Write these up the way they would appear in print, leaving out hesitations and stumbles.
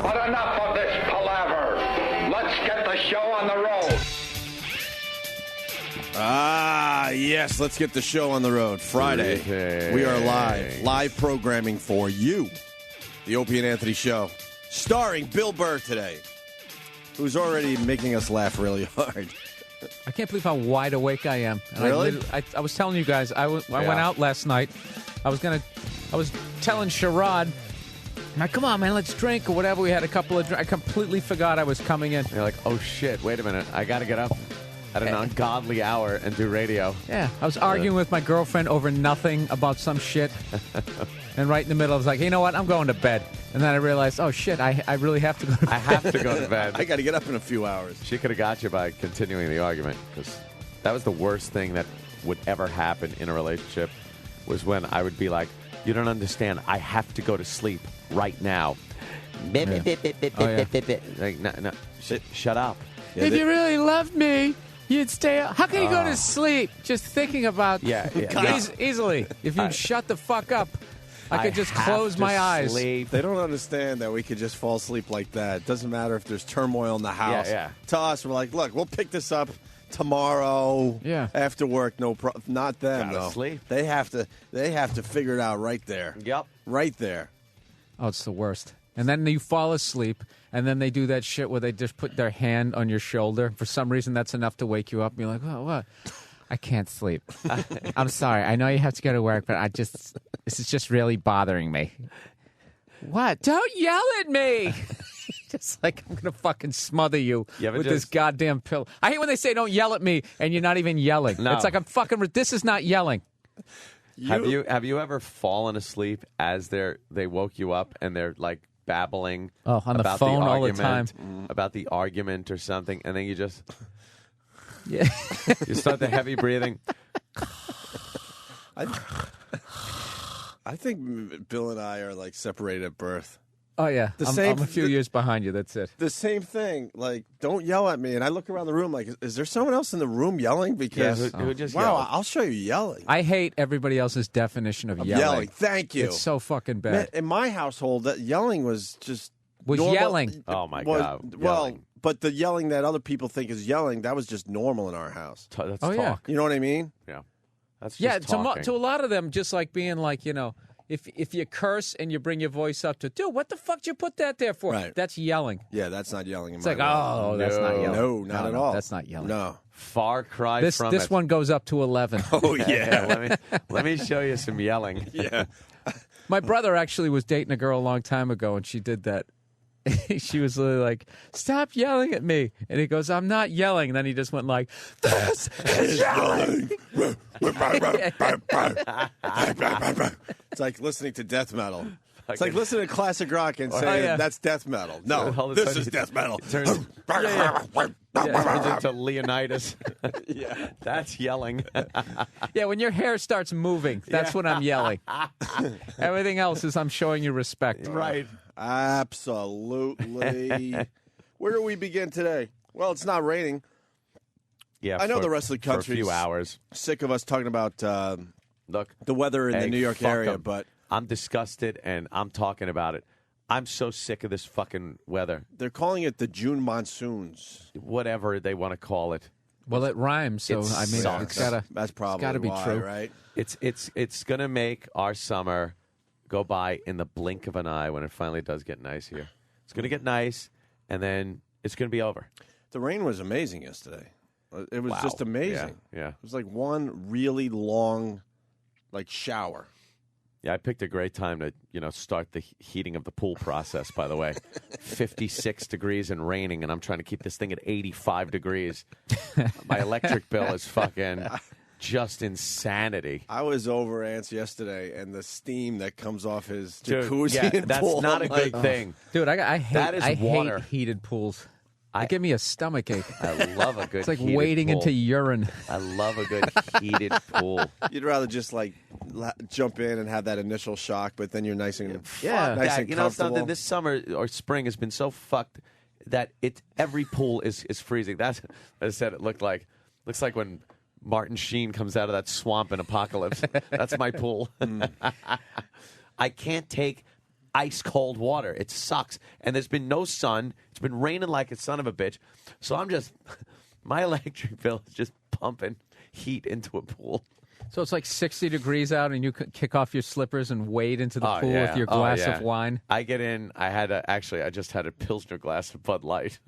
But enough of this palaver. Let's get the show on the road. Yes, let's get the show on the road. Friday, we are live. Live programming for you. The Opie and Anthony Show. Starring Bill Burr today, who's already making us laugh really hard. I can't believe how wide awake I am. And Really? I was telling you guys, I went out last night. I was telling Sherrod, like, come on, man, let's drink or whatever. We had a couple of drinks. I completely forgot I was coming in. You're like, oh, shit, wait a minute. I got to get up at an ungodly hour and do radio. Yeah, I was arguing with my girlfriend over nothing about some shit. And right in the middle, I was like, you know what? I'm going to bed. And then I realized, oh, shit, I really have to go to bed. I have to go to bed. I got to get up in a few hours. She could have got you by continuing the argument, because that was the worst thing that would ever happen in a relationship, was when I would be like, you don't understand. I have to go to sleep right now. Yeah. Like, no, shut up. Yeah, if you really loved me, you'd stay up. How can you go to sleep just thinking about easily? If you'd shut the fuck up, I could just close my eyes. Sleep. They don't understand that we could just fall asleep like that. It doesn't matter if there's turmoil in the house. Yeah. To us, we're like, look, we'll pick this up tomorrow after work. No problem. Not them, Gotta though. sleep. They have to figure it out right there. Yep. Right there. Oh, it's the worst. And then you fall asleep, and then they do that shit where they just put their hand on your shoulder. For some reason, that's enough to wake you up. And you're like, oh, what? I can't sleep. I'm sorry. I know you have to go to work, but this is just really bothering me. What? Don't yell at me. Just like I'm going to fucking smother you with this goddamn pillow. I hate when they say don't yell at me, and you're not even yelling. No. It's like I'm fucking, this is not yelling. Have you ever fallen asleep as they woke you up and they're like babbling on the about phone the all the argument, time. about the argument or something, and then you just Yeah. you start the heavy breathing. I think Bill and I are like separated at birth. Oh, yeah. I'm a few the- years behind you. That's it. The same thing. Like, don't yell at me. And I look around the room like, is there someone else in the room yelling? Because, who just wow, yelled? I'll show you yelling. I hate everybody else's definition of yelling. Thank you. It's so fucking bad. Man, in my household, that yelling was just Was normal. yelling. Oh, my God. Well, Yelling. but the yelling that other people think is yelling, that was just normal in our house. That's Oh, talk. yeah. You know what I mean? Yeah. That's just Yeah, talking. to a lot of them, just like being like, if you curse and you bring your voice up to, dude, what the fuck did you put that there for? Right. That's yelling. Yeah, that's not yelling in It's my like, world. that's not yelling. No, not at all. That's not yelling. No. Far cry This from this it. one goes up to 11. Oh, yeah. Let me show you some yelling. Yeah. My brother actually was dating a girl a long time ago, and she did that. She was literally like, stop yelling at me. And he goes, I'm not yelling. And then he just went like, this is yelling. It's like listening to death metal. It's like listening to classic rock and saying that's death metal. No, All of a this sudden is death metal. Turns into Leonidas. Yeah. That's yelling. Yeah, when your hair starts moving, that's when I'm yelling. Everything else is I'm showing you respect. Right. Absolutely. Where do we begin today? Well, it's not raining. Yeah, I know the rest of the for a country's few hours. sick of us talking about Look, the weather in the New York fuck area, 'em. but I'm disgusted, and I'm talking about it. I'm so sick of this fucking weather. they're calling it the June monsoons. Whatever they want to call it. Well, it rhymes, so It I mean, sucks. it's gotta. That's probably gotta be why, true. right? It's gonna make our summer go by in the blink of an eye when it finally does get nice here. It's gonna get nice, and then it's gonna be over. The rain was amazing yesterday. It was Wow. just amazing. Yeah. It was like one really long, like shower. Yeah, I picked a great time to, start the heating of the pool process, by the way. 56 degrees and raining, and I'm trying to keep this thing at 85 degrees. My electric bill is fucking just insanity. I was over Ant's yesterday, and the steam that comes off his Dude, jacuzzi yeah, and that's pool, not I'm a good like, thing. Dude, I hate That is water. hate heated pools. They give me a stomach ache. I love a good It's like heated wading pool. into urine. I love a good heated pool. You'd rather just like jump in and have that initial shock, but then you're nice and Fuck nice that. and You know comfortable. something? This summer or spring has been so fucked that every pool is freezing. That's what I said. It looks like when Martin Sheen comes out of that swamp in Apocalypse. That's my pool. I can't take ice cold water. It sucks. And there's been no sun. It's been raining like a son of a bitch. So I'm just, my electric bill is just pumping heat into a pool. So it's like 60 degrees out, and you could kick off your slippers and wade into the pool with your glass of wine. I get in. I just had a Pilsner glass of Bud Light,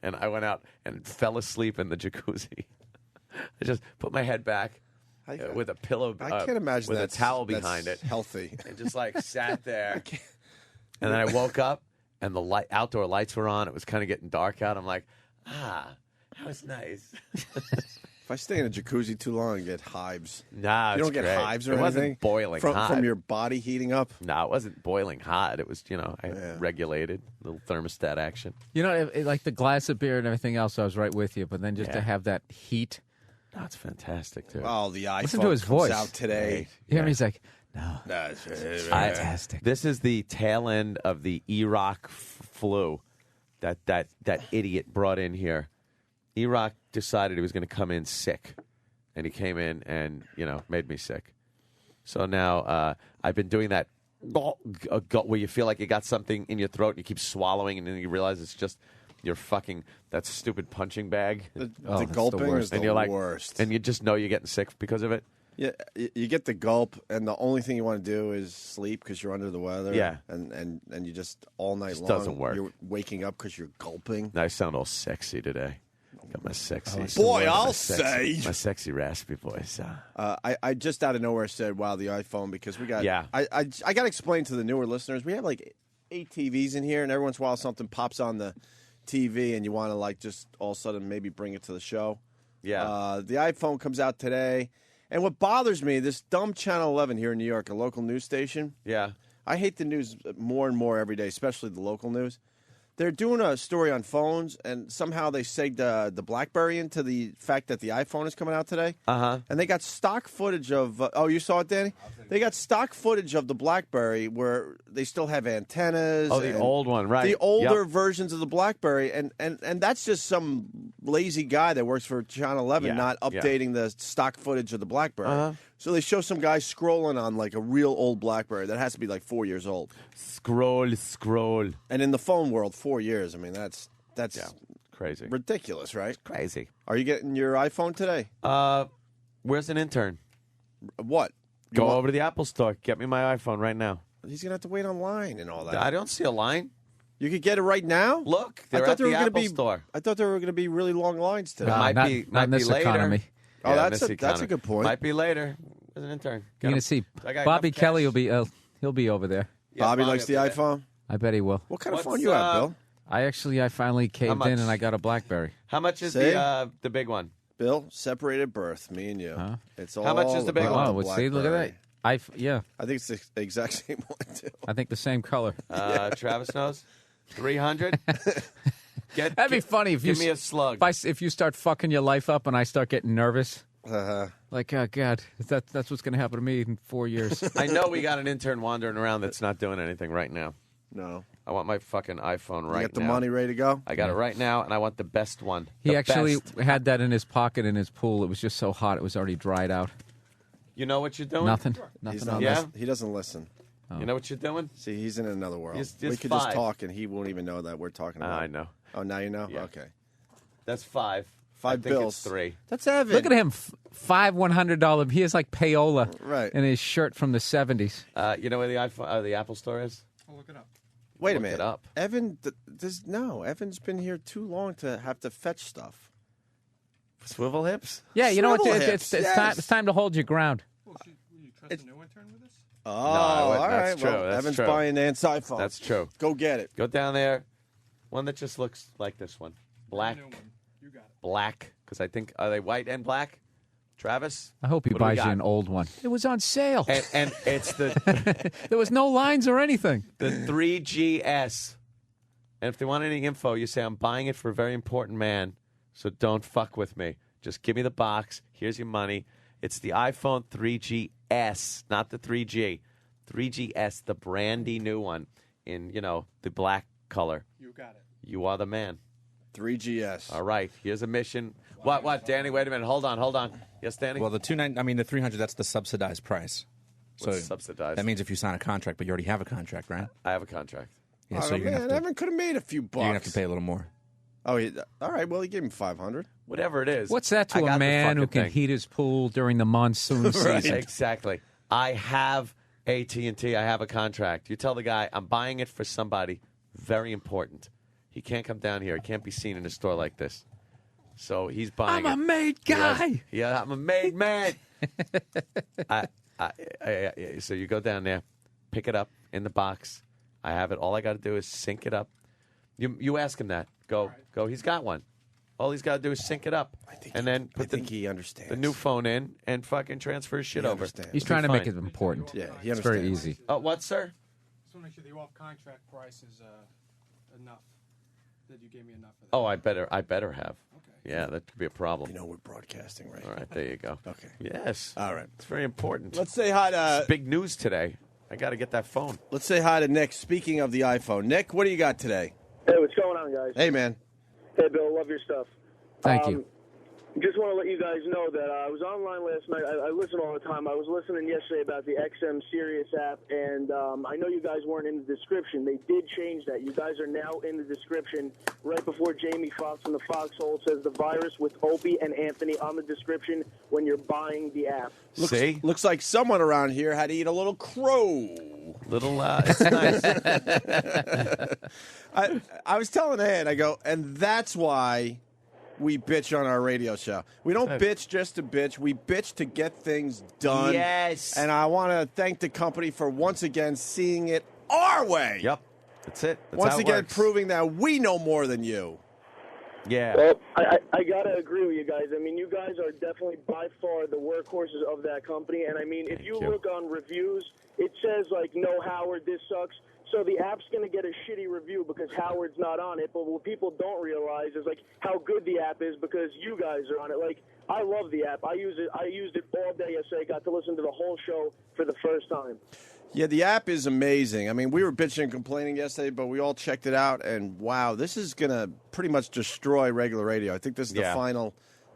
and I went out and fell asleep in the jacuzzi. I just put my head back with a pillow. I can't imagine with a towel behind it. Healthy. And just like sat there, and then I woke up, and the outdoor lights were on. It was kind of getting dark out. I'm like, that was nice. If I stay in a jacuzzi too long, I get hives. Nah, you don't get great. hives or it anything? Wasn't boiling hot. From your body heating up? No, it wasn't boiling hot. It was, regulated, little thermostat action. You know, like the glass of beer and everything else, I was right with you. But then just to have that heat. That's fantastic, too. Oh, the iPhone Listen to his voice. out today. Yeah, he's like, no. That's fantastic. This is the tail end of the Iraq flu that idiot brought in here. Iraq decided he was going to come in sick, and he came in and, made me sick. So now I've been doing that where you feel like you got something in your throat and you keep swallowing, and then you realize it's just your that stupid punching bag. The gulping is the worst. And you just know you're getting sick because of it. Yeah, you get the gulp, and the only thing you want to do is sleep because you're under the weather. Yeah. And you just all night long. Doesn't work. You're waking up because you're gulping. I sound all sexy today. Got my sexy I'll say say my sexy raspy voice. I just out of nowhere said, "Wow, the iPhone," because we got. Yeah. I got to explain to the newer listeners. We have like 8 TVs in here, and every once in a while something pops on the TV, and you want to just all of a sudden maybe bring it to the show. Yeah. The iPhone comes out today, and what bothers me, this dumb Channel 11 here in New York, a local news station. Yeah. I hate the news more and more every day, especially the local news. They're doing a story on phones, and somehow they segged the BlackBerry into the fact that the iPhone is coming out today. Uh-huh. And they got stock footage of you saw it, Danny? They got stock footage of the BlackBerry where they still have antennas. Oh, the old one, right. The older versions of the BlackBerry. And that's just some lazy guy that works for Channel 11 not updating the stock footage of the BlackBerry. Uh-huh. So they show some guy scrolling on like a real old BlackBerry that has to be like 4 years old. Scroll. And in the phone world, 4 years. I mean, that's crazy. Ridiculous, right? Crazy. Are you getting your iPhone today? Where's an intern? What? Go over to the Apple store. Get me my iPhone right now. He's gonna have to wait online and all that. I don't see a line. You could get it right now. Look, they're at the Apple store. I thought there were going to be really long lines today. Might not be in this later. economy. Oh, Yeah, that's a good point. Might be later. As an intern. You're gonna see I got Bobby enough Kelly cash. he'll be over there. Yeah, Bobby likes the will be there. iPhone. I bet he will. What kind of What's, phone you have, Bill? I finally caved much? in and I got a BlackBerry. How much is See? the big one? Bill, separated birth, me and you. Huh? It's all How much is the big about one? Oh, the well, see, look at BlackBerry. that. Yeah, I think it's the exact same one too. I think the same color. Travis knows. 300. That'd be funny if give me a slug. If you start fucking your life up and I start getting nervous. Uh-huh. Like, oh, God, that's what's going to happen to me in 4 years. I know we got an intern wandering around that's not doing anything right now. No. I want my fucking iPhone right now. You got the money ready to go? I got it right now, and I want the best one. He The actually best. had that in his pocket in his pool. It was just so hot, it was already dried out. You know what you're doing? Nothing. He's Nothing not on Yeah? this. He doesn't listen. You know what you're doing? See, he's in another world. Just we could 5. just talk, and he won't even know that we're talking about. I know. Oh, now you know? Yeah. Okay. That's 5. 5 I think bills. It's 3. That's Evan. Look at him, $5 $100. He has like payola Right. in his shirt from the 70s. You know where the Apple store is? Wait a Look minute. it up. Evan, Evan's been here too long to have to fetch stuff. Swivel hips? Yeah, you know what? Swivel It's hips, time. yes. It's time to hold your ground. Will you trust a new intern with us? Oh, I all wouldn't. right. That's true. Well, That's Evan's true. buying Ant's iPhone. That's true. Go get it. Go down there. One that just looks like this one. Black. New one. You got it. Black. Because I think, are they white and black? Travis? I hope he What do we buys you got? an old one. It was on sale. And it's the There was no lines or anything. the 3GS. And if they want any info, you say, I'm buying it for a very important man, so don't fuck with me. Just give me the box. Here's your money. It's the iPhone 3GS, not the 3G. 3GS, the brandy new one in, the black color. You got it. You are the man. 3GS. All right. Here's a mission. What, Danny? Wait a minute. Hold on. Yes, Danny? Well, the 300, that's the subsidized price. So subsidized. that means if you sign a contract, but you already have a contract, right? I have a contract. Yeah, Oh, so you're man, gonna have Evan could have made a few bucks. you're gonna have to pay a little more. Oh, all right. Well, he gave him $500. Whatever it is. What's that I to got a the man who fucking can thing. heat his pool during the monsoon season? Exactly. I have AT&T. I have a contract. You tell the guy, I'm buying it for somebody very important. He can't come down here. He can't be seen in a store like this. So he's buying I'm it. a made guy. Yeah, I'm a made man. So you go down there, pick it up in the box. I have it. All I got to do is sync it up. You ask him that. Go. He's got one. All he's got to do is sync it up, and then I put think he understands. the new phone in and fucking transfer his shit He over. understands. He's trying to make it important. Yeah, he It's understands. very easy. What, sir? Just want to make sure the off-contract price is enough. That you gave me enough of that. Oh, I better have. Okay. Yeah, that could be a problem. You know we're broadcasting, right? All right, there you go. Okay. Yes. All right. It's very important. Let's say hi to It's big news today. I got to get that phone. let's say hi to Nick. Speaking of the iPhone, Nick, what do you got today? Hey, what's going on, guys? Hey, man. Hey, Bill, love your stuff. Thank you. Just want to let you guys know that I was online last night. I listen all the time. I was listening yesterday about the XM Sirius app, and I know you guys weren't in the description. They did change that. You guys are now in the description. Right before Jamie Foxx in the Foxhole says the virus with Opie and Anthony on the description when you're buying the app. See? Looks like someone around here had to eat a little crow. It's nice. I was telling Ed, I go, and that's why we bitch on our radio show. We don't bitch just to bitch. We bitch to get things done. Yes. And I want to thank the company for once again seeing it our way. Yep. That's it. That's Once how it again, works. proving that we know more than you. Yeah. Well, I got to agree with you guys. I mean, you guys are definitely by far the workhorses of that company. And, I mean, if you look on reviews, it says, like, no, Howard, this sucks. So the app's going to get a shitty review because Howard's not on it. But what people don't realize is, like, how good the app is because you guys are on it. Like, I love the app. I used it all day yesterday. Got to listen to the whole show for the first time. Yeah, the app is amazing. I mean, we were bitching and complaining yesterday, but we all checked it out, and wow, this is going to pretty much destroy regular radio. I think this is the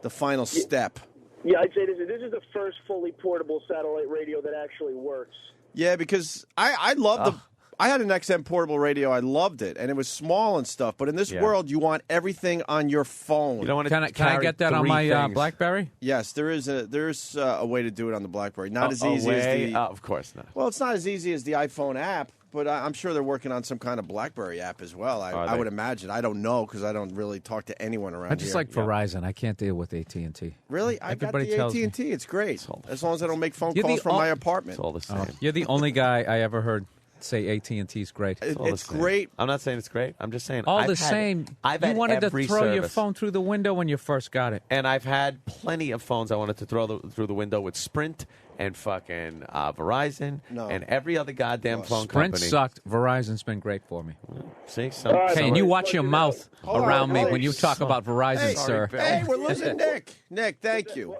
final step. Yeah, I'd say this is the first fully portable satellite radio that actually works. Yeah, because I love I had an XM portable radio. I loved it, and it was small and stuff. But in this world, you want everything on your phone. You don't want to Can I get that on my BlackBerry? Yes, there's a way to do it on the BlackBerry. Not as easy as the. Of course not. Well, it's not as easy as the iPhone app, but I'm sure they're working on some kind of BlackBerry app as well. I would imagine. I don't know because I don't really talk to anyone around I just here. like Verizon. I can't deal with AT&T. Really? I got Everybody the tells me. AT&T. It's great. As long as I don't make phone You're calls the from my o- apartment. It's all the same. You're the only guy I ever heard say AT&T is great. It's great. I'm not saying it's great. I'm just saying All I've the had- same, I've you had wanted to every throw your service. phone through the window when you first got it. And I've had plenty of phones I wanted to throw through the window with Sprint and fucking Verizon and every other goddamn phone Sprint company. sucked. Verizon's been great for me. See, Hey, and you watch your mouth around me on. when you talk about Verizon, Hey, sir. Hey, we're losing Nick. Nick, thank you.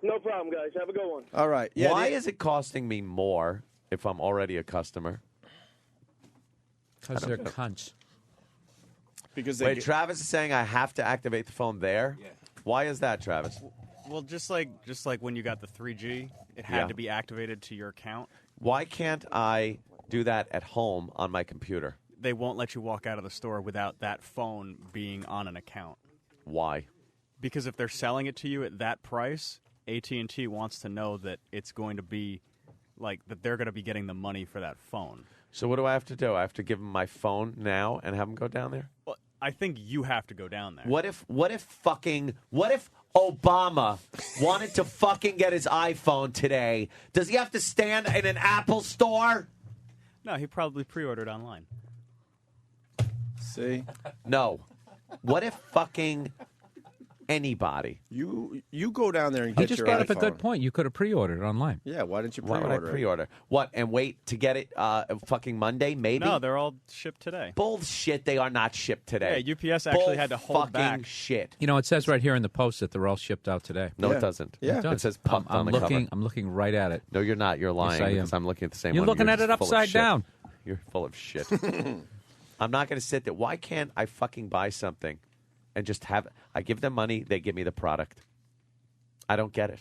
No problem, guys. Have a good one. All right. Yeah, Why is it costing me more if I'm already a customer? Because they're cunts. Because Wait, Travis is saying I have to activate the phone there? Yeah. Why is that, Travis? Well, just like when you got the 3G, it had to be activated to your account. Why can't I do that at home on my computer? They won't let you walk out of the store without that phone being on an account. Why? Because if they're selling it to you at that price, AT&T wants to know that it's going to be like that they're going to be getting the money for that phone. So what do I have to do? I have to give them my phone now and have them go down there? Well, I think you have to go down there. What if Obama wanted to fucking get his iPhone today? Does he have to stand in an Apple store? No, he probably pre-ordered online. See? No. What if fucking anybody? You go down there and He get just your brought iPhone. up a good point. You could have pre-ordered online. Yeah, why didn't you Why pre-order? would I pre-order? What, and wait to get it fucking Monday, maybe? No, they're all shipped today. Bullshit, they are not shipped today. Yeah, UPS actually had to hold fucking back. shit. You know, it says right here in the post that they're all shipped out today. No, Yeah. it doesn't. Yeah. It does. It says pumped I'm on the looking. cover. I'm looking right at it. No, you're not. You're lying I am. because I'm looking at the same You're one. looking at just it full of upside shit. down. You're full of shit. I'm not going to sit there. Why can't I fucking buy something and just have it? I give them money, they give me the product. I don't get it.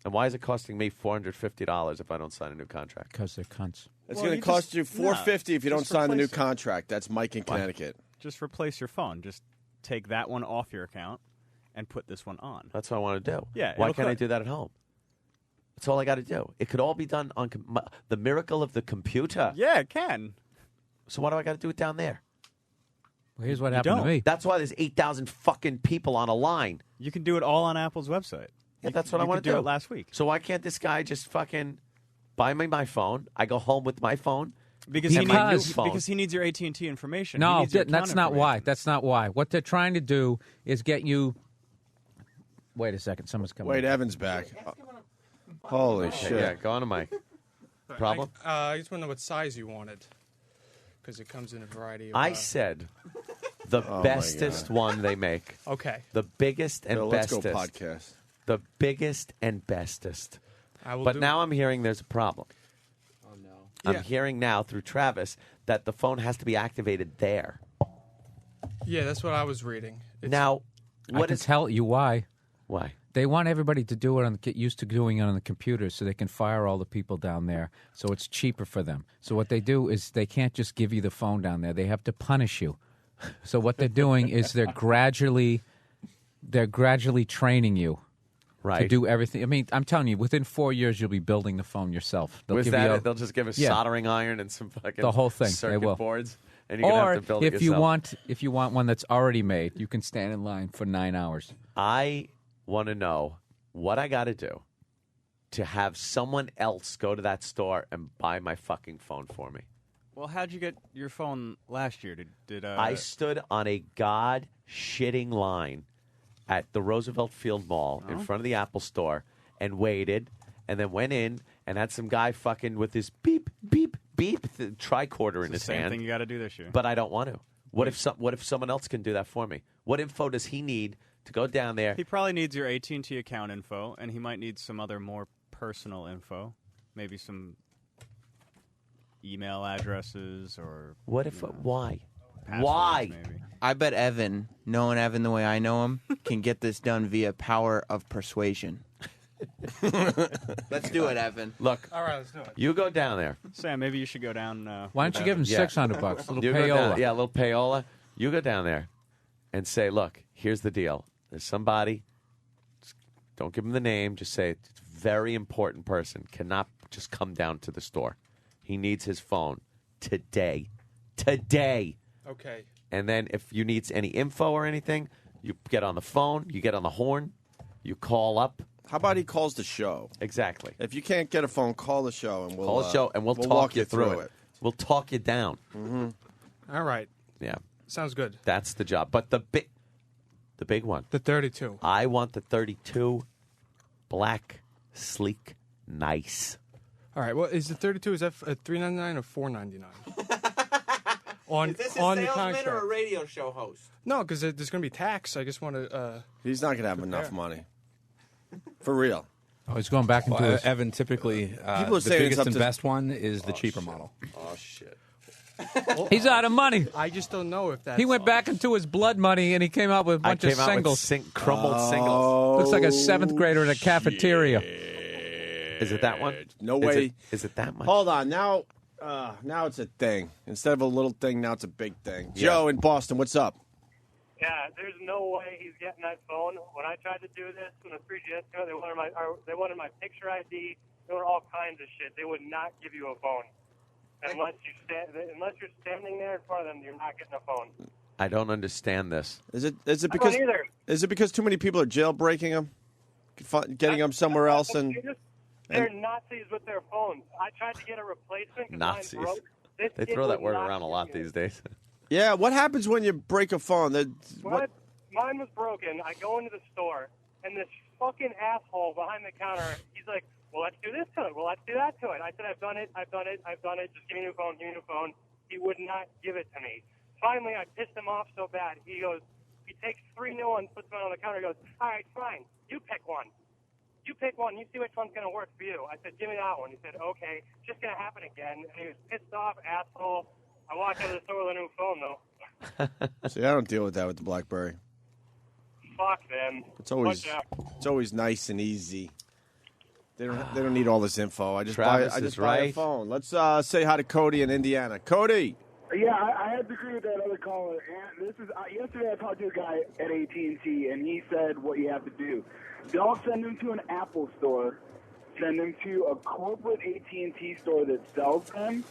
And why is it costing me $450 if I don't sign a new contract? Because they're cunts. It's going to cost you $450 if you don't sign the new replace it. contract. That's Mike in Connecticut. Just replace your phone. Just take that one off your account and put this one on. That's what I want to do. Yeah, Why it'll can't I cut. do that at home? That's all I got to do. It could all be done on the miracle of the computer. Yeah, it can. So why do I got to do it down there? Well, here's what happened to me. That's why there's 8,000 fucking people on a line. You can do it all on Apple's website. Yeah, that's what I want to do it last week. So why can't this guy just fucking buy me my phone? I go home with my phone. Because Because he needs your AT&T information. No, He needs your that's account not why. information. That's not why. What they're trying to do is get you. Wait a second. Someone's coming. Wait, Evan's back. Holy shit. Yeah, go on to Mike. Problem? I just want to know what size you wanted. Because it comes in a variety of... I said the bestest one they make. Okay. The biggest and Bill, let's bestest. go podcast. The biggest and bestest. I will But do now I'm hearing there's a problem. Oh no. I'm hearing now through Travis that the phone has to be activated there. Yeah, that's what I was reading. Now, I what can is tell you why. why? They want everybody to do it get used to doing it on the computer, so they can fire all the people down there. So it's cheaper for them. So what they do is they can't just give you the phone down there; they have to punish you. So what they're doing is they're gradually training you Right. to do everything. I mean, I'm telling you, within 4 years, you'll be building the phone yourself. They'll With give that, you they'll just give a Yeah. soldering iron and some fucking The whole thing. They circuit will. boards, and you're gonna or have to build it if yourself. if you want one that's already made, you can stand in line for 9 hours. I want to know what I got to do to have someone else go to that store and buy my fucking phone for me. Well, how'd you get your phone last year? Did I stood on a god-shitting line at the Roosevelt Field Mall in front of the Apple store and waited, and then went in and had some guy fucking with his beep, beep, beep tricorder in the his same hand. thing you got to do this year? But I don't want to. What if someone else can do that for me? What info does he need to go down there? He probably needs your AT&T account info, and he might need some other more personal info, maybe some email addresses or What if? Why? passwords, Why? Maybe. I bet Evan, knowing Evan the way I know him, can get this done via power of persuasion. Let's do it, Evan. Look, All right, let's do it. you go down there. Sam, maybe you should go down. Why don't you give him Yeah. $600? A little You go down, payola. yeah, a little payola. You go down there and say, look, here's the deal. There's somebody. Don't give him the name. Just say it's a very important person. Cannot just come down to the store. He needs his phone today. Today. Okay. And then if you need any info or anything, you get on the phone. You get on the horn. You call up. How about he calls the show? Exactly. If you can't get a phone, call the show and we'll Call the show and we'll talk walk you through it. We'll talk you down. All right. Yeah. Sounds good. That's the job. But the big one. The 32. I want the 32 black, sleek, nice. All right. Well, is the 32, is that $3.99 or $4.99? on the contract. radio show host? No, because there's going to be tax. I just want to... He's not going to have enough money. For real. Oh, he's going back into his... Evan, typically, People are the saying it's biggest up and to- best one is the cheaper model. Oh, shit. He's out of money. I just don't know if that's... He went back into his blood money and he came out with a bunch I of came out singles. with crumbled singles. Oh, Looks like a 7th grader in a cafeteria. Is it that one? No Is way. Is it that much? Hold on. Now it's a thing. Instead of a little thing, now it's a big thing. Joe in Boston, what's up? Yeah, there's no way he's getting that phone. When I tried to do this when the 3GS came out, they wanted my picture ID. They wanted all kinds of shit. They would not give you a phone unless you're standing there in front of them. You're not getting a phone. I don't understand this. Is it I don't because either. is it because too many people are jailbreaking them, getting them somewhere else, and They're Nazis with their phones. I tried to get a replacement. 'cause Nazis. mine broke. This They kid throw that would word not around a give lot me these days. yeah. What happens when you break a phone? Mine was broken. I go into the store, and this fucking asshole behind the counter, he's like, well, let's do this to it. Well, let's do that to it. I said, I've done it. Just give me a new phone. Give me a new phone. He would not give it to me. Finally, I pissed him off so bad. He takes 3 new ones, puts them on the counter, goes, all right, fine. You pick one. You pick one. You see which one's going to work for you. I said, give me that one. He said, okay. It's just going to happen again. And he was pissed off, asshole. I walked out of the store with a new phone, though. See, I don't deal with that with the BlackBerry. Fuck them. It's always nice and easy. They don't need all this info. I just Travis buy is a right. phone. Let's say hi to Cody in Indiana. Cody. Yeah, I have to agree with that other caller. And this is yesterday. I talked to a guy at AT&T, and he said what you have to do: don't send him to an Apple store. Send him to a corporate AT&T store that sells them.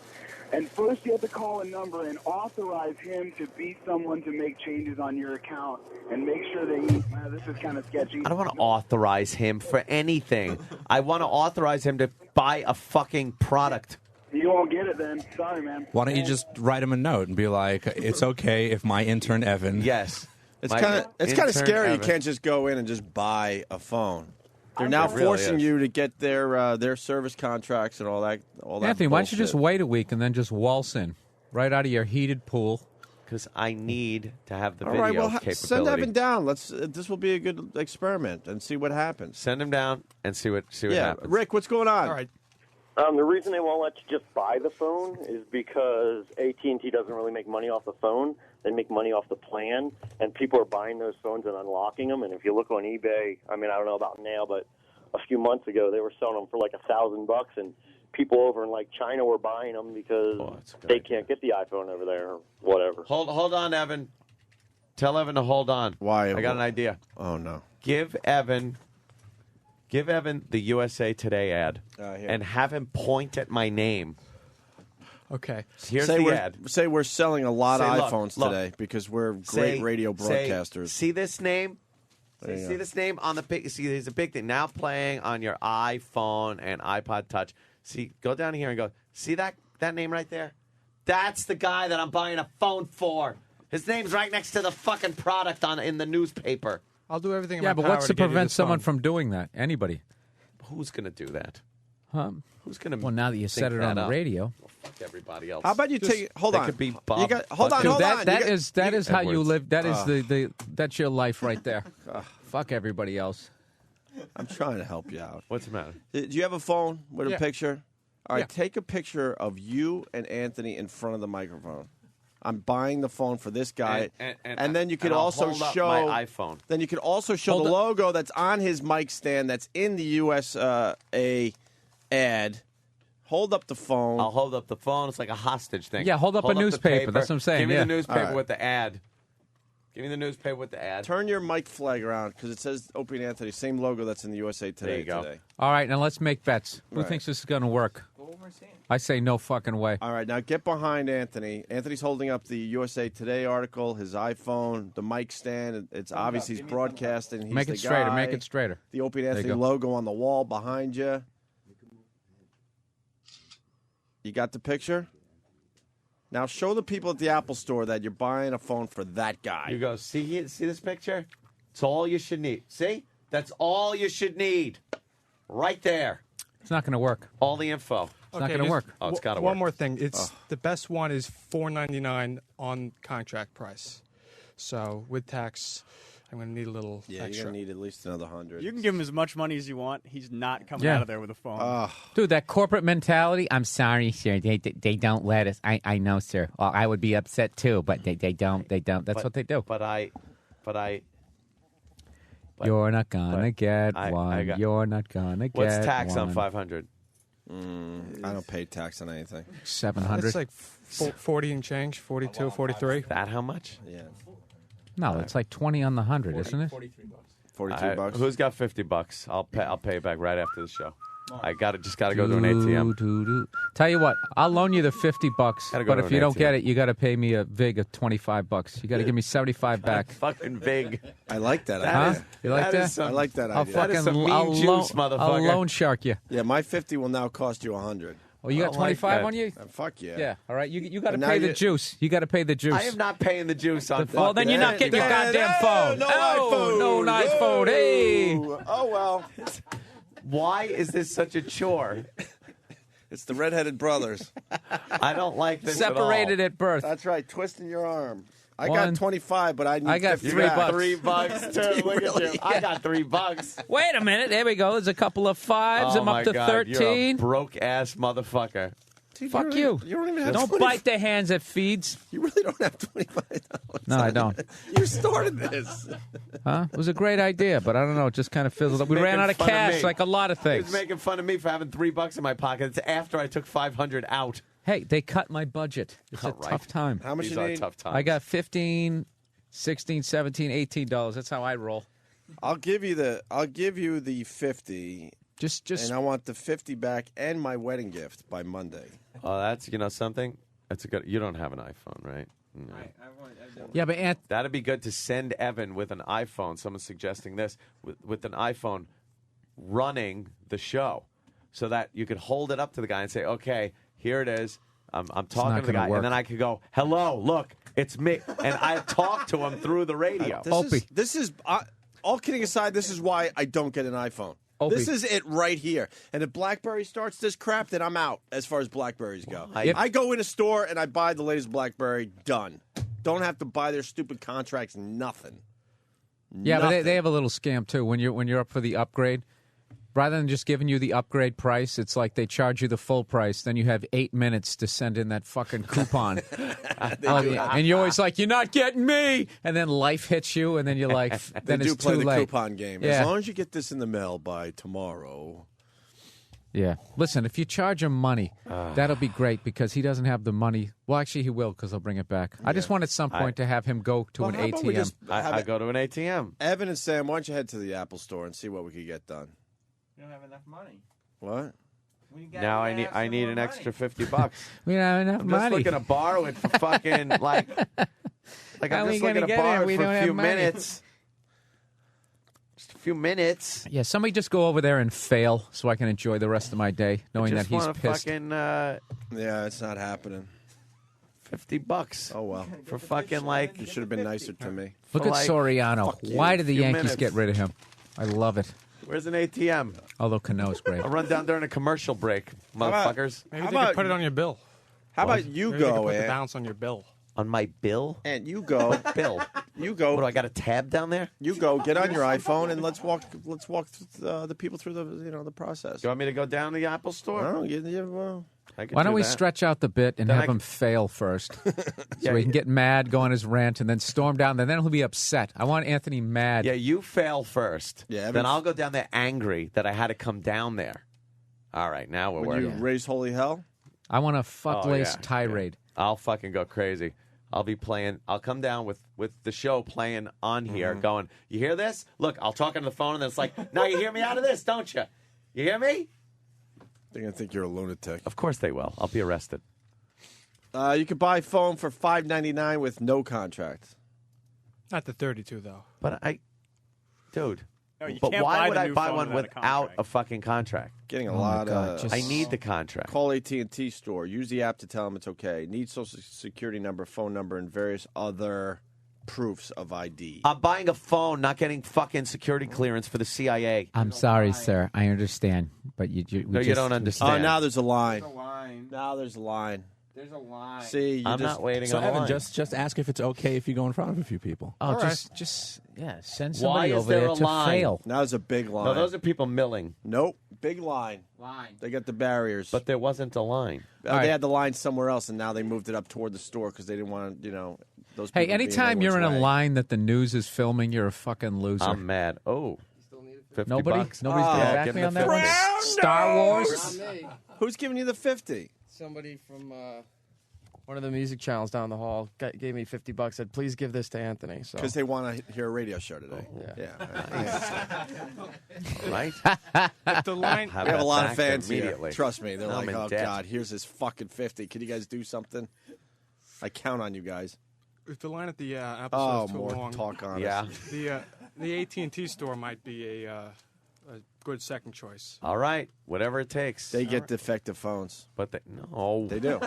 And first, you have to call a number and authorize him to be someone to make changes on your account and make sure that this is kind of sketchy. I don't want to authorize him for anything. I want to authorize him to buy a fucking product. You won't get it then. Sorry, man. Why don't you just write him a note and be like, it's okay if my intern Evan. Yes. It's kind of scary. You can't just go in and just buy a phone. They're now forcing you to get their service contracts and all that. Anthony, why don't you just wait a week and then just waltz in right out of your heated pool? Because I need to have the all video right, well, capability. send Evan down. This will be a good experiment and see what happens. Send him down and see what happens. Rick, what's going on? All right. The reason they won't let you just buy the phone is because AT&T doesn't really make money off the phone. They make money off the plan, and people are buying those phones and unlocking them. And if you look on eBay, I mean, I don't know about now, but a few months ago they were selling them for like $1,000, and people over in like China were buying them because they can't get the iPhone over there or whatever. Hold on, Evan. Tell Evan to hold on. Why? I got an idea. Oh no. Give Evan the USA Today ad and have him point at my name. Okay. Here's the ad. Say we're selling a lot of Look, iPhones today because we're great radio broadcasters. See this name? There you See go. this name on the big? See, there's a big thing now playing on your iPhone and iPod Touch. See, go down here and go. See that name right there? That's the guy that I'm buying a phone for. His name's right next to the fucking product in the newspaper. I'll do everything in my Yeah, power but what's to get you prevent this someone phone. from doing that? Anybody? Who's going to do that? Who's going to? Well, now that you said it on the radio. Well, fuck everybody else. How about you take? Hold They on. Could be Bob. Hold on. Dude, Hold on. that is how you Edwards. live. That is that's your life right there. Fuck everybody else. I'm trying to help you out. What's the matter? Do you have a phone with Yeah. a picture? All right, Yeah. take a picture of you and Anthony in front of the microphone. I'm buying the phone for this guy, and then you could and I'll also hold up show my iPhone. Then you could also show the logo that's on his mic stand that's in the USA ad. Hold up the phone. I'll hold up the phone. It's like a hostage thing. Yeah, hold up a the newspaper. paper. That's what I'm saying, Give me yeah. the newspaper All right. with the ad. Give me the newspaper with the ad. Turn your mic flag around because it says Opie and Anthony, same logo that's in the USA Today There you go. today. All right, now let's make bets. Who Right. thinks this is going to work? I say no fucking way. All right, now get behind Anthony. Anthony's holding up the USA Today article, his iPhone, the mic stand. It's obvious he's broadcasting. He's Make the it straighter. guy. Make it straighter. The Opie and There you Anthony go. logo on the wall behind you. You got the picture? Now show the people at the Apple store that you're buying a phone for that guy. You go, see this picture? It's all you should need. See? That's all you should need. Right there. It's not going to work. All the info. It's not going to work. Oh, it's got to work. One more thing. It's the best one is $4.99 on contract price. So with tax, I'm going to need a little Yeah, extra. you're going to need at least another 100. You can give him as much money as you want. He's not coming Yeah. out of there with a phone. Dude, that corporate mentality, I'm sorry, sir. They don't let us. I know, sir. Well, I would be upset too, but they don't. They don't. That's what they do. But You're not going to get I one. got- You're not going to get what's tax one. on 500? I don't pay tax on anything. 700. It's like 40 and change, 42, 43. That how much? Yeah. No, it's like 20 on the 100, isn't it? 42 bucks. Who's got $50? I'll pay it back right after the show. I just got to go to an ATM. Tell you what, I'll loan you the $50, Gotta go but to if an you don't ATM. get it, you got to pay me a vig of $25. You got to give me 75 back. Fucking big. I like that Huh? idea. You like that? is some- I like that I'll idea. That is fucking some mean I'll juice, I'll motherfucker. loan shark you. Yeah, my 50 will now cost you 100. Oh, you got I like 25 that. on you? Fuck yeah. Yeah. All right. You got to But now pay the you- juice. You got to pay the juice. I am not paying the juice on. Well, then you're not getting your goddamn phone. No oh, iPhone. no iPhone. Hey. Oh, well. Why is this such a chore? It's the redheaded brothers. I don't like this Separated at birth. That's right. Twisting your arm. I One. got 25, but I need I got 50 $3 back. bucks. $3 too. Look at you. I got $3. Wait a minute. There we go. There's a couple of fives. Oh I'm my up to God, 13. You're a broke ass motherfucker. Fuck you. You don't even have Don't bite the hands that feeds. You really don't have $25. No, I don't. You started this. Huh? It was a great idea, but I don't know. It just kind of fizzled up. We ran out of cash, like a lot of He things. was making fun of me for having $3 in my pocket. It's after I took $500 out. Hey, they cut my budget. It's a tough time. How much These you are need? tough times. I got $15, $16, $17, $18. That's how I roll. I'll give you the 50. Just and I want the 50 back and my wedding gift by Monday. Oh, that's something. That's a good. You don't have an iPhone, right? No. Yeah, but That'd be good to send Evan with an iPhone. Someone's suggesting this with an iPhone running the show, so that you could hold it up to the guy and say, "Okay, here it is. I'm talking to the guy," work. and then I could go, "Hello, look, it's me," and I talk to him through the radio. This is all kidding aside. This is why I don't get an iPhone. Opie. This is it right here. And if BlackBerry starts this crap, then I'm out as far as BlackBerries go. I go in a store and I buy the latest BlackBerry. Done. Don't have to buy their stupid contracts. Nothing. Yeah, but they have a little scam too. When you're up for the upgrade, rather than just giving you the upgrade price, it's like they charge you the full price. Then you have 8 minutes to send in that fucking coupon. And you're always like, "You're not getting me." And then life hits you, and then you're like, "Then they do it's play too the late." coupon game. Yeah. As long as you get this in the mail by tomorrow. Yeah. Listen, if you charge him money, that'll be great because he doesn't have the money. Well, actually, he will because I'll bring it back. I just want at some point to have him go to an how about we ATM. just I go to an ATM. Evan and Sam, why don't you head to the Apple store and see what we could get done? You don't have enough money. What? Now I need an extra $50. We don't have enough I'm money. just looking to borrow it for fucking like How I'm we just gonna looking to get it? borrow We it for don't a have few money. minutes. Just a few minutes. Yeah, somebody just go over there and fail so I can enjoy the rest of my day knowing that Just he's wanna pissed. fucking Yeah, it's not happening. $50. Oh well. For fucking like You should have been nicer to me. Look at like, Soriano. fuck you. Why did the Few Yankees minutes. get rid of him? I love it. Where's an ATM? Although Cano's great. I'll run down during a commercial break, about- motherfuckers. Maybe How they about- could put it on your bill. How about you Maybe they could go, put the Ant? balance on your bill. On my bill? And you go. Bill. You go. What do I got a tab down there? You go. Get on your iPhone and let's walk the people through the process. Do you want me to go down to the Apple store? Well, well, I could Why don't do we that. stretch out the bit and Then have I him fail first? Yeah, So he can get mad, go on his rant, and then storm down. Then he'll be upset. I want Anthony mad. Yeah, you fail first. Yeah, then I'll go down there angry that I had to come down there. All right, now we're when you working. raise holy hell. I want a fuck-laced yeah, tirade. I'll fucking go crazy. I'll be playing. I'll come down with the show playing on here, going, "You hear this? Look, I'll talk on the phone, and then it's like, now you hear me out of this, don't you? You hear me? They're gonna think you're a lunatic. Of course they will. I'll be arrested. You could buy phone for $5.99 with no contract. Not the 32 though. But dude. No, you But can't why buy would the I new buy phone one without a without contract. a fucking contract? Getting a Oh, my lot God, of. just- I need the contract. Call AT&T store. Use the app to tell them it's okay. Need social security number, phone number, and various other proofs of ID. I'm buying a phone, not getting fucking security clearance for the CIA. I'm sorry, sir. I understand, but you No, you don't understand. Oh, now there's a line. There's a line. Now there's a line. There's a line. See, you I'm just not waiting So on the Evan, line. just ask if it's okay if you go in front of a few people. Oh, right. just send Why somebody is over there there a to line? fail. Now there's a big line. No, those are people milling, Nope, big line. Line. They got the barriers. but there wasn't a line. They had the line somewhere else, and now they moved it up toward the store because they didn't want to, those. Hey, people being anytime you're in anyone's a way. line that the news is filming, you're a fucking loser. I'm mad. Oh, $50. Nobody's Oh, gonna back give me him on the that one. 50. Star Wars. Who's giving you the 50? Somebody from one of the music channels down the hall gave me $50. Said, "Please give this to Anthony." So Because they want to hear a radio show today. Right? If the line, We have a lot of fans here. immediately. Trust me. They're I'm like, in oh, debt. God, here's this fucking 50. Can you guys do something? I count on you guys. if the line at the Apple Oh, store is too more long, talk on Yeah. us. the AT&T store might be a good second choice. All right. Whatever it takes. They get defective phones. But no. They do.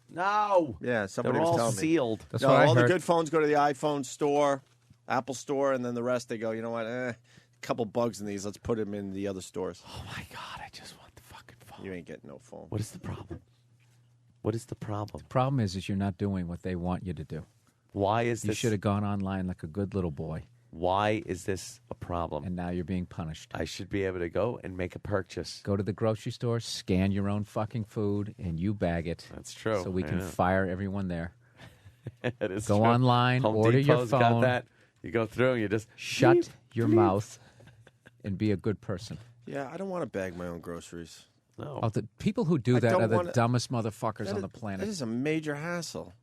No. Yeah, somebody They're was all telling me. sealed. That's No, what I all the heard. good phones go to the iPhone store, Apple store, and then the rest they go, you know what, a couple bugs in these. Let's put them in the other stores. Oh, my God. I just want the fucking phone. You ain't getting no phone. What is the problem? What is the problem? Problem is you're not doing what they want you to do. Why is You this? should have gone online like a good little boy Why is this a problem? And now you're being punished. I should be able to go and make a purchase. Go to the grocery store, scan your own fucking food, and you bag it. That's true. So we can fire everyone there. It is Go true. online, Home order your Depot's got phone. that. You go through and you just Shut your mouth and be a good person. Yeah, I don't want to bag my own groceries. No. Oh, the people who do I that don't are the wanna- dumbest motherfuckers That on is- the planet. That is a major hassle.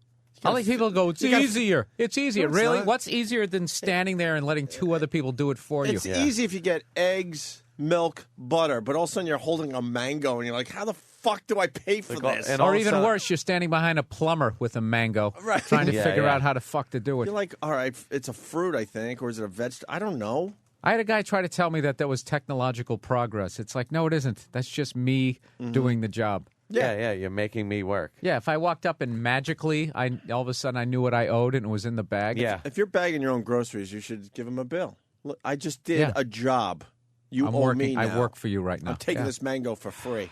I like people go, it's easier. It's easier. No, it's Really? not. What's easier than standing there and letting two other people do it for you? It's easy if you get eggs, milk, butter, but all of a sudden you're holding a mango and you're like, how the fuck do I pay for this? Or even worse, you're standing behind a plumber with a mango, trying to figure out how the fuck to do it. You're like, all right, it's a fruit, I think, or is it a vegetable? I don't know. I had a guy try to tell me that was technological progress. It's like, no, it isn't. That's just me doing the job. Yeah, you're making me work. Yeah, if I walked up and magically, all of a sudden I knew what I owed and it was in the bag. Yeah. If you're bagging your own groceries, you should give them a bill. Look, I just did a job. You I'm owe working. me now. I work for you right now. I'm taking Yeah. this mango for free.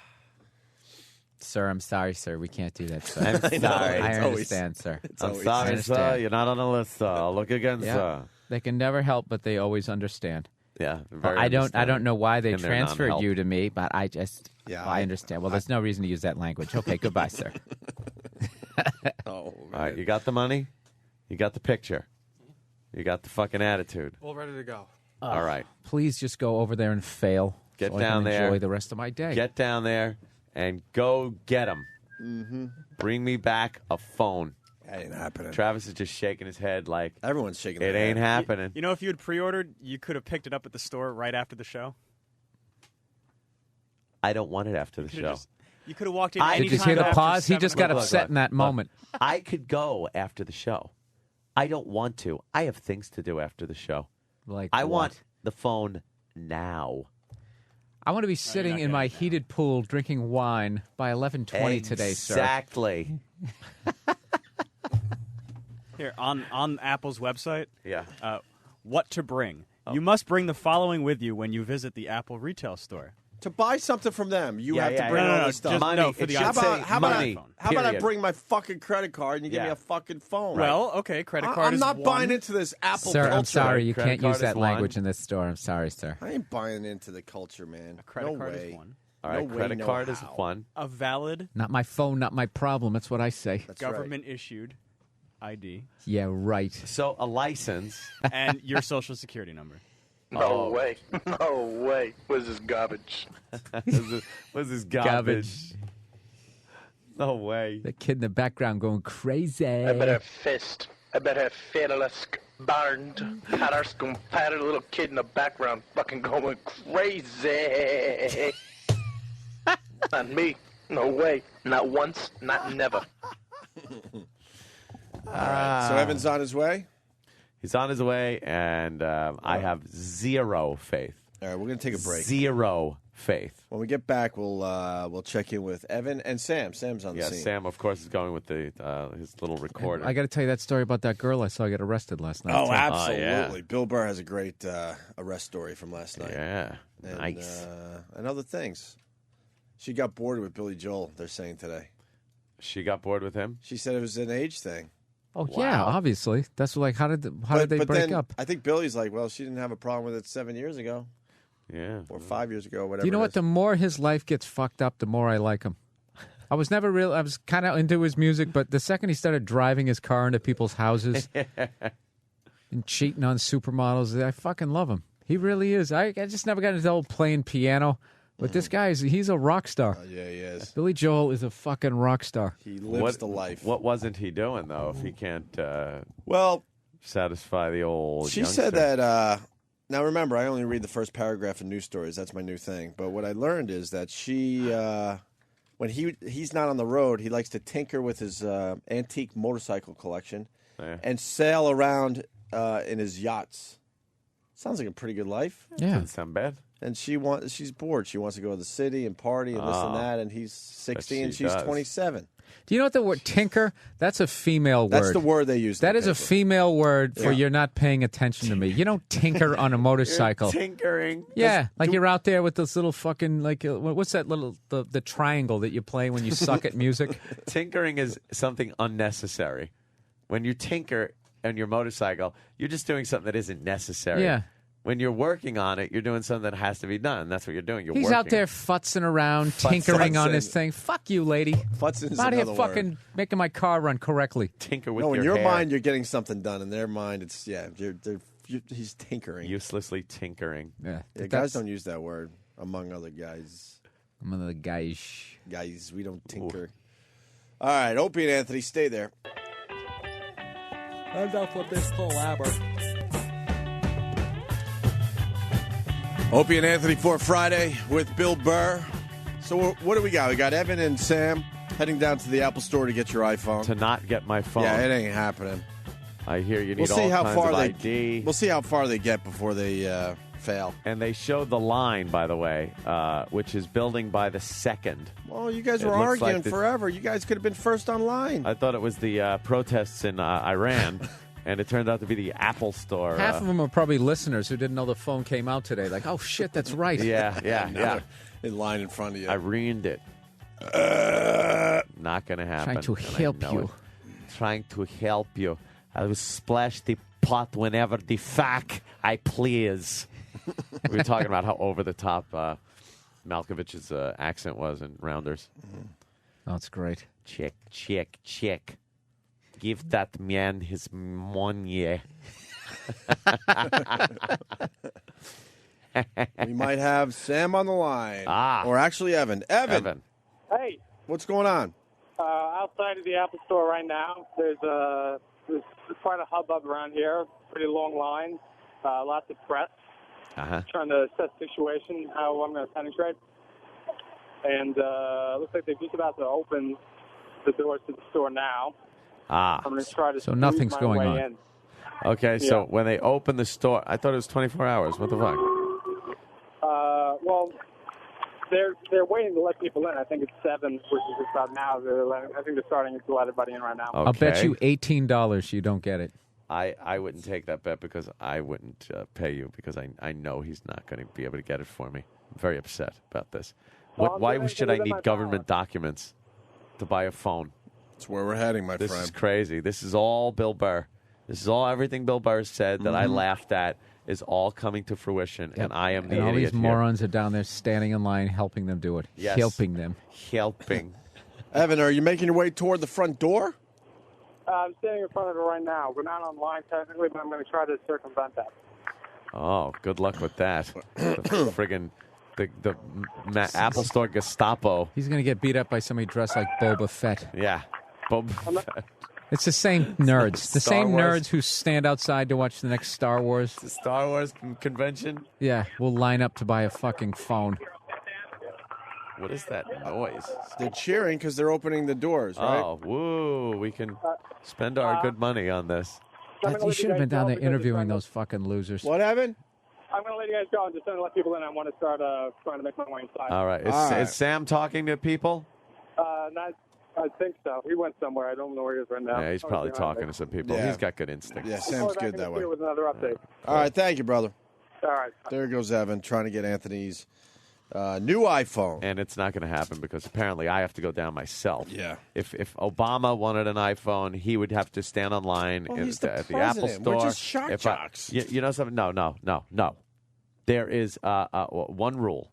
Sir, I'm sorry, sir. We can't do that, sir. I'm sorry. I It's always- understand, sir. I'm sorry, sir. You're not on the list, sir. I'll look again, Yeah. sir. They can never help, but they always understand. Yeah, Well, I don't know why they in their transferred non-help. you to me, but I just I understand. Well, there's no reason to use that language. Okay, goodbye, sir. All right, you got the money? You got the picture? You got the fucking attitude? All ready to go. All right. Please just go over there and fail. Get so down I can there. Enjoy the rest of my day. Get down there and go get him. Mm-hmm. Bring me back a phone. That ain't happening. Travis is just shaking his head like everyone's shaking it their ain't head. happening. You know, if you had pre-ordered, you could have picked it up at the store right after the show. I don't want it after the could've show. just- You could have walked in. Did you hear the pause? He just got upset in that moment. I could go after the show. I don't want to. I have things to do after the show. Like I what? want the phone now. I want to be sitting in my heated pool drinking wine by 11:20 today, sir. Exactly. Here on Apple's website. Yeah. What to bring? You must bring the following with you when you visit the Apple retail store. To buy something from them, you have to yeah. bring No, all no, this stuff. just- Money. no, for the how iPhone. about, how Money, about, how about I period. bring my fucking credit card and you give me Yeah. a fucking phone? Well, okay, credit card I'm is not one. buying into this Apple Sir, culture. I'm sorry. You Credit can't card use is that one. language in this store. I'm sorry, sir. I ain't buying into the culture, man. Credit no card way. is one. All right, No way, credit no card is how. one. A valid Not my phone, not my problem. That's what I say. That's right. government issued ID Yeah, right. So a license. and your social security number. No way. No way. What is this garbage? What's this garbage? No way. The kid in the background going crazy. I better fist. I better fearless burned. Hatters compared little kid in the background fucking going crazy. Not me. No way. Not once. Not never. All right. So Evan's on his way? He's on his way, and I have zero faith. All right, we're going to take a break. Zero faith. When we get back, we'll check in with Evan and Sam. Sam's on the Yeah, scene. Sam, of course, is going with the his little recorder. I got to tell you that story about that girl I saw get arrested last night. Oh, too. absolutely. yeah. Bill Burr has a great arrest story from last night. Yeah, And, nice. And other things. She got bored with Billy Joel, they're saying today. She got bored with him? She said it was an age thing. Oh yeah, obviously. That's like how did they but break then up? I think Billy's like, well, she didn't have a problem with it 7 years ago. Yeah. Or 5 years ago, whatever. Do you know it what? is. The more his life gets fucked up, the more I like him. I was kind of into his music, but the second he started driving his car into people's houses and cheating on supermodels, I fucking love him. He really is. I just never got into the whole playing piano, but this guy he's a rock star. Yeah, he is. Billy Joel is a fucking rock star. He lives the life. What wasn't he doing, though, if he can't Well, satisfy the old she youngster? said that. Now, remember, I only read the first paragraph of news stories. That's my new thing. But what I learned is that she, when he's not on the road, he likes to tinker with his antique motorcycle collection and sail around in his yachts. Sounds like a pretty good life. Yeah. Doesn't sound bad. And she's bored. She wants to go to the city and party and this and that. And he's 60 and she she's does. 27. Do you know what the word tinker? That's a female word. That's the word they use. in That the is a paper. female word for you're not paying attention to me. You don't tinker on a motorcycle. Tinkering. Yeah, like you're out there with this little fucking what's that little the triangle that you play when you suck at music? Tinkering is something unnecessary. When you tinker, on your motorcycle, you're just doing something that isn't necessary. Yeah. When you're working on it, you're doing something that has to be done. That's what you're doing. He's out there futzing around, tinkering on his thing. Fuck you, lady. Futzing is I'm out here another fucking word. making my car run correctly. Tinker with No, in your your hair. mind, you're getting something done. In their mind, it's he's tinkering. Uselessly tinkering. Yeah. Guys don't use that word, among other guys. Among other guys. Guys, we don't tinker. All right, Opie and Anthony, stay there. Enough with this palaver. Opie and Anthony for Friday with Bill Burr. So what do we got? We got Evan and Sam heading down to the Apple Store to get your iPhone. To not get my phone. Yeah, it ain't happening. I hear you need We'll see all how kinds far of they. ID. We'll see how far they get before they fail. And they showed the line, by the way, which is building by the second. Well, you guys It were looks like arguing forever. You guys could have been first online. I thought it was the protests in Iran, and it turned out to be the Apple Store. Half of them are probably listeners who didn't know the phone came out today. Like, oh, shit, that's right. Yeah. In line in front of you. I ruined it. Not going to happen. Trying to and I help know you. it. Trying to help you. I will splash the pot whenever the fuck I please. We were talking about how over the top Malkovich's accent was in Rounders. Oh, it's great. Check. Give that man his money. We might have Sam on the line. Or actually Evan. Evan. Hey. What's going on? Outside of the Apple Store right now, there's quite a hubbub around here. Pretty long lines. Lots of press. Trying to assess the situation, how I'm going to penetrate. And looks like they're just about to open the doors to the store now. I'm going to try to So nothing's squeeze my going way on. in. Okay, so Yeah. when they open the store, I thought it was 24 hours. What the fuck? Well, they're waiting to let people in. I think it's 7, which is just about now. I think they're starting to let everybody in right now. I'll bet you $18 you don't get it. I wouldn't take that bet because I wouldn't pay you because I know he's not going to be able to get it for me. I'm very upset about this. Well, I'm Why doing should I everything in my need government documents to buy a phone? That's where we're heading, my This friend. is crazy. This is all Bill Burr. This is all everything Bill Burr said that I laughed at is all coming to fruition, and I am the And all idiot these morons are down there standing in line helping them do it. Yes. Helping them. Helping. Evan, are you making your way toward the front door? I'm standing in front of it right now. We're not online technically, but I'm going to try to circumvent that. Oh, good luck with that. The friggin' the Apple Store Gestapo. He's going to get beat up by somebody dressed like Boba Fett. Yeah. Boba Fett. It's the same nerds. The Star same Wars. nerds who stand outside to watch the next Star Wars. The Star Wars convention? Yeah, we'll line up to buy a fucking phone. What is that noise? They're cheering because they're opening the doors, right? Oh, woo. We can spend our good money on this. You should have been down there interviewing those fucking losers. What, Evan? I'm going to let you guys go. I'm just going to let people in. I want to start trying to make my way inside. All right. Is Sam talking to people? I think so. He went somewhere. I don't know where he is right now. Yeah, he's probably talking to some people. Yeah. He's got good instincts. Yeah, Sam's good that way. With another update. All right, thank you, brother. All right. There goes Evan trying to get Anthony's new iPhone. And it's not going to happen because apparently I have to go down myself. Yeah. If Obama wanted an iPhone, he would have to stand online Well, at, he's the at the Apple president. Store. We're just shock If jocks. you know something? No. There is one rule.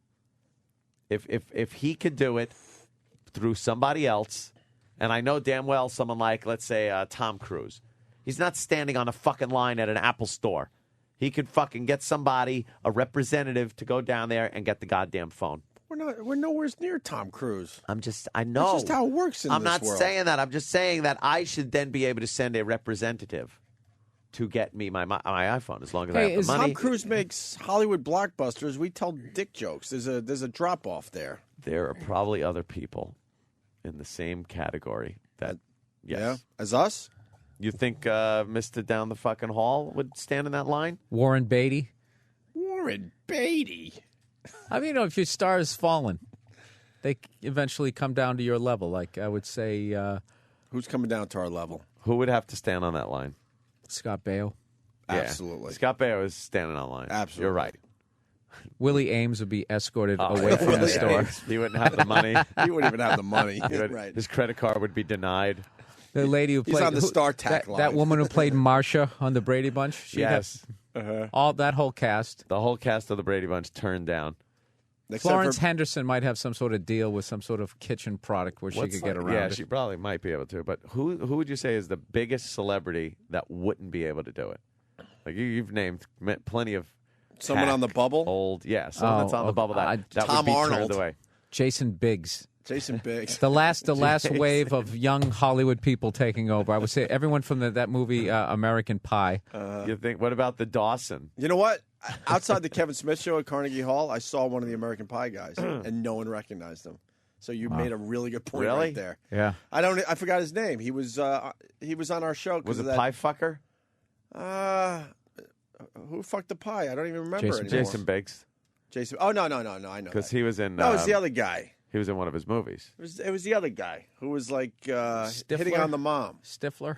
If he could do it through somebody else, and I know damn well someone like, let's say, Tom Cruise, he's not standing on a fucking line at an Apple Store. He could fucking get somebody, a representative, to go down there and get the goddamn phone. We're nowhere near Tom Cruise. I know. That's just how it works in I'm this not world. saying that. I'm just saying that I should then be able to send a representative to get me my iPhone as long as I have the money. Tom Cruise makes Hollywood blockbusters. We tell dick jokes. There's a drop off there. There are probably other people in the same category that, yes. Yeah, as us. You think Mr. Down the fucking hall would stand in that line? Warren Beatty. Warren Beatty. I mean, if your star has fallen, they eventually come down to your level. Like I would say, who's coming down to our level? Who would have to stand on that line? Scott Baio. Yeah. Absolutely. Scott Baio is standing on line. Absolutely. You're right. Willie Ames would be escorted away from the store. He wouldn't have the money. He wouldn't even have the money. He would- Right. His credit card would be denied. The lady who He's played on the StarTAC line. that woman who played Marcia on the Brady Bunch. She Yes. all that whole cast. The whole cast of the Brady Bunch turned down. Florence Henderson might have some sort of deal with some sort of kitchen product where she could get around Yeah, it. she probably might be able to. But who would you say is the biggest celebrity that wouldn't be able to do it? Like you've named plenty of Someone on the bubble? Someone that's on the bubble that Tom would be Arnold. turned away. Jason Biggs. Jason Biggs. The last wave of young Hollywood people taking over. I would say everyone from that movie American Pie. You think? What about the Dawson? You know what? Outside the Kevin Smith show at Carnegie Hall, I saw one of the American Pie guys, and no one recognized him. So you made a really good point right there. Yeah. I forgot his name. He was on our show. Was it that, Pie Fucker? Who fucked the pie? I don't even remember anymore. Jason Biggs. Jason. Oh no! I know Because he was in. No, it was the other guy. He was in one of his movies. It was the other guy who was like hitting on the mom. Stifler.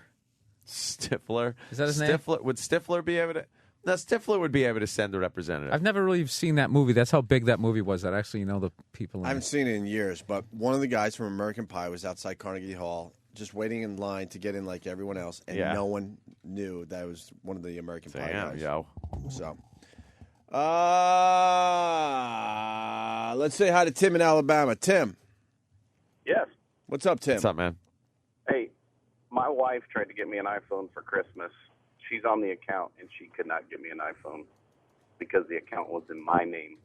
Stifler. Is that his name? Would Stifler be able to? No, Stifler would be able to send a representative. I've never really seen that movie. That's how big that movie was. That actually know the people in I haven't seen it in years, but one of the guys from American Pie was outside Carnegie Hall, just waiting in line to get in like everyone else, and no one knew that was one of the American Pie guys. Yo. So, let's say hi to Tim in Alabama. Tim. Yes. What's up, Tim? What's up, man? Hey, my wife tried to get me an iPhone for Christmas. She's on the account, and she could not give me an iPhone because the account was in my name.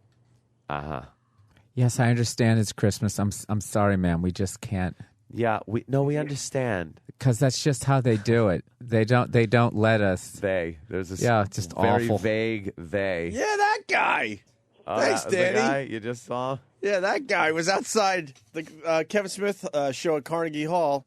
Yes, I understand it's Christmas. I'm sorry, ma'am. We just can't. Yeah, we understand because that's just how they do it. They don't let us. There's this just very awful. vague they. Yeah, that guy. Thanks, that was the Danny. guy you just saw. Yeah, that guy was outside the Kevin Smith show at Carnegie Hall,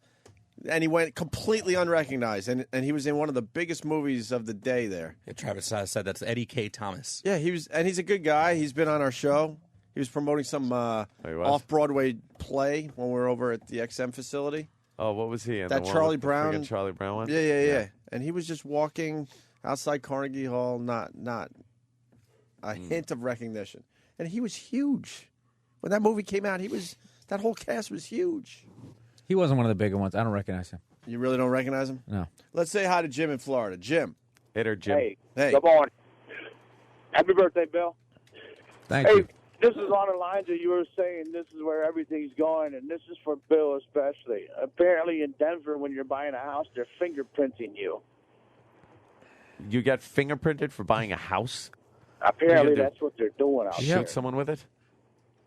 and he went completely unrecognized, and he was in one of the biggest movies of the day there. Yeah, Travis said that's Eddie K. Thomas. Yeah, and he's a good guy. He's been on our show. He was promoting some off-Broadway play when we were over at the XM facility. Oh, what was he in? That the one Charlie with the Brown. friggin' Charlie Brown one? Yeah. And he was just walking outside Carnegie Hall, not a hint of recognition. And he was huge. When that movie came out, that whole cast was huge. He wasn't one of the bigger ones. I don't recognize him. You really don't recognize him? No. Let's say hi to Jim in Florida. Jim. Hit her, Jim. Hey. Good morning. Happy birthday, Bill. Thank you. you. This is on the lines that you were saying this is where everything's going, and this is for Bill especially. Apparently in Denver, when you're buying a house, they're fingerprinting you. You got fingerprinted for buying a house? Apparently that's what they're doing out there. Shoot someone with it?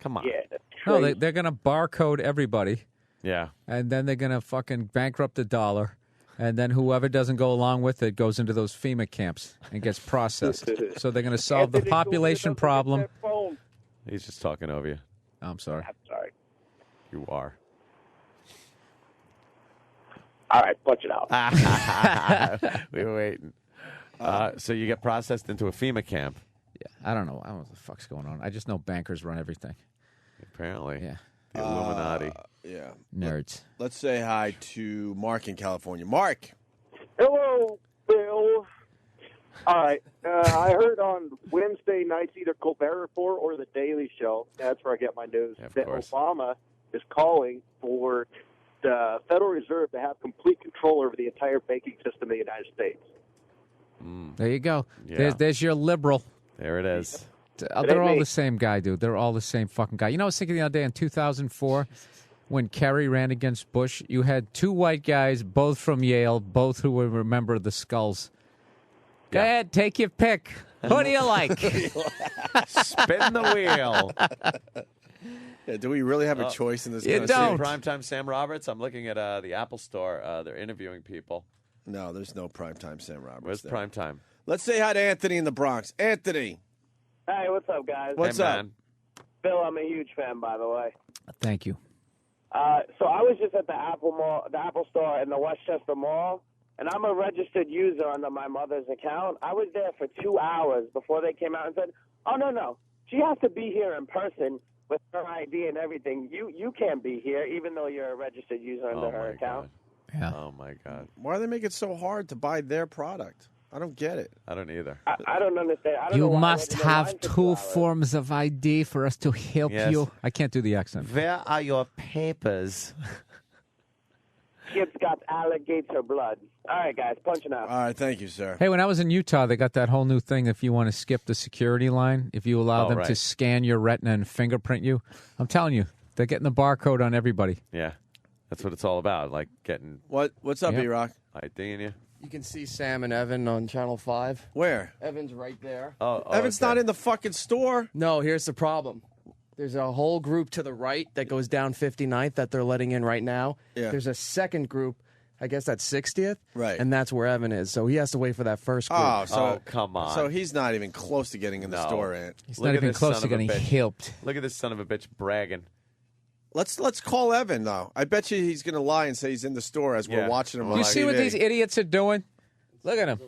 Come on. Yeah. That's No, crazy. they're going to barcode everybody. Yeah. And then they're going to fucking bankrupt the dollar. And then whoever doesn't go along with it goes into those FEMA camps and gets processed. So they're going to solve the population problem. He's just talking over you. I'm sorry. I'm sorry. You are. All right, punch it out. We were waiting. So you get processed into a FEMA camp. Yeah, I don't know what the fuck's going on. I just know bankers run everything. Apparently. Yeah. The Illuminati. Yeah. Nerds. Let's say hi to Mark in California. Mark. Hello, Bill. All right. I heard on Wednesday nights either Colbert Report or The Daily Show, that's where I get my news, that Obama is calling for the Federal Reserve to have complete control over the entire banking system of the United States. There you go. Yeah. There's your liberal. There it is. They're all the same guy, dude. They're all the same fucking guy. You know, I was thinking the other day in 2004 when Kerry ran against Bush, you had two white guys, both from Yale, both who would remember the skulls. Go ahead, take your pick. Who do you like? Spin the wheel. Yeah, do we really have a choice in this? You kind don't. Of Primetime Sam Roberts. I'm looking at the Apple Store. They're interviewing people. No, there's no primetime Sam Roberts. Where's there. primetime? Let's say hi to Anthony in the Bronx. Anthony. Hey, what's up, guys? What's Hey, up? man. Bill, I'm a huge fan, by the way. Thank you. So I was just at the Apple Store in the Westchester Mall, and I'm a registered user under my mother's account. I was there for 2 hours before they came out and said, "Oh no, she has to be here in person with her ID and everything. You can't be here, even though you're a registered user under her account." Yeah. Oh, my God. Why do they make it so hard to buy their product? I don't get it. I don't either. I don't understand. I don't know You why must I waited in line have for 2 two hours. forms of ID for us to help Yes. you. I can't do the accent. Where are your papers? Skip's got alligator blood. All right, guys, punching out. All right, thank you, sir. Hey, when I was in Utah, they got that whole new thing. If you want to skip the security line, if you allow them to scan your retina and fingerprint you, I'm telling you, they're getting the barcode on everybody. Yeah, that's what it's all about. Like getting what's up, E-Rock? IDing you. You can see Sam and Evan on Channel 5. Where? Evan's right there. Evan's not in the fucking store. No, here's the problem. There's a whole group to the right that goes down 59th that they're letting in right now. Yeah. There's a second group, I guess that's 60th. Right. And that's where Evan is. So he has to wait for that first group. Oh, come on. So he's not even close to getting in the store, Ant. He's not even close to getting helped. Look at this son of a bitch bragging. Let's call Evan, though. I bet you he's going to lie and say he's in the store as we're watching him on You TV. see what these idiots are doing? Look at him.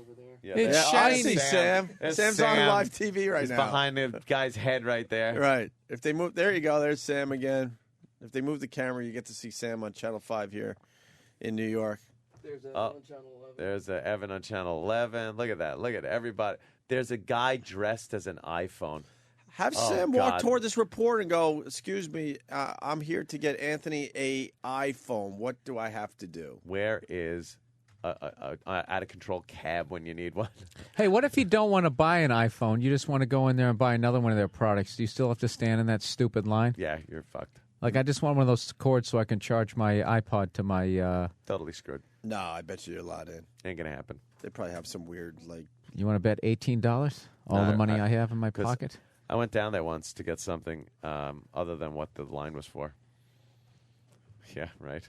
I see Sam. Sam's on live TV right He's now. behind the guy's head right there. Right. If they move, there you go. There's Sam again. If they move the camera, you get to see Sam on Channel 5 here in New York. There's Evan on Channel 11. There's Evan on Channel 11. Look at that. Look at everybody. There's a guy dressed as an iPhone. Have Sam walk toward this report and go, excuse me, I'm here to get Anthony a iPhone. What do I have to do? Where is a out-of-control cab when you need one? Hey, what if you don't want to buy an iPhone? You just want to go in there and buy another one of their products. Do you still have to stand in that stupid line? Yeah, you're fucked. Like, I just want one of those cords so I can charge my iPod to my... Totally screwed. No, I bet you you're allowed in. Ain't going to happen. They probably have some weird, like... You want to bet $18? All the money I have in my 'cause pocket? I went down there once to get something other than what the line was for. Yeah, right.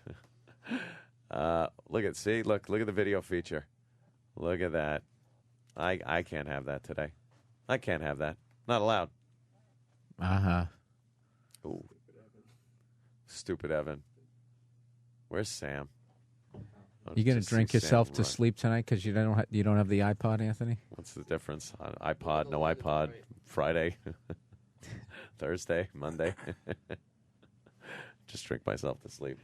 Look at the video feature. Look at that. I can't have that today. I can't have that. Not allowed. Uh-huh. Ooh. Stupid Evan. Where's Sam? You going to drink yourself to sleep tonight because you don't have the iPod, Anthony? What's the difference? iPod, no iPod, Friday, Thursday, Monday. Just drink myself to sleep.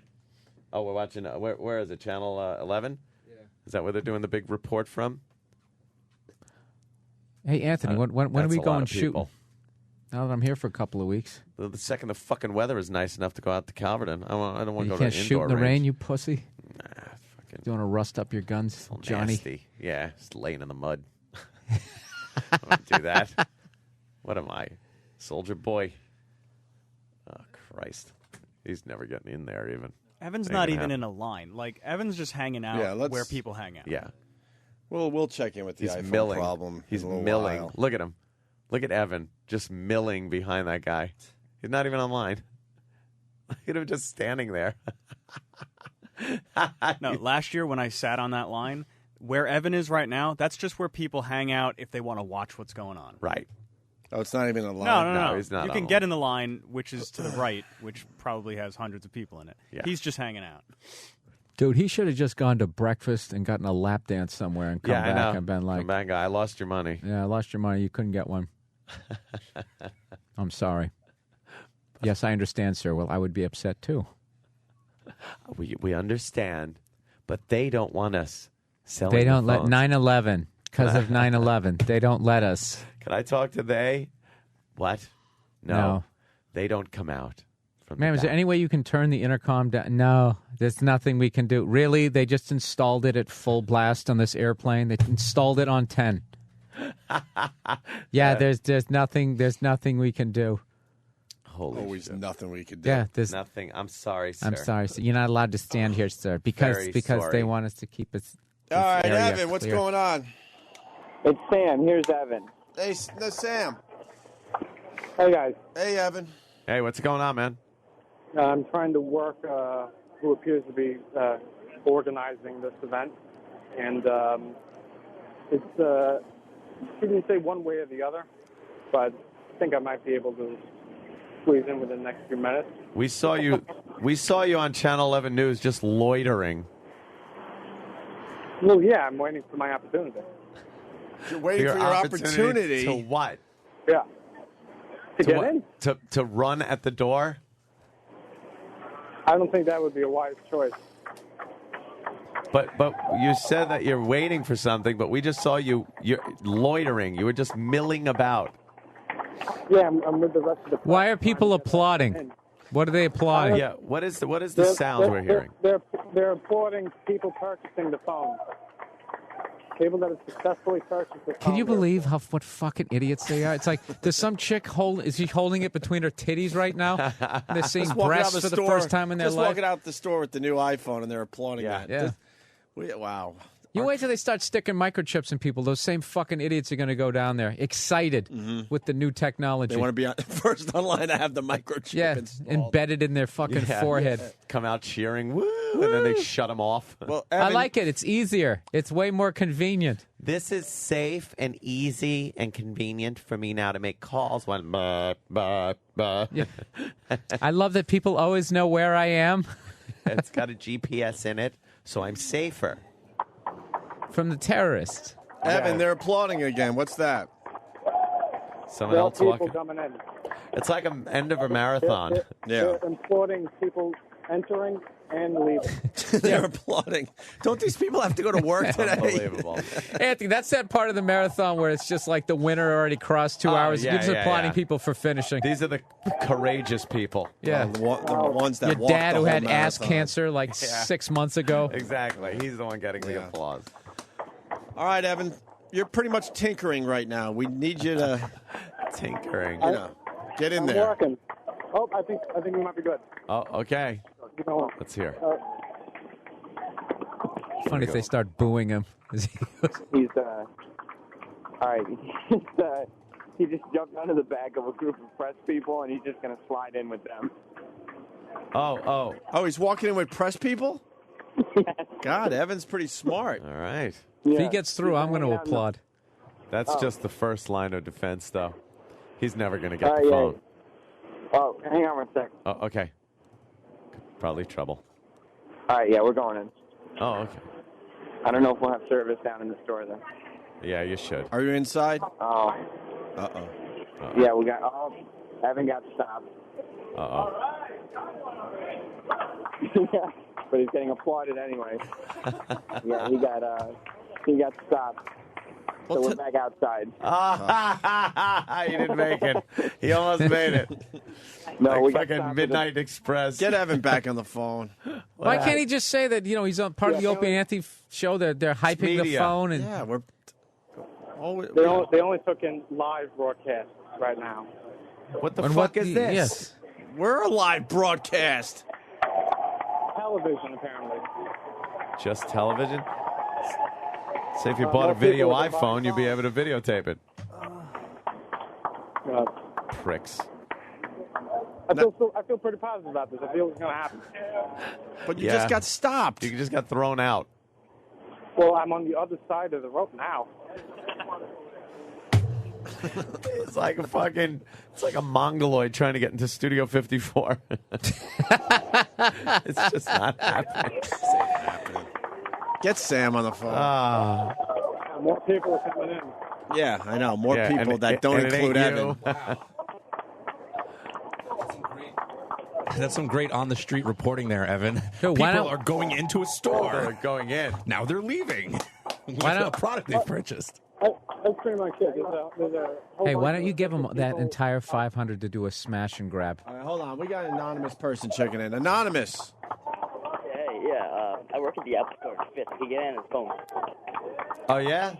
Oh, we're watching. Where is it? Channel 11? Yeah. Is that where they're doing the big report from? Hey, Anthony, when are we going shooting? People. Now that I'm here for a couple of weeks. The second the fucking weather is nice enough to go out to Calverton, I don't want to go to an indoor range. You can't shoot in the rain, you pussy. Nah, fucking. You want to rust up your guns, Johnny? Nasty. Yeah, just laying in the mud. I don't do that. What am I, soldier boy? Oh Christ, he's never getting in there even. Evan's not even in a line. Like Evan's just hanging out where people hang out. Yeah. Well, we'll check in with the iPhone milling. problem. He's in a little milling. while. Look at him. Look at Evan just milling behind that guy. He's not even online. Look at him just standing there. No, last year when I sat on that line, where Evan is right now, that's just where people hang out if they want to watch what's going on. Right. Oh, it's not even a line? No, he's not you can get in the line, which is to the right, which probably has hundreds of people in it. Yeah. He's just hanging out. Dude, he should have just gone to breakfast and gotten a lap dance somewhere and come back and been like, come back, guy. I lost your money. Yeah, I lost your money. You couldn't get one. I'm sorry. Yes, I understand, sir. Well, I would be upset, too. We understand, but they don't want us selling They don't the let phones. 9/11, because of 9/11. They don't let us. Can I talk to they? What? No. They don't come out. Man, is there any way you can turn the intercom down? No, there's nothing we can do. Really? They just installed it at full blast on this airplane? They installed it on 10. Yeah, there's nothing we can do. Holy Always shit. nothing we can do. Yeah, there's nothing. I'm sorry, sir. I'm sorry, sir. You're not allowed to stand here, sir, because Very they sorry. want us to keep it. All right, Evan, what's going on? It's Sam. Here's Evan. Hey, Sam. Hey, guys. Hey, Evan. Hey, what's going on, man? I'm trying to work who appears to be organizing this event. And it's he didn't say one way or the other, but I think I might be able to squeeze in within the next few minutes. We saw you on Channel 11 News just loitering. Well, yeah, I'm waiting for my opportunity. You're waiting for your opportunity. To what? Yeah. To get what? in? To run at the door? I don't think that would be a wise choice. But you said that you're waiting for something, but we just saw you're loitering. You were just milling about. Yeah, I'm with the rest of the... Why are people applauding? What do they apply? Yeah. What is the sound we're hearing? They're applauding people purchasing the phone. People that have successfully purchased the phone. Can you believe what fucking idiots they are? It's like there's some chick is she holding it between her titties right now? And they're seeing breasts for the first time in their life. Just walking out the store with the new iPhone and they're applauding that. Yeah. Wow. You wait till they start sticking microchips in people. Those same fucking idiots are going to go down there excited with the new technology. They want to be first online to have the microchip installed. Embedded in their fucking forehead. Come out cheering, woo, and then they shut them off. Well, I like it. It's easier. It's way more convenient. This is safe and easy and convenient for me now to make calls when Yeah. I love that people always know where I am. It's got a GPS in it, so I'm safer. From the terrorists. Evan, they're applauding again. What's that? Someone else people walking. coming in. It's like an end of a marathon. They're applauding people entering and leaving. They're applauding. Don't these people have to go to work today? Unbelievable. Anthony, that's that part of the marathon where it's just like the winner already crossed 2 hours. yeah, You're just yeah, applauding yeah. people for finishing. These are the courageous people. Yeah. The ones that Your walk dad the who whole had ass marathon. cancer like 6 months ago. Exactly. He's the one getting the applause. All right, Evan, you're pretty much tinkering right now. We need you to tinkering. Get in I'm there. working. Oh, I think we might be good. Oh, okay. You know what? Let's hear. Funny if they start booing him. He's all right. He just jumped onto the back of a group of press people, and he's just gonna slide in with them. Oh, he's walking in with press people? God, Evan's pretty smart. All right. If he gets through, I'm going to applaud. That's just the first line of defense, though. He's never going to get the phone. Oh, hang on one sec. Oh, okay. Probably trouble. All right, yeah, we're going in. Oh, okay. I don't know if we'll have service down in the store though. Yeah, you should. Are you inside? Oh. Uh-oh. Yeah, we got. Oh, Evan got stopped. Uh-oh. Yeah, but he's getting applauded anyway. Yeah, he got stopped. So we're back outside. He didn't make it. He almost made it. No, like we got fucking stopped Midnight Express. Get Evan back on the phone. Why can't he just say that, he's on part of the Opie and Anthony show, they're hyping the media. phone? And Yeah, we're... They only took in live broadcast right now. What the And fuck what is the- this? yes. We're a live broadcast. Television, apparently. Just television? Say if you bought a more video people with iPhone, you'd be able to videotape it. Pricks. I feel pretty positive about this. I feel it's going to happen. But you just got stopped. You just got thrown out. Well, I'm on the other side of the rope now. It's like a mongoloid trying to get into Studio 54. It's just not happening. Get Sam on the phone. More people are coming in. Yeah, I know. More Yeah, people and that don't it include ain't Evan. you. That's some great on-the-street reporting there, Evan. Yo, People why not- are going into a store. They're going in. Now they're leaving. Why with not- a product they've purchased. That's pretty much it. There's a whole hey, why bunch don't you of give him different that people. entire $500 to do a smash and grab? All right, hold on. We got an anonymous person checking in. Anonymous. Hey, yeah, I work at the Apple Store. Fifth, I can get in his phone. Oh, yeah?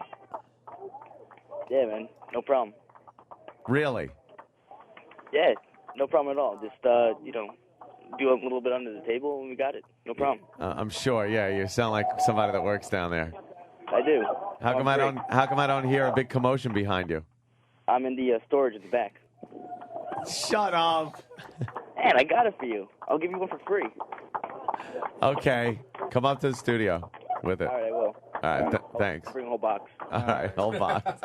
Yeah, man, no problem. Really? Yeah, no problem at all. Just do a little bit under the table and we got it. No problem. I'm sure. Yeah, you sound like somebody that works down there. I do. How come I don't hear a big commotion behind you? I'm in the storage at the back. Shut up. Man, I got it for you. I'll give you one for free. Okay, come up to the studio with it. All right, I will. All right, thanks. Bring a whole box. All right, whole box.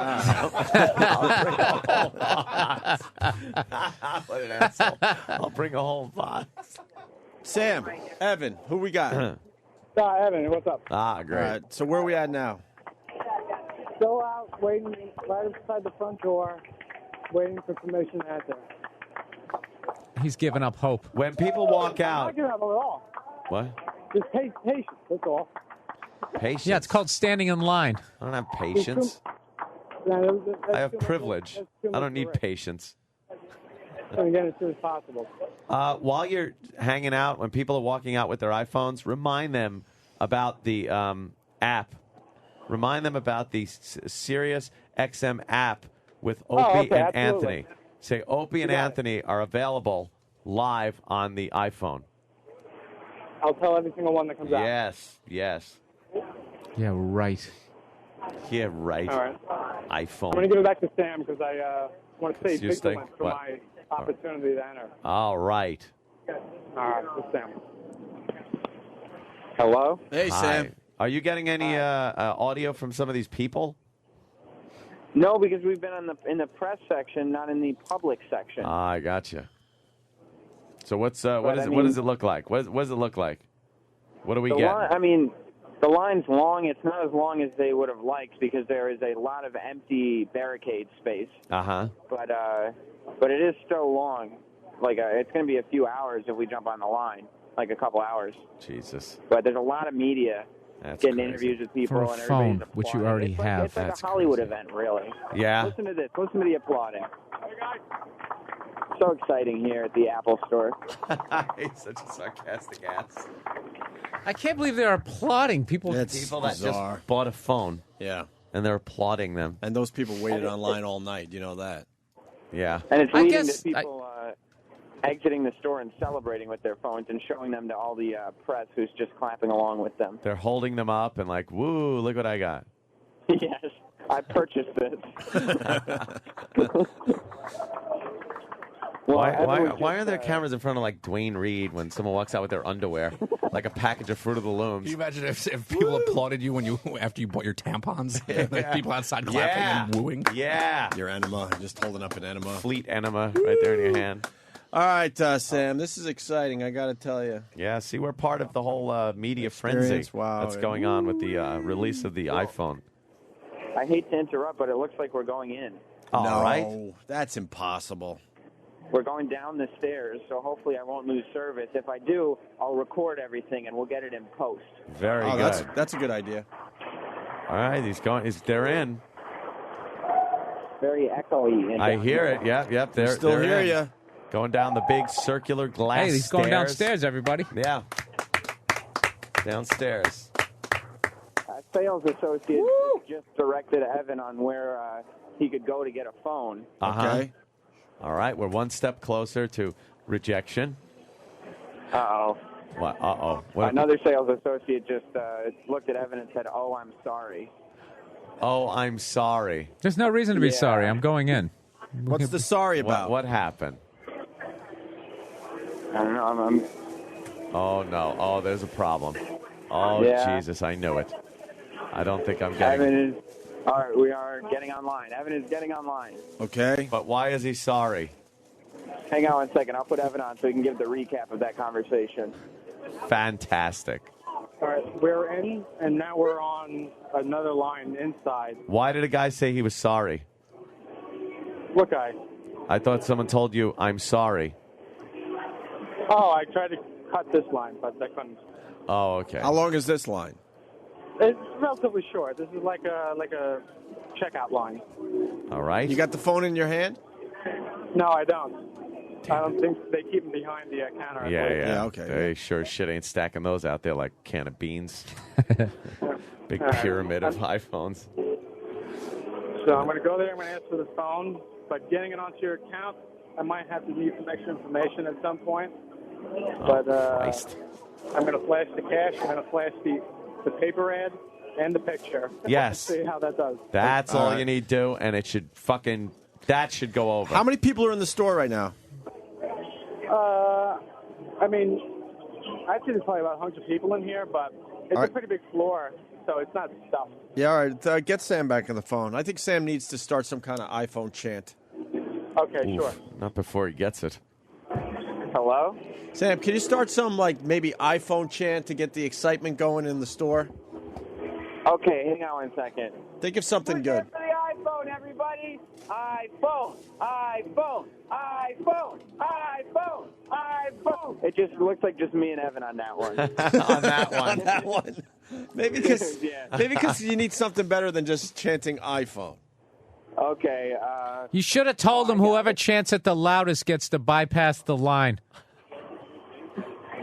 What an asshole. I'll bring a whole box. Sam, Evan, who we got? Evan, what's up? Ah, great. All right, so where are we at now? Still out, waiting right outside the front door, waiting for permission to enter. He's giving up hope. When people walk I'm out, not giving up at all. what? Just patience, that's all. Patience? Yeah, it's called standing in line. I don't have patience. Yeah, I have privilege. I don't need patience. So again, as soon as possible. While you're hanging out, when people are walking out with their iPhones, remind them about the app. Remind them about the Sirius XM app with Opie okay, and absolutely. Anthony. Say Opie and Anthony are available live on the iPhone. I'll tell every single one that comes out. Yes. Yeah, right. Yeah, right. All right. iPhone. I'm going to give it back to Sam because I want to say It's your big thing? for What? my opportunity to enter. All right. All right, it's Sam. Hello? Hey, Hi. Sam. Are you getting any audio from some of these people? No, because we've been in the press section, not in the public section. I gotcha. So what But, does I what mean- does it look like? What does it look like? What do we The get? the line's long. It's not as long as they would have liked because there is a lot of empty barricade space. Uh-huh. But it is still long. Like it's going to be a few hours if we jump on the line, like a couple hours. Jesus. But there's a lot of media That's getting crazy. interviews with people For a and everybody's phone, which you applauding. already It's have. It's like That's a Hollywood event, really. Yeah. Listen to this. Listen to the applauding. So exciting here at the Apple Store. He's such a sarcastic ass. I can't believe they're applauding people. People that bizarre. just bought a phone. Yeah. And they're applauding them. And those people waited online all night. You know that. Yeah. And it's leading to people exiting the store and celebrating with their phones and showing them to all the press who's just clapping along with them. They're holding them up and like, woo, look what I got. Yes, I purchased this. Why are there cameras in front of like Dwayne Reed when someone walks out with their underwear, like a package of Fruit of the Looms? Can you imagine if people applauded you after you bought your tampons? Like people outside clapping and wooing. Yeah. Your enema. Just holding up an enema. Fleet enema right there in your hand. All right, Sam. This is exciting. I got to tell you. Yeah, see, we're part of the whole media frenzy Experience, wow. that's going on with the release of the iPhone. I hate to interrupt, but it looks like we're going in. All right. That's impossible. We're going down the stairs, so hopefully I won't lose service. If I do, I'll record everything and we'll get it in post. Very good. That's a good idea. All right, they're in. Very echoey. I hear it. Yep. They're still they're hear in. ya. Going down the big circular glass. Hey, he's going downstairs, everybody. Yeah. Downstairs. Sales associate just directed Evan on where he could go to get a phone. Okay. All right, we're one step closer to rejection. Uh-oh. What? Uh-oh. What? Another sales associate just looked at Evan and said, "Oh, I'm sorry." Oh, I'm sorry. There's no reason to be sorry. I'm going in. What's the sorry about? What happened? I don't know. Oh, no. Oh, there's a problem. Oh, Yeah. Jesus, I knew it. I don't think I'm getting Evan is... All right, we are getting online. Evan is getting online. Okay. But why is he sorry? Hang on one second. I'll put Evan on so he can give the recap of that conversation. Fantastic. All right, we're in, and now we're on another line inside. Why did a guy say he was sorry? What guy? I thought someone told you, I'm sorry. Oh, I tried to cut this line, but I couldn't. Oh, okay. How long is this line? It's relatively short. This is like a checkout line. All right. You got the phone in your hand? No, I don't. I don't think they keep them behind the counter. Yeah. okay. They sure as shit ain't stacking those out there like a can of beans. Big All right. pyramid of iPhones. So I'm going to go there. I'm going to ask for the phone. But getting it onto your account, I might have to need some extra information at some point. But Christ. I'm going to flash the cash. I'm going to flash the paper ad and the picture. Yes. See how that does. That's all right. you need to do, and it should that should go over. How many people are in the store right now? I mean, I'd say there's probably about 100 people in here, but it's All a right. pretty big floor, so it's not stuffed. Yeah, all right. Get Sam back on the phone. I think Sam needs to start some kind of iPhone chant. Okay, Oof, sure. Not before he gets it. Hello? Sam, can you start some, like, maybe iPhone chant to get the excitement going in the store? Okay, hang on one second. Think of something good. For the iPhone, everybody! iPhone! iPhone! iPhone! iPhone! iPhone! It just looks like just me and Evan on that one. On that one. On that one. Maybe because Yeah. you need something better than just chanting iPhone. Okay. You should have told him whoever chants it the loudest gets to bypass the line.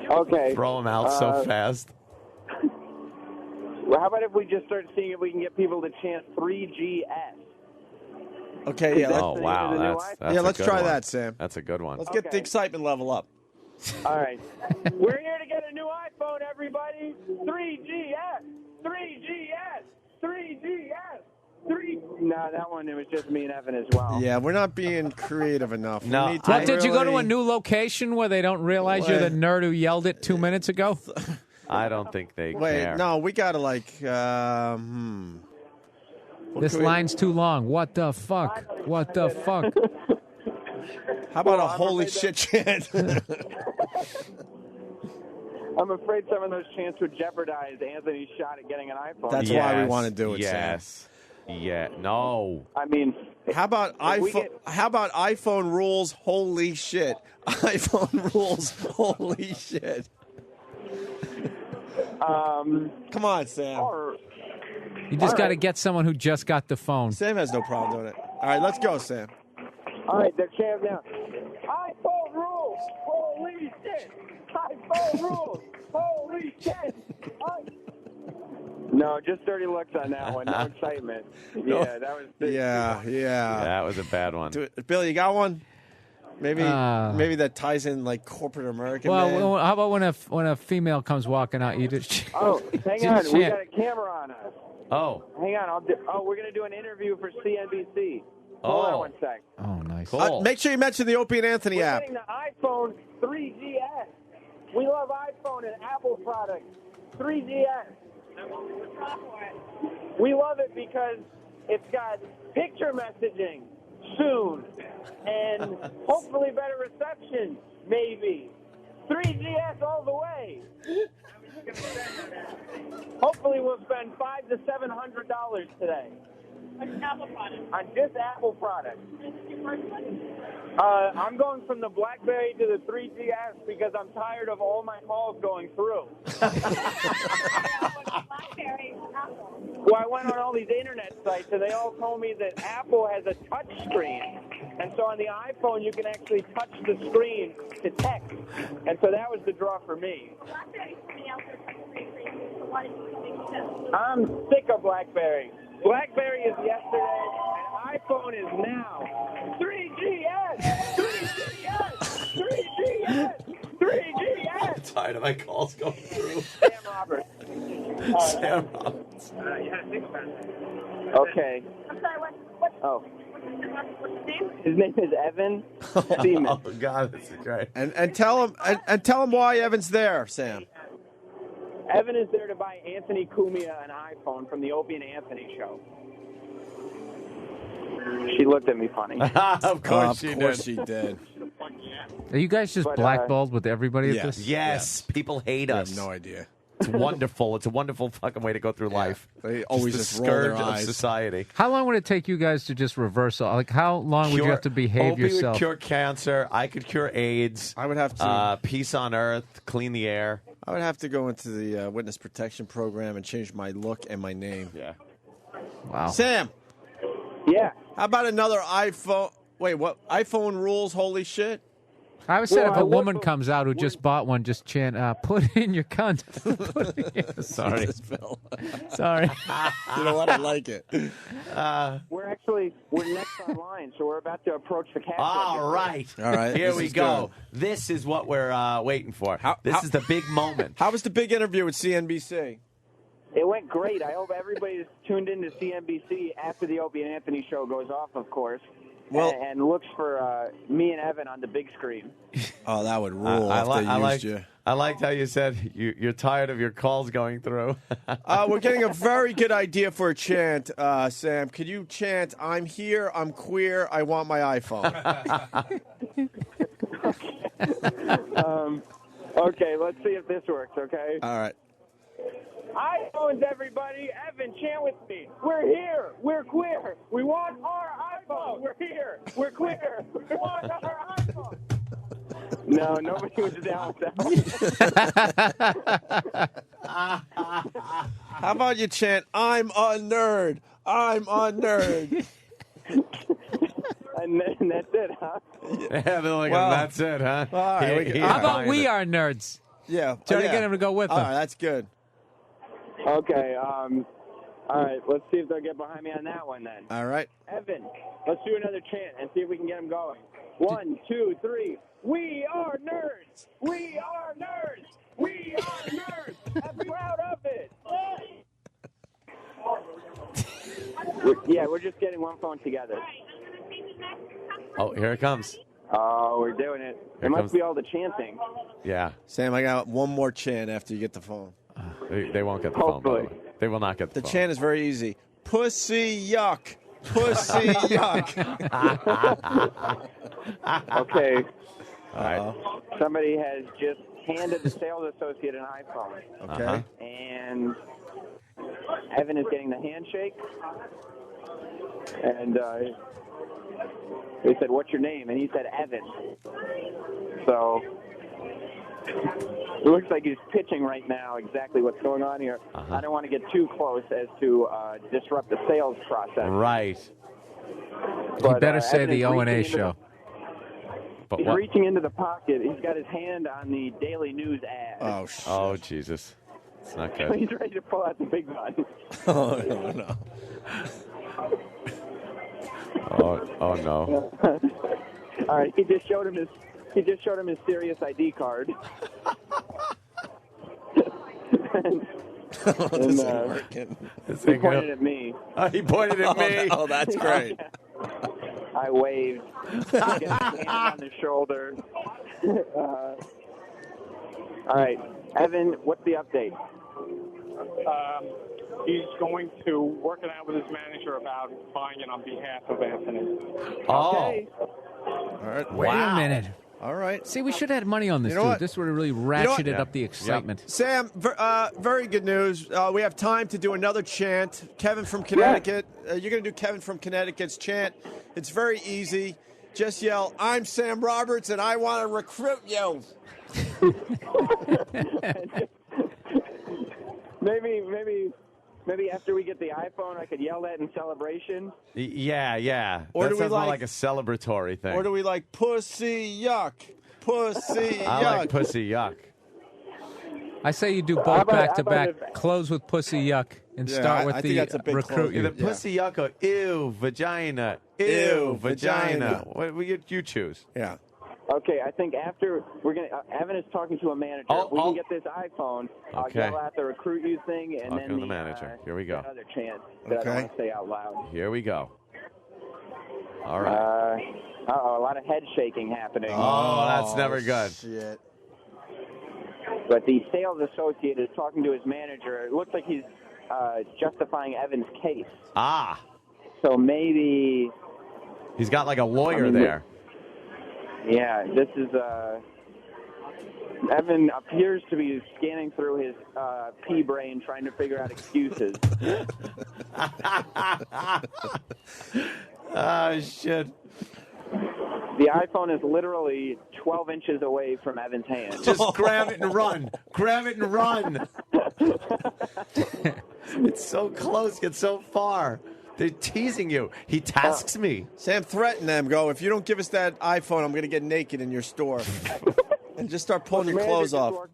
Okay. Throw him out so fast. Well, how about if we just start seeing if we can get people to chant 3GS? Okay, yeah. Oh, wow. That's let's a good try one. that, Sam. That's a good one. Let's get the excitement level up. All right. We're here to get a new iPhone, everybody. 3GS. 3GS. 3GS. 3. No, that one, it was just me and Evan as well. Yeah, we're not being creative enough. No, We need to What, did you go to a really- new location where they don't realize you're the nerd who yelled it 2 minutes ago? I don't think they Wait, care. no, we got to This line's too long. What the fuck? What the fuck? How about a holy shit chant? I'm afraid some of those chants would jeopardize Anthony's shot at getting an iPhone. That's why we want to do it, Yes. Yeah. No. I mean, How about iPhone? How about iPhone rules? Holy shit! iPhone rules. Holy shit! Come on, Sam. You just got to get someone who just got the phone. Sam has no problem doing it. All right, let's go, Sam. All right, they're chanting now. iPhone rules. Holy shit. iPhone rules. Holy shit. No, just dirty looks on that one. No excitement. Yeah, that was. Yeah. That was a bad one. Billy, you got one? Maybe that ties in like corporate American. Well, man. well, how about when a female comes walking out, you just Oh, hang on. We got a camera on us. Oh. Hang on. We're going to do an interview for CNBC. Hold on 1 sec. Oh, nice. Make sure you mention the Opie and Anthony We're app. getting the iPhone 3GS. We love iPhone and Apple products. 3GS. We love it because it's got picture messaging soon and hopefully better reception, maybe. 3GS all the way. Hopefully we'll spend $500 to $700 today. On just Apple products. I'm going from the BlackBerry to the 3GS because I'm tired of all my calls going through. Well, I went on all these internet sites and they all told me that Apple has a touch screen. And so on the iPhone, you can actually touch the screen to text. And so that was the draw for me. I'm sick of BlackBerry. BlackBerry is yesterday, and iPhone is now. 3GS! 3GS! 3GS! 3GS! I'm tired of my calls going through. Sam Roberts. Sam Roberts. Okay. I'm sorry, what? Oh. What's his name? His name is Evan Seaman. Oh God, this is great. And tell him and tell him why Evan's there, Sam. Evan is there to buy Anthony Cumia an iPhone from the Opie and Anthony show. She looked at me funny. Of course she did. Are you guys just blackballed with everybody at this? Yes. People hate us. have no idea. It's wonderful. It's a wonderful fucking way to go through life. They always the just roll their scourge of eyes. society. How long would it take you guys to just reverse? Like, how long would you have to behave Opie yourself? would cure cancer. I could cure AIDS. I would have to. Peace on earth. Clean the air. I would have to go into the witness protection program and change my look and my name. Yeah. Wow. Sam. Yeah. How about another iPhone? Wait, what? iPhone rules? Holy shit. I always said if a woman comes out who just bought one, just chant, put it in your cunt. Sorry. Sorry. You know what? I like it. We're next online, so we're about to approach the cash. All right. Here this we is go. good. This is what we're waiting for. This is the big moment. How was the big interview with CNBC? It went great. I hope everybody's tuned into CNBC after the Opie and Anthony show goes off, of course. Well- and looks for me and Evan on the big screen. Oh, that would rule if they used you. I liked how you said you're tired of your calls going through. We're getting a very good idea for a chant, Sam. Could you chant, I'm here, I'm queer, I want my iPhone? Okay, let's see if this works, okay? All right. iPhones, everybody. Evan, chant with me. We're here. We're queer. We want our iPhone. We're here. We're queer. We want our iPhone. No, nobody was down with that. How about you chant, I'm a nerd, I'm a nerd? and that's it, huh? Yeah, they're like, Well, that's it, huh? all right, How about we are nerds? Yeah. Try to get him to go with All them. right, that's good. Okay. All right. Let's see if they'll get behind me on that one then. All right. Evan, let's do another chant and see if we can get him going. 1, 2, 3. We are nerds. We are nerds. We are nerds. I'm proud of it. We're just getting one phone together. Oh, here it comes. Oh, we're doing it. Here It must comes- be all the chanting. Yeah. Sam, I got one more chant after you get the phone. They won't get the phone, by the way. They will not get the The phone. chant is very easy. Pussy yuck. Pussy yuck. Okay. All right. Somebody has just handed the sales associate an iPhone. Okay. Uh-huh. And Evan is getting the handshake. And they said, "What's your name?" And he said, "Evan." So it looks like he's pitching right now exactly what's going on here. I don't want to get too close as to disrupt the sales process. Right. You better say Evan the is O&A reaching into show. But He's what? reaching into the pocket. He's got his hand on the Daily News ad. Oh, shit. Oh, Jesus. It's not good. He's ready to pull out the big gun. Oh, no. Oh, no. All right, he just showed him his Sirius ID card. and This ain't working. he pointed at me. Oh, he pointed at me. Oh, that's great. I waved. Got his hand on the shoulder. All right, Evan, what's the update? He's going to work it out with his manager about buying it on behalf of Anthony. Okay. All right. Wait a minute. All right. See, we should have had money on this, You know dude. what? This would have really You know what? ratcheted up the excitement. Sam, very good news. We have time to do another chant. Kevin from Connecticut. You're going to do Kevin from Connecticut's chant. It's very easy. Just yell, "I'm Sam Roberts, and I want to recruit you." Maybe after we get the iPhone, I could yell that in celebration. Yeah. Or That do we sounds more like- like a celebratory thing. Or do we like pussy yuck? Pussy yuck. I like pussy yuck. I say you do How both about- back to how back. about Close with pussy yuck and Yeah, start with I think the that's a big recruit close. you. Either pussy yuck or ew, vagina. Ew, vagina. What you choose? Yeah. Okay, I think after we're gonna, Evan is talking to a manager. We can get this iPhone. I'll Okay. yell out the recruit you thing, and Talking then to the manager. Here we go. that other chant that I Okay. don't want to say out loud. Here we go. All right. A lot of head shaking happening. Oh, that's never good. Shit. But the sales associate is talking to his manager. It looks like he's justifying Evan's case. Ah, So maybe, he's got like a lawyer I mean, there. yeah, this is Evan appears to be scanning through his pea brain, trying to figure out excuses. Ah, shit. The iPhone is literally 12 inches away from Evan's hand. Just grab it and run. Grab it and run. It's so close, yet so far. They're teasing you. He tasks me. Sam, threaten them. Go, if you don't give us that iPhone, I'm going to get naked in your store. And just start pulling your The clothes manager off.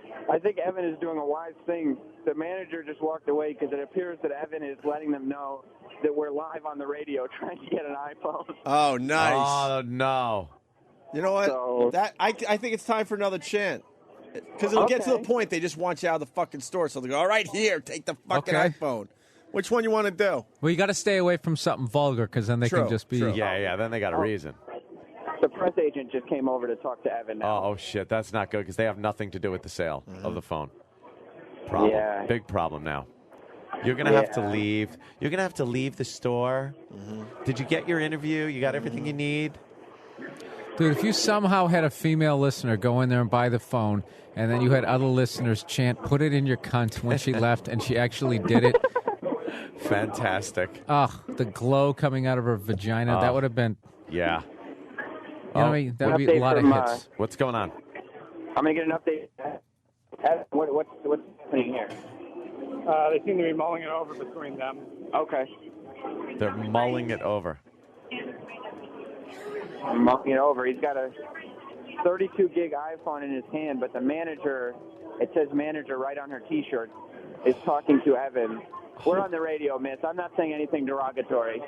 just I think Evan is doing a wise thing. The manager just walked away because it appears that Evan is letting them know that we're live on the radio trying to get an iPhone. Oh, nice. Oh, no. You know what? So- I think it's time for another chant. Because it'll get to the Okay. point they just want you out of the fucking store. So they go, all right, here, take the fucking Okay. iPhone. Which one you want to do? Well, you got to stay away from something vulgar because then they True, can just be. true. Yeah, then they got a reason. The press agent just came over to talk to Evan now. Oh, shit. That's not good because they have nothing to do with the sale of the phone. Problem. Yeah. Big problem now. You're going to have to Yeah. leave. You're going to have to leave the store. Did you get your interview? You got everything you need? Dude, if you somehow had a female listener go in there and buy the phone, and then you had other listeners chant, "Put it in your cunt" when she left, and she actually did it. Fantastic. Ugh, the glow coming out of her vagina. That would have been. Yeah. You know what I mean? That would be a Update lot of from, hits. What's going on? I'm going to get an update. Evan, what's happening here? They seem to be mulling it over between them. Okay. They're mulling it over. mucking it over. He's got a 32 gig iPhone in his hand, but the manager, it says manager right on her T-shirt, is talking to Evan. We're on the radio, miss. I'm not saying anything derogatory.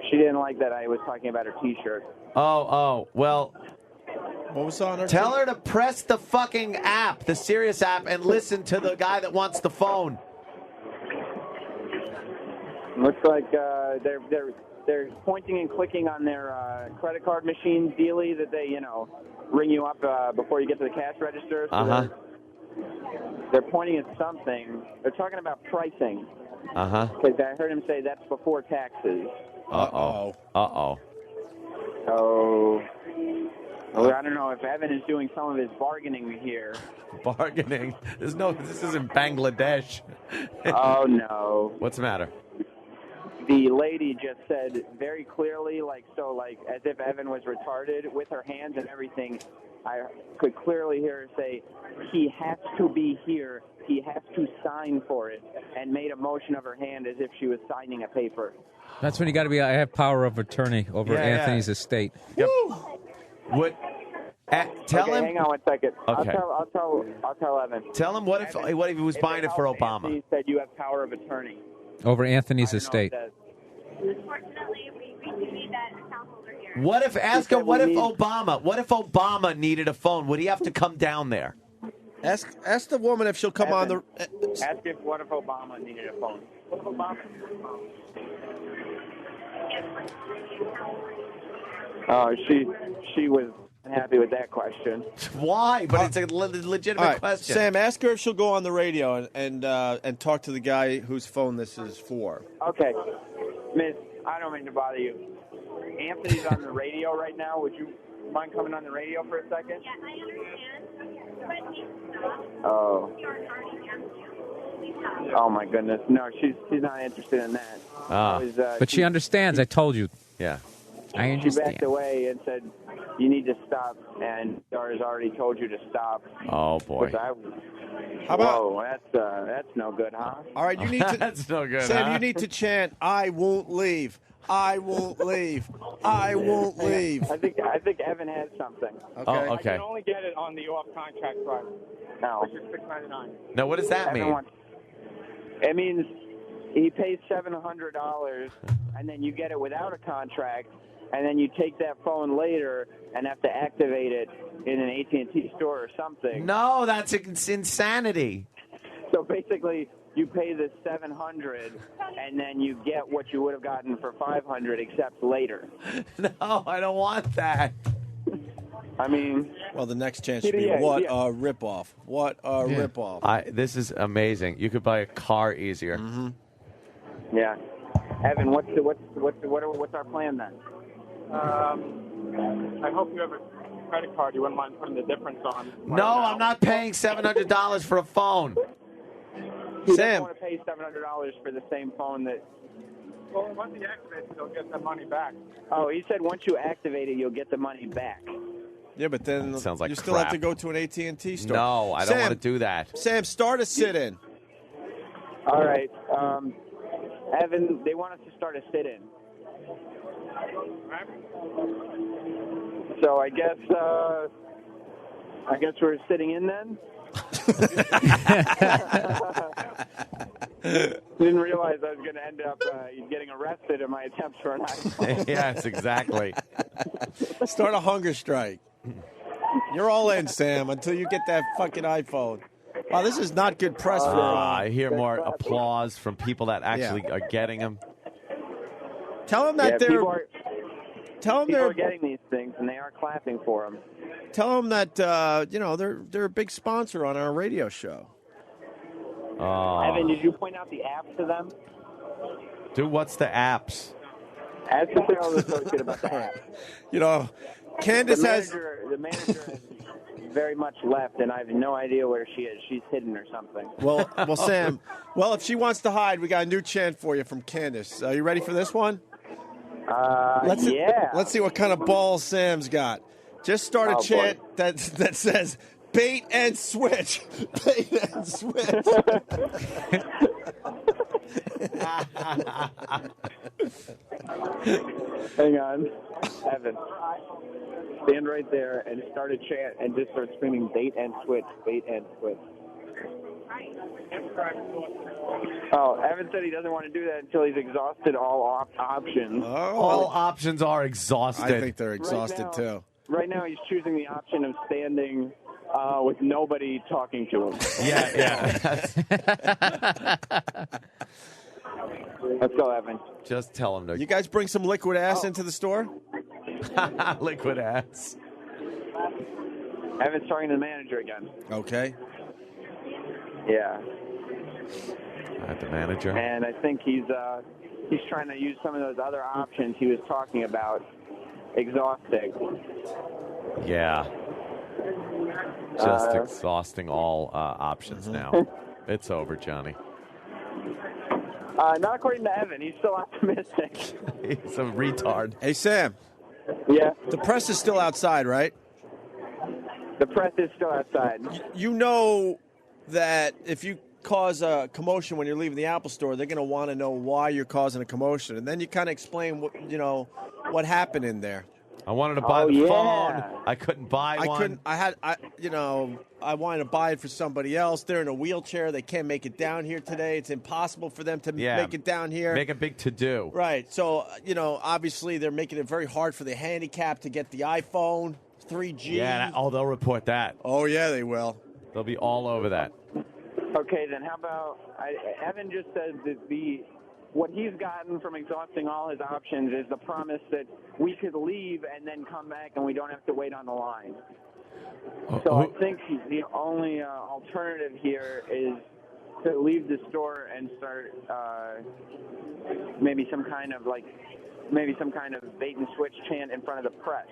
She didn't like that I was talking about her T-shirt. Oh, well. What was on her? Tell her to press the fucking app, the Sirius app, and listen to the guy that wants the phone. Looks like they're pointing and clicking on their credit card machine dealie that they, ring you up before you get to the cash register. So they're pointing at something. They're talking about pricing. Because I heard him say that's before taxes. Uh-oh. So, I don't know if Evan is doing some of his bargaining here. Bargaining? This isn't Bangladesh. Oh, no. What's the matter? The lady just said very clearly, as if Evan was retarded with her hands and everything. I could clearly hear her say, he has to be here. He has to sign for it, and made a motion of her hand as if she was signing a paper. That's when you got to be. I have power of attorney over Anthony's estate. Yep. Tell him. Hang on one second. Okay. I'll tell Evan. Tell him what if he was buying it for Obama? Anthony said you have power of attorney. Over Anthony's estate. Unfortunately, we need that account holder here. What if Obama needed a phone? Would he have to come down there? Ask the woman if she'll come on the. Ask if what if Obama needed a phone. What if Obama needed a phone? Oh, she was happy with that question. Why? But it's a legitimate question. Sam, ask her if she'll go on the radio and talk to the guy whose phone this is for. Okay, Miss, I don't mean to bother you. Anthony's on the radio right now. Would you mind coming on the radio for a second? Yeah, I understand. Oh. Oh my goodness! No, she's not interested in that. But she understands. I told you. Yeah. I She understand. backed away and said, "You need to stop." And Dar's already told you to stop. Oh boy! How about? That's no good, huh? All right, you need to. That's no good. Sam, huh? you need to chant, "I won't leave. I won't leave. I won't leave." I think Evan has something. Okay. Oh, okay. I can only get it on the off-contract price, which is $6.99. Now, what does that mean? It means he pays $700, and then you get it without a contract, and then you take that phone later and have to activate it in an AT&T store or something. No, that's insanity. So basically, you pay the $700, and then you get what you would have gotten for $500, except later. No, I don't want that. I mean, well, the next chance should be a ripoff. What a ripoff. This is amazing. You could buy a car easier. Mm-hmm. Yeah, Evan, what's our plan then? I hope you have a credit card. You wouldn't mind putting the difference on. No, I'm not paying $700 for a phone. He doesn't want to pay $700 for the same phone that. Well, once he activates it, he'll get the money back. Oh, he said once you activate it, you'll get the money back. Yeah, but then sounds like you still have crap. to go to an AT&T store. No, I don't want to do that. Sam, start a sit-in. All right. Evan, they want us to start a sit-in. So I guess we're sitting in then? Didn't realize I was going to end up getting arrested in my attempts for an iPhone. Yes, exactly. Start a hunger strike. You're all in, Sam, until you get that fucking iPhone. Wow, this is not good press for I hear more applause from people that actually are getting them. Tell them that people are getting these things, and they are clapping for them. Tell them that they're a big sponsor on our radio show. Evan, did you point out the apps to them? Dude, what's the apps? Ask the sales associate about the apps. Candace the manager has very much left, and I have no idea where she is. She's hidden or something. Well, Sam. Well, if she wants to hide, we got a new chant for you from Candace. Are you ready for this one? Let's see what kind of balls Sam's got. Just start a chant that says bait and switch. Bait and switch. Hang on. Evan. Stand right there and start a chant and just start screaming bait and switch, bait and switch. Oh, Evan said he doesn't want to do that until he's exhausted all options. All options are exhausted. I think they're exhausted too. Right now he's choosing the option of standing with nobody talking to him. Yeah. Let's go, Evan. Just tell him to. You guys bring some liquid ass into the store? Liquid ass. Evan's talking to the manager again. Okay. Yeah. The manager. And I think he's trying to use some of those other options he was talking about. Exhausting. Yeah. Just exhausting all options now. It's over, Johnny. Not according to Evan. He's still optimistic. He's a retard. Hey, Sam. Yeah? The press is still outside, right? The press is still outside. You know that if you cause a commotion when you're leaving the Apple store, they're going to want to know why you're causing a commotion. And then you kind of explain what happened in there. I wanted to buy the phone. I couldn't buy one. I wanted to buy it for somebody else. They're in a wheelchair. They can't make it down here today. It's impossible for them to make it down here. Make a big to-do. Right. So, obviously they're making it very hard for the handicapped to get the iPhone 3G. Yeah. They'll report that. Oh, yeah, they will. They'll be all over that. Okay, then how about Evan just said that what he's gotten from exhausting all his options is the promise that we could leave and then come back and we don't have to wait on the line. So I think the only alternative here is to leave the store and start maybe some kind of bait and switch chant in front of the press.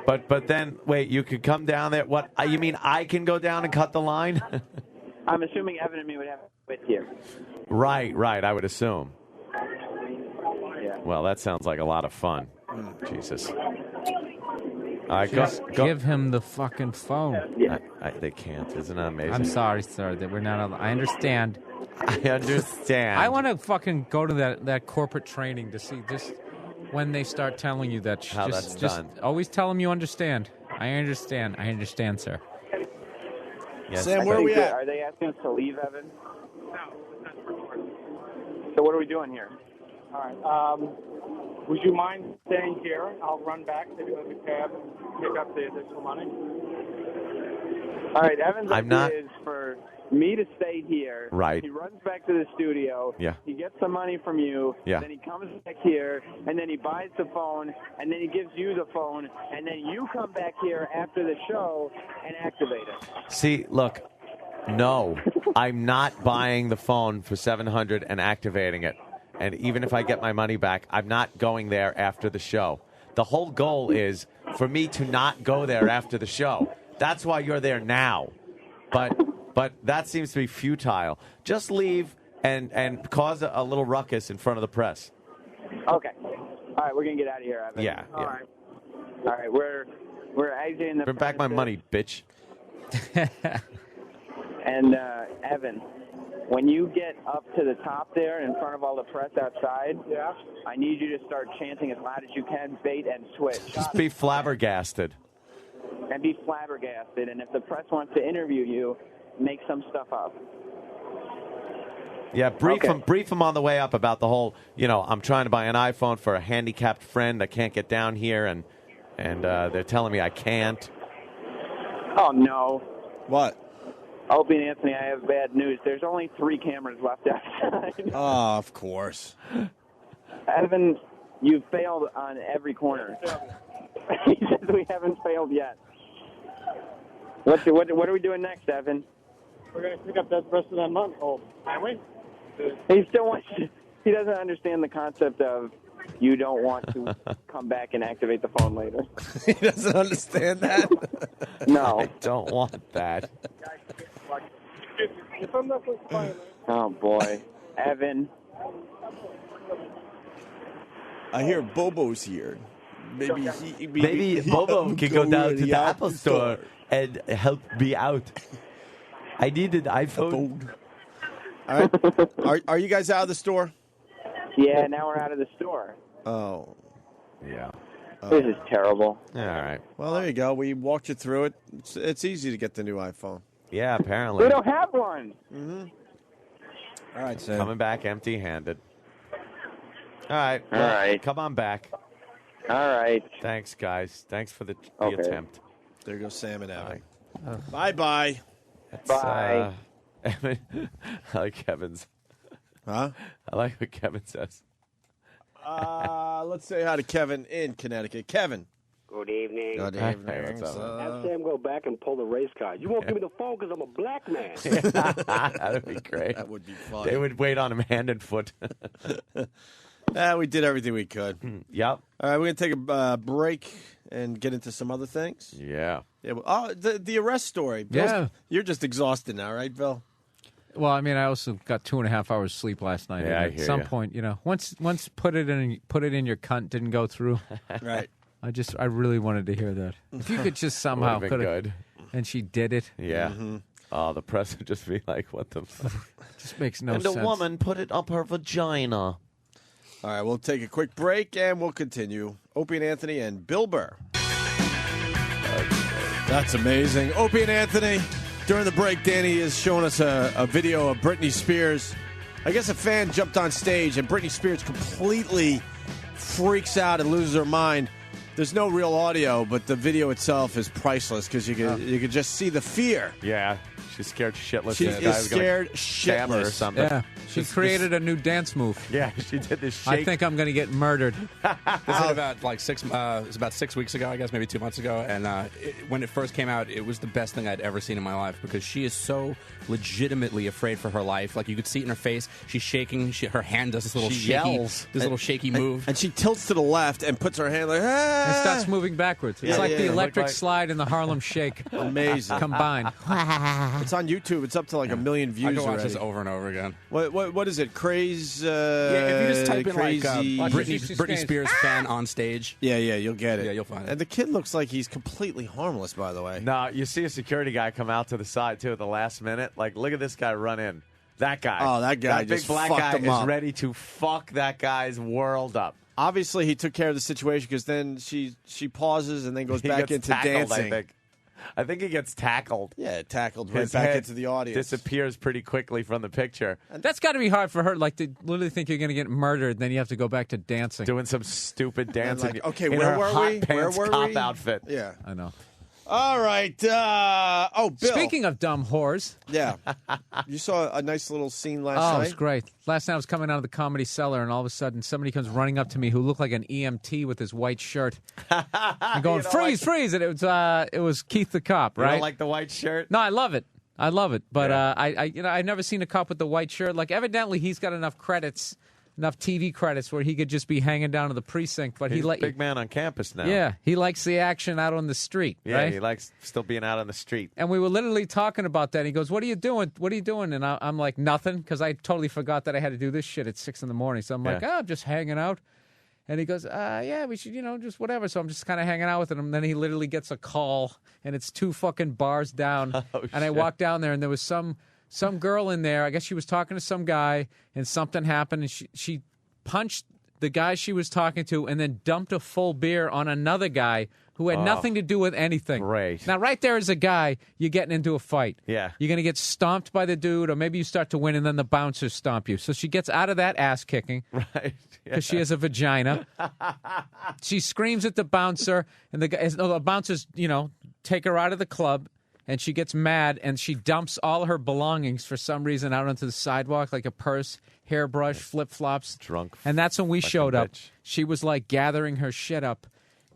But then, wait, you could come down there. What, you mean I can go down and cut the line? I'm assuming Evan and me would have it with you. Right, I would assume. Yeah. Well, that sounds like a lot of fun. Jesus. Just give him the fucking phone. They can't. Isn't that amazing? I'm sorry, sir, that we're not. I understand. I understand. I want to fucking go to that corporate training to see just when they start telling you that. How that's done. Always tell them you understand. I understand. I understand, sir. Yes. Sam, where are we at? Are they asking us to leave, Evan? No, that's recorded. So what are we doing here? All right. Would you mind staying here? I'll run back to the cab and pick up the additional money. All right, Evan's idea is for me to stay here. Right. He runs back to the studio. Yeah. He gets some money from you. Yeah. Then he comes back here, and then he buys the phone, and then he gives you the phone, and then you come back here after the show and activate it. See, look, no, I'm not buying the phone for $700 and activating it. And even if I get my money back, I'm not going there after the show. The whole goal is for me to not go there after the show. That's why you're there now. But that seems to be futile. Just leave and cause a little ruckus in front of the press. Okay. All right, we're going to get out of here, Evan. Yeah. All right, we're exiting the Bring back my money, bitch. And, Evan, when you get up to the top there in front of all the press outside, I need you to start chanting as loud as you can, bait and switch. Just be flabbergasted. And be flabbergasted. And if the press wants to interview you, make some stuff up. Yeah, brief them on the way up about the whole, I'm trying to buy an iPhone for a handicapped friend that can't get down here, and they're telling me I can't. Oh, no. What? Opie and Anthony, I have bad news. There's only 3 cameras left outside. Oh, of course. Evan, you've failed on every corner. He says we haven't failed yet. What are we doing next, Evan? We're going to pick up that rest of that month. Oh, can we? He still wants to, he doesn't understand the concept of you don't want to come back and activate the phone later. He doesn't understand that? No. I don't want that. Oh, boy. Evan. I hear Bobo's here. Maybe Bobo can go down to the Apple store and help me out. I need an iPhone. All right. Are you guys out of the store? Yeah, now we're out of the store. Oh. Yeah. This is terrible. All right. Well, there you go. We walked you through it. It's easy to get the new iPhone. Yeah, apparently. We don't have one. Mm-hmm. All right, Sam. Coming back empty-handed. All right. All right. Come on back. All right. Thanks, guys. Thanks for the Okay. attempt. There goes Sam and Abby. Bye-bye. Bye. Evan, I like Kevin's. Huh? I like what Kevin says. Let's say hi to Kevin in Connecticut. Kevin. Good evening. Good evening. Hey, what's up? Have Sam go back and pull the race card. You won't give me the phone because I'm a black man. That would be great. That would be fun. They would wait on him hand and foot. We did everything we could. Yep. All right, we're going to take a break and get into some other things. Yeah. Yeah. The arrest story. Yeah. You're just exhausted now, right, Bill? Well, I mean, I also got 2.5 hours sleep last night. Yeah, and I at hear some ya. point, once put it in your cunt didn't go through. Right. I really wanted to hear that. If you could just somehow Would've could been have, good. and she did it. Yeah. Mm-hmm. Oh, the press would just be like, what the fuck? Just makes no and sense. a woman put it up her vagina. All right, we'll take a quick break and we'll continue. Opie and Anthony and Bill Burr. That's amazing. Opie and Anthony. During the break, Danny is showing us a video of Britney Spears. I guess a fan jumped on stage and Britney Spears completely freaks out and loses her mind. There's no real audio, but the video itself is priceless because you could just see the fear. Yeah. She's scared shitless. She This guy is was gonna scared stab her or shitless. something. Yeah, she created a new dance move. Yeah, she did this shake. I think I'm going to get murdered. This is about like it was about 6 weeks ago, I guess, maybe 2 months ago. And when it first came out, it was the best thing I'd ever seen in my life because she is so legitimately afraid for her life. Like you could see it in her face. She's shaking. Her hand does this little She shaky, yells. little shaky move. And she tilts to the left and puts her hand like, ah! And starts moving backwards. It's Yeah, like yeah, the yeah. electric Like- slide and the Harlem Shake. Amazing. Combined. It's on YouTube. It's up to like 1 million views I can watch already. this over and over again. What is it? Craze? Yeah, if you just type in crazy... like Britney Spears fan on stage. Yeah, you'll get it. Yeah, you'll find it. And the kid looks like he's completely harmless, by the way. No, you see a security guy come out to the side, too, at the last minute. Like, look at this guy run in. That guy. Oh, that guy That big just black fucked guy him is up. ready to fuck that guy's world up. Obviously, he took care of the situation because then she pauses and then goes He back gets into tackled, dancing. I think he gets tackled. Yeah, tackled right His back head into the audience. Disappears pretty quickly from the picture. That's got to be hard for her, like to literally think you're going to get murdered, then you have to go back to dancing. Doing some stupid dancing. like, okay, in where her were hot we? Pants Where were cop we? outfit. Yeah. I know. All right. Bill. Speaking of dumb whores. Yeah. You saw a nice little scene last Oh, night? it was great. Last night I was coming out of the Comedy Cellar, and all of a sudden somebody comes running up to me who looked like an EMT with his white shirt. And going, freeze, freeze! And it was Keith the cop, You right? don't like the white shirt? No, I love it. I love it. But I've never seen a cop with the white shirt. Like, evidently he's got enough credits, enough TV credits where he could just be hanging down to the precinct. But He's he a big man on campus now. Yeah, he likes the action out on the street, Yeah, right? he likes still being out on the street. And we were literally talking about that. He goes, "What are you doing? What are you doing?" And I'm like, "Nothing," because I totally forgot that I had to do this shit at 6 a.m. So I'm like, Yeah. I'm just hanging out. And he goes, "Yeah, we should, just whatever." So I'm just kind of hanging out with him. And then he literally gets a call, and it's 2 fucking bars down. And I walked down there, and there was some girl in there. I guess she was talking to some guy, and something happened, and she punched the guy she was talking to, and then dumped a full beer on another guy who had nothing to do with anything. Great. Now, right there is a guy, you're getting into a fight. Yeah. You're going to get stomped by the dude, or maybe you start to win, and then the bouncers stomp you. So she gets out of that ass kicking. Right. Because she has a vagina. She screams at the bouncer, and the bouncers, take her out of the club, and she gets mad, and she dumps all her belongings for some reason out onto the sidewalk, like a purse, hairbrush, flip-flops. Drunk. And that's when we showed up. bitch. She was, like, gathering her shit up.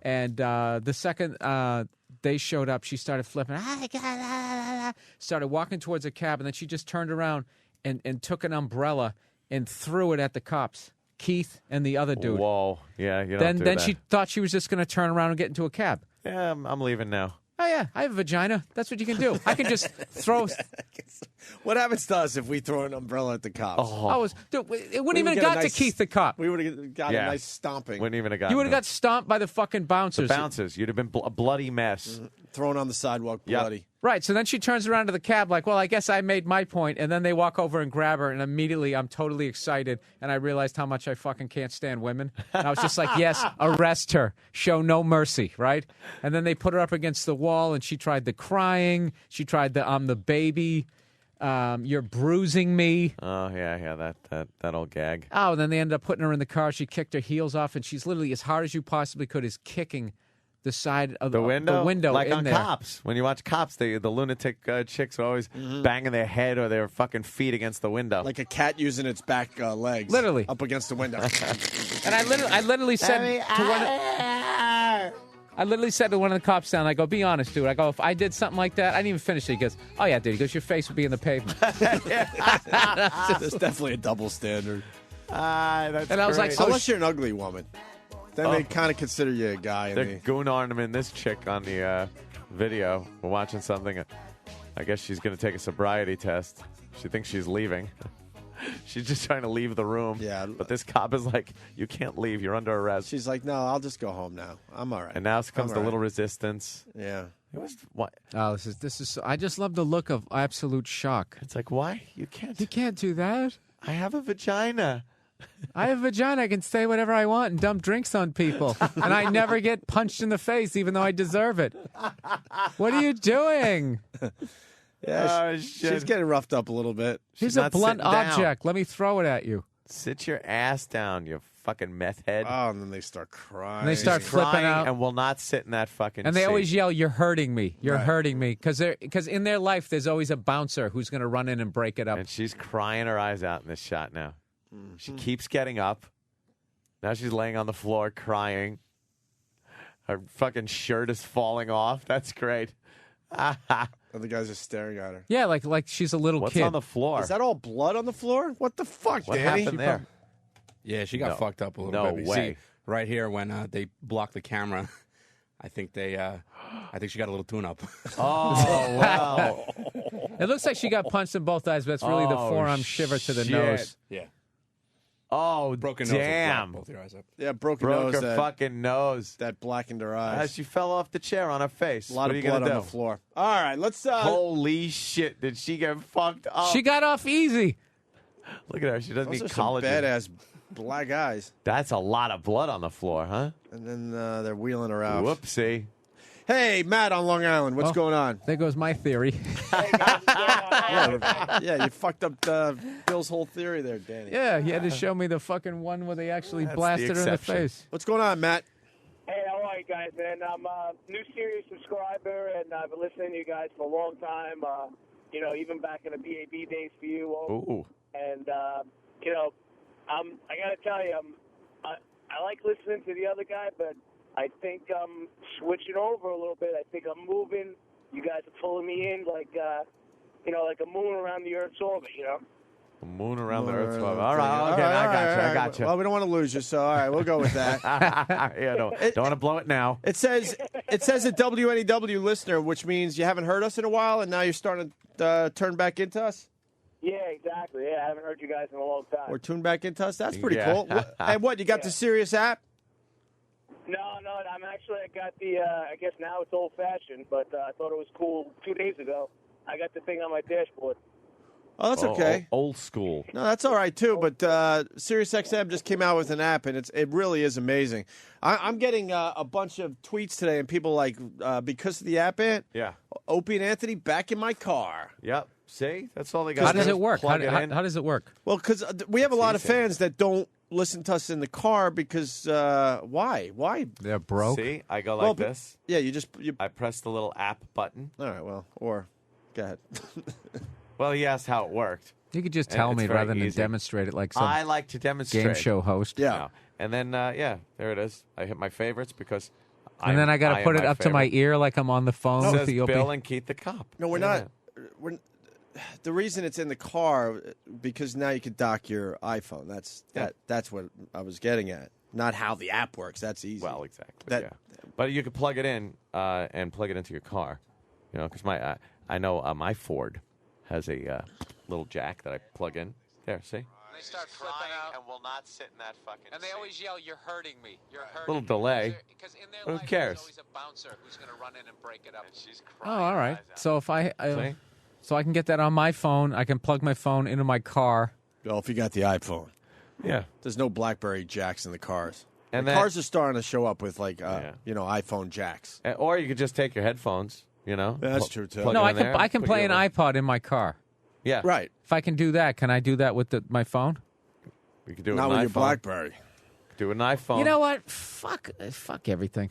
And the second they showed up, she started flipping. Started walking towards a cab, and then she just turned around and took an umbrella and threw it at the cops, Keith and the other dude. Whoa. Yeah, you don't Then do then that. she thought she was just going to turn around and get into a cab. Yeah, I'm leaving now. Oh, yeah, I have a vagina. That's what you can do. I can just throw... What happens to us if we throw an umbrella at the cops? Dude, it wouldn't even got to Keith the cop. We would have got Yeah. a nice stomping. Wouldn't even have got You would have got stomped by the fucking bouncers. the bouncers. You'd have been a bloody mess. Thrown on the sidewalk, Yep. bloody. Right, so then she turns around to the cab like, well, I guess I made my point, and then they walk over and grab her, and immediately I'm totally excited, and I realized how much I fucking can't stand women. And I was just like, yes, arrest her. Show no mercy, right? And then they put her up against the wall, and she tried the crying. She tried the, I'm the baby. You're bruising me. Oh, yeah, that old gag. Oh, and then they ended up putting her in the car. She kicked her heels off, and she's literally, as hard as you possibly could, is kicking the side of the window like in on there. Cops. When you watch Cops, the lunatic chicks are always banging their head or their fucking feet against the window. Like a cat using its back legs. Literally. Up against the window. And I literally said to one of the cops down, I go, be honest, dude. I go, if I did something like that, I didn't even finish it. He goes, oh, yeah, dude. He goes, your face would be in the pavement. There's definitely a double standard. That's and I was like, so unless you're an ugly woman. Then they kind of consider you a guy. They're goon arming this chick on the video. We're watching something. I guess she's going to take a sobriety test. She thinks she's leaving. She's just trying to leave the room. Yeah. But this cop is like, you can't leave. You're under arrest. She's like, no, I'll just go home now. I'm all right. And now comes the little resistance. Yeah. It was what? Oh, this is. I just love the look of absolute shock. It's like, why? You can't do that. I have a vagina. I have a vagina. I can say whatever I want and dump drinks on people. And I never get punched in the face, even though I deserve it. What are you doing? Yeah, she's getting roughed up a little bit. Here's a blunt object. Let me throw it at you. Sit your ass down, you fucking meth head. Oh, and then they start crying. And they start flipping out. And will not sit in that fucking And they seat. always yell, you're hurting me. You're hurting me. Because in their life, there's always a bouncer who's going to run in and break it up. And she's crying her eyes out in this shot now. She keeps getting up. Now she's laying on the floor crying. Her fucking shirt is falling off. That's great. And the guys are staring at her. Yeah, like she's a little What's kid. on the floor? Is that all blood on the floor? What the fuck, What Danny? happened there? Yeah, she got fucked up a little No bit. way. See, right here when they blocked the camera, I think she got a little tune-up. Oh, wow. It looks like she got punched in both eyes, but it's really the Oh, forearm shiver to the shit. nose. Yeah. Oh, Broken nose. damn. Both your eyes up. Yeah, broken Broke nose. her fucking nose. That blackened her eyes. She fell off the chair on her face. A lot What of are you blood gonna on do? the floor. All right, let's. Holy shit! Did she get fucked up? She got off easy. Look at her. She doesn't Those need are some collagen. badass black eyes. That's a lot of blood on the floor, huh? And then they're wheeling her out. Whoopsie. Hey, Matt on Long Island. What's going on? There goes my theory. Yeah, you fucked up Bill's whole theory there, Danny. Yeah, he had to show me the fucking one where they actually That's blasted the her in the exception. face. What's going on, Matt? Hey, how are you guys, man? I'm a new Sirius subscriber, and I've been listening to you guys for a long time. Even back in the BAB days for you. Ooh. And I gotta tell you, I like listening to the other guy, but I think I'm switching over a little bit. I think I'm moving. You guys are pulling me in like a moon around the Earth's orbit. A moon around the Earth's orbit. All right, okay, I got you. Well, we don't want to lose you, so all right, we'll go with that. Yeah, don't want to blow it now. It says a WNEW listener, which means you haven't heard us in a while, and now you're starting to turn back into us. Yeah, exactly. Yeah, I haven't heard you guys in a long time. Or tune back into us. That's pretty Yeah. cool. And what, you got the Sirius app? No, I got the, I guess now it's old-fashioned, but I thought it was cool 2 days ago. I got the thing on my dashboard. Oh, that's okay. Old school. No, that's all right, too. But SiriusXM just came out with an app, and it really is amazing. I'm getting a bunch of tweets today, and people like, because of the app, Yeah. Opie and Anthony back in my car. Yep. See? That's all they got. How does it work? Plug it in. How does it work? Well, because we have a lot of fans that don't listen to us in the car because why? Why? They're broke. See? I go like Well, this. Yeah, you I press the little app button. All right, well, or go ahead. Well, he asked how it worked. You could just And tell it's me very rather than easy. demonstrate it like some I like to demonstrate. game show host. Yeah. And then, there it is. I hit my favorites because And then I got to put it up to my ear like I'm on the phone It with says the Opie. Bill and Keith the cop. No, we're not. The reason it's in the car because now you can dock your iPhone. That's what I was getting at. Not how the app works. That's easy. Well, exactly. But you could plug it in and plug it into your car. Because I know my Ford has a little jack that I plug in. There, see? They start He's flipping crying out. and will not sit in that fucking And they seat. always yell, "You're hurting me. You're hurting Little me." delay. Because in their Who life, cares? there's always a bouncer who's going to run in and break it up. And she's Oh, crying. all right. So if See? so I can get that on my phone. I can plug my phone into my car. Well, if you got the iPhone. Yeah. There's no BlackBerry jacks in the cars. And the that- cars are starting to show up with, like, iPhone jacks. Or you could just take your headphones, you know. That's true, too. No, I can play an iPod in my car. Yeah. Right. If I can do that, can I do that with my phone? You could do it Not with with an your iPhone. BlackBerry. Do an iPhone. You know what? Fuck everything.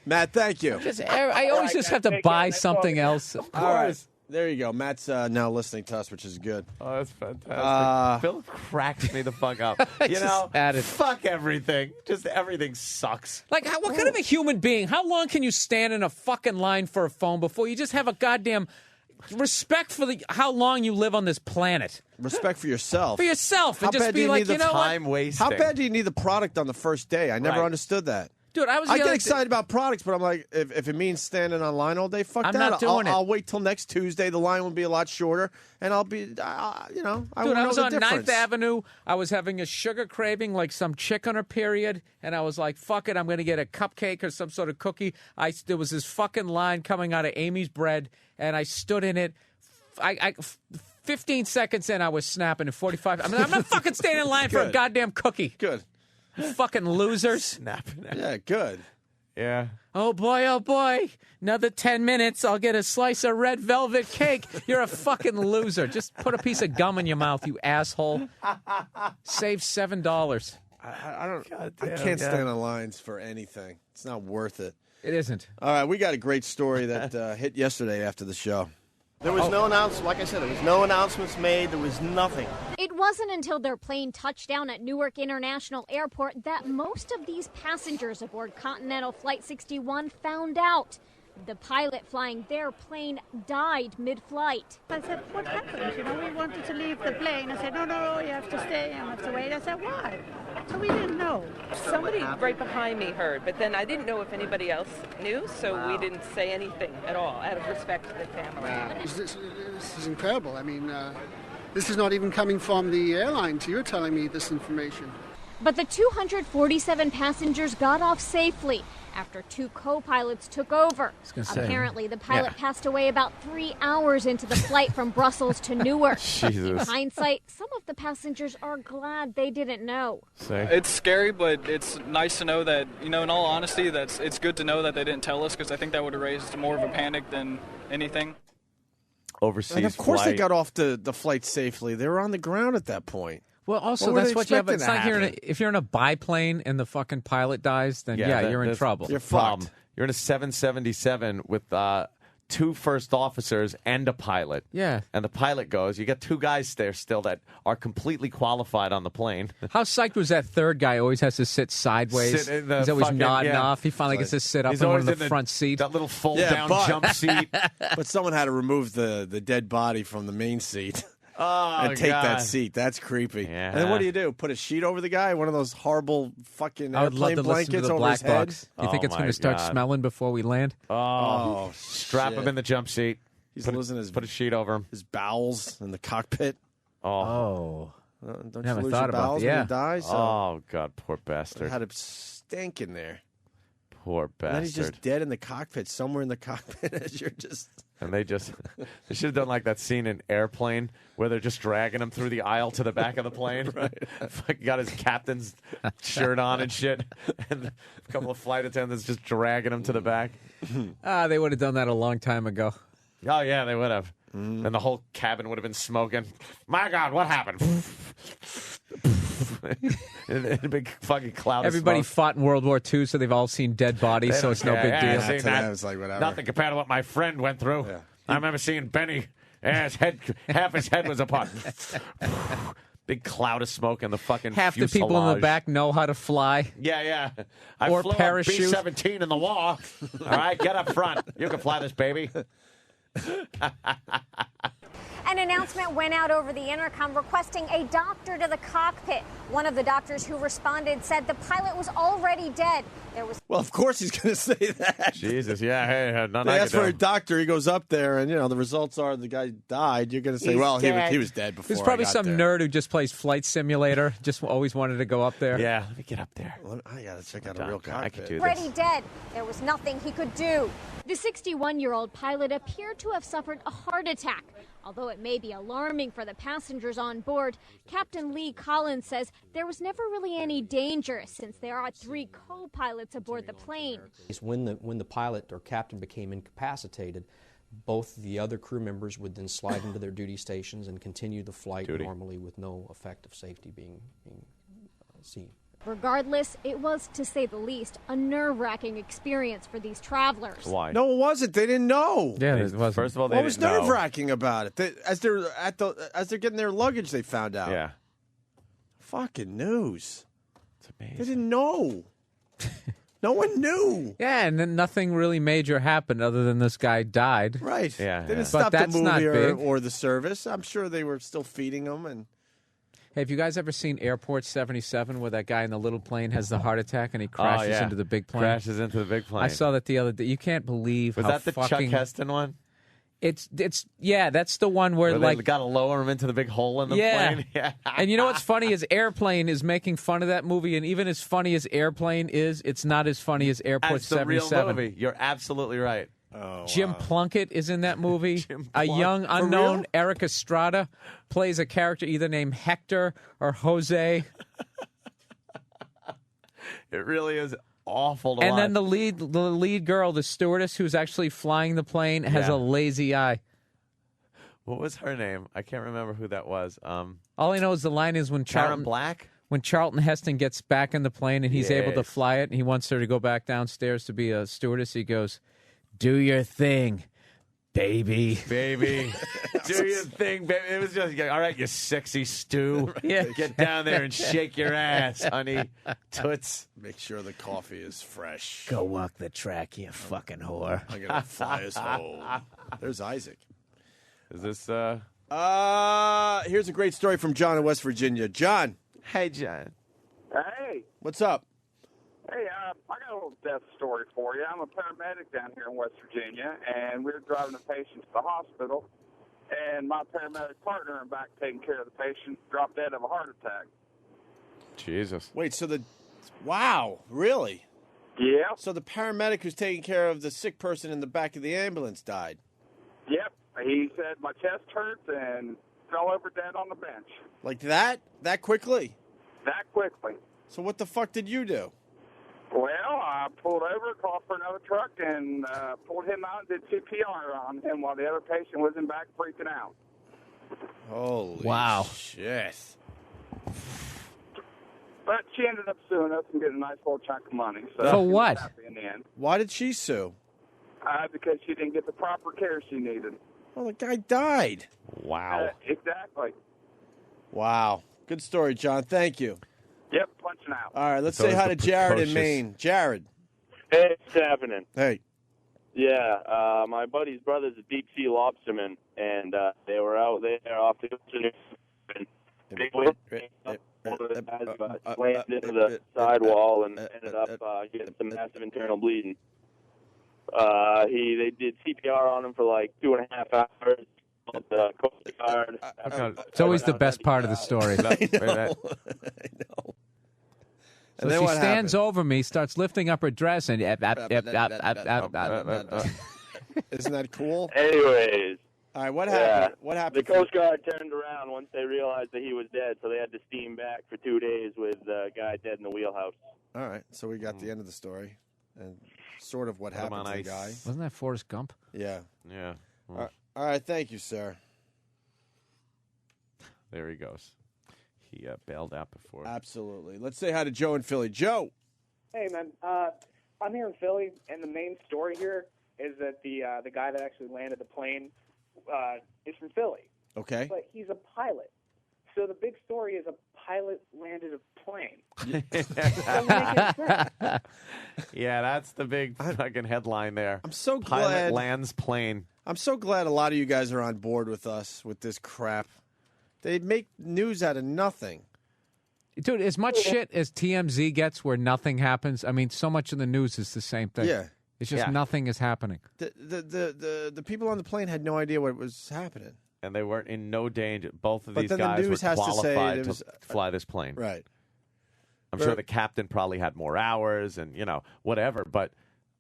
Matt, thank you. I always just have to buy something else. All right. There you go. Matt's now listening to us, which is good. Oh, that's fantastic. Phil cracks me the fuck up. You know, fuck everything. Just everything sucks. Like, what kind of a human being? How long can you stand in a fucking line for a phone before you just have a goddamn respect for how long you live on this planet? Respect for yourself. For yourself. How And just bad do be you like, need the you know time what? wasting? How bad do you need the product on the first day? I never Right. understood that. Dude, I was I the get other- excited about products, but I'm like, if it means standing online all day, fuck I'm that. not doing it. I'll wait till next Tuesday. The line will be a lot shorter, and I'll be, I Dude, wanna I know was the on difference. 9th Avenue. I was having a sugar craving, like some chick on her period, and I was like, fuck it, I'm going to get a cupcake or some sort of cookie. There was this fucking line coming out of Amy's Bread, and I stood in it. 15 seconds in, I was snapping. At 45, I mean, I'm not fucking standing in line for a Good. goddamn cookie. Good. You fucking losers. Snapping. Yeah, good. Yeah. Oh, boy. Another 10 minutes, I'll get a slice of red velvet cake. You're a fucking loser. Just put a piece of gum in your mouth, you asshole. Save $7. I don't. I can't stand on lines for anything. It's not worth it. It isn't. All right, we got a great story that hit yesterday after the show. There was no announcement. Like I said, there was no announcements made. There was nothing. It wasn't until their plane touched down at Newark International Airport that most of these passengers aboard Continental Flight 61 found out. The pilot flying their plane died mid-flight. I said, what happened? You know, we wanted to leave the plane. I said, no, you have to stay. You have to wait. I said, why? So we didn't know. Somebody right behind me heard, but then I didn't know if anybody else knew, so we didn't say anything at all out of respect to the family. This is incredible. I mean, this is not even coming from the airlines. You're telling me this information. But the 247 passengers got off safely after two co-pilots took over. Apparently, the pilot passed away about 3 hours into the flight from Brussels to Newark. In hindsight, some of the passengers are glad they didn't know. It's scary, but it's nice to know that, you know, in all honesty, it's good to know that they didn't tell us, because I think that would have raised more of a panic than anything. Overseas And of course flight. they got off the flight safely. They were on the ground at that point. Well, also, were that's they what you have. expecting It's to like happen? if you're in a biplane and the fucking pilot dies, then you're in trouble. You're Problem. fucked. You're in a 777 with two first officers and a pilot. Yeah. And the pilot goes. You got two guys there still that are completely qualified on the plane. How psyched was that third guy? Always has to sit sideways. Sit in the He's always fucking- nodding yeah. off. He finally gets to sit up He's in one always of the in front seat. That little fold-down jump seat. But someone had to remove the dead body from the main seat. Oh, and take that God. seat. That's creepy. Yeah. And then what do? Put a sheet over the guy? One of those horrible fucking I would love airplane to listen to blankets the over black his head? box. You think it's going to start God. smelling before we land? Oh, strap him in the jump seat. He's put losing his put a sheet over him. His bowels in the cockpit. Oh, Don't you Never lose thought your about bowels that. when Yeah. you die? So Oh, God, poor bastard. it had a stink in there. Poor And bastard. then he's just dead in the cockpit, somewhere in the cockpit as you're just... And they should have done like that scene in Airplane where they're just dragging him through the aisle to the back of the plane. Fucking got his captain's shirt on and shit. And a couple of flight attendants just dragging him to the back. They would have done that a long time ago. Oh, yeah, they would have. And the whole cabin would have been smoking. My God, what happened? A big fucking cloud Everybody of smoke. fought in World War II, so they've all seen dead bodies, so it's no big deal. see, that- It's like whatever. Nothing compared to what my friend went through. I remember seeing Benny. His head, half his head was apart. Big cloud of smoke in the fucking Half the people in the fuselage. back know how to fly. Yeah. I Or flew parachute. on B-17 in the war. All right, get up front. You can fly this baby. An announcement went out over the intercom requesting a doctor to the cockpit. One of the doctors who responded said the pilot was already dead. There was. Well, of course he's going to say that. Jesus, yeah. Hey, none They I ask could for a do. doctor. He goes up there, and the results are the guy died. You're going to say, He's well, dead. he was dead before. There's probably I got some there. nerd who just plays Flight Simulator, just always wanted to go up there. Yeah, let me get up there. Well, I got to check out a real cockpit. I could do this. Already dead. There was nothing he could do. The 61-year-old pilot appeared to have suffered a heart attack. Although it may be alarming for the passengers on board, Captain Lee Collins says there was never really any danger since there are 3 co-pilots aboard the plane. When the pilot or captain became incapacitated, both the other crew members would then slide into their duty stations and continue the flight normally with no effect of safety being seen. Regardless, it was, to say the least, a nerve-wracking experience for these travelers. Why? No, it wasn't. They didn't know. Yeah, it wasn't. First of all, they What was didn't know. nerve-wracking about it? As they're getting their luggage, they found out. Yeah. Fucking news. It's amazing. They didn't know. No one knew. Yeah, and then nothing really major happened other than this guy died. Right. Yeah. They didn't But stop the that's not movie big. or the service. I'm sure they were still feeding them. And Hey, have you guys ever seen Airport 77 where that guy in the little plane has the heart attack and he crashes yeah. into the big plane? Crashes into the big plane. I saw that the other day. You can't believe Was how that the fucking... Chuck Heston one? It's yeah, that's the one where Where they like got to lower him into the big hole in the plane? Yeah. And you know what's funny is Airplane is making fun of that movie, and even as funny as Airplane is, it's not as funny as Airport That's the real 77. movie. You're absolutely right. Oh, Jim Plunkett is in that movie. A Plunkett. young For unknown real? Eric Estrada plays a character either named Hector or Jose. It really is awful to And watch. then the lead girl, the stewardess who's actually flying the plane, has Yeah. a lazy eye. What was her name? I can't remember who that was. All I know is the line is when Karen Charlton Black? When Charlton Heston gets back in the plane and he's able to Yes. fly it, and he wants her to go back downstairs to be a stewardess, he goes, "Do your thing, baby." Baby. Do your thing, baby. It was just, all right, you sexy stew. Yeah. Get down there and shake your ass, honey. Toots. make sure the coffee is fresh. Go walk the track, you fucking whore. I'm going to fly us home. There's Isaac. Is this, here's a great story from John in West Virginia. John. Hey, John. Hey. What's up? Hey, I got a little death story for you. I'm a paramedic down here in West Virginia, and we were driving a patient to the hospital, and my paramedic partner in back taking care of the patient dropped dead of a heart attack. Jesus. Wait, wow, really? Yeah. So the paramedic who's taking care of the sick person in the back of the ambulance died? Yep. He said my chest hurts and fell over dead on the bench. Like that? That quickly? That quickly. So what the fuck did you do? Well, I pulled over, called for another truck, and pulled him out and did CPR on him while the other patient was in back freaking out. Holy Wow. shit. But she ended up suing us and getting a nice little chunk of money. So For she was what? happy in the end. Why did she sue? Because she didn't get the proper care she needed. Well, the guy died. Wow. Exactly. Wow. Good story, John. Thank you. Yep, punching out. All right, let's It's say hi to always the Jared in precocious- Maine. Jared. Hey, it's happening. Hey. Yeah, my buddy's brother's a deep sea lobsterman, and they were out there off the coast, and big wave slammed into the sidewall and ended up getting some massive internal bleeding. They did CPR on him for like 2.5 hours. The Coast Guard. It's always the best part of the story. I know. So And then she what stands happened? over me, starts lifting up her dress, and Isn't that cool? Anyways. All right, what Yeah. happened? What happened? The Coast Guard turned around once they realized that he was dead, so they had to steam back for 2 days with the guy dead in the wheelhouse. All right, so we got the end of the story and sort of what happened to the guy. Wasn't that Forrest Gump? Yeah. Yeah. All right, thank you, sir. There he goes. He bailed out before. Absolutely. Let's say hi to Joe in Philly. Joe. Hey, man. I'm here in Philly, and the main story here is that the guy that actually landed the plane is from Philly. Okay. But he's a pilot. So the big story is a pilot landed a plane. Yeah, that's the big fucking headline there. I'm so Pilot glad lands plane. I'm so glad a lot of you guys are on board with us with this crap. They make news out of nothing. Dude, as much shit as TMZ gets where nothing happens, I mean, so much of the news is the same thing. Yeah. It's just nothing is happening. The people on the plane had no idea what was happening. And they weren't in no danger. Both of But these then the guys were news has to say qualified it to was- fly this plane. Right. I'm sure the captain probably had more hours and, whatever. But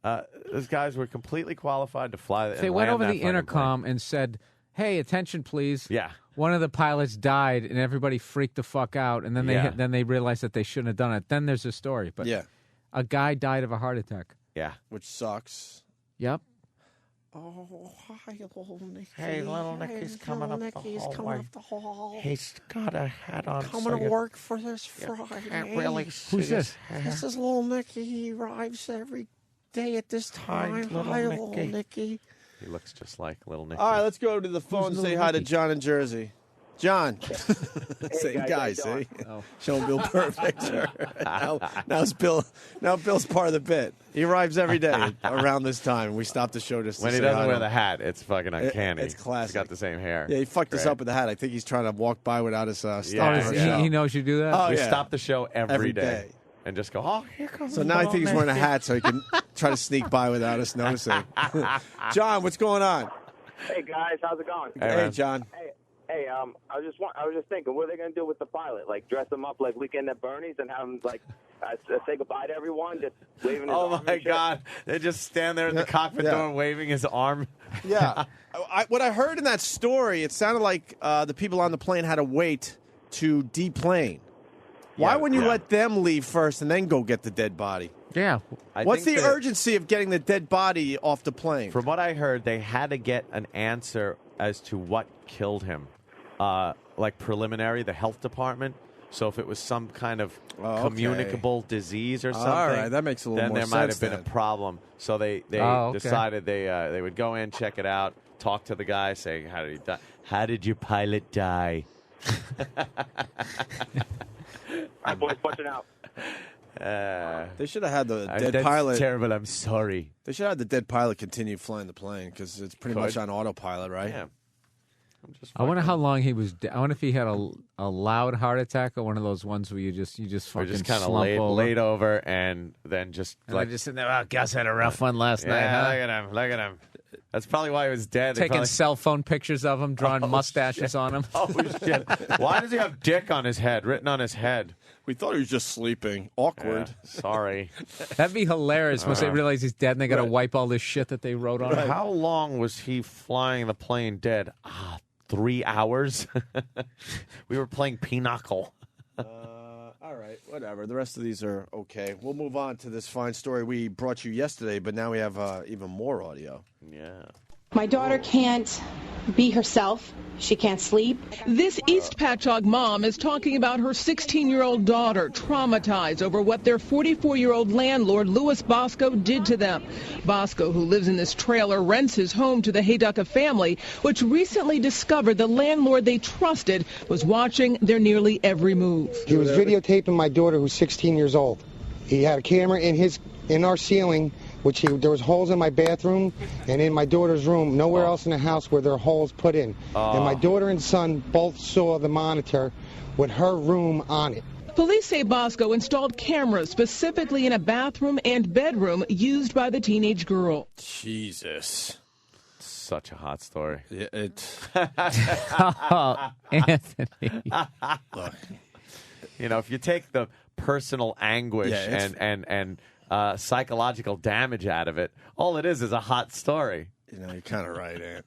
those guys were completely qualified to fly. They went over the intercom and said, hey, attention, please. Yeah. One of the pilots died, and everybody freaked the fuck out, and then they realized that they shouldn't have done it. Then there's a story. But a guy died of a heart attack. Yeah. Which sucks. Yep. Oh, hi, little Nicky. Hey, little Nicky's coming up the hallway. He's got a hat on. Coming to work for this Friday. Can't really see Who's this? This is little Nicky. He arrives every day at this time. Hi, little Nicky. He looks just like little Nicky. All right, let's go to the phone and say hi to John in Jersey. John. Same guy, see? Showing Bill Burr a picture. now Bill's part of the bit. He arrives every day around this time. We stop the show just to When he say doesn't hi to wear him. the hat, it's fucking uncanny. It's classic. He's got the same hair. Yeah, he fucked us Great. up with the hat. I think he's trying to walk by without his stuff. He knows you do that? Oh, we yeah. stop the show Every every day. day. And just go, oh, here comes So now I think he's wearing a Nicky. hat so he can try to sneak by without us noticing. John, what's going on? Hey guys, how's it going? Hey, John. Hey, I was just thinking, what are they going to do with the pilot? Like, dress him up like Weekend at Bernie's and have him like say goodbye to everyone, just waving his Oh arm my and shit? God! They just stand there at the cockpit door waving his arm. Yeah. What I heard in that story, it sounded like the people on the plane had to wait to deplane. Why wouldn't you let them leave first and then go get the dead body? Yeah. What's the think that- urgency of getting the dead body off the plane? From what I heard, they had to get an answer as to what killed him, like preliminary, the health department. So if it was some kind of communicable disease or something, All right, that makes a little then more there might have sense been then. a problem. So they decided they would go in, check it out, talk to the guy, say, "How did he die? How did your pilot die?" All right, boys, watch it out. They should have had the dead that's pilot. Terrible. I'm sorry. They should have had the dead pilot continue flying the plane because it's pretty much on autopilot, right? Yeah. I wonder how long he was. I wonder if he had a loud heart attack or one of those ones where you just Or fucking just kind of slump laid over and then just And like I just sitting there. Oh, Gus had a rough one last night. Yeah, Huh? look at him. That's probably why he was dead. They Taking probably- cell phone pictures of him, drawing mustaches on him. Oh shit! Why does he have "dick" on his head, written on his head? We thought he was just sleeping. Awkward. Yeah, sorry. That'd be hilarious once they realize he's dead and they got to wipe all this shit that they wrote on him. How long was he flying the plane dead? 3 hours. We were playing Pinochle. All right, whatever. The rest of these are okay. We'll move on to this fine story we brought you yesterday, but now we have even more audio. Yeah. My daughter can't be herself. She can't sleep. This East Patchogue mom is talking about her 16-year-old daughter traumatized over what their 44-year-old landlord, Louis Bosco, did to them. Bosco, who lives in this trailer, rents his home to the Hayducka family, which recently discovered the landlord they trusted was watching their nearly every move. He was videotaping my daughter, who's 16 years old. He had a camera in our ceiling, there was holes in my bathroom and in my daughter's room, nowhere else in the house where there are holes put in. And my daughter and son both saw the monitor with her room on it. Police say Bosco installed cameras specifically in a bathroom and bedroom used by the teenage girl. Jesus. Such a hot story. Yeah, Anthony. Look. If you take the personal anguish and psychological damage out of it, all it is a hot story. You're kind of right, Ant.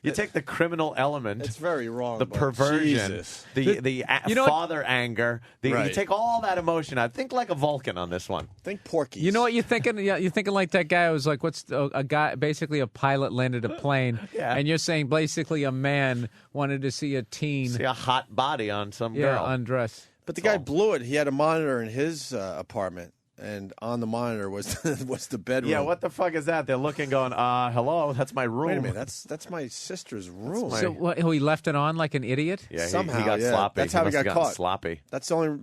You take the criminal element. It's very wrong. The but perversion, Jesus. the father anger. You take all that emotion out. Think like a Vulcan on this one. Think Porky. You know what you're thinking? Yeah, you're thinking like that guy who was like, what's a guy, basically a pilot landed a plane, and you're saying basically a man wanted to see a teen. See a hot body on some girl. undress. But the guy blew it. He had a monitor in his apartment. and on the monitor was the bedroom. Yeah, what the fuck is that? They're looking, going, hello, that's my room. Wait a minute, that's my sister's room. So what, he left it on like an idiot? Yeah, somehow he got yeah. sloppy. That's how he got caught. Sloppy. That's the only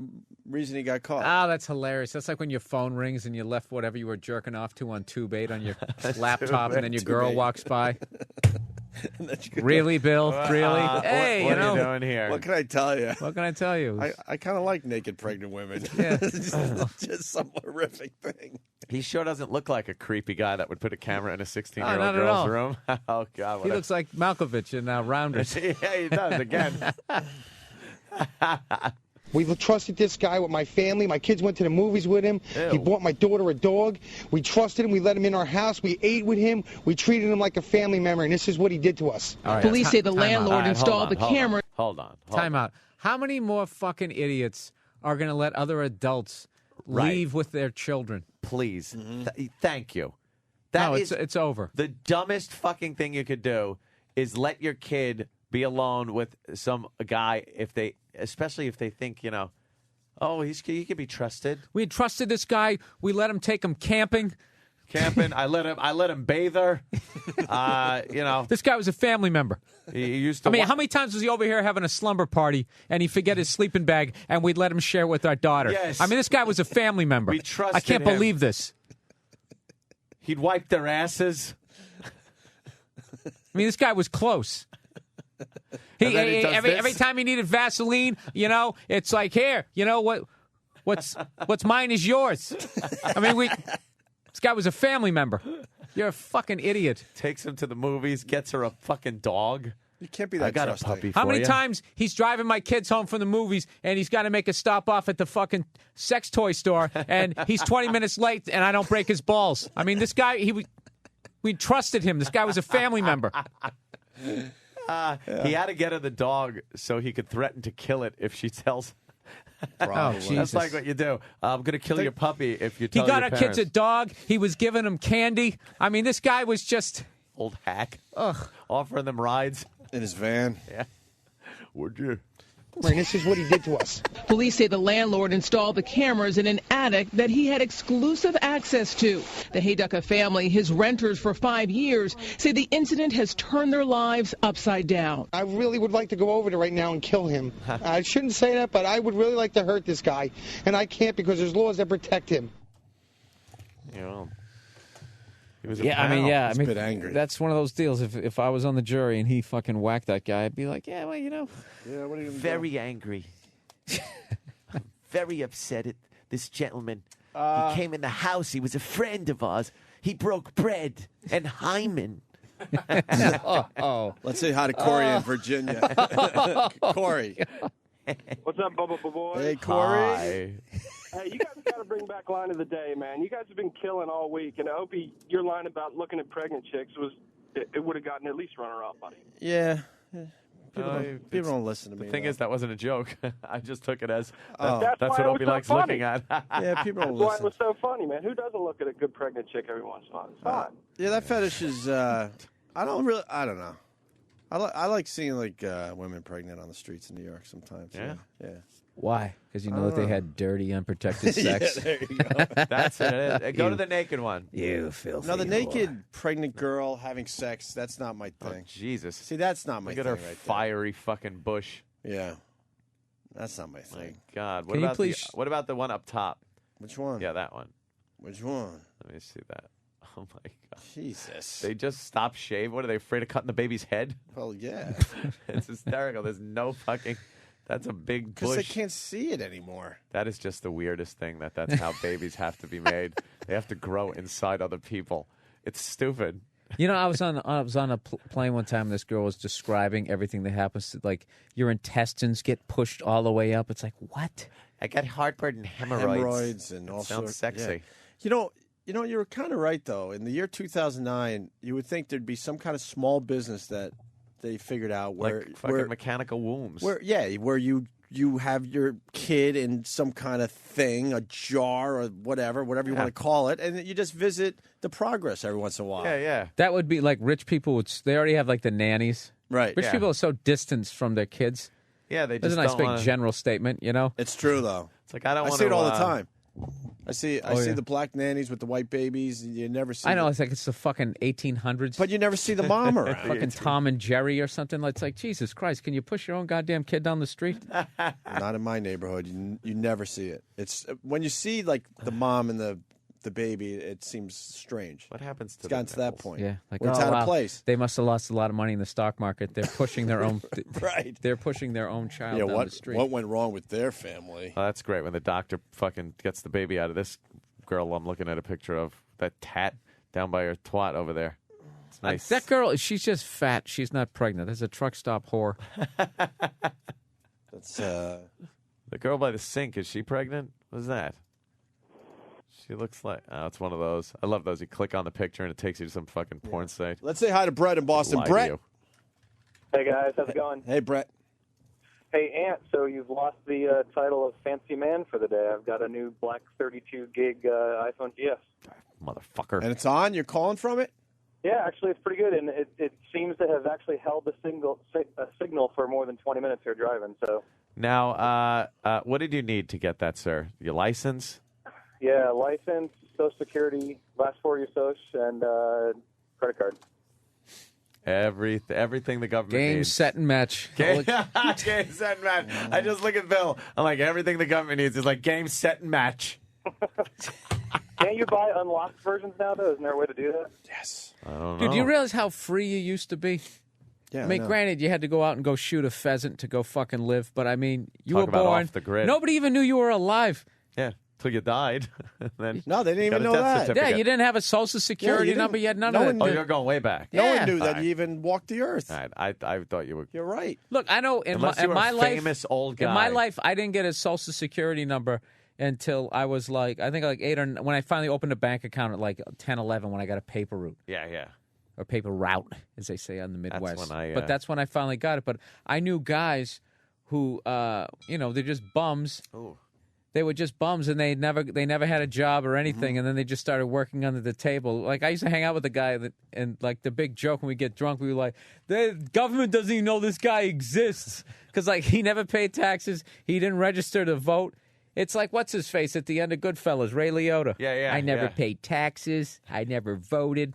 reason he got caught. Oh, that's hilarious. That's like when your phone rings and you left whatever you were jerking off to on Tube 8 on your laptop, and then your girl walks by. Really, Bill? Really? Hey, what you know, are you doing here? What can I tell you? What can I tell you? I kind of like naked pregnant women. Yeah. just some horrific thing. He sure doesn't look like a creepy guy that would put a camera in a 16-year-old not at girl's all. room. Oh, God. He looks like Malkovich in Rounders. Yeah, he does, again. We trusted this guy with my family. My kids went to the movies with him. Ew. He bought my daughter a dog. We trusted him. We let him in our house. We ate with him. We treated him like a family member, and this is what he did to us. All right, Police say the time out. landlord installed the camera. Hold on. Time out. How many more fucking idiots are going to let other adults leave with their children? Please. Thank you. No, That is it's over. the dumbest fucking thing you could do is let your kid be alone with some guy especially if they think, oh, he could be trusted. We trusted this guy. We let him take him camping. I let him bathe her. This guy was a family member. He used to. I mean, how many times was he over here having a slumber party and he forget his sleeping bag and we'd let him share with our daughter? Yes. I mean, this guy was a family member. We trusted I can't him. believe this. He'd wipe their asses. I mean, this guy was close. Every time he needed Vaseline, it's like, here, what's mine is yours. I mean, this guy was a family member. You're a fucking idiot. Takes him to the movies, gets her a fucking dog. You can't be that I got trusting. a puppy for How many you. times he's driving my kids home from the movies and he's got to make a stop off at the fucking sex toy store and he's 20 minutes late and I don't break his balls. I mean, this guy, we trusted him. This guy was a family member. He had to get her the dog so he could threaten to kill it if she tells. Oh, Jesus. That's like what you do. I'm going to kill your puppy if you tell He got your our parents. kids a dog. He was giving them candy. I mean, this guy was just... Old hack. Ugh. Offering them rides. In his van. Yeah. Would you? And this is what he did to us. Police say the landlord installed the cameras in an attic that he had exclusive access to. The Hayducka family, his renters for 5 years, say the incident has turned their lives upside down. I really would like to go over there right now and kill him. I shouldn't say that, but I would really like to hurt this guy. And I can't because there's laws that protect him. He was He's a bit angry. That's one of those deals. If I was on the jury and he fucking whacked that guy, I'd be like, yeah, well, Yeah, what are you very angry. Very upset at this gentleman. He came in the house. He was a friend of ours. He broke bread and hymen. Let's say hi to Corey in Virginia. Corey. What's up, Bubba Boy? Hey, Corey. Hi. Hey, you guys got to bring back line of the day, man. You guys have been killing all week, and Opie, your line about looking at pregnant chicks it would have gotten at least runner-up, buddy. Yeah. People don't listen to me. The thing is, that wasn't a joke. I just took it as Oh. that's why what it was Opie so likes funny. looking at. Yeah, people That's don't why it listen. was so funny, man. Who doesn't look at a good pregnant chick every once in a while? It's fine. Yeah, that fetish is. I don't know. I like seeing women pregnant on the streets in New York sometimes. Yeah? Yeah. why? Because you I know don't that they know. had dirty, unprotected sex. Yeah, there you go. That's it. Go to the naked one. You filthy No, the whore. naked pregnant girl having sex, that's not my thing. Oh, Jesus. See, that's not my Look thing at her right fiery fucking bush. there. Yeah. That's not my My thing. God. Can you What please- what about the one up top? Which one? Yeah, that one. Which one? Let me see that. Oh, my God. Jesus. They just stop shave. What, are they afraid of cutting the baby's head? Well, yeah. It's hysterical. There's no fucking... That's a big Because bush. they can't see it anymore. That is just the weirdest thing, that's how babies have to be made. They have to grow inside other people. It's stupid. You know, I was on a plane one time, and this girl was describing everything that happens to, like, your intestines get pushed all the way up. It's like, what? I got heartburn and Hemorrhoids and all sounds sorts. sexy. Yeah. You know, you were kind of right, though. In the year 2009, you would think there'd be some kind of small business that they figured out where Like fucking mechanical wombs. where you have your kid in some kind of thing, a jar or whatever you want to call it, and you just visit the progress every once in a while. Yeah. That would be like rich people they already have like the nannies. Right. Rich Yeah. people are so distanced from their kids. Yeah, they That's just a nice don't big wanna... general statement, you know? It's true, though. It's like, I don't I want say to... it all the time. I see the black nannies with the white babies. You never see. I know. It's like it's the fucking 1800s. But you never see the mom around. Fucking Tom and Jerry or something. It's like, Jesus Christ, can you push your own goddamn kid down the street? Not in my neighborhood. You never see it. It's when you see like the mom and the baby, it seems strange. What happens to it's gotten to that point? Yeah, like where it's out of place. They must have lost a lot of money in the stock market. They're pushing their own. Right. They're pushing their own child down the street. What went wrong with their family? Oh, that's great when the doctor fucking gets the baby out of this girl I'm looking at a picture of. That tat down by her twat over there. It's nice. That girl, she's just fat. She's not pregnant. There's a truck stop whore. That's the girl by the sink. Is she pregnant? What's that? She looks like... Oh, it's one of those. I love those. You click on the picture and it takes you to some fucking porn site. Let's say hi to Brett in Boston. Lie to Brett. you. Hey, guys. How's it going? Hey, Brett. Hey, Ant. So you've lost the title of Fancy Man for the day. I've got a new black 32-gig iPhone GS. Motherfucker. And it's on? You're calling from it? Yeah, actually, it's pretty good. And it seems to have actually held the signal for more than 20 minutes here driving. So. Now, what did you need to get that, sir? Your license? Yeah, license, Social Security, last 4 of your Social, and credit card. Everything the government Game, needs. set, and match. Game, set, and match. I just look at Bill. I'm like, everything the government needs is like game, set, and match. Can't you buy unlocked versions now, though? Isn't there a way to do that? Yes. I don't know. Dude, do you realize how free you used to be? Yeah, I mean, know. granted, you had to go out and go shoot a pheasant to go fucking live, but I mean, you Talk were about born. off the grid. Nobody even knew you were alive. Yeah, till you died. Then No, they didn't got even a know death that. certificate. Yeah, you didn't have a social security didn't. number. You had none No of one that. Oh, knew. you're going way back. No Yeah. one knew that All right. you even walked the earth. All right, I thought you were. You're right. Look, I know in Unless my, you in were my a life, famous old guy. in my life, I didn't get a social security number until I was like, I think like 8 or when I finally opened a bank account at like 10, 11 when I got a paper route. Yeah. Or paper route, as they say on the Midwest. That's when I, But that's when I finally got it. But I knew guys who, they're just bums. Ooh. They were just bums, and they never had a job or anything, and then they just started working under the table. Like I used to hang out with a guy, and like the big joke when we get drunk, we were like, the government doesn't even know this guy exists because like he never paid taxes, he didn't register to vote. It's like what's his face at the end of Goodfellas, Ray Liotta. Yeah. I never paid taxes. I never voted.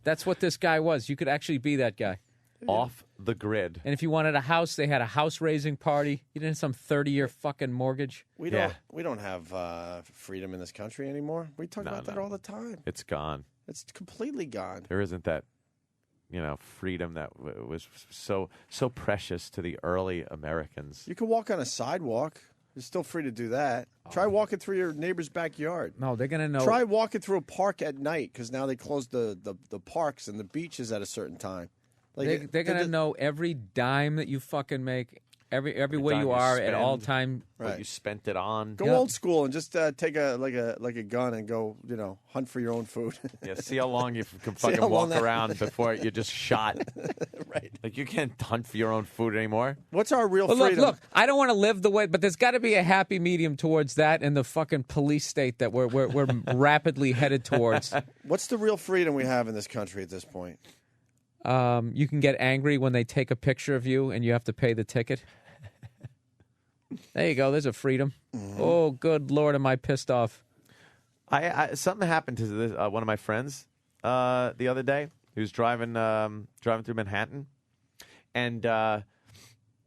That's what this guy was. You could actually be that guy. Off the grid. And if you wanted a house, they had a house raising party. You didn't have some 30-year fucking mortgage. We don't have freedom in this country anymore. We talk about that all the time. It's gone. It's completely gone. There isn't that, freedom that was so precious to the early Americans. You can walk on a sidewalk. You're still free to do that. Try walking through your neighbor's backyard. No, they're going to know. Try walking through a park at night because now they close the parks and the beaches at a certain time. Like They're going to know every dime that you fucking make, every way time you you are at spend. all time. What you spent it on. Go old school and just take a gun and go hunt for your own food. Yeah, see how long you can See how fucking long walk that- around before you're just shot. Right. Like you can't hunt for your own food anymore. What's our real Well, freedom? look, I don't want to live the way, but there's got to be a happy medium towards that and the fucking police state that we're rapidly headed towards. What's the real freedom we have in this country at this point? You can get angry when they take a picture of you and you have to pay the ticket. There you go. There's a freedom. Mm-hmm. Oh, good Lord, am I pissed off? Something happened to this, one of my friends the other day. He was driving through Manhattan, and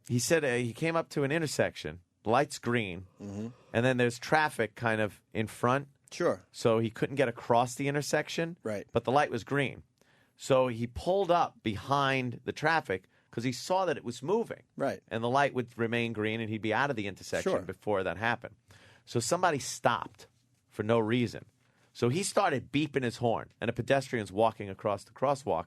he said he came up to an intersection. The light's green, and then there's traffic kind of in front. Sure. So he couldn't get across the intersection. Right. But the light was green. So he pulled up behind the traffic because he saw that it was moving. Right. And the light would remain green and he'd be out of the intersection Sure. before that happened. So somebody stopped for no reason. So he started beeping his horn, and a pedestrian's walking across the crosswalk,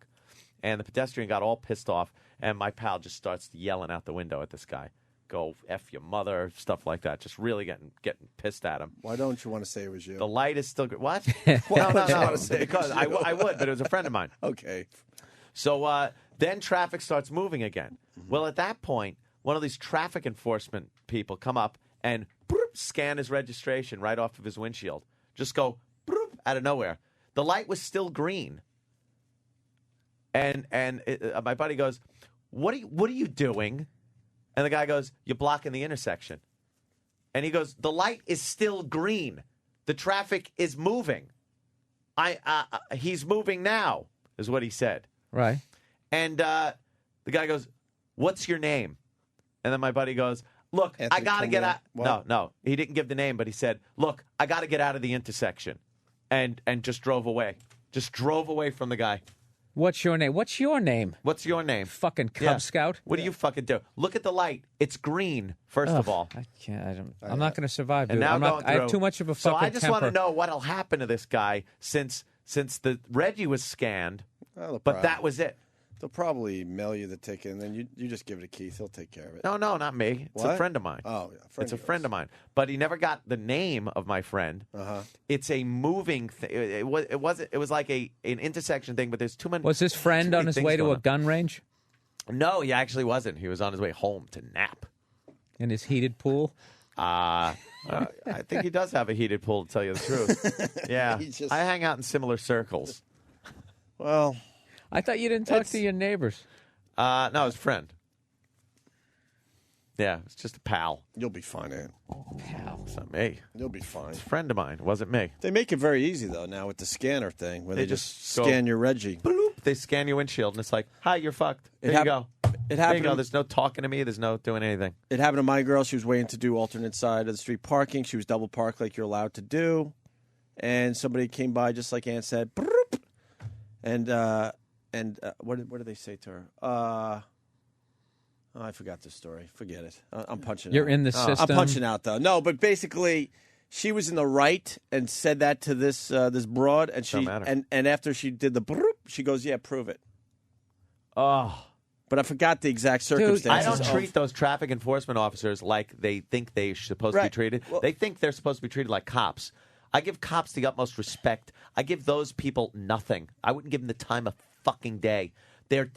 and the pedestrian got all pissed off, and my pal just starts yelling out the window at this guy. Go F your mother, stuff like that. Just really getting pissed at him. Why don't you want to say it was you? The light is still... What? Why don't you No. want to say Because I would, but it was a friend of mine. Okay. So then traffic starts moving again. Well, at that point, one of these traffic enforcement people come up and scan his registration right off of his windshield. Just go out of nowhere. The light was still green. And my buddy goes, what are you doing? And the guy goes, you're blocking the intersection. And he goes, the light is still green. The traffic is moving. He's moving now, is what he said. Right. And the guy goes, "What's your name?" And then my buddy goes, "Look, I got to get out." No, he didn't give the name, but he said, "Look, I got to get out of the intersection," and just drove away. Just drove away from the guy. What's your name? What's your name? What's your name? Fucking Cub Scout. What do you fucking do? Look at the light. It's green, first of all. I can't. I'm not going to survive, dude. And now I have too much of a fucking So I just temper. want to know what'll happen to this guy since the Reggie was scanned, but that was it. They'll probably mail you the ticket, and then you just give it to Keith. He'll take care of it. No, not me. It's What? a friend of mine. Oh, yeah, it's a friend of mine. But he never got the name of my friend. It's a moving thing. It was like an intersection thing, but there's too many. Was his friend on his way to a gun range? No, he actually wasn't. He was on his way home to nap. In his heated pool? I think he does have a heated pool, to tell you the truth. Yeah. I hang out in similar circles. Well, I thought you didn't talk to your neighbors. No, his friend. Yeah, it's just a pal. You'll be fine, Ant. Pal. It's not me. You'll be fine. It's a friend of mine. It wasn't me. They make it very easy, though, now with the scanner thing, where they just go, scan your Reggie. Bloop, they scan your windshield, and it's like, hi, you're fucked. There you go. It There happened. you go. There's no talking to me. There's no doing anything. It happened to my girl. She was waiting to do alternate side of the street parking. She was double parked like you're allowed to do. And somebody came by, just like Ant said, broop, and what did they say to her? I forgot the story. Forget it. I'm punching out. You're in the system. I'm punching out, though. No, but basically, she was in the right and said that to this broad, and she and after she did the broop, she goes, "Yeah, prove it." Oh. But I forgot the exact circumstances. Dude, I don't treat those traffic enforcement officers like they think they're supposed to be treated. They think they're supposed to be treated like cops. I give cops the utmost respect. I give those people nothing. I wouldn't give them the time of fucking day. They're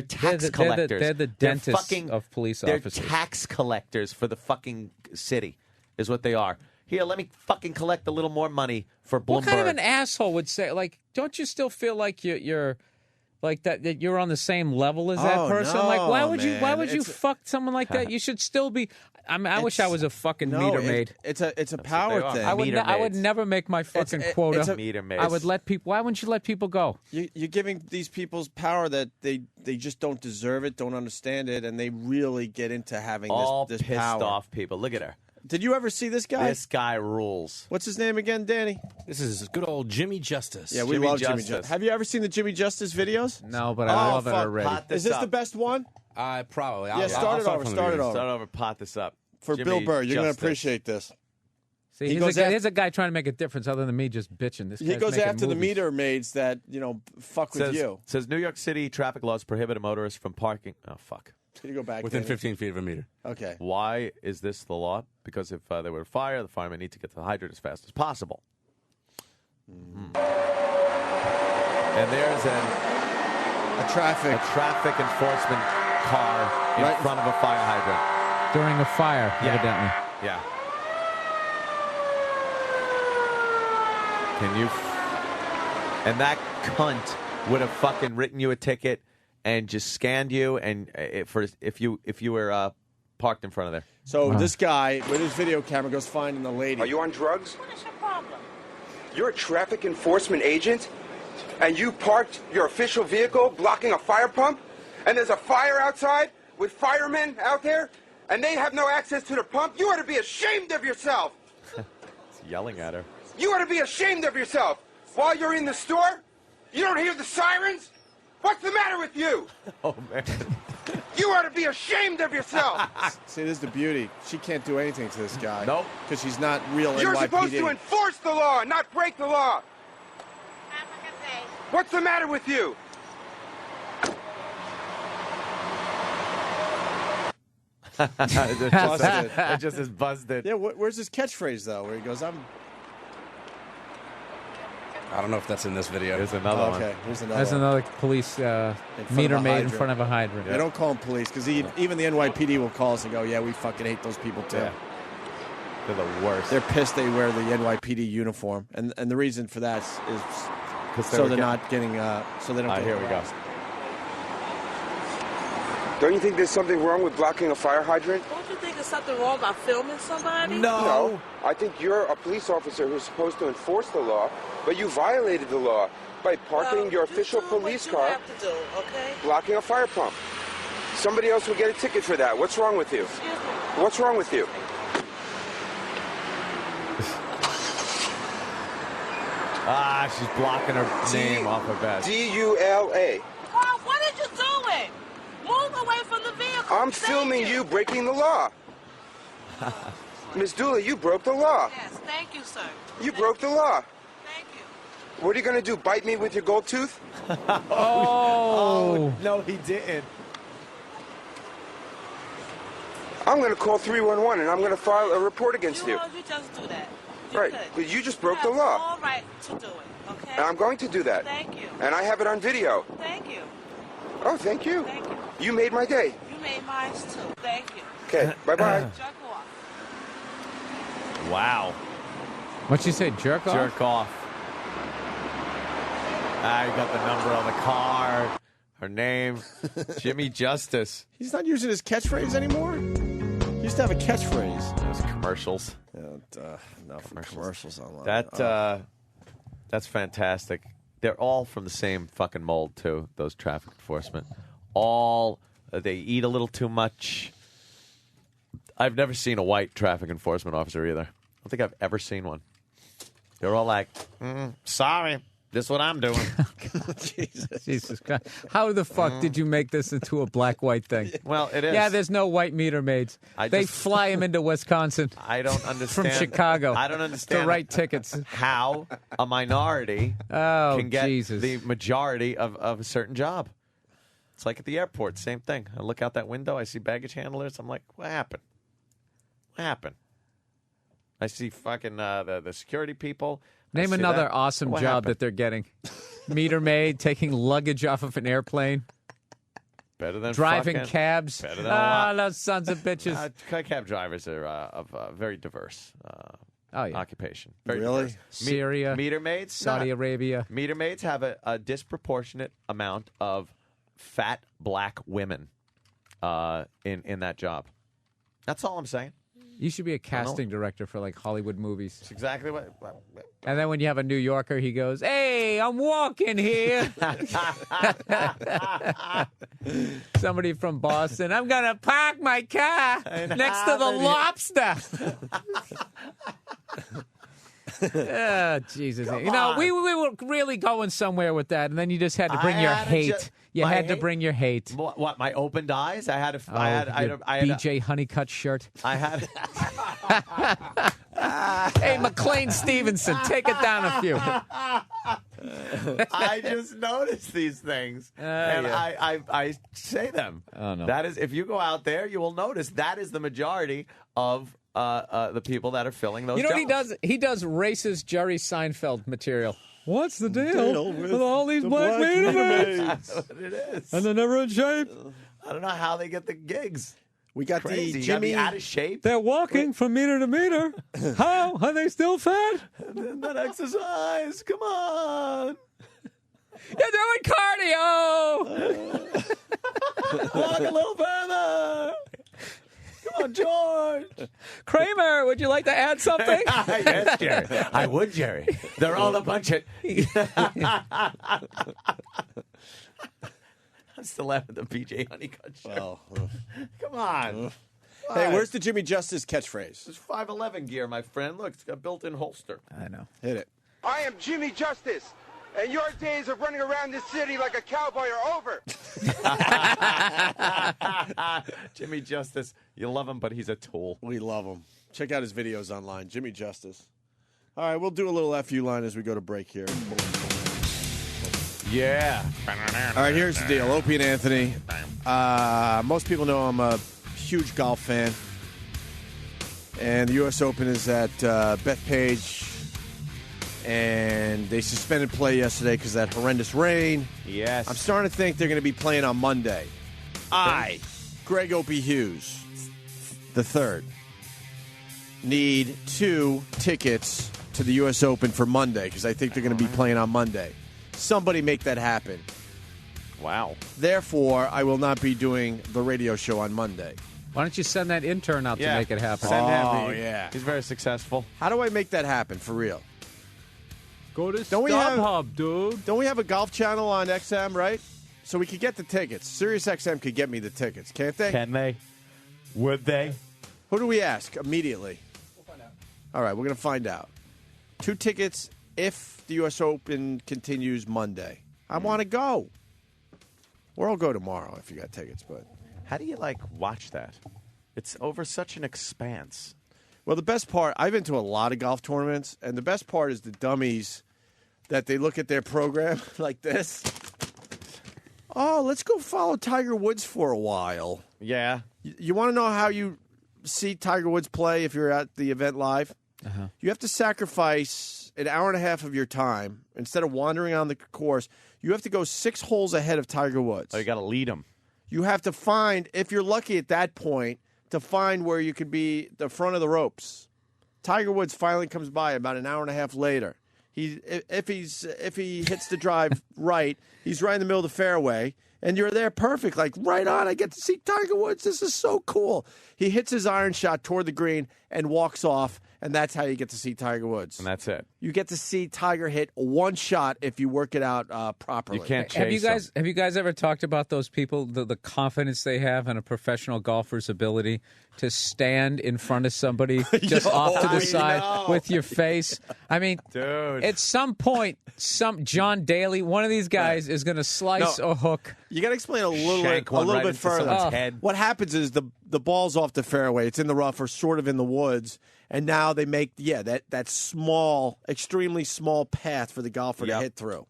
tax collectors. They're the dentists of police officers. They're tax collectors for the fucking city, is what they are. Here, let me fucking collect a little more money for Bloomberg. What kind of an asshole would say, like, don't you still feel like you're like that you're on the same level as that person? No, like, why would man. you fuck someone like that? You should still be. I mean, I wish I was a fucking meter maid. It's a power thing. I would never make my fucking quota. It's a meter maid. I would let people. Why wouldn't you let people go? You're giving these people's power that they just don't deserve it, don't understand it, and they really get into having this pissed power. off people. Look at her. Did you ever see this guy? This guy rules. What's his name again, Danny? This is good old Jimmy Justice. Yeah, we love Jimmy Justice. Have you ever seen the Jimmy Justice videos? No, but I love it already. Is this the best one? Probably. Yeah, start it over. Start over. Pot this up. For Jimmy Bill Burr, you're going to Justice. appreciate this. See, here's a guy trying to make a difference other than me just bitching. This He guy's goes making after the movies. meter maids that, fuck with you. Says New York City traffic laws prohibit a motorist from parking. Oh, fuck. Can you go back Within Danny? 15 feet of a meter. Okay. Why is this the law? Because if there were a fire, the firemen need to get to the hydrant as fast as possible. And there's a traffic enforcement car in front of a fire hydrant. During a fire, evidently. Yeah. Can you? And that cunt would have fucking written you a ticket and just scanned you, and if you were parked in front of there. So this guy with his video camera goes finding the lady. Are you on drugs? What is your problem? You're a traffic enforcement agent, and you parked your official vehicle blocking a fire pump, and there's a fire outside with firemen out there, and they have no access to the pump? You ought to be ashamed of yourself. He's yelling at her. You ought to be ashamed of yourself. While you're in the store, you don't hear the sirens? What's the matter with you? Oh, man. You ought to be ashamed of yourself. See, this is the beauty. She can't do anything to this guy. Nope. Because she's not real You're NYPD. supposed to enforce the law, not break the law. What's the matter with you? It just is busted. Yeah, where's his catchphrase, though, where he goes, I don't know if that's in this video. There's another one. Okay, here's another There's one. another police meter maid in front of a hydrant. They don't call them police, because even the NYPD will call us and go, yeah, we fucking hate those people, too. Yeah. They're the worst. They're pissed they wear the NYPD uniform. And the reason for that is so they're not getting, so they don't get here we go. Don't you think there's something wrong with blocking a fire hydrant? Don't you you think there's something wrong about filming somebody? No. I think you're a police officer who's supposed to enforce the law, but you violated the law by parking your official police car, have to do, okay? blocking a fire pump. Somebody else will get a ticket for that. What's wrong with you? Excuse me. What's wrong with you? She's blocking her name off her vest. D-U-L-A. Carl, what are you doing? Move away from the vehicle. I'm filming you breaking the law. Miss Dooley, you broke the law. Yes, thank you, sir. You broke the law. Thank you. What are you going to do, bite me with your gold tooth? Oh, no, he didn't. I'm going to call 311 and I'm going to file a report against you. You just do that. Right, but you just broke the law. All right to do it, okay? And I'm going to do that. Thank you. And I have it on video. Thank you. Oh, thank you. Thank you. You made my day. You made mine too. Thank you. Okay, bye-bye. Jerk off. Wow. What'd you say, jerk off? Jerk off. You got the number on the car, her name, Jimmy Justice. He's not using his catchphrase anymore? He used to have a catchphrase. Those commercials. No commercials online. That's fantastic. They're all from the same fucking mold, too, those traffic enforcement. All, they eat a little too much. I've never seen a white traffic enforcement officer either. I don't think I've ever seen one. They're all like, sorry, this is what I'm doing. Jesus Christ. How the fuck did you make this into a black-white thing? Well, it is. Yeah, there's no white meter maids. They fly them into Wisconsin. I don't understand. From Chicago. I don't understand. To write tickets. How a minority can get the majority of a certain job. It's like at the airport, same thing. I look out that window, I see baggage handlers. I'm like, what happened? What happened? I see fucking the security people. Name another awesome job that they're getting. Meter maid, taking luggage off of an airplane. Better than driving fucking, cabs. Better than a lot. Those sons of bitches. Cab drivers are of very diverse occupation. Very Really? diverse. Syria, meter maids, Saudi Arabia. Meter maids have a disproportionate amount of fat black women in that job. That's all I'm saying. You should be a casting director for like Hollywood movies. That's exactly what. And then when you have a New Yorker, he goes, "Hey, I'm walking here." Somebody from Boston, I'm gonna park my car next to the lobster. Oh, Jesus. Come you know, on. we were really going somewhere with that, and then you just had to bring your hate. You had to bring your hate. What? My opened eyes? I had a. Oh, I had BJ Honeycutt shirt. I had. Hey, McLean Stevenson, take it down a few. I just noticed these things, and yeah. I say them. Oh, no. That is, if you go out there, you will notice that is the majority of the people that are filling those. You know what jobs. he does? He does racist Jerry Seinfeld material. What's the deal with with all these black meter maids? That's what it is. And they're never in shape. I don't know how they get the gigs. We got Crazy. the You gotta be Jimmy. out of shape. They're walking from meter to meter. How? Are they still fat? That exercise. Come on. You're doing cardio. Walk a little further. Come on, George. Kramer, would you like to add something? Yes, Jerry. I would, Jerry. They're all a bunch of... I'm still laughing at the BJ Honeycutt show. Come on. Hey, where's the Jimmy Justice catchphrase? It's 511 gear, my friend. Look, it's got a built-in holster. I know. Hit it. I am Jimmy Justice, and your days of running around this city like a cowboy are over. Jimmy Justice. You love him, but he's a tool. We love him. Check out his videos online. Jimmy Justice. All right, we'll do a little FU line as we go to break here. Yeah. All right, here's the deal. Opie and Anthony. Most people know I'm a huge golf fan. And the U.S. Open is at Bethpage. And they suspended play yesterday because of that horrendous rain. Yes. I'm starting to think they're going to be playing on Monday. I, Greg Opie Hughes, the third, need 2 tickets to the U.S. Open for Monday because I think they're going to be playing on Monday. Somebody make that happen. Wow. Therefore, I will not be doing the radio show on Monday. Why don't you send that intern out to make it happen? Send him. Oh, yeah. He's very successful. How do I make that happen for real? Go to Don't we have StubHub, dude. Don't we have a golf channel on XM, right? So we could get the tickets. Sirius XM could get me the tickets, can't they? Can they? Would they? Who do we ask immediately? We'll find out. All right, we're going to find out. 2 tickets if the U.S. Open continues Monday. I want to go. Or I'll go tomorrow if you got tickets. But how do you, watch that? It's over such an expanse. Well, the best part, I've been to a lot of golf tournaments, and the best part is the dummies that they look at their program like this. Oh, let's go follow Tiger Woods for a while. Yeah. You want to know how you see Tiger Woods play if you're at the event live? Uh-huh. You have to sacrifice an hour and a half of your time. Instead of wandering on the course, you have to go 6 holes ahead of Tiger Woods. Oh, you got to lead him. You have to find, if you're lucky at that point, to find where you could be the front of the ropes. Tiger Woods finally comes by about an hour and a half later. If he hits the drive right, he's right in the middle of the fairway, and you're there perfect, like right on. I get to see Tiger Woods. This is so cool. He hits his iron shot toward the green and walks off, and that's how you get to see Tiger Woods. And that's it. You get to see Tiger hit 1 shot if you work it out properly. You can't chase Have you guys ever talked about those people, the confidence they have in a professional golfer's ability to stand in front of somebody just off to the side with your face? I mean, dude, at some point, John Daly, one of these guys, is going to slice or hook. You got to explain a little Shank one right bit into further. someone's head. What happens is the ball's off the fairway. It's in the rough or sort of in the woods. And now they make, that small, extremely small path for the golfer to hit through.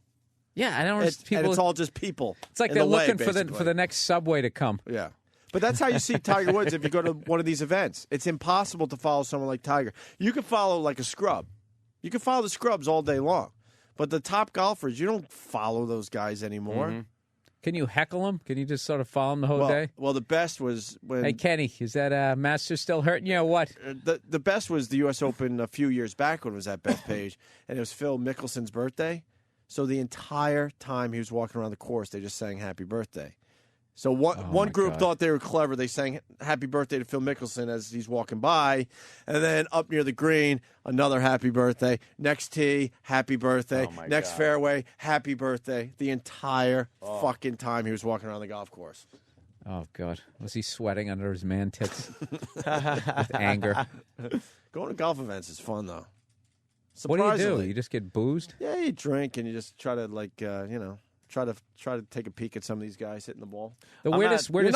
Yeah, I don't understand. And it's all just people. It's like in they're the way, looking for the next subway to come. Yeah. But that's how you see Tiger Woods if you go to one of these events. It's impossible to follow someone like Tiger. You can follow like a scrub. You can follow the scrubs all day long. But the top golfers, you don't follow those guys anymore. Mm-hmm. Can you heckle them? Can you just sort of follow them the whole day? Well, the best was when... Hey, Kenny, is that Master still hurting you or what? The best was the U.S. Open a few years back when it was at Bethpage, and it was Phil Mickelson's birthday. So the entire time he was walking around the course, they just sang Happy Birthday. So one group thought they were clever. They sang Happy Birthday to Phil Mickelson as he's walking by. And then up near the green, another Happy Birthday. Next tee, Happy Birthday. Next fairway, Happy Birthday. The entire fucking time he was walking around the golf course. Oh, God. Was he sweating under his man tits with anger? Going to golf events is fun, though. What do you do? You just get boozed? Yeah, you drink and you just try to, try to take a peek at some of these guys hitting the ball. The weirdest sporting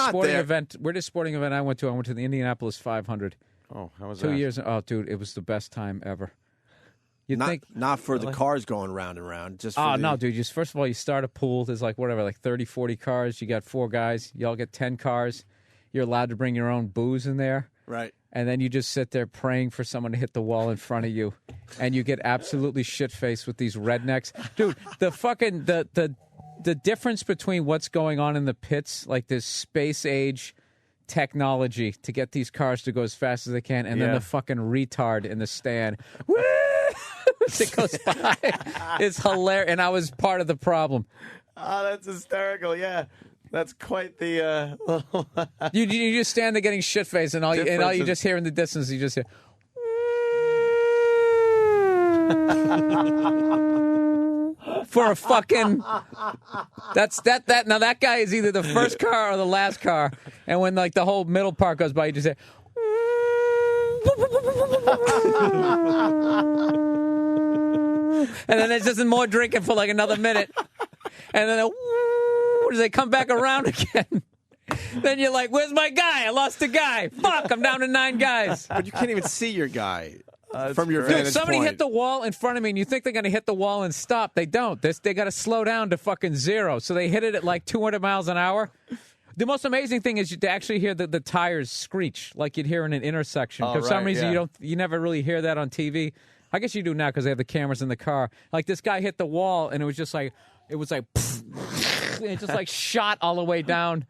event I went to the Indianapolis 500. Oh, how was 2 that? years. Oh, dude, it was the best time ever. Not for the cars going round and round. Just no, dude. Just first of all, you start a pool. There's like 30, 40 cars. You got 4 guys. You all get 10 cars. You're allowed to bring your own booze in there. Right. And then you just sit there praying for someone to hit the wall in front of you, and you get absolutely shit-faced with these rednecks, dude. The difference between what's going on in the pits, like this space-age technology to get these cars to go as fast as they can, and then the fucking retard in the stand, woo, it goes by. It's hilarious, and I was part of the problem. Oh, that's hysterical, yeah. That's quite the... You just stand there getting shit-faced, and all you just hear in the distance, you just hear... For a fucking... That's that. Now, that guy is either the first car or the last car, and when like the whole middle part goes by, you just say... And then there's just more drinking for like another minute. And then they come back around again. Then you're like, where's my guy? I lost a guy. Fuck, I'm down to 9 guys. But you can't even see your guy from your vantage Dude, somebody point. hit the wall in front of me, and you think they're going to hit the wall and stop. They don't. They got to slow down to fucking 0. So they hit it at like 200 miles an hour. The most amazing thing is to actually hear the tires screech like you'd hear in an intersection. For some reason, you never really hear that on TV. I guess you do now because they have the cameras in the car. Like this guy hit the wall, and it was just like, it was like, and it just like shot all the way down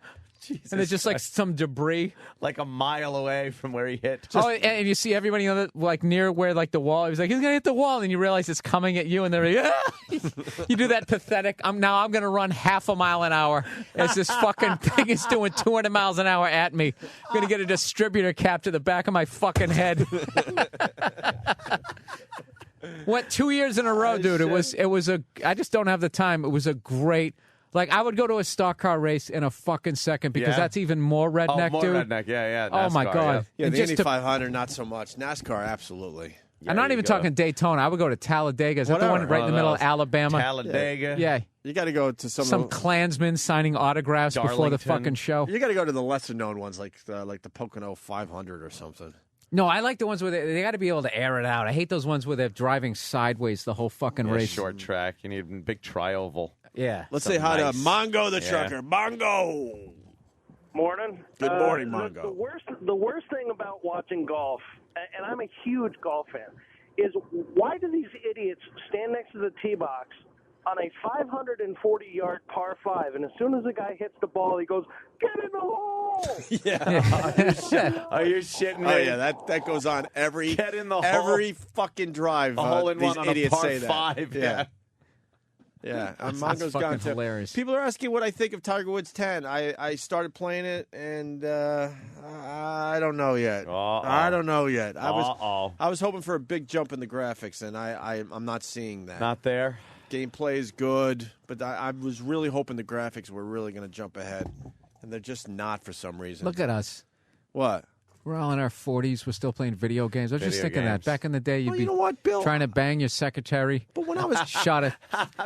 and there's just like some debris, like a mile away from where he hit. And you see everybody on the, like near where like the wall. He was like, he's gonna hit the wall, and you realize it's coming at you, and they're like, you do that pathetic. I'm gonna run half a mile an hour as this fucking thing is doing 200 miles an hour at me. I'm gonna get a distributor cap to the back of my fucking head. Went 2 years in a row, dude. It was a. I just don't have the time. It was a great. Like, I would go to a stock car race in a fucking second because that's even more redneck, more dude. Redneck, yeah. Oh, my NASCAR, God. Yeah, And the just Indy 500, not so much. NASCAR, absolutely. I'm not even talking Daytona. I would go to Talladega. Is that the one right in the middle of Alabama? Talladega. Yeah. You got to go to some Klansmen signing autographs before the fucking show. You got to go to the lesser-known ones like the Pocono 500 or something. No, I like the ones where they got to be able to air it out. I hate those ones where they're driving sideways the whole fucking race. Short track. You need a big tri-oval. Yeah. Let's say hi to Mongo the trucker. Mongo. Morning. Good morning, Mongo. The worst thing about watching golf, and I'm a huge golf fan, is why do these idiots stand next to the tee box on a 540-yard par 5, and as soon as the guy hits the ball, he goes, "Get in the hole!" Are you shitting me? Oh yeah, that goes on every Get in the hole. every fucking drive. A hole in these one on a idiots par say that. 5. Yeah. Yeah, That's Mongo's fucking gone too. hilarious. People are asking what I think of Tiger Woods 10. I started playing it, and I don't know yet. I don't know yet. I was hoping for a big jump in the graphics, and I'm not seeing that. Not there. Gameplay is good, but I was really hoping the graphics were really going to jump ahead, and they're just not for some reason. Look at us. What? We're all in our 40s. We're still playing video games. I was just Video thinking games. that. Back in the day, you'd Well, be you know what, Bill? trying to bang your secretary. But when I was shot a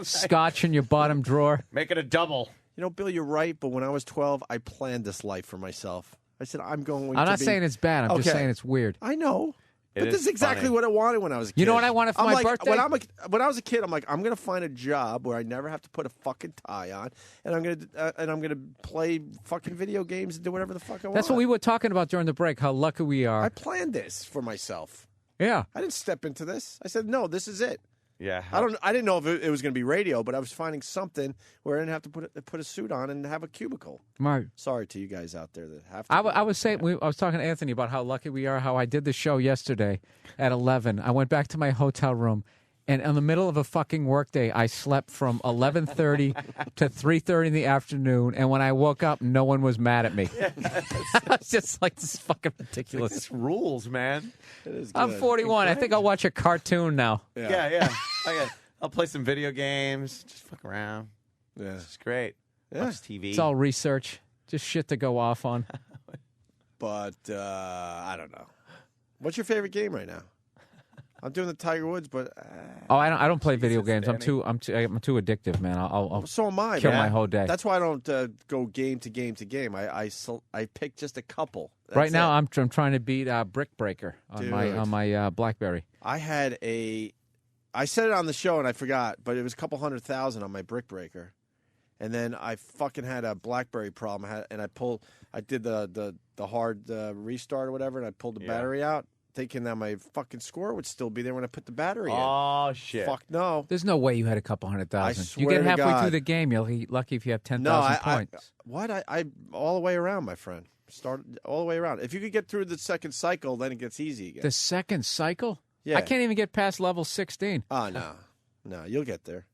scotch in your bottom drawer. Make it a double. You know, Bill, you're right, but when I was 12, I planned this life for myself. I said, I'm going to I'm not be... saying it's bad. I'm just saying it's weird. I know. But It this is is exactly funny. what I wanted when I was a kid. You know what I wanted for I'm my like, birthday? When I was a kid, I'm like, I'm going to find a job where I never have to put a fucking tie on, and I'm going to play fucking video games and do whatever the fuck I want. That's what we were talking about during the break, how lucky we are. I planned this for myself. Yeah. I didn't step into this. I said, no, this is it. Yeah. I didn't know if it was going to be radio, but I was finding something where I didn't have to put a suit on and have a cubicle. Right. Sorry to you guys out there that have to. I was saying, I was talking to Anthony about how lucky we are, how I did the show yesterday at 11. I went back to my hotel room, and in the middle of a fucking workday, I slept from 11:30 to 3:30 in the afternoon, and when I woke up, no one was mad at me. I was just like, this is fucking ridiculous. This rules, man. It is I'm good. 41. I think I'll watch a cartoon now. Yeah. I'll play some video games. Just fuck around. Yeah. It's great. Yeah. Watch TV. It's all research, just shit to go off on. But I don't know. What's your favorite game right now? I'm doing the Tiger Woods, but Oh, I don't play video games. I'm too addictive, man. I'll so am I. kill man. my whole day. That's why I don't go game to game to game. I pick just a couple. That's right now, it. I'm trying to beat Brick Breaker on my BlackBerry. I said it on the show and I forgot, but it was a couple 100,000 on my Brick Breaker, and then I fucking had a BlackBerry problem, and I did the hard restart or whatever, and I pulled the battery out, thinking that my fucking score would still be there when I put the battery in. Oh shit! Fuck no! There's no way you had a couple 100,000. I You get swear to halfway God. through the game, you'll be lucky if you have 10,000 No, points. I all the way around, my friend. Started all the way around. If you could get through the second cycle, then it gets easy again. The second cycle? Yeah. I can't even get past level 16. Oh no, you'll get there.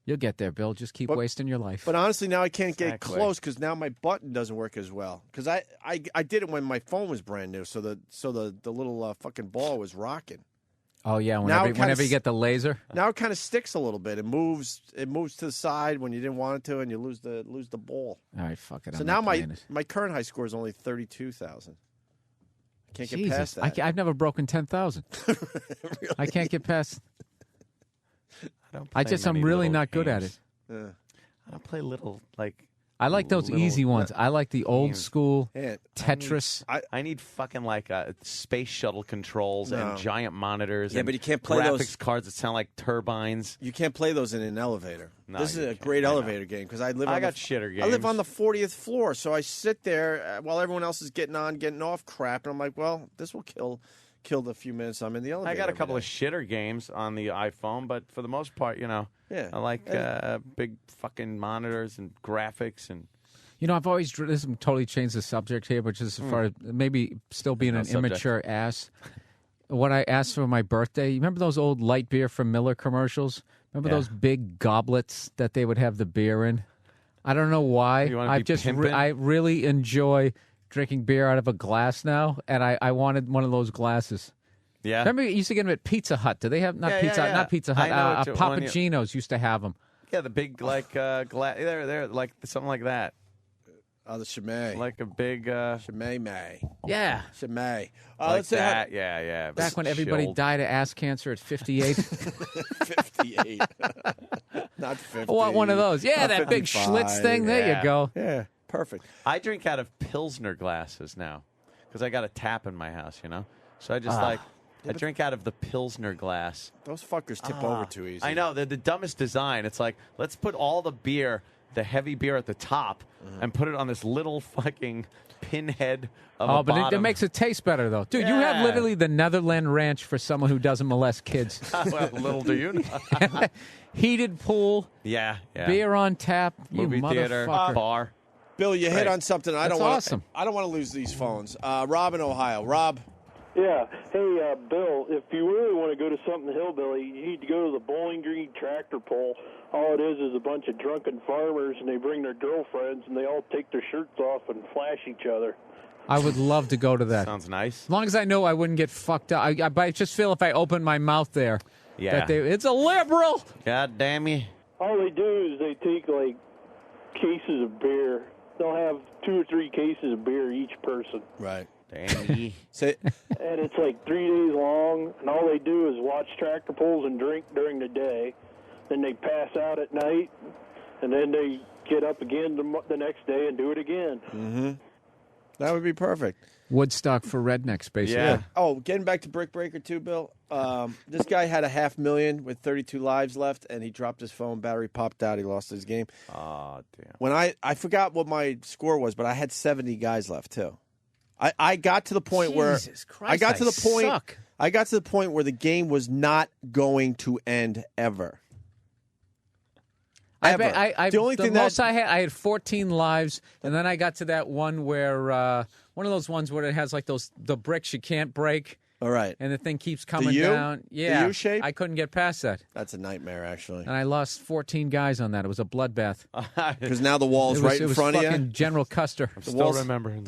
You'll get there, Bill. Just keep wasting your life. But honestly, now I can't get Exactly. close because now my button doesn't work as well. Because I did it when my phone was brand new, so the little fucking ball was rocking. Oh yeah, Now it whenever kinda you get the laser. Now it kind of sticks a little bit. It moves to the side when you didn't want it to, and you lose the ball. All right, fuck it. So I'm now not my playing it. my current high score is only 32,000. I can't get Jesus, past that. I've never broken 10,000. I can't get past. I'm really not good at it. Yeah. I don't play little I like those little- easy ones. I like the old games. school Yeah, Tetris. I need fucking space shuttle controls No. and giant monitors. Yeah, and but you can't play graphics those- cards that sound like turbines. You can't play those in an elevator. No, This is you a can't. great I know. elevator game because I live. I on got the, shitter I live games. on the 40th floor, so I sit there while everyone else is getting off crap, and I'm like, well, this will kill the few minutes I'm in the elevator. I got a every couple day. of shitter games on the iPhone, but for the most part, Yeah. I like big fucking monitors and graphics and I've always this totally changed the subject here, but just as far as maybe still being an immature ass. What I asked for my birthday, you remember those old light beer from Miller commercials? Remember those big goblets that they would have the beer in? I don't know why. I really enjoy drinking beer out of a glass now, and I wanted one of those glasses. Yeah. Remember you used to get them at Pizza Hut? Do they have not Pizza Hut? Papa Gino's used to have them. Yeah, the big glass. They're like something like that. Oh, the Chimay. Like a big Chimay. Yeah. Chimay. Like Let's say that. Yeah. Back when everybody died of ass cancer at 58. 58. Not 50. I want one of those. Yeah, Not that big 55. Schlitz thing. There you go. Yeah, perfect. I drink out of Pilsner glasses now because I got a tap in my house, So I just I drink out of the Pilsner glass. Those fuckers tip over too easy. I know. They're the dumbest design. It's like, let's put all the beer, the heavy beer at the top, and put it on this little fucking pinhead of a but bottom. it makes it taste better, though. Dude, you have literally the Netherland Ranch for someone who doesn't molest kids. Well, little do you know. Heated pool. Yeah. Beer on tap. Movie theater. Bar. Bill, you hit on something. I don't want to lose these phones. Rob in Ohio. Rob. Yeah. Hey, Bill, if you really want to go to something hillbilly, you need to go to the Bowling Green tractor pull. All it is a bunch of drunken farmers, and they bring their girlfriends, and they all take their shirts off and flash each other. I would love to go to that. Sounds nice. As long as I know I wouldn't get fucked up. I just feel if I open my mouth there, that it's a liberal. God damn you. All they do is they take, like, cases of beer. They'll have 2 or 3 cases of beer each person. Right. Damn you. And it's like 3 days long, and all they do is watch tractor pulls and drink during the day. Then they pass out at night, and then they get up again the next day and do it again. Mm-hmm. That would be perfect. Woodstock for rednecks, basically. Yeah. Oh, getting back to Brick Breaker too, Bill. This guy had a 500,000 with 32 lives left, and he dropped his phone. Battery popped out. He lost his game. Oh, damn. When I forgot what my score was, but I had 70 guys left too. I got to the point Jesus Christ, I got to the point. suck. I got to the point where the game was not going to end ever. I Ever. bet the only the thing most I had 14 lives, and then I got to that one where one of those ones where it has like the bricks you can't break. All right. And the thing keeps coming U? down. Yeah. The U shape? I couldn't get past that. That's a nightmare, actually. And I lost 14 guys on that. It was a bloodbath. Because now the wall's right in front of you. General Custer. The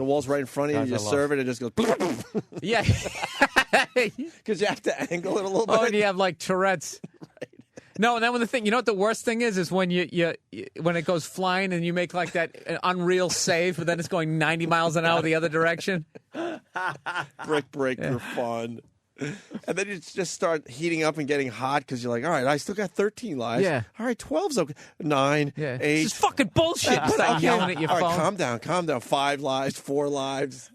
wall's right in front of you. You just serve it. It just goes. Yeah. Because you have to angle it a little bit. Oh, and you have like Tourette's. No, and then when the thing, you know what the worst thing is when you when it goes flying and you make like that unreal save, but then it's going 90 miles an hour the other direction. Brick Breaker fun. And then you just start heating up and getting hot because you're like, all right, I still got 13 lives. Yeah. All right, 12's okay. 9, 8. This is fucking bullshit. You start yelling at your phone. All right, calm down. 5 lives, 4 lives.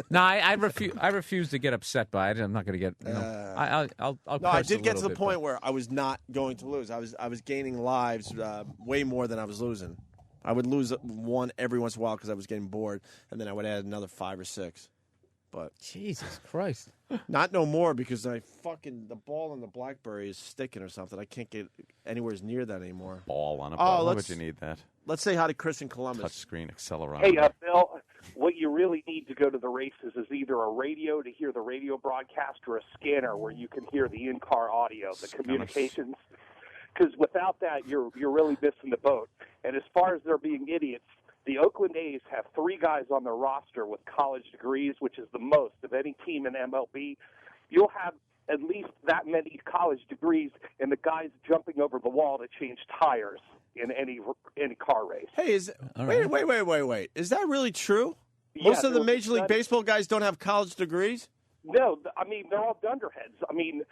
No, I refuse to get upset by it. I'm not going to get. I'll No, I did get to the point where I was not going to lose. I was gaining lives way more than I was losing. I would lose one every once in a while because I was getting bored, and then I would add another 5 or 6. But Jesus Christ, not no more because the ball on the BlackBerry is sticking or something. I can't get anywhere near that anymore. Ball on a ball. Why would you need that? Let's say hi to Chris in Columbus. Touchscreen accelerometer. Hey, Bill, what you really need to go to the races is either a radio to hear the radio broadcast or a scanner where you can hear the in-car audio, the communications. Because without that, you're really missing the boat. And as far as there being idiots, the Oakland A's have 3 guys on their roster with college degrees, which is the most of any team in MLB. You'll have at least that many college degrees, and the guys jumping over the wall to change tires in any car race. Hey, wait. Is that really true? Yeah, Most of the Major League Baseball guys don't have college degrees? No, I mean, they're all dunderheads. I mean,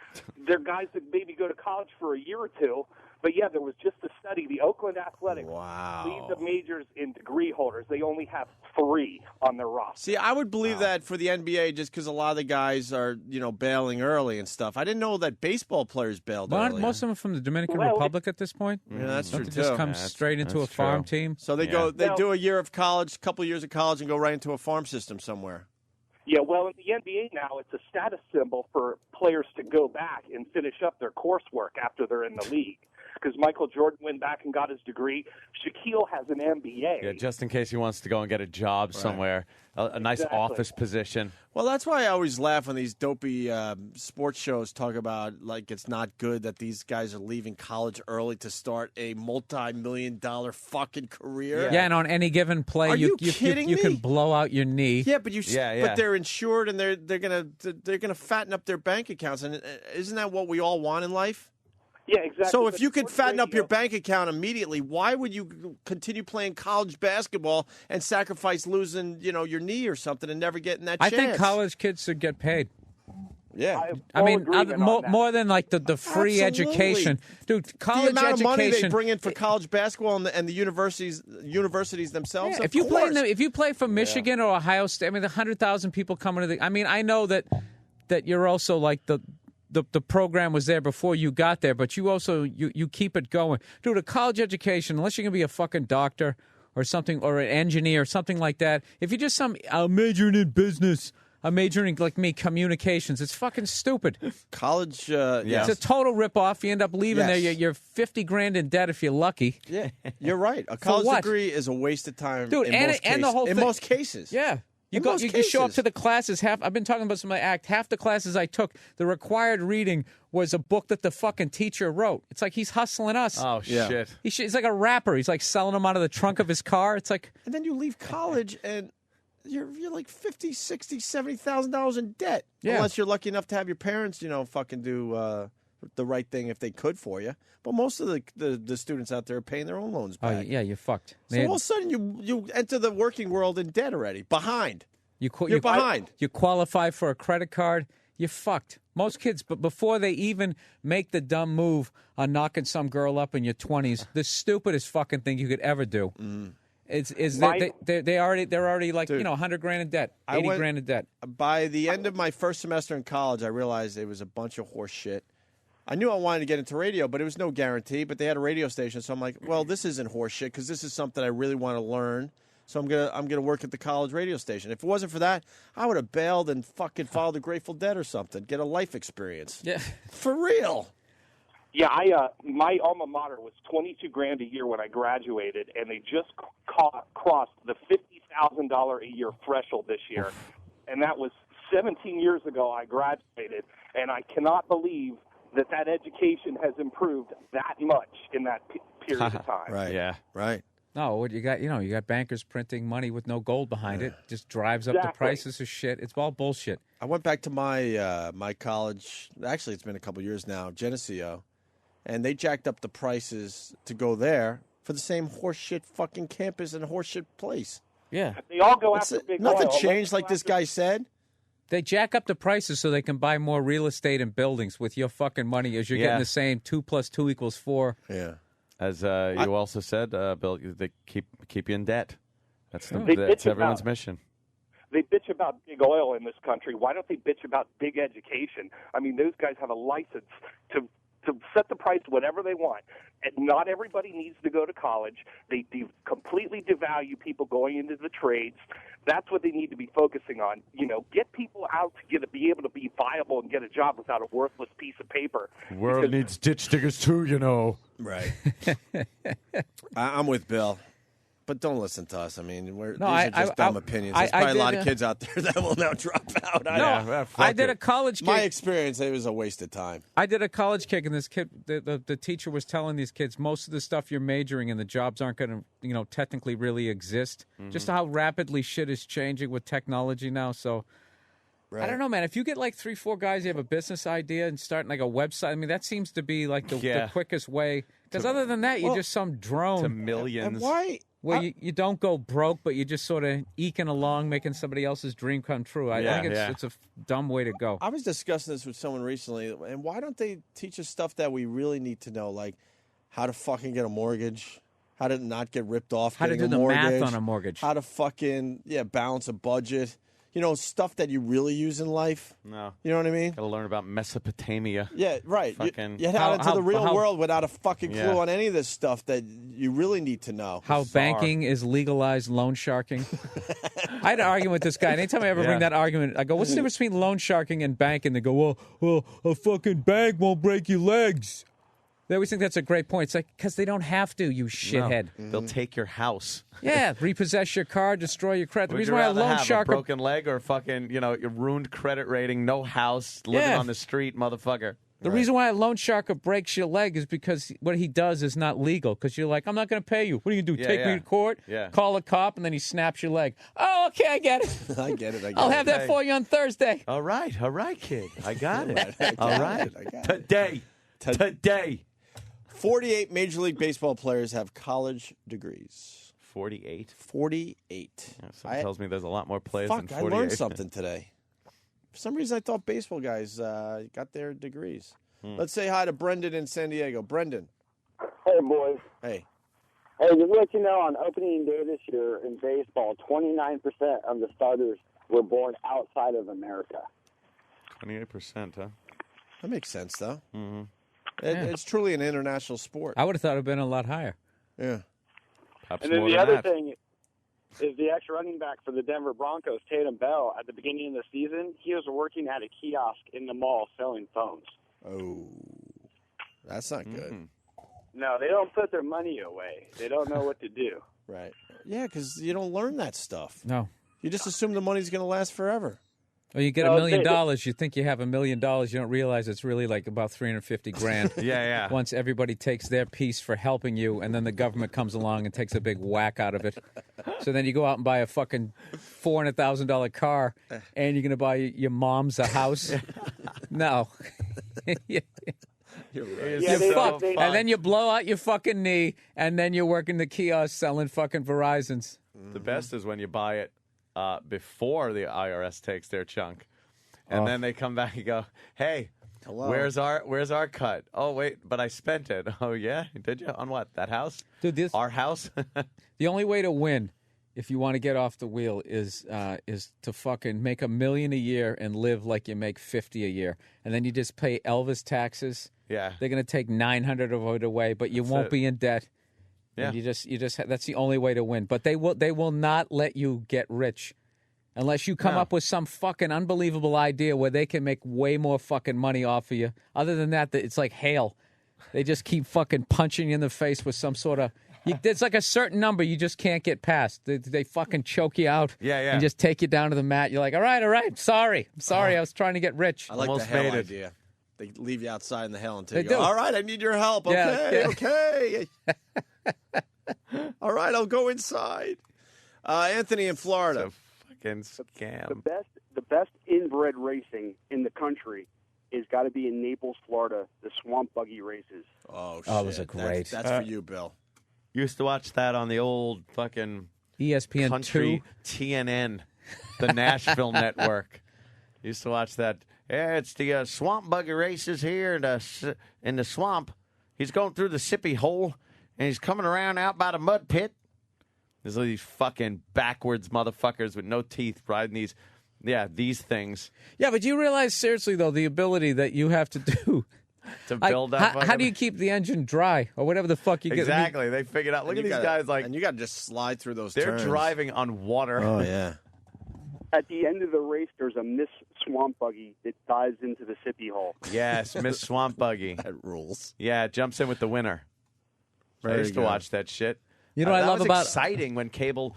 they're guys that maybe go to college for a year or two. But, yeah, there was just a study. The Oakland Athletics lead the majors in degree holders. They only have 3 on their roster. See, I would believe that for the NBA just because a lot of the guys are, bailing early and stuff. I didn't know that baseball players bailed early. Most of them are from the Dominican Republic at this point. Yeah, that's true, They too. just come straight into a farm team. So they do a year of college, couple of years of college, and go right into a farm system somewhere. Yeah, well, in the NBA now, it's a status symbol for players to go back and finish up their coursework after they're in the league. because Michael Jordan went back and got his degree. Shaquille has an MBA. Yeah, just in case he wants to go and get a job somewhere, a nice Exactly. office position. Well, that's why I always laugh when these dopey sports shows talk about like it's not good that these guys are leaving college early to start a multi-million-dollar fucking career. Yeah, and on any given play, Are you you kidding you me? can blow out your knee. Yeah, but but they're insured and they're gonna fatten up their bank accounts, and isn't that what we all want in life? Yeah, exactly. So But if you could sports fatten up radio- your bank account immediately, why would you continue playing college basketball and sacrifice losing, your knee or something and never getting that I chance? think college kids should get paid. Yeah, I mean, more than like the free Absolutely. education, dude. College the amount education. of money they bring in for college basketball and the universities themselves. Yeah, of course. if you play for Michigan or Ohio State, I mean, 100,000 people coming to the. I mean, I know that you're also like the program was there before you got there, but you also you keep it going, dude. A college education, unless you're gonna be a fucking doctor or something, or an engineer or something like that. If you're just I'm majoring in business. I'm majoring, like me, communications. It's fucking stupid. College, It's a total ripoff. You end up leaving there. Yes. You're $50,000 in debt if you're lucky. Yeah, you're right. A college what? degree is a waste of time, Dude, in and most the cases. whole in thing- most cases. Yeah. You show up to the classes. I've been talking about some of my act. Half the classes I took, the required reading was a book that the fucking teacher wrote. It's like he's hustling us. Oh, shit. He's like a rapper. He's like selling them out of the trunk of his car. It's like, and then you leave college and you're like $50,000, $60,000, $70,000 in debt. Yeah. Unless you're lucky enough to have your parents, fucking do the right thing if they could for you. But most of the students out there are paying their own loans oh back. yeah, you're fucked. So all of a sudden you enter the working world in debt already, behind. You're behind. You qualify for a credit card. You're fucked. Most kids, but before they even make the dumb move on knocking some girl up in your 20s, the stupidest fucking thing you could ever do. Is they're already like Dude, $100,000 in debt, $80,000 in debt. By the end of my first semester in college, I realized it was a bunch of horse shit. I knew I wanted to get into radio, but it was no guarantee. But they had a radio station, so I'm like, well, this isn't horse shit because this is something I really want to learn. So I'm gonna work at the college radio station. If it wasn't for that, I would have bailed and fucking followed the Grateful Dead or something. Get a life experience. Yeah, for real. Yeah, my alma mater was $22,000 a year when I graduated, and they just crossed the $50,000 a year threshold this year, and that was 17 years ago. I graduated, and I cannot believe that education has improved that much in that period of time. Right. Yeah. Right. No, what you got? You got bankers printing money with no gold behind it. Just drives up the Exactly. prices of shit. It's all bullshit. I went back to my my college. Actually, it's been a couple years now, Geneseo, and they jacked up the prices to go there for the same horseshit fucking campus and horseshit place. Yeah, They all go after big Nothing oil. changed, like this guy said. they jack up the prices so they can buy more real estate and buildings with your fucking money. As you're Yeah. getting the same 2 + 2 = 4. Yeah. As you also said, Bill, they keep you in debt. That's They that's bitch everyone's about- mission. They bitch about big oil in this country. Why don't they bitch about big education? I mean, those guys have a license to set the price whatever they want. And not everybody needs to go to college. They completely devalue people going into the trades. That's what they need to be focusing on. Get people out to be able to be viable and get a job without a worthless piece of paper. The world needs ditch diggers too, Right. I'm with Bill. But don't listen to us. I mean, these No, are just dumb opinions. There's probably a lot of did, kids out there that will now drop out. I did a college gig. My experience, it was a waste of time. I did a college gig, and this kid, the teacher was telling these kids, most of the stuff you're majoring in, the jobs aren't going to, technically really exist. Just how rapidly shit is changing with technology now. So, I don't know, man. If you get like 3-4 guys, you have a business idea and starting like a website. I mean, that seems to be like the quickest way. Because other than that, you're just some drone to millions. And why? Where you don't go broke, but you're just sort of eking along, making somebody else's dream come true. I think it's a dumb way to go. I was discussing this with someone recently, and why don't they teach us stuff that we really need to know, like how to fucking get a mortgage, how to not get ripped off, How to getting do a the mortgage, math on a mortgage. how to fucking balance a budget, stuff that you really use in life. No. You know what I mean? Got to learn about Mesopotamia. Yeah, right. Fucking You head out into the real world without a fucking clue Yeah. on any of this stuff that you really need to know. How banking is legalized loan sharking. I had an argument with this guy. And anytime I ever bring that argument, I go, what's the difference between loan sharking and banking? They go, well, a fucking bank won't break your legs. They always think that's a great point. It's like, because they don't have to, you shithead. No, they'll take your house. Yeah, repossess your car, destroy your credit. The Would reason you why a rather loan have shark... a broken leg or fucking, your ruined credit rating, no house, living Yeah. on the street, motherfucker? The reason why a loan shark breaks your leg is because what he does is not legal. Because you're like, I'm not going to pay you. What are you going to do? Yeah, Take me yeah. to court? Yeah. Call a cop, and then he snaps your leg. Oh, okay, I get it. I get it. I'll have that for you on Thursday. All right, kid. I got it. I All got right. it. I got it. Today. 48 Major League Baseball players have college degrees. 48? 48. Yeah, someone tells me there's a lot more players than Fuck, 48. I learned something today. For some reason, I thought baseball guys got their degrees. Let's say hi to Brendan in San Diego. Brendan. Hey, boys. Hey. Hey, just to let you know, on opening day this year in baseball, 29% of the starters were born outside of America. 28%, huh? That makes sense, though. Mm-hmm. It's truly an international sport. I would have thought it would have been a lot higher. Yeah. And then the other thing is the ex-running back for the Denver Broncos, Tatum Bell, at the beginning of the season, he was working at a kiosk in the mall selling phones. Oh, that's not good. No, they don't put their money away. They don't know what to do. Right. Yeah, because you don't learn that stuff. No. You just assume the money's going to last forever. Or you get $1 million, you think you have $1 million, you don't realize it's really like about $350,000. Yeah. Once everybody takes their piece for helping you, and then the government comes along and takes a big whack out of it. So then you go out and buy a fucking $400,000 car, and you're going to buy your mom's a house. No. You're right. Yeah, You're fucked. And then you blow out your fucking knee, and then you're working the kiosk selling fucking Verizons. The best is when you buy it before the IRS takes their chunk, and then they come back and go, "Hey, hello, where's our cut? Oh wait, but I spent it. Oh yeah, did you on what? That house? Dude, our house." The only way to win, if you want to get off the wheel, is to fucking make $1 million a year and live like you make $50 a year, and then you just pay Elvis taxes. Yeah, they're gonna take $900 of it away, but you won't be in debt. Yeah, and you just that's the only way to win. But they will not let you get rich unless you come up with some fucking unbelievable idea where they can make way more fucking money off of you. Other than that, it's like hail. They just keep fucking punching you in the face with some sort of. It's like a certain number you just can't get past. They fucking choke you out. Yeah. And just take you down to the mat. You're like, all right. Sorry. I was trying to get rich. I like the hell idea. They leave you outside in the hell until They you go, do. all right, I need your help. Yeah, Okay. All right, I'll go inside. Anthony in Florida. Fucking scam. The best inbred racing in the country is got to be in Naples, Florida. The swamp buggy races. Oh, shit. those are great. That's for you, Bill. Used to watch that on the old fucking ESPN country 2. TNN, the Nashville network. Used to watch that. Yeah, it's the swamp buggy races here in the swamp. He's going through the sippy hole, and he's coming around out by the mud pit. There's all these fucking backwards motherfuckers with no teeth riding these things. Yeah, but you realize, seriously, though, the ability that you have to do. To build that how do you keep the engine dry or whatever the fuck you get? Exactly. They figured out. Look at these guys like. And you got to just slide through those They're turns. driving on water. Oh, yeah. At the end of the race, there's a Miss Swamp Buggy that dives into the sippy hole. Yes, Miss Swamp Buggy. That rules. Yeah, jumps in with the winner. I Very used to good. watch that shit. You know what I that love was about exciting when cable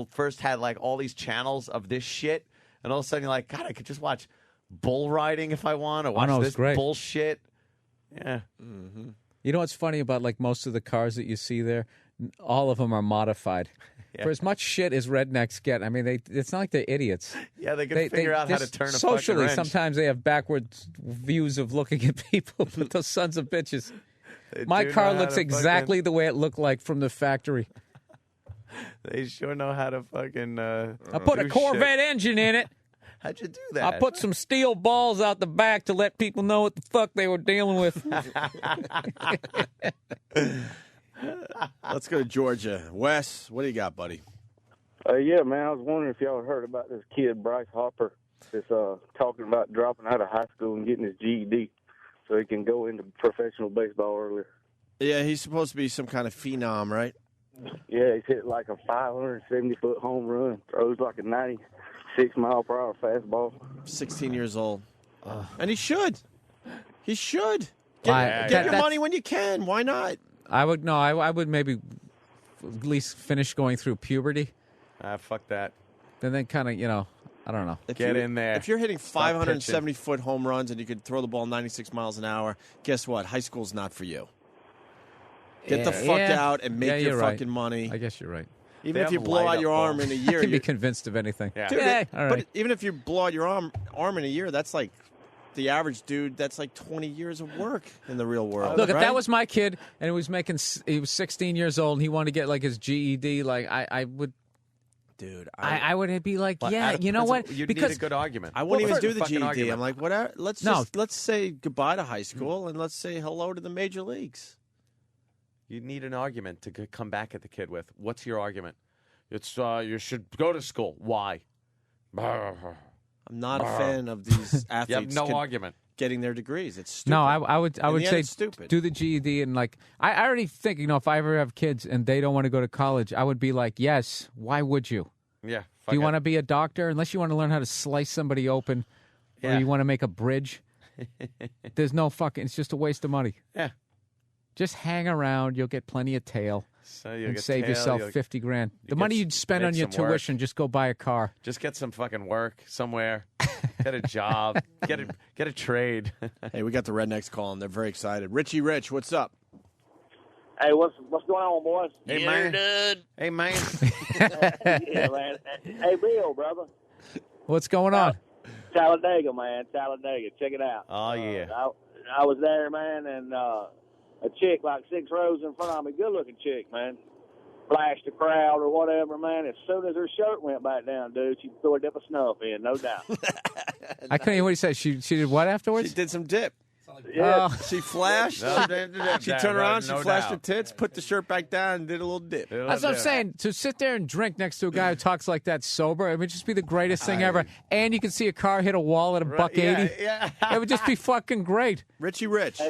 first had like all these channels of this shit, and all of a sudden you're like, God, I could just watch bull riding if I want, or watch know, it's this great. bullshit. Yeah. Mm-hmm. You know what's funny about like most of the cars that you see there? All of them are modified. Yeah. For as much shit as rednecks get, I mean, it's not like they're idiots. Yeah, they can figure out how to just turn a socially. fucking wrench. Sometimes they have backwards views of looking at people, but those sons of bitches. They My do car know how looks to exactly the way it looked like from the factory. They sure know how to fucking. I put a do Corvette shit. engine in it. How'd you do that? I put some steel balls out the back to let people know what the fuck they were dealing with. Let's go to Georgia. Wes, what do you got, buddy? Yeah, man, I was wondering if y'all heard about this kid, Bryce Hopper, that's talking about dropping out of high school and getting his GED so he can go into professional baseball earlier. Yeah, he's supposed to be some kind of phenom, right? Yeah, he's hit like a 570-foot home run, throws like a 96-mile-per-hour fastball. 16 years old. And he should. He should. Get your money when you can. Why not? I would maybe at least finish going through puberty. Fuck that. And then kind of, I don't know. Get in there. If you're hitting 570-foot home runs and you can throw the ball 96 miles an hour, guess what? High school's not for you. Get the fuck out and make your fucking money. I guess you're right. Even if you blow out your arm in a year. I can be convinced of anything. Yeah. Dude, all right. But even if you blow out your arm in a year, that's like the average dude. That's like 20 years of work in the real world. Look, if that was my kid and he was 16 years old and he wanted to get like his GED, like I would. Dude, I would be like, you know what? You'd because need a good argument. I wouldn't even do the GED. Argument. I'm like, whatever. Let's say goodbye to high school and let's say hello to the major leagues. You need an argument to come back at the kid with. What's your argument? It's you should go to school. Why? I'm not a fan of these athletes. You have no argument. Getting their degrees. It's stupid. No, I would say stupid. Do the GED and like I already think if I ever have kids and they don't want to go to college, I would be like, yes. Why would you? Yeah. Do you want to be a doctor? Unless you want to learn how to slice somebody open, or you want to make a bridge. There's no fucking. It's just a waste of money. Yeah. Just hang around. You'll get plenty of tail. And save yourself $50,000. The money you'd spend on your tuition, just go buy a car. Just get some fucking work somewhere. Get a job. Get a trade. Hey, we got the Rednecks calling. They're very excited. Richie Rich, what's up? Hey, what's going on, boys? Hey, man. Hey, man. Yeah, man. Hey, Bill, brother. What's going on? Talladega, man. Talladega. Check it out. Oh, yeah. I was there, man, and a chick like 6 rows in front of me, good-looking chick, man, flashed the crowd or whatever, man. As soon as her shirt went back down, dude, she threw a dip of snuff in, no doubt. I couldn't hear what he said. She did what afterwards? She did some dip. Yeah. She flashed. She turned around. She flashed her tits, put the shirt back down, and did a little dip. That's what I'm saying. To sit there and drink next to a guy who talks like that sober, it would just be the greatest thing ever. And you can see a car hit a wall at $1.80. Yeah. It would just be fucking great. Richie Rich.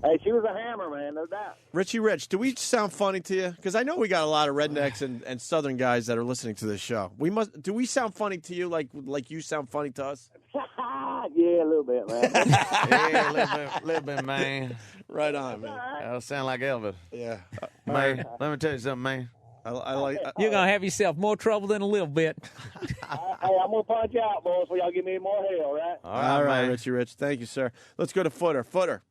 Hey, she was a hammer, man, no doubt. Richie Rich, do we sound funny to you? Because I know we got a lot of rednecks and southern guys that are listening to this show. Do we sound funny to you like you sound funny to us? Yeah, a little bit, man. Yeah, a little bit, man. Right on, man. That'll sound like Elvis. Yeah. Man, let me tell you something, man. I like. You're going to have yourself more trouble than a little bit. Hey, I'm going to punch out, boys, so y'all give me more hell, right? All right, Richie Rich. Thank you, sir. Let's go to Footer. Footer.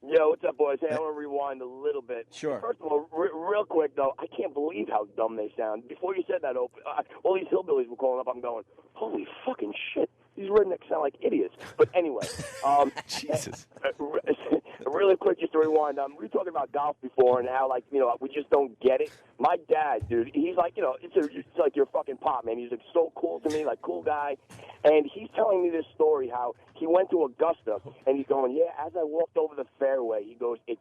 Yo, what's up, boys? Hey, I want to rewind a little bit. Sure. First of all, real quick, though, I can't believe how dumb they sound. Before you said that, all these hillbillies were calling up. I'm going, holy fucking shit. These rednecks sound like idiots. But anyway. Jesus. Really quick, just to rewind. We were talking about golf before and how, we just don't get it. My dad, dude, he's like, it's like your fucking pop, man. He's like so cool to me, like cool guy. And he's telling me this story how he went to Augusta and he's going, as I walked over the fairway, he goes, it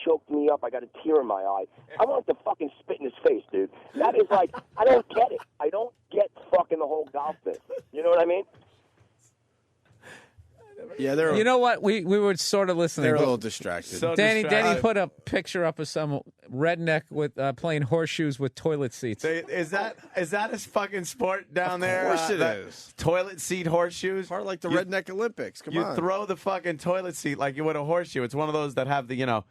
choked me up. I got a tear in my eye. I wanted to fucking spit in his face, dude. That is like, I don't get it. I don't get fucking the whole golf thing. You know what I mean? Yeah, they're. You know what? We were sort of listening. They're a little distracted. Danny put a picture up of some redneck with playing horseshoes with toilet seats. Is that a fucking sport down there? Of course it is. Toilet seat horseshoes? Part like the Redneck Olympics. Come on. You throw the fucking toilet seat like you would a horseshoe. It's one of those that have the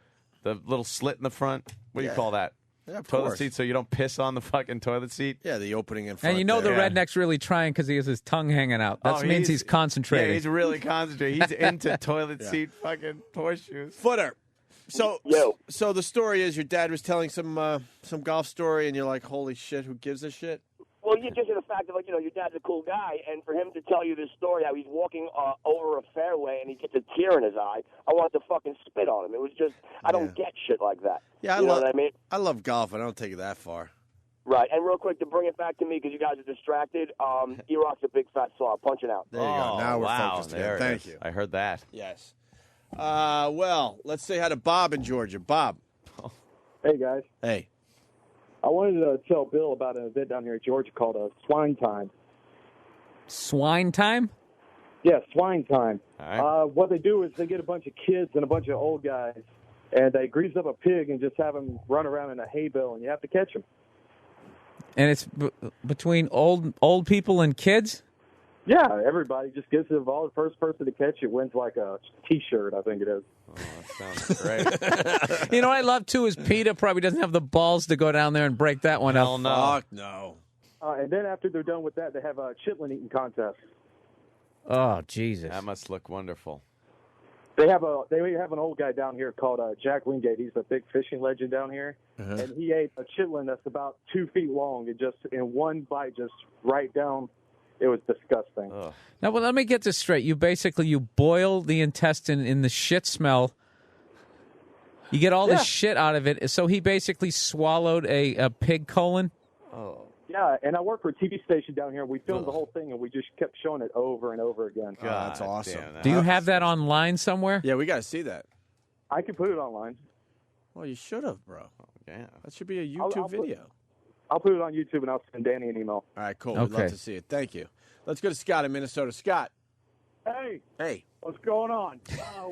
little slit in the front. What do you call that? Yeah, of toilet course. seat so you don't piss on the fucking toilet seat? Yeah, the opening in front. And the redneck's really trying because he has his tongue hanging out. That means he's concentrating. Yeah, he's really concentrating. He's into toilet seat fucking horseshoes. Footer. So the story is your dad was telling some golf story, and you're like, holy shit, who gives a shit? Well, you just in the fact of, your dad's a cool guy, and for him to tell you this story, how he's walking over a fairway and he gets a tear in his eye, I wanted to fucking spit on him. It was just, I don't get shit like that. Yeah, you know what I mean? I love golf, and I don't take it that far. Right, and real quick, to bring it back to me, because you guys are distracted, E-Rock's a big fat slob. Punching out. There you go. Now we're focused there. again. Thank you. I heard that. Yes. Well, let's say hi to Bob in Georgia. Bob. Hey, guys. Hey. I wanted to tell Bill about an event down here in Georgia called Swine Time. Swine Time? Yeah, Swine Time. All right. What they do is they get a bunch of kids and a bunch of old guys, and they grease up a pig and just have them run around in a hay bale, and you have to catch them. And it's between old people and kids? Yeah, everybody just gets involved. The first person to catch it wins like a T-shirt, I think it is. Oh, that sounds great. You know what I love, too, is Peter probably doesn't have the balls to go down there and break that one Hell up. no. Fuck no. And then after they're done with that, they have a chitlin eating contest. Oh, Jesus. That must look wonderful. They have an old guy down here called Jack Wingate. He's a big fishing legend down here, and he ate a chitlin that's about 2 feet long. It just in one bite, just right down. It was disgusting. Ugh. Now, well, let me get this straight. You boil the intestine in the shit smell. You get all the shit out of it. So he basically swallowed a pig colon? Oh. Yeah, and I work for a TV station down here. We filmed the whole thing, and we just kept showing it over and over again. God, that's awesome. Do you have that online somewhere? Yeah, we got to see that. I can put it online. Well, you should have, bro. Yeah. That should be a YouTube video. I'll put it on YouTube, and I'll send Danny an email. All right, cool. We'd love to see it. Thank you. Let's go to Scott in Minnesota. Scott. Hey, what's going on?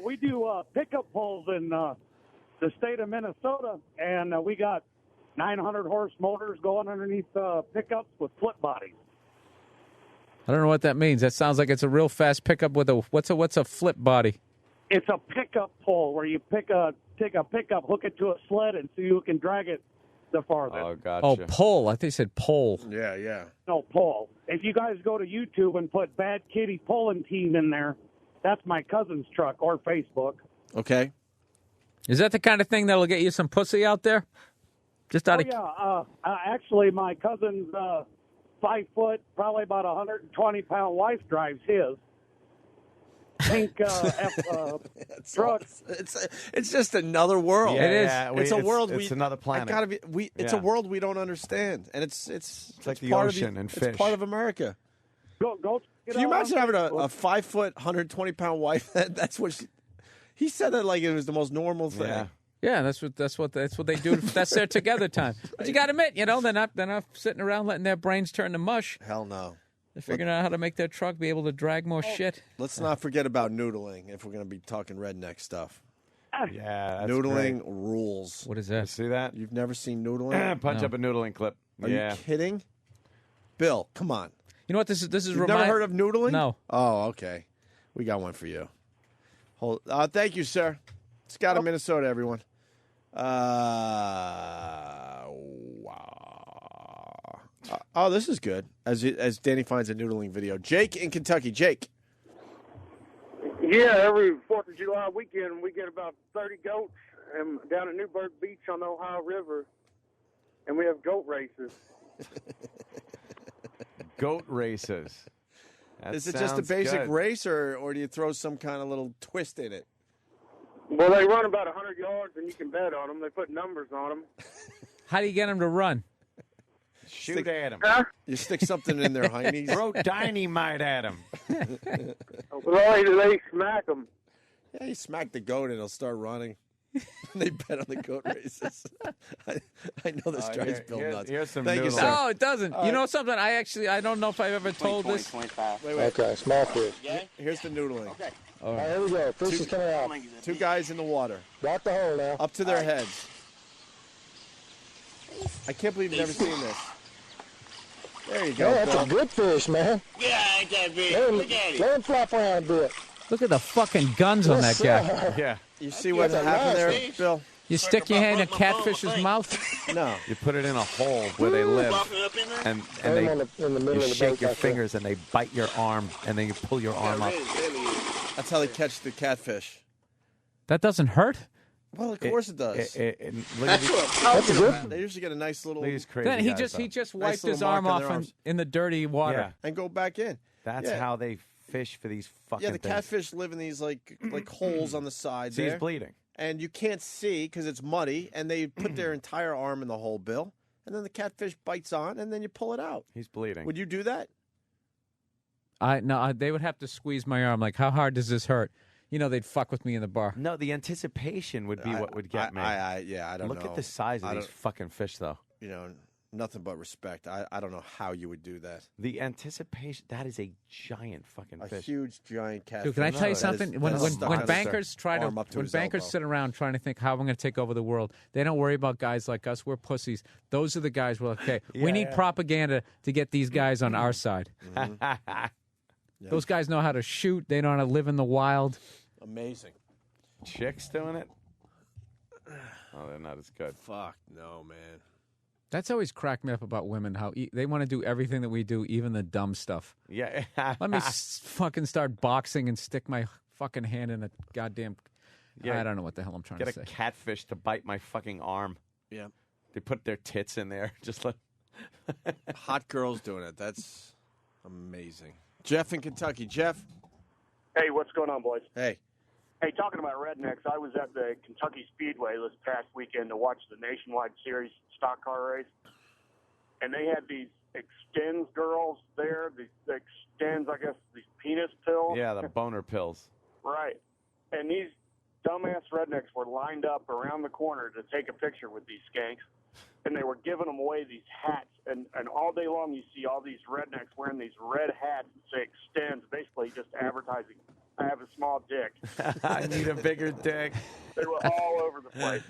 We do pickup pulls in the state of Minnesota, and we got 900 horse motors going underneath pickups with flip bodies. I don't know what that means. That sounds like it's a real fast pickup with a what's a flip body? It's a pickup pull where you take a pickup, hook it to a sled, and so you can drag it the farther. Oh, gotcha. Oh, pull. I think you said pole. Yeah, yeah. No, pull. If you guys go to YouTube and put Bad Kitty Pulling Team in there, that's my cousin's truck, or Facebook. Okay. Is that the kind of thing that'll get you some pussy out there? Just out of actually, my cousin's 5 foot, probably about 120-pound wife drives his pink truck. It's just another world. Yeah, it is. It's a world. It's another planet. It's a world we don't understand, and it's like the part ocean and fish. It's part of America. Go. Can you imagine having a 5 foot, 120-pound wife? That's what he said that like it was the most normal thing. Yeah. Yeah, that's what they do. That's their together time. But you got to admit, they're not sitting around letting their brains turn to mush. Hell no. They're figuring out how to make their truck be able to drag more shit. Let's not forget about noodling if we're going to be talking redneck stuff. Yeah, that's noodling great. rules. What is that? You see that? You've never seen noodling? Punch up a noodling clip. Are you kidding? Bill, come on. You know what this is? You've never heard of noodling? No. Oh, okay. We got one for you. Thank you, sir. Scott in Minnesota, everyone. Wow. This is good. As Danny finds a noodling video. Jake in Kentucky. Jake. Yeah, every 4th of July weekend we get about 30 goats down at Newburgh Beach on the Ohio River, and we have goat races. Goat races. That Is it just a sounds basic good. race, or do you throw some kind of little twist in it? Well, they run about 100 yards, and you can bet on them. They put numbers on them. How do you get them to run? Shoot at him. You stick something in their heinies. Throw dynamite at him. Well, they smack them. Yeah, you smack the goat and it'll start running. They bet on the goat races. I know this drives Bill nuts. Here's some Thank you, sir. No, it doesn't. You know something? I don't know if I've ever told this. Wait. Okay, small fish. Here's the noodling. Okay. All right, here we go. Fish is coming out. Two guys in the water. Got the hole now. Up to their heads. I can't believe you've never seen this. There you go. Yeah, that's Bill. a good fish, man. Yeah, ain't that big. Look at him flop around a bit. Look at the fucking guns on that guy. Yeah. You see what happened there, Bill? You stick your hand in a catfish's mouth? No. You put it in a hole where they live, and in the middle you of the shake boat your like that. fingers, and they bite your arm, and then you pull your arm up. That's how they catch the catfish. That doesn't hurt? Well, of course it does. That's good. They usually get a nice little. Then he just wiped his arm off in the dirty water. and go back in. That's how they fish for these fucking Yeah, the things. catfish live in these like holes on the side. See, he's there. bleeding. And you can't see because it's muddy, and they put their entire arm in the hole, Bill. And then the catfish bites on, and then you pull it out. He's bleeding. Would you do that? They would have to squeeze my arm. Like, how hard does this hurt? They'd fuck with me in the bar. No, the anticipation would be what would get me. I don't know. Look at the size of these fucking fish, though. Nothing but respect. I don't know how you would do that. The anticipation, that is a giant fucking fish. A huge, giant catfish. Dude, can I tell you something? When bankers bankers sit around trying to think how I'm going to take over the world, they don't worry about guys like us. We're pussies. Those are the guys we're like, okay, we need propaganda to get these guys on our side. Yeah. Those guys know how to shoot. They know how to live in the wild. Amazing. Chicks doing it? Oh, they're not as good. Fuck no, man. That's always cracked me up about women, how they want to do everything that we do, even the dumb stuff. Yeah. Let me fucking start boxing and stick my fucking hand in a goddamn... Yeah. I don't know what the hell I'm trying Get to say. a catfish to bite my fucking arm. Yeah. They put their tits in there. Just let... Hot girls doing it. That's amazing. Jeff in Kentucky. Jeff? Hey, what's going on, boys? Hey. Hey, talking about rednecks, I was at the Kentucky Speedway this past weekend to watch the Nationwide Series stock car race, and they had these Extends girls there, these Extends, I guess, these penis pills. Yeah, the boner pills. Right. And these dumbass rednecks were lined up around the corner to take a picture with these skanks, and they were giving them away these hats. And all day long you see all these rednecks wearing these red hats that say Extends, basically just advertising, I have a small dick. I need a bigger dick. They were all over the place.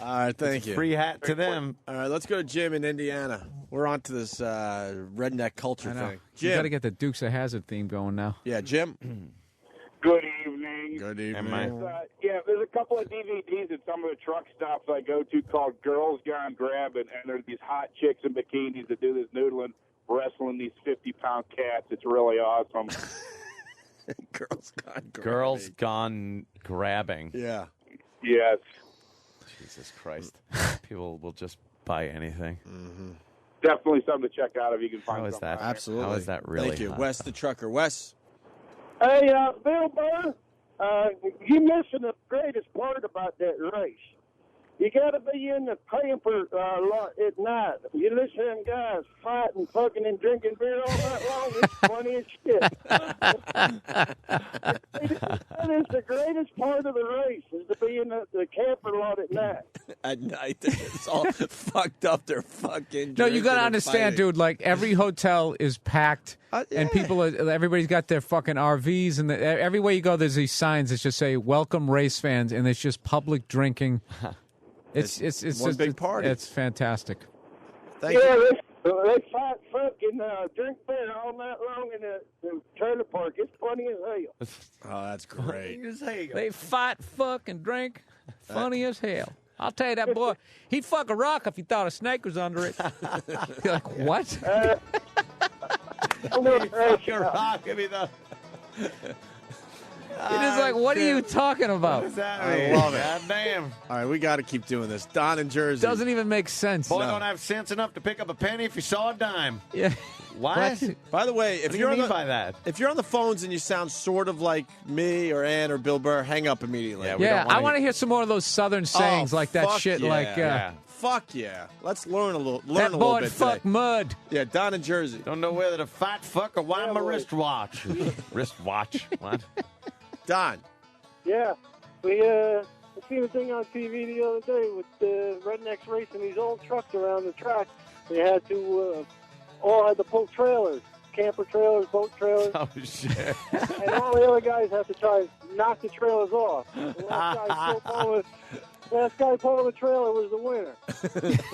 All right, thank you. Free hat to them. All right, let's go to Jim in Indiana. We're on to this redneck culture I know. thing. You Jim. got to get the Dukes of Hazzard theme going now. Yeah, Jim. Good evening. Good evening. Yeah, there's a couple of DVDs at some of the truck stops I go to called Girls Gone Grabbing, and there's these hot chicks in bikinis that do this noodling, wrestling these 50-pound cats. It's really awesome. Girls Gone Grabbing. Girls gone grabbing. Yeah. Yes. Jesus Christ. People will just buy anything. Mm-hmm. Definitely something to check out if you can find How is something that? out there. Absolutely. How is that really Thank you. hot? Wes the trucker. Wes. Hey, Bill Burr, you missing the greatest part about that race. You got to be in the pamper at night. You listen to them guys fighting, fucking, and drinking beer all night long. It's funny as shit. That is the greatest part of the race, is to be in the camper lot at night. At night, it's all fucked up. They're fucking. No, you got to drinking and understand, fighting. dude. Like every hotel is packed, and people, everybody's got their fucking RVs, and everywhere you go, there's these signs that just say "Welcome race fans," and it's just public drinking. It's one just, big party. It's fantastic. Thank you. They fight, fucking, drink beer all night long in the trailer park. It's funny as hell. Oh, that's great. They fight, fuck, and drink. Funny as hell. I'll tell you that boy. He'd fuck a rock if he thought a snake was under it. You're like, what? He'd fuck a rock if he thought... It is like, what are you talking about? What does that I mean? love it. God damn. All right, we got to keep doing this. Don in Jersey. Doesn't even make sense. Boy, don't have sense enough to pick up a penny if you saw a dime. Yeah. What? By the way, if What do you're you on mean the, by that? if you're on the phones and you sound sort of like me or Ann or Bill Burr, hang up immediately. Yeah, I want to hear some more of those Southern sayings like that fuck shit. Yeah. Like, fuck yeah. Let's learn a little. that a little boy bit fuck today. mud. Yeah, Don in Jersey. Don't know whether to fight, fuck, or wind my wristwatch. Wristwatch? What? Don. Yeah, we seen a thing on TV the other day with the rednecks racing these old trucks around the track. They had to all had to pull trailers, camper trailers, boat trailers, Oh, shit. and all the other guys have to try and knock the trailers off. The last guy pulling the trailer was the winner.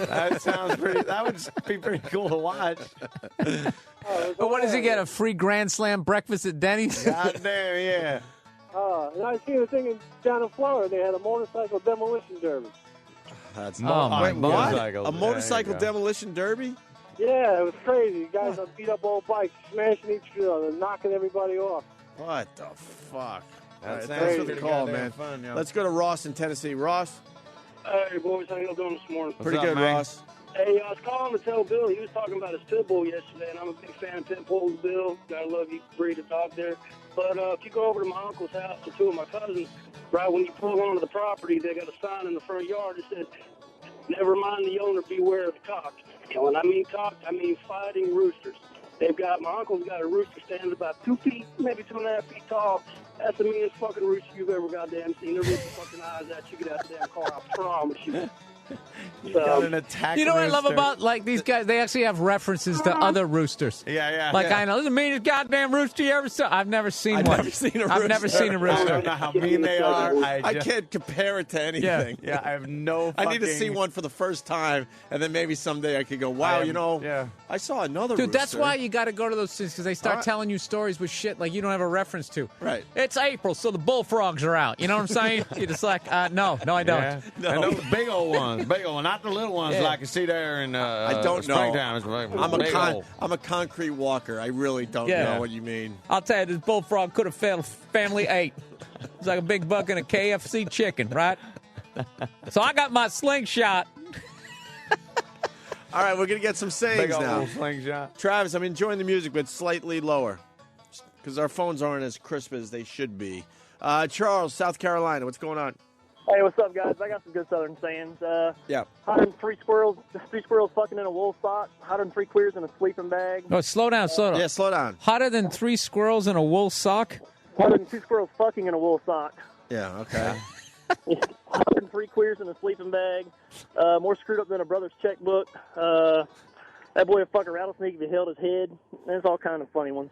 That sounds pretty... That would be pretty cool to watch. But what does he get? A free Grand Slam breakfast at Denny's? God damn, yeah. And I seen a thing down in Florida. They had a motorcycle demolition derby. That's my wait, what? motorcycle. A There motorcycle you go. demolition derby? Yeah, it was crazy. Guys on beat up old bikes, smashing each other, knocking everybody off. What the fuck? That All right, sounds thanks for the pretty call, goddamn man. fun, yo. Let's go to Ross in Tennessee. Ross? Hey, boys, how y'all doing this morning? Pretty up, good, man? Ross. Hey, I was calling to tell Bill, he was talking about his pit bull yesterday, and I'm a big fan of pit bulls, Bill. Gotta love you, breed of dog there. But if you go over to my uncle's house or two of my cousins, right when you pull onto the property, they got a sign in the front yard that says, "Never mind the owner, beware of the cock." And when I mean cock, I mean fighting roosters. My uncle's got a rooster standing about 2 feet, maybe 2.5 feet tall. That's the meanest fucking rooster you've ever goddamn seen. They'll rip your fucking eyes out. You get out of the damn car, I promise you. You got an attack. You know what I love rooster. about like these guys? They actually have references to other roosters. Yeah. Like I know this is the meanest goddamn rooster you ever saw. I've never seen one. Never seen a rooster. I've never seen a I rooster. don't know how mean they are. I can't compare it to anything. Yeah, I have no. I need to fucking- see one for the first time, and then maybe someday I could go, wow, I saw another Dude, rooster. that's why you got to go to those things because they start telling you stories with shit like you don't have a reference to. Right. It's April, so the bullfrogs are out. You know what I'm saying? You're just like, no, I don't. Yeah. And those big old ones, not the little ones like you see there in I don't know. Springtown. It's big old. I'm a concrete walker. I really don't know what you mean. I'll tell you, this bullfrog could have fed family 8. It's like a big buck and a KFC chicken, right? So I got my slingshot. All right, we're going to get some sayings Big old now. slingshot. Travis, I'm enjoying the music, but slightly lower because our phones aren't as crisp as they should be. Charles, South Carolina, what's going on? Hey, what's up, guys? I got some good Southern sayings. Yeah. 103 squirrels fucking in a wool sock. 103 queers in a sleeping bag. No, slow down. Yeah, slow down. Hotter than 3 squirrels in a wool sock? 102 squirrels fucking in a wool sock. Yeah, okay. 103 queers in a sleeping bag. More screwed up than a brother's checkbook. That boy would fuck a rattlesnake if he held his head. There's all kind of funny ones.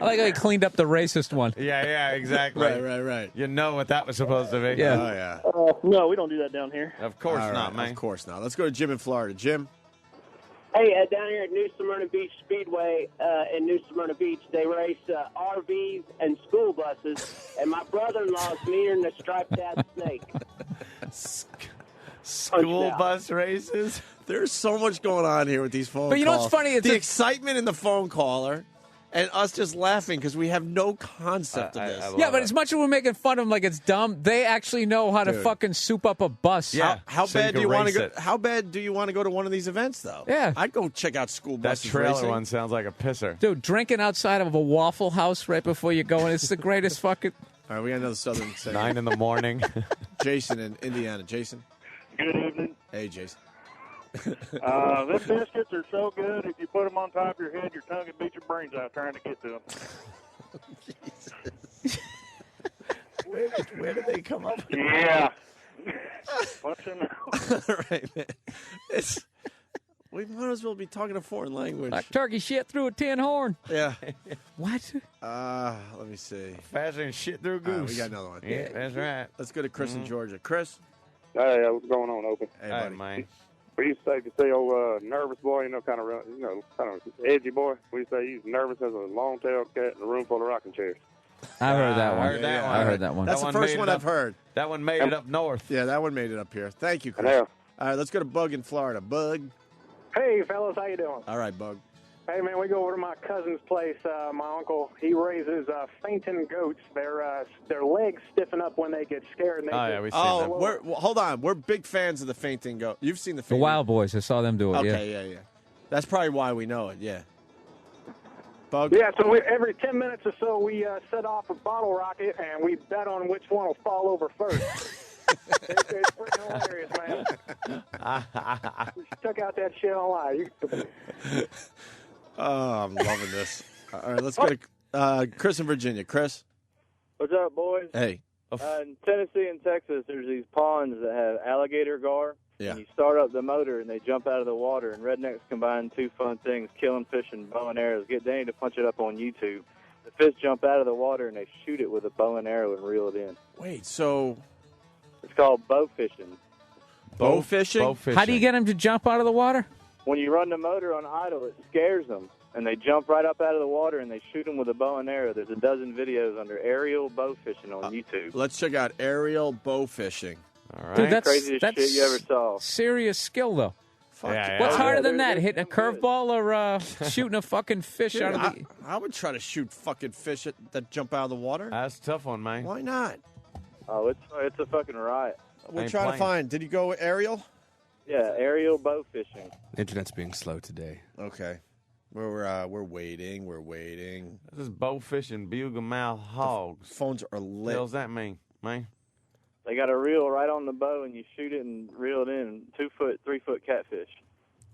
I like how he cleaned up the racist one. Yeah, exactly. Right. You know what that was supposed to be. Yeah. Oh, yeah. No, we don't do that down here. Of course All not, right, man. Of course not. Let's go to Jim in Florida. Jim? Hey, down here at New Smyrna Beach Speedway in New Smyrna Beach, they race RVs and school buses, and my brother-in-law is meaner than a striped-out snake. School bus races? There's so much going on here with these phone calls. But you know what's funny? It's the excitement in the phone caller and us just laughing because we have no concept of this. Yeah, but as much as we're making fun of them like it's dumb, they actually know how to Dude. fucking soup up a bus. Yeah. How So you bad can do you want to race go? it. How bad do you want to go to one of these events, though? Yeah. I'd go check out school That buses trailer racing. one sounds like a pisser. Dude, drinking outside of a Waffle House right before you go in, it's the greatest fucking... All right, we got another Southern saying. 9 in the morning. Jason in Indiana. Jason? Good evening. Hey, Jason. Them biscuits are so good, if you put them on top of your head, your tongue would beat your brains out trying to get to them. Where did they come up with Yeah. Punch them out. All right, man. We might as well be talking a foreign language. Like turkey shit through a tin horn. Yeah. What? Let me see. Faster than shit through a All goose. right, we got another one. Yeah, that's right. Let's go to Chris in Georgia. Chris? Hey, what's going on, Opie? Hey, buddy. man. We used to say, nervous boy, kind of edgy boy. We used to say he's nervous as a long-tailed cat in a room full of rocking chairs. I heard that one. I heard that one. That's the first one I've heard. That one made it up north. Yeah, that one made it up here. Thank you, Chris. Yeah. All right, let's go to Bug in Florida. Bug. Hey, fellas, how you doing? All right, Bug. Hey, man, we go over to my cousin's place. My uncle, he raises fainting goats. Their legs stiffen up when they get scared. And they we've seen them. Hold on. We're big fans of the fainting goat. You've seen the The fainting Wild Boys, I saw them do it, Okay, yeah. That's probably why we know it, yeah. Bug? Yeah, so every 10 minutes or so, we set off a bottle rocket, and we bet on which one will fall over first. It's pretty hilarious, man. We took out that shit online. Oh, I'm loving this. All right, let's go to Chris in Virginia. Chris? What's up, boys? Hey. In Tennessee and Texas, there's these ponds that have alligator gar. Yeah. And you start up the motor, and they jump out of the water. And rednecks combine two fun things, killing fish and bow and arrows. Get Danny to punch it up on YouTube. The fish jump out of the water, and they shoot it with a bow and arrow and reel it in. Wait, so... It's called bow fishing. Bow fishing? How do you get them to jump out of the water? When you run the motor on idle, it scares them. And they jump right up out of the water, and they shoot them with a bow and arrow. There's a dozen videos under aerial bow fishing on YouTube. Let's check out aerial bow fishing. All right. Dude, that's craziest shit you ever saw. Serious skill, though. Fuck. What's harder than that? Hitting a curveball or shooting a fucking fish Dude, out of the... I would try to shoot fucking fish that jump out of the water. That's a tough one, man. Why not? Oh, it's a fucking riot. We're trying to find... Did you go aerial? Yeah, aerial bow fishing. Internet's being slow today. Okay. We're waiting. We're waiting. This is bow fishing, bugle mouth hogs. Phones are lit. What the hell's that mean, man? They got a reel right on the bow, and you shoot it and reel it in. 2 foot, 3 foot catfish.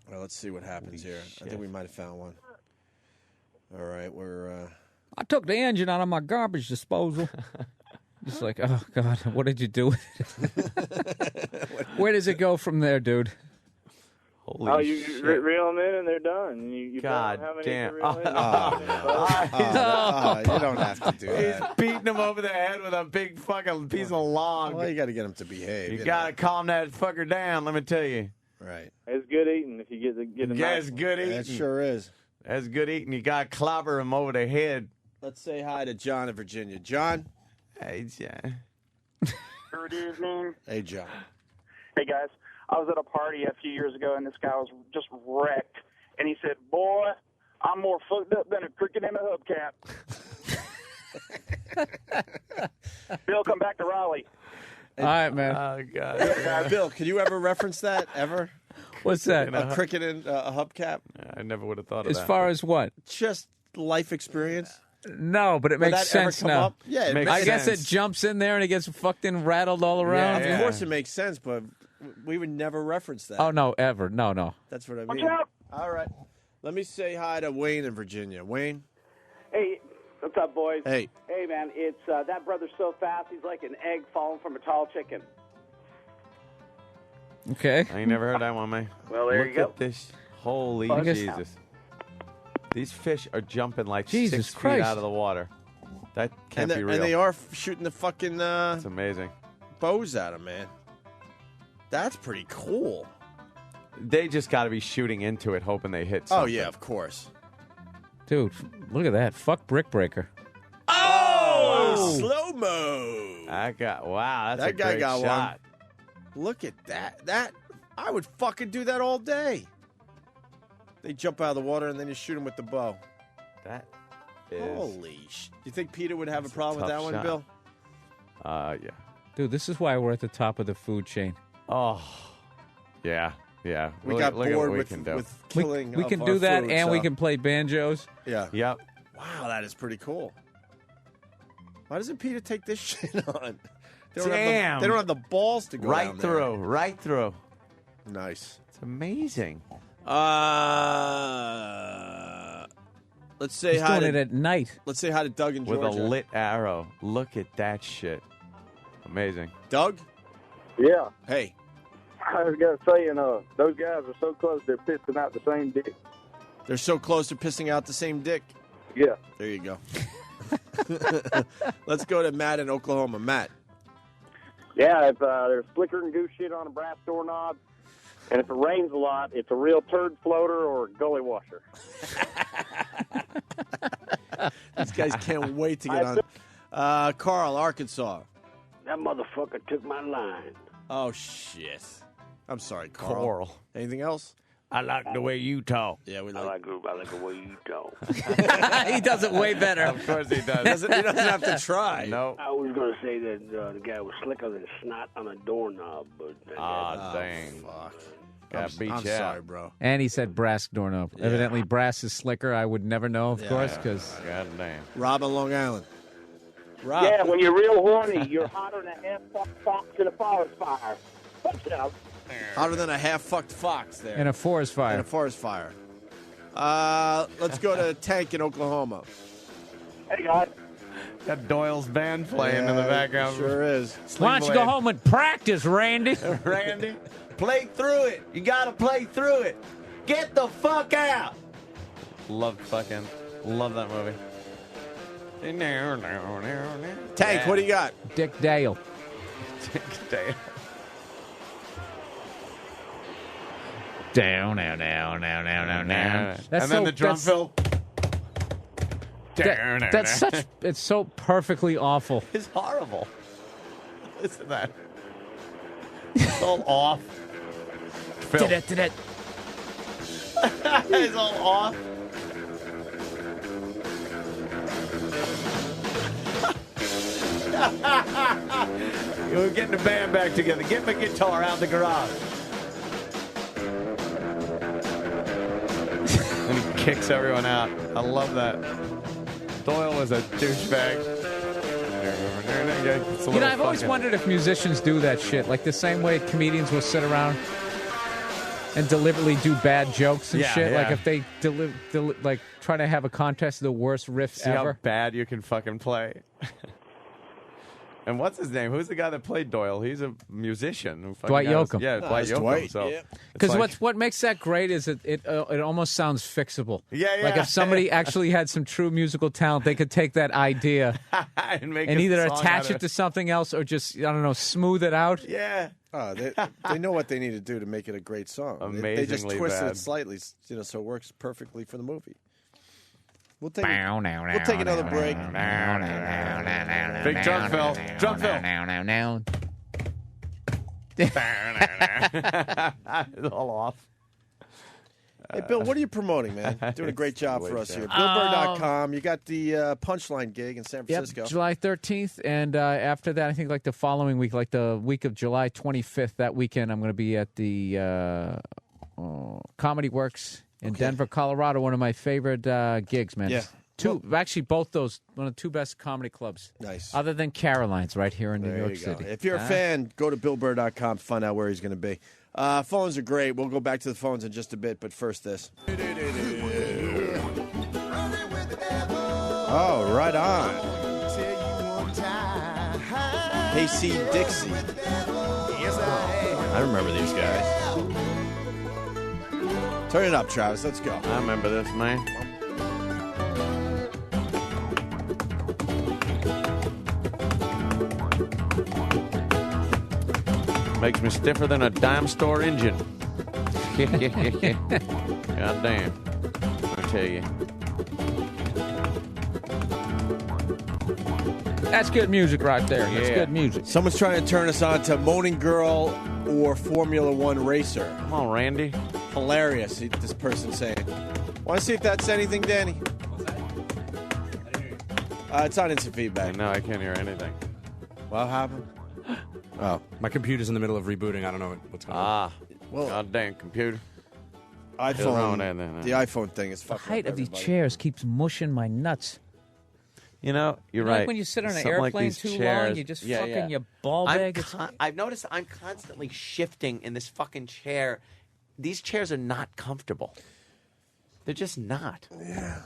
Well, let's see what happens here. I think we might have found one. All right, we're... I took the engine out of my garbage disposal. Just like, oh, God, what did you do with it? Where does it go from there, dude? Holy you shit. reel them in and they're done. You God don't know how many damn. to reel in. You don't have to do that. He's beating him over the head with a big fucking piece of log. Well, you got to get him to behave. You got to calm that fucker down, let me tell you. Right. It's good eating if you get a Yeah, nice it's good eating. That sure is. That's good eating. You got to clobber him over the head. Let's say hi to John in Virginia. John? Hey, John. Good evening. Hey, John. Hey, guys. I was at a party a few years ago, and this guy was just wrecked. And he said, boy, I'm more fucked up than a cricket in a hubcap. Bill, come back to Raleigh. All right, man. Oh, God. Bill, can you ever reference that, ever? What's that? A cricket in a hubcap? I never would have thought of As that. far as what? Just life experience? No, but it Would makes that ever sense come now. up? Yeah, it makes I guess it sense. jumps in there and it gets fucking rattled all around. Of course it makes sense, but we would never reference that. Oh, no, ever. No. That's what I Watch mean. out. All right. Let me say hi to Wayne in Virginia. Wayne? Hey, what's up, boys? Hey. Hey, man, it's that brother's so fast, he's like an egg falling from a tall chicken. Okay. I ain't never heard that one, man. Well, there Look you go. At this. Holy Fuck us. Jesus. These fish are jumping like Jesus 6 feet Christ. out of the water. That can't And, be real. and they are shooting the fucking It's amazing. bows at him, man. That's pretty cool. They just got to be shooting into it, hoping they hit Oh, something. yeah, of course. Dude, look at that. Fuck Brick Breaker. Oh! Slow-mo. Wow, that's That a guy great got shot. one. Look at that. I would fucking do that all day. They jump out of the water and then you shoot them with the bow. That is... Holy shit. Do you think Peter would have a That's a problem with tough that one, shot. Bill? Yeah. Dude, this is why we're at the top of the food chain. Oh, yeah. We Look- got look at bored what we with, can do. with We killing of can our do that, food, and we so- can play banjos. Yeah. Yep. Wow, that is pretty cool. Why doesn't Peter take this shit on? They don't Damn. Have they don't have the balls to go Right down there. through. Right through. Nice. It's amazing. Let's say He's hi doing to it at night. Let's say hi to Doug in With Georgia. a lit arrow. Look at that shit. Amazing. Doug? Yeah. Hey. I was going to say, those guys are so close, they're pissing out the same dick. They're so close to pissing out the same dick. Yeah. There you go. Let's go to Matt in Oklahoma. Matt. Yeah, if there's flicker and goose shit on a brass doorknob, and if it rains a lot, it's a real turd floater or a gully washer. These guys can't wait to get on. Carl, Arkansas. That motherfucker took my line. Oh, shit. I'm sorry, Carl. Coral. Anything else? I like the way you talk. Yeah, we I like the way you talk. He does it way better. Of course he does. He doesn't have to try. No. I was going to say that the guy was slicker than snot on a doorknob, but... Dang. Fuck. Got beat I'm you out. sorry, bro. And he said brass doorknob. Yeah. Evidently, brass is slicker. I would never know, of course, because... God damn. Rob in Long Island. Rob. Yeah, when you're real horny, you're hotter than a half-fucked fox in a forest fire. What's up? Hotter than a half-fucked fox there. In a forest fire. In a forest fire. Let's go to Tank in Oklahoma. Hey, guys. Got Doyle's band playing in the background. Sure is. Why don't you go home and practice, Randy? Randy, play through it. You got to play through it. Get the fuck out. Love that movie. Tank, what do you got? Dick Dale. Dick Dale. Down. That's And then so, the drum that's, fill. That's such. It's so perfectly awful. It's horrible. Listen to that. It's all off. Phil. It's all off. We're getting the band back together. Get my guitar out the garage. And he kicks everyone out. I love that. Doyle was a douchebag. You know, I've always wondered if musicians do that shit, like the same way comedians will sit around and deliberately do bad jokes and shit. Yeah. Like if they like try to have a contest of the worst riffs See ever. how bad you can fucking play. And what's his name? Who's the guy that played Doyle? He's a musician. Who fucking Dwight got us- Yoakam. Yeah, Dwight Yoakam. Dwight, So yeah. it's Because like- what makes that great is it almost sounds fixable. Yeah, Like yeah. if somebody actually had some true musical talent, they could take that idea and make and a either song attach out of it to something else or just, I don't know, smooth it out. Yeah. Oh, they know what they need to do to make it a great song. They just Amazingly twisted bad. it slightly, so it works perfectly for the movie. We'll take another break. Big drunk Phil. Drunk Phil. It's all off. Hey, Bill, what are you promoting, man? Doing a great job for us here. BillBurr.com. You got the Punchline gig in San Francisco. Yep, July 13th, and after that, I think like the following week, like the week of July 25th, that weekend, I'm going to be at the Comedy Works in Denver, Colorado. One of my favorite gigs, man. Yeah. Actually, both those, one of the two best comedy clubs. Nice. Other than Caroline's right here in New There York you go. City. If you're a fan, go to BillBurr.com to find out where he's going to be. Phones are great. We'll go back to the phones in just a bit, but first this. Oh, right on. Hey, C. Dixie. I remember these guys. Turn it up, Travis. Let's go. I remember this, man. Makes me stiffer than a dime store engine. God damn. I tell you. That's good music right there. That's Yeah. good music. Someone's trying to turn us on to Moaning Girl or Formula One Racer. Come on, Randy. Hilarious, this person's saying. Want to see if that's anything, Danny? It's on instant feedback. No, I can't hear anything. What happened? Oh. My computer's in the middle of rebooting. I don't know what's going on. Well, God damn computer. iPhone. The iPhone thing is The fucking height up of these everybody. chairs keeps mushing my nuts. You know, you're You know, right. like when you sit on an Something like airplane these too long, chairs- you just Yeah, fucking yeah. your ball bag. I've noticed I'm constantly shifting in this fucking chair. These chairs are not comfortable. They're just not. Yeah.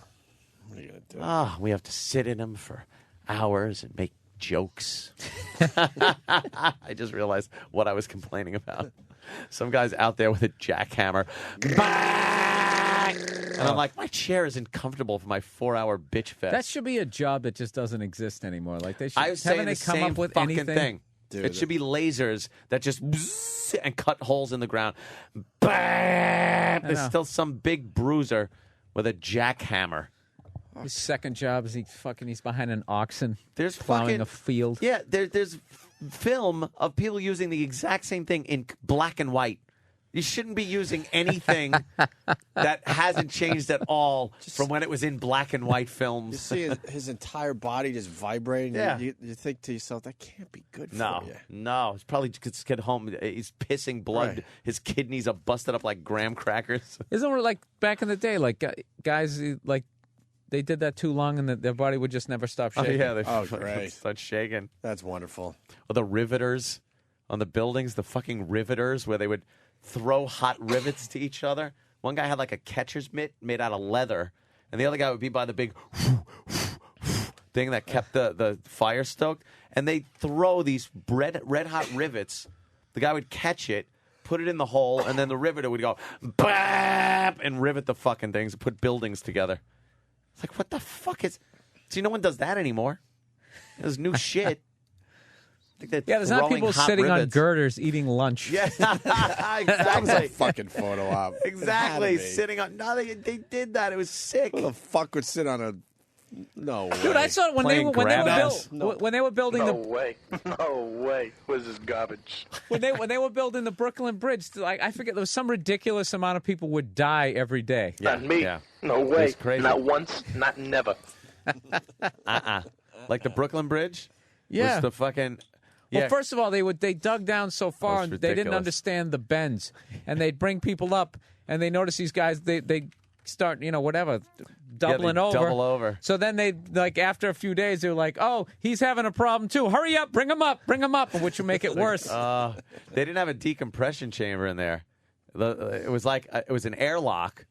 What are you going to do? We have to sit in them for hours and make jokes. I just realized what I was complaining about. Some guy's out there with a jackhammer. And I'm like, my chair isn't comfortable for my 4-hour bitch fest. That should be a job that just doesn't exist anymore. Like they should. I was saying haven't the they come same up with fucking anything? thing. Dude, it should be lasers that just and cut holes in the ground. Bam! There's know. still some big bruiser with a jackhammer. His second job is he's behind an oxen. There's plowing fucking a field. Yeah, there's film of people using the exact same thing in black and white. You shouldn't be using anything that hasn't changed at all from when it was in black and white films. You see his entire body just vibrating. Yeah. You think to yourself, that can't be good No, for you. no. It's probably just get home. He's pissing blood. Right. His kidneys are busted up like graham crackers. Isn't it like back in the day, like guys like they did that too long and their body would just never stop shaking? They great. start shaking. That's wonderful. Or the riveters on the buildings, the fucking riveters where they would throw hot rivets to each other. One guy had like a catcher's mitt made out of leather, and the other guy would be by the big thing that kept the fire stoked, and they'd throw these red hot rivets. The guy would catch it, put it in the hole, and then the riveter would go bap and rivet the fucking things and put buildings together. It's like, what the fuck is... See, no one does that anymore. There's new shit. There's not people sitting on girders eating lunch. Yeah, That was a exactly. fucking photo op. Exactly. It had to be. Sitting on... No, they did that. It was sick. Who the fuck would sit on a... No way. Dude, I saw it when they were building No the way. No way. What is this garbage? when they were building the Brooklyn Bridge. Like I forget, there was some ridiculous amount of people would die every day. Not me. Yeah. No It way. was crazy. Not once. Not never. Like the Brooklyn Bridge? Yeah. Was the fucking... Well, Yeah. first of all, they dug down so far That's and they didn't ridiculous. understand the bends, and they'd bring people up and they notice these guys they start doubling they over. double over. So then they after a few days they're like, oh, he's having a problem too. Hurry up, bring him up, which will make it worse. They didn't have a decompression chamber in there. It was like it was an airlock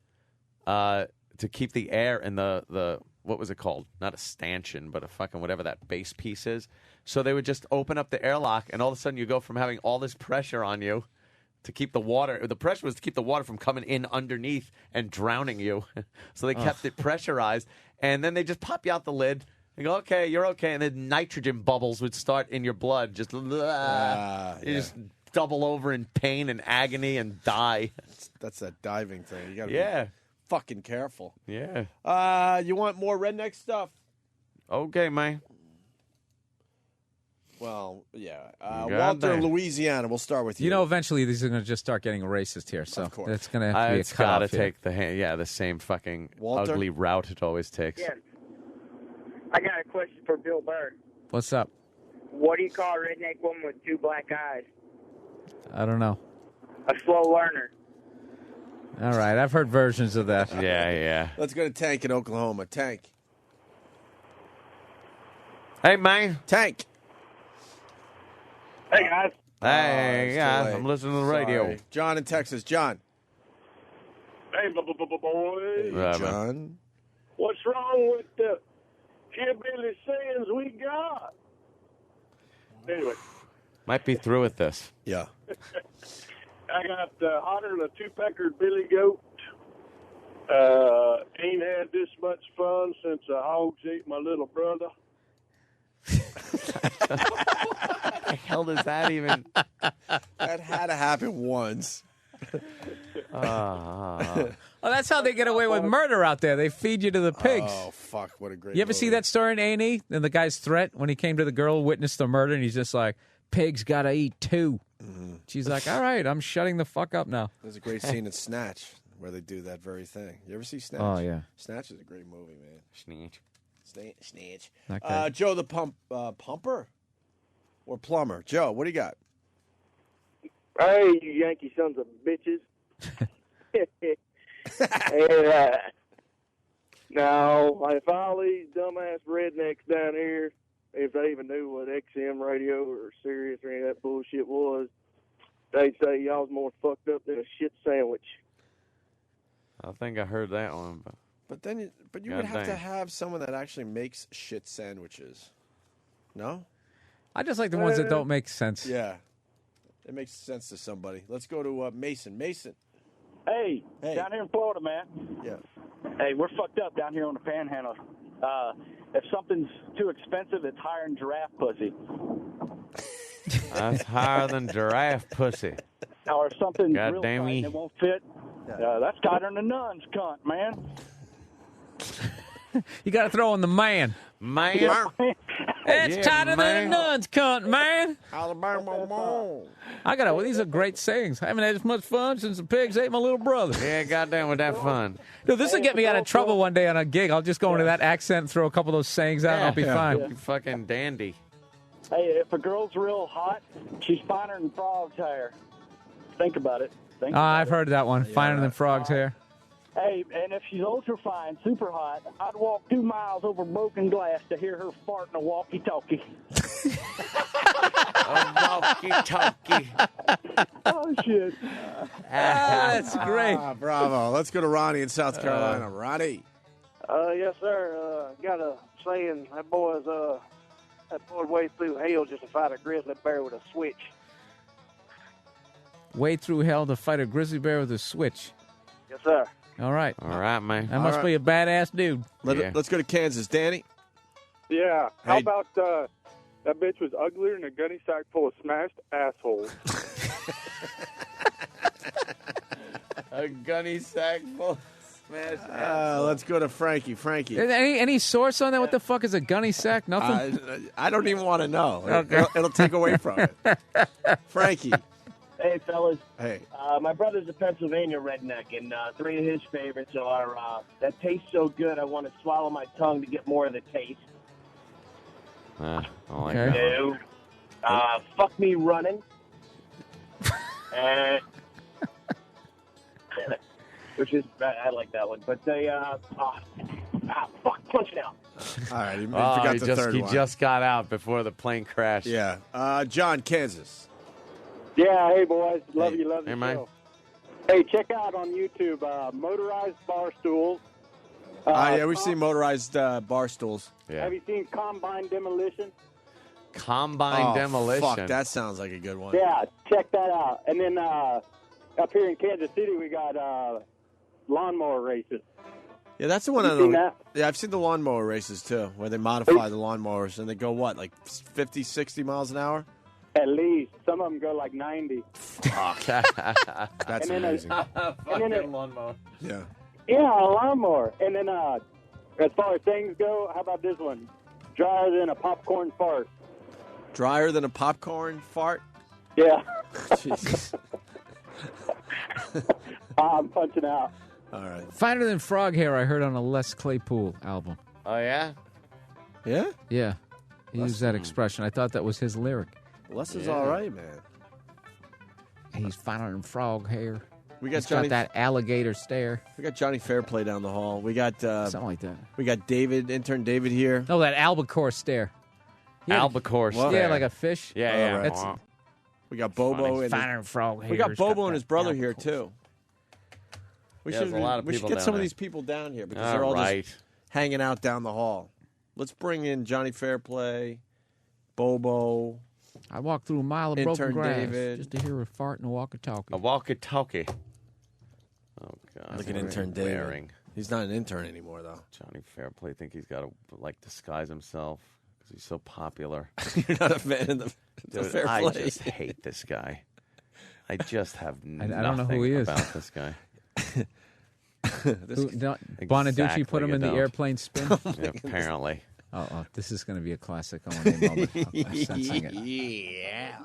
to keep the air in the what was it called? Not a stanchion, but a fucking whatever that base piece is. So they would just open up the airlock, and all of a sudden you go from having all this pressure on you to keep the water. The pressure was to keep the water from coming in underneath and drowning you. So they kept it pressurized, and then they just pop you out the lid. You go, okay, you're okay, and then nitrogen bubbles would start in your blood. Just just double over in pain and agony and die. That's that diving thing. You got to be fucking careful. Yeah. You want more redneck stuff? Okay, man. Well, yeah. Walter, Louisiana. We'll start with you. You know, eventually these are going to just start getting racist here, so it's going to have to be a It's got to cutoff here. take the same fucking Walter? ugly route it always takes. Yeah. I got a question for Bill Burr. What's up? What do you call a redneck woman with two black eyes? I don't know. A slow learner. All right, I've heard versions of that. Yeah. Let's go to Tank in Oklahoma. Tank. Hey, man. Tank. Hey, guys. Hey, it's guys. too late. I'm listening to the radio. Sorry. John in Texas. John. Hey, boy. Right, John. What's wrong with the hillbilly sayings we got? Anyway. Might be through with this. Yeah. I got hotter than a two-peckered billy goat. Ain't had this much fun since the hogs ate my little brother. What the hell does that even... That had to happen once. Oh, that's how they get away with murder out there. They feed you to the pigs. Oh, fuck. What a great You ever see that story in A&E? And the guy's threat when he came to the girl who witnessed the murder, and he's just like, pigs gotta eat too. She's like, all right, I'm shutting the fuck up now. There's a great scene in Snatch where they do that very thing. You ever see Snatch? Oh, yeah. Snatch is a great movie, man. Snatch. Okay. Joe the Pumper? Or Plumber? Joe, what do you got? Hey, you Yankee sons of bitches. Hey, now, if all these dumbass rednecks down here, if they even knew what XM radio or Sirius or any of that bullshit was, they'd say y'all's more fucked up than a shit sandwich. I think I heard that one. But you God would have to dang. have someone that actually makes shit sandwiches. No? I just like the ones that don't make sense. Yeah. It makes sense to somebody. Let's go to Mason. Mason. Hey, down here in Florida, man. Yeah. Hey, we're fucked up down here on the Panhandle. If something's too expensive, it's higher than giraffe pussy. That's higher than giraffe pussy. Or if something's God real damn tight me. and it won't fit, that's tighter than the nun's cunt, man. You got to throw in the man. Man. It's Yeah, tighter than man. a nun's cunt, man. Alabama. These are great sayings. I haven't had as much fun since the pigs ate my little brother. Yeah, goddamn with that fun. Dude, this will get me out of trouble one day on a gig. I'll just go into that accent and throw a couple of those sayings out, and I'll be fine. You fucking dandy. Hey, if a girl's real hot, she's finer than frog's hair. Think about it. I've heard that one. Finer than frog's hair. Hey, and if she's ultra fine, super hot, I'd walk 2 miles over broken glass to hear her fart in a walkie-talkie. Walkie-talkie. Oh, shit. That's great. Bravo. Let's go to Ronnie in South Carolina. Ronnie. Yes, sir. Got a saying that boy wade through hell just to fight a grizzly bear with a switch. Wade through hell to fight a grizzly bear with a switch. Yes, sir. All right. All right, man. That must be a badass dude. Let's go to Kansas. Danny. Yeah. How Hey. about that bitch was uglier than a gunny sack full of smashed assholes. A gunny sack full of smashed Let's go to Frankie. Frankie. Any source on that? What the fuck is a gunny sack? Nothing? I don't even want to know. Okay. It'll take away from it. Frankie. Hey, fellas. Hey. My brother's a Pennsylvania redneck, and 3 of his favorites are that tastes so good I want to swallow my tongue to get more of the taste. I like Okay. that one. No. Fuck me running. And which is, I like that one. But they, fuck, punch it out. All right. He Oh, forgot he the just, third he one. just got out before the plane crashed. Yeah. John, Kansas. Yeah, hey, boys. Love Hey. you, love Hey, you. man. Hey, check out on YouTube motorized bar stools. Yeah, we've seen motorized bar stools. Have you seen combine demolition? Combine demolition. Fuck, that sounds like a good one. Yeah, check that out. And then up here in Kansas City, we got lawnmower races. Yeah, that's the one You I know. seen that? Yeah, I've seen the lawnmower races too, where they modify the lawnmowers and they go what, like 50, 60 miles an hour? At least. Some of them go like 90. Fuck. That's And then amazing. Fucking lawnmower. Yeah. Yeah, a lawnmower. And then as far as things go, how about this one? Drier than a popcorn fart. Drier than a popcorn fart? Yeah. Jesus. I'm punching out. All right. Finer than frog hair, I heard on a Les Claypool album. Oh, yeah? Yeah? Yeah. He used that expression. I thought that was his lyric. Les is all right, man. He's finer than frog hair. We got He's Johnny. got that alligator stare. We got Johnny Fairplay down the hall. We got Something like that. We got David, intern David here. No, that albacore stare. Yeah. Albacore What? stare. Yeah, like a fish. Yeah, yeah. That's We got Bobo and finer than frog hair. we got Bobo and his brother here too. We Yeah, should there's a lot of we should people get down some of there. these people down here because All they're all right. just hanging out down the hall. Let's bring in Johnny Fairplay, Bobo. I walked through a mile of Intern broken grass David. just to hear a fart and a walkie-talkie. A walkie-talkie. Oh, God. Look at What intern are you David. wearing? He's not an intern anymore though. Johnny Fairplay think he's got to, like, disguise himself because he's so popular. You're not a fan of the Dude, Fairplay. I just hate this guy. I just have I nothing don't know who he is. about this guy. Bonaducci put him Exactly, in the you don't. airplane spin? Yeah, apparently. Oh, this is going to be a classic O&A moment. I'm sensing it. Yeah.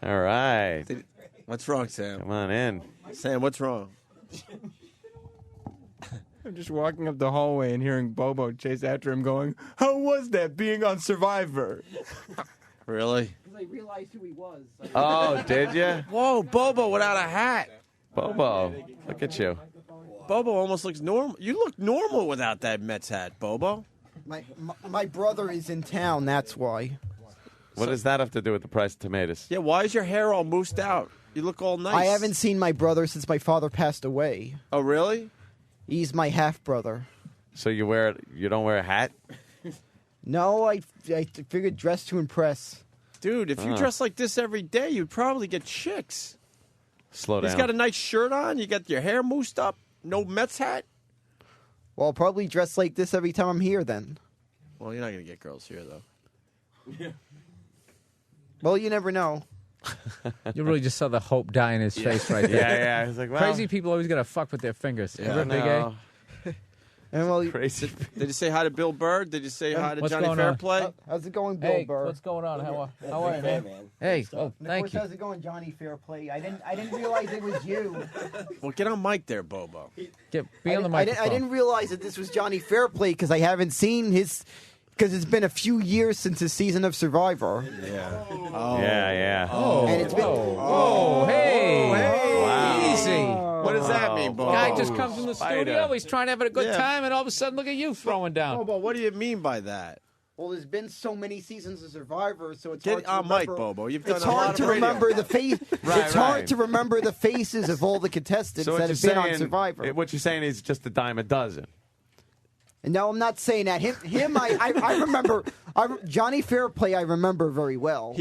All right. What's wrong, Sam? Come on in. Sam, what's wrong? I'm just walking up the hallway and hearing Bobo chase after him going, "How was that being on Survivor?" Really? I realized who he was. Oh, did you? Whoa, Bobo without a hat. Bobo, look at you. Bobo almost looks normal. You look normal without that Mets hat, Bobo. My brother is in town, that's why. What does that have to do with the price of tomatoes? Yeah, why is your hair all moosed out? You look all nice. I haven't seen my brother since my father passed away. Oh, really? He's my half-brother. So you don't wear a hat? No, I figured dress to impress. Dude, if you dress like this every day, you'd probably get chicks. Slow down. He's got a nice shirt on. You got your hair moosed up. No Mets hat. Well, I'll probably dress like this every time I'm here then. Well, you're not going to get girls here, though. Yeah. Well, you never know. You really just saw the hope die in his face right there. Yeah. I was like, well, Crazy people always got to fuck with their fingers. Yeah. Remember Big A? And well, Crazy. Did you say hi to Bill Bird? Did you say hi to What's Johnny going on? Fairplay? How's it going, Bill Hey, Burr? what's going on? How are you, Hey, man? Hey, oh, And of thank course, you. how's it going, Johnny Fairplay? I didn't realize it was you. Well, get on mic there, Bobo. Be on the microphone. I didn't realize that this was Johnny Fairplay because I haven't seen his. Because it's been a few years since his season of Survivor. Yeah. Oh. Yeah. Oh. And it's been. Oh, hey. Wow. Easy. What does that mean, Bobo? Guy just comes in the Spider. studio. He's trying to have a good Yeah. time, and all of a sudden, look at you throwing down. Bobo, what do you mean by that? Well, there's been so many seasons of Survivor, so it's Get hard on to mic, remember. Bobo. You've done It's a lot hard of to radio. remember the face. Right, It's hard right. to remember the faces of all the contestants So what that you're have been saying? on Survivor. What you're saying is just a dime a dozen. No, I'm not saying that. I remember. Johnny Fairplay, I remember very well.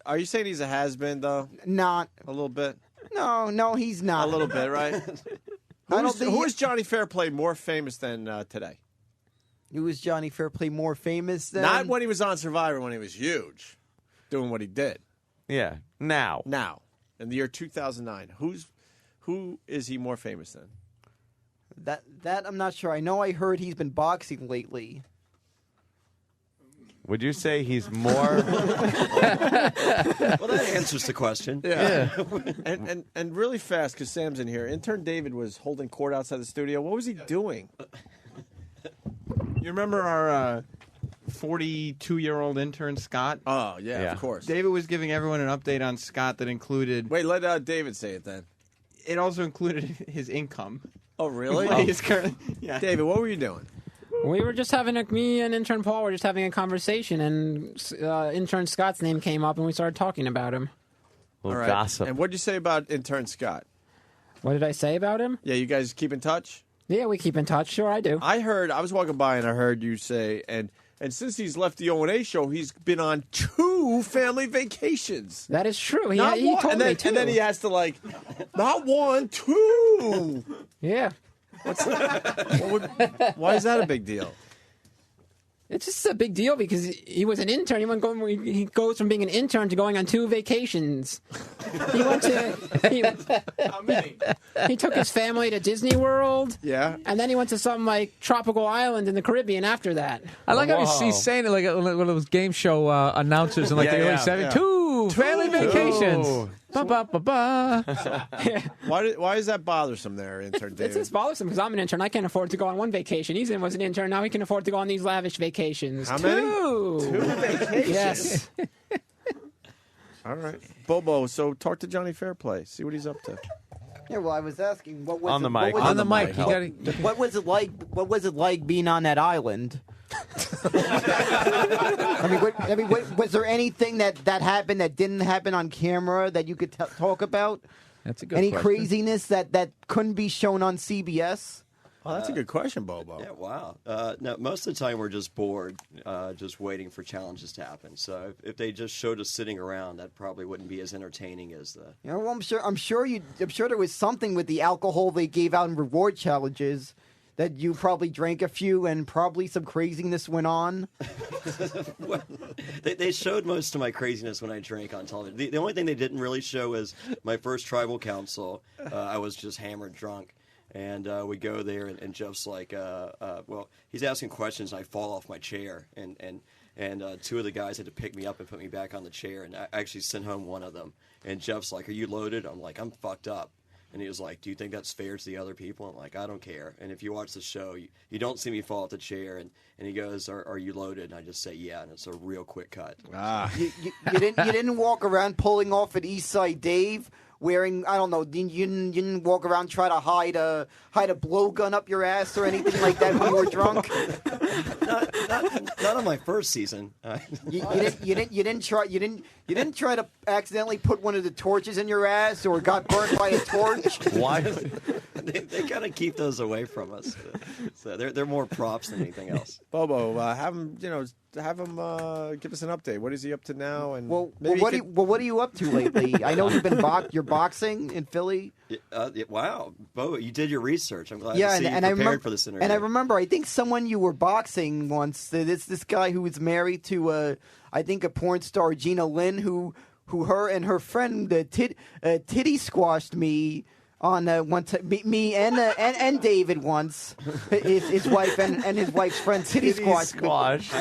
Are you saying he's a has-been, though? Not a little bit. No, he's not. A little bit, right? Who is Johnny Fairplay more famous than today? Who is Johnny Fairplay more famous than? Not when he was on Survivor, when he was huge, doing what he did. Yeah. Now, in the year 2009, who is he more famous than? That I'm not sure. I know I heard he's been boxing lately. would you say he's more? Well, that answers the question. Yeah. and really fast, because Sam's in here. Intern David was holding court outside the studio. What was he doing? You remember our 42-year-old intern, Scott? Oh, yeah, of course. David was giving everyone an update on Scott that included... Wait, let David say it then. It also included his income. Oh, really? Yeah. David, what were you doing? We were just me and intern Paul were just having a conversation, and intern Scott's name came up, and we started talking about him. All right. Gossip. And what did you say about intern Scott? What did I say about him? Yeah, you guys keep in touch? Yeah, we keep in touch. Sure, I do. I was walking by and I heard you say, and And since he's left the O&A show, he's been on 2 family vacations. That is true. He Not one. told And me then, too. and then he has to not 1, 2. Yeah. Why is that a big deal? It's just a big deal because he was an intern. He goes from being an intern to going on 2 vacations. He went to. How many? He took his family to Disney World. Yeah. And then he went to some tropical island in the Caribbean after that. I like how he's saying it like one of those game show announcers in the early 70s. 2 family vacations. Ba-ba-ba-ba. Why is that bothersome there, Intern David? It's just bothersome because I'm an intern. I can't afford to go on 1 vacation. He was an intern. Now he can afford to go on these lavish vacations. How many? 2. 2 vacations? Yes. All right. Bobo, so talk to Johnny Fairplay. See what he's up to. Yeah, well, I was asking what was On the mic. On the mic. What was it like? What was it like being on that island? I mean, was there anything that happened that didn't happen on camera that you could talk about? That's a good Any question. craziness that couldn't be shown on CBS? Oh, that's a good question, Bobo. Yeah, wow. No, most of the time we're just bored, just waiting for challenges to happen. So if they just showed us sitting around, that probably wouldn't be as entertaining as the. You know, well, I'm sure there was something with the alcohol they gave out in reward challenges that you probably drank a few and probably some craziness went on. Well, they showed most of my craziness when I drank on television. The only thing they didn't really show is my first tribal council. I was just hammered drunk. And we go there, and Jeff's like, well, he's asking questions, and I fall off my chair. And 2 of the guys had to pick me up and put me back on the chair. And I actually sent home one of them. And Jeff's like, are you loaded? I'm like, I'm fucked up. And he was like, do you think that's fair to the other people? I'm like, I don't care. And if you watch the show, you don't see me fall off the chair. And he goes, are you loaded? And I just say, yeah. And it's a real quick cut. You didn't walk around pulling off at Eastside Dave wearing, I don't know, you didn't walk around try to hide a blowgun up your ass or anything like that when you were drunk? Not on my first season. You didn't try to accidentally put one of the torches in your ass or got burnt by a torch? Why? They gotta keep those away from us. So they're more props than anything else. Bobo, have him give us an update. What is he up to now? And what are you up to lately? I know you're boxing in Philly. Wow, Bobo, you did your research. I'm glad to see you and I prepared remember for this interview. And I remember, I think someone you were boxing once. This guy who was married to I think a porn star, Gina Lynn, who her and her friend titty squashed me on one time. Me and David once. His wife and his wife's friend titty squashed.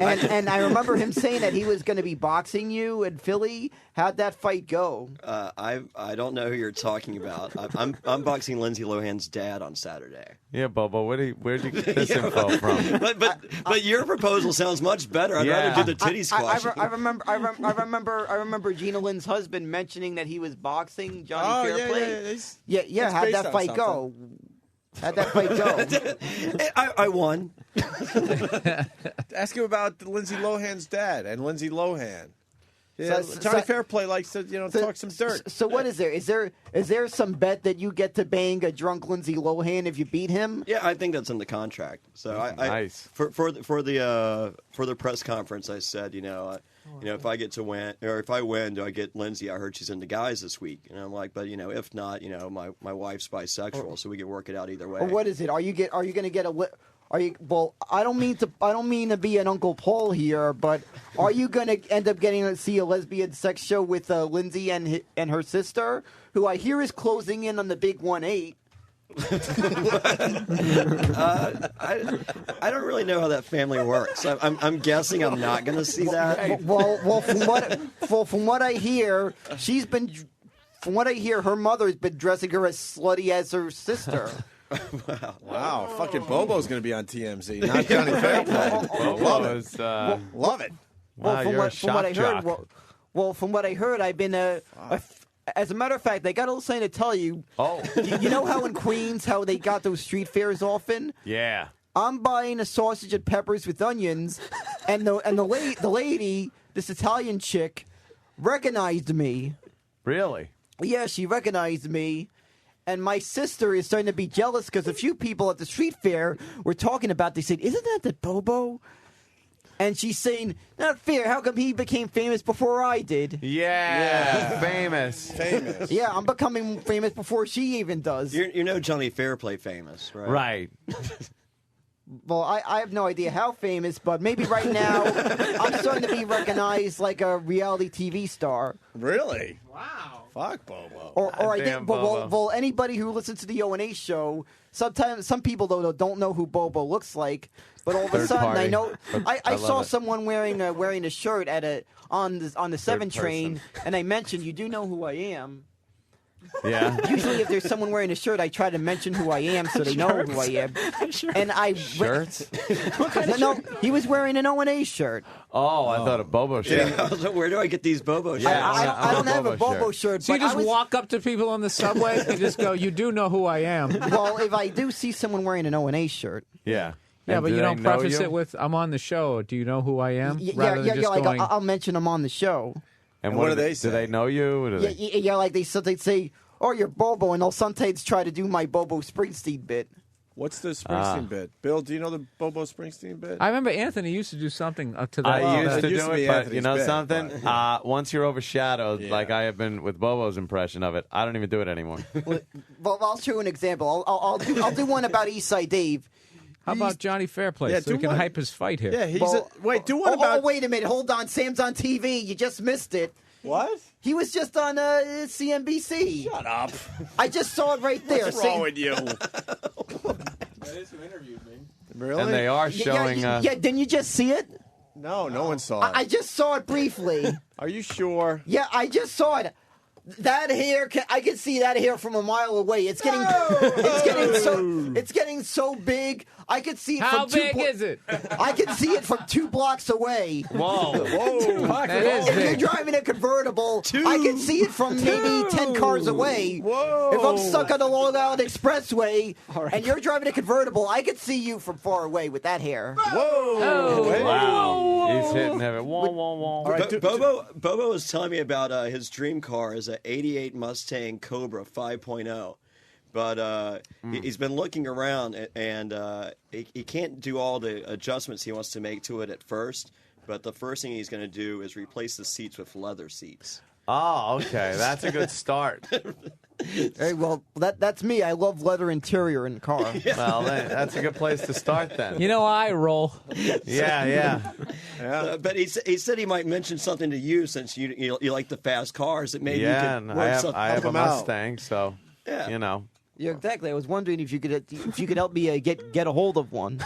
And I remember him saying that he was going to be boxing you in Philly. How'd that fight go? I don't know who you're talking about. I'm boxing Lindsay Lohan's dad on Saturday. Yeah, Bobo, where'd you get this info from? But your proposal sounds much better. I'd rather do the titty squash. I remember Gina Lynn's husband mentioning that he was boxing Johnny Fairplay. Yeah. How'd that fight go? How'd that fight go? I won. Ask him about Lindsay Lohan's dad and Lindsay Lohan. Yeah, So- Johnny so- Fairplay likes to talk some dirt. So what is there? Is there some bet that you get to bang a drunk Lindsay Lohan if you beat him? Yeah, I think that's in the contract. So Nice. For the press conference, I said, if I get to win, or if I win, do I get Lindsay? I heard she's into guys this week, and I'm like, but if not, my wife's bisexual, so we can work it out either way. Or what is it? Are you going to get a? Are you? Well, I don't mean to be an Uncle Paul here, but are you going to end up getting to see a lesbian sex show with Lindsay and her sister, who I hear is closing in on the big 1-8? I don't really know how that family works. I'm guessing I'm not going to see that. Well, from what I hear, she's been. From what I hear, her mother's been dressing her as slutty as her sister. Wow. Fucking Bobo's going to be on TMZ, not Johnny Fairplay. Love it. Wow, you're a shock jock. From what I heard, I've been as a matter of fact, I got a little something to tell you. Oh. You know how in Queens, how they got those street fairs often? Yeah. I'm buying a sausage and peppers with onions, and the lady, this Italian chick, recognized me. Really? Yeah, she recognized me. And my sister is starting to be jealous because a few people at the street fair were talking about. They said, "Isn't that the Bobo And she's saying, not fair, how come he became famous before I did? Yeah. Famous. Yeah, I'm becoming famous before she even does. You know Johnny Fairplay famous, right? Right. Well, I have no idea how famous, but maybe right now I'm starting to be recognized like a reality TV star. Really? Wow. Fuck Bobo. Or I think, well, anybody who listens to the O&A show, sometimes some people though don't know who Bobo looks like, but all of a Third sudden party. I know. I love saw it. someone wearing a shirt at on the 7 person. train, and I mentioned, you do know who I am. Yeah. Usually, if there's someone wearing a shirt, I try to mention who I am so they know who I am. And I Shirts? No, he was wearing an O&A shirt. Oh, I thought a Bobo shirt. Yeah, I was like, where do I get these Bobo shirts? Yeah, I don't have a Bobo shirt. So you but just I was, walk up to people on the subway and just go, "You do know who I am." Well, if I do see someone wearing an O&A shirt. Yeah. Yeah, And but do you they don't know preface you? it with, "I'm on the show. Do you know who I am?" Rather than just like going, I'll mention them on the show. And what do they say? Do they know you? Or do they... Yeah, like they'd say, "Oh, you're Bobo," and they'll sometimes try to do my Bobo Springsteen bit. What's the Springsteen bit? Bill, do you know the Bobo Springsteen bit? I remember Anthony used to do something up to that. I used to it used do to be it, but Anthony's you know bit, something? but- Once you're overshadowed, like I have been with Bobo's impression of it, I don't even do it anymore. Well, I'll show you an example. I'll do one about Eastside Dave. How about Johnny Fairplay? Yeah, so do we can one. hype his fight here. Yeah, wait, do Oh, one about... wait a minute. Hold on. Sam's on TV. You just missed it. What? He was just on CNBC. Shut up. I just saw it right there. What's wrong with you? That is who interviewed me. Really? And they are showing... Yeah, didn't you just see it? No one saw it. I just saw it briefly. Are you sure? Yeah, I just saw it. That hair, I can see that hair from a mile away. It's getting so big. I can see it How from big is it? I can see it from 2 blocks away. Whoa. That is If you're big. driving a convertible, I can see it from maybe 10 cars away. Whoa. If I'm stuck on the Long Island Expressway and you're driving a convertible, I can see you from far away with that hair. Whoa. Oh. Wow. He's hitting heaven. Wah, wah, wah. All right, Bobo was telling me about his dream car is a '88 Mustang Cobra 5.0. But he's been looking around, and he can't do all the adjustments he wants to make to it at first. But the first thing he's going to do is replace the seats with leather seats. Oh, okay. That's a good start. Hey, well, that's me. I love leather interior in the car. Well, that's a good place to start then. You know how I roll. Yeah. But he said he might mention something to you since you like the fast cars. That maybe Yeah, you and could work something. I have a him out. Mustang, so, Yeah. you know. Yeah, exactly. I was wondering if you could help me get a hold of one.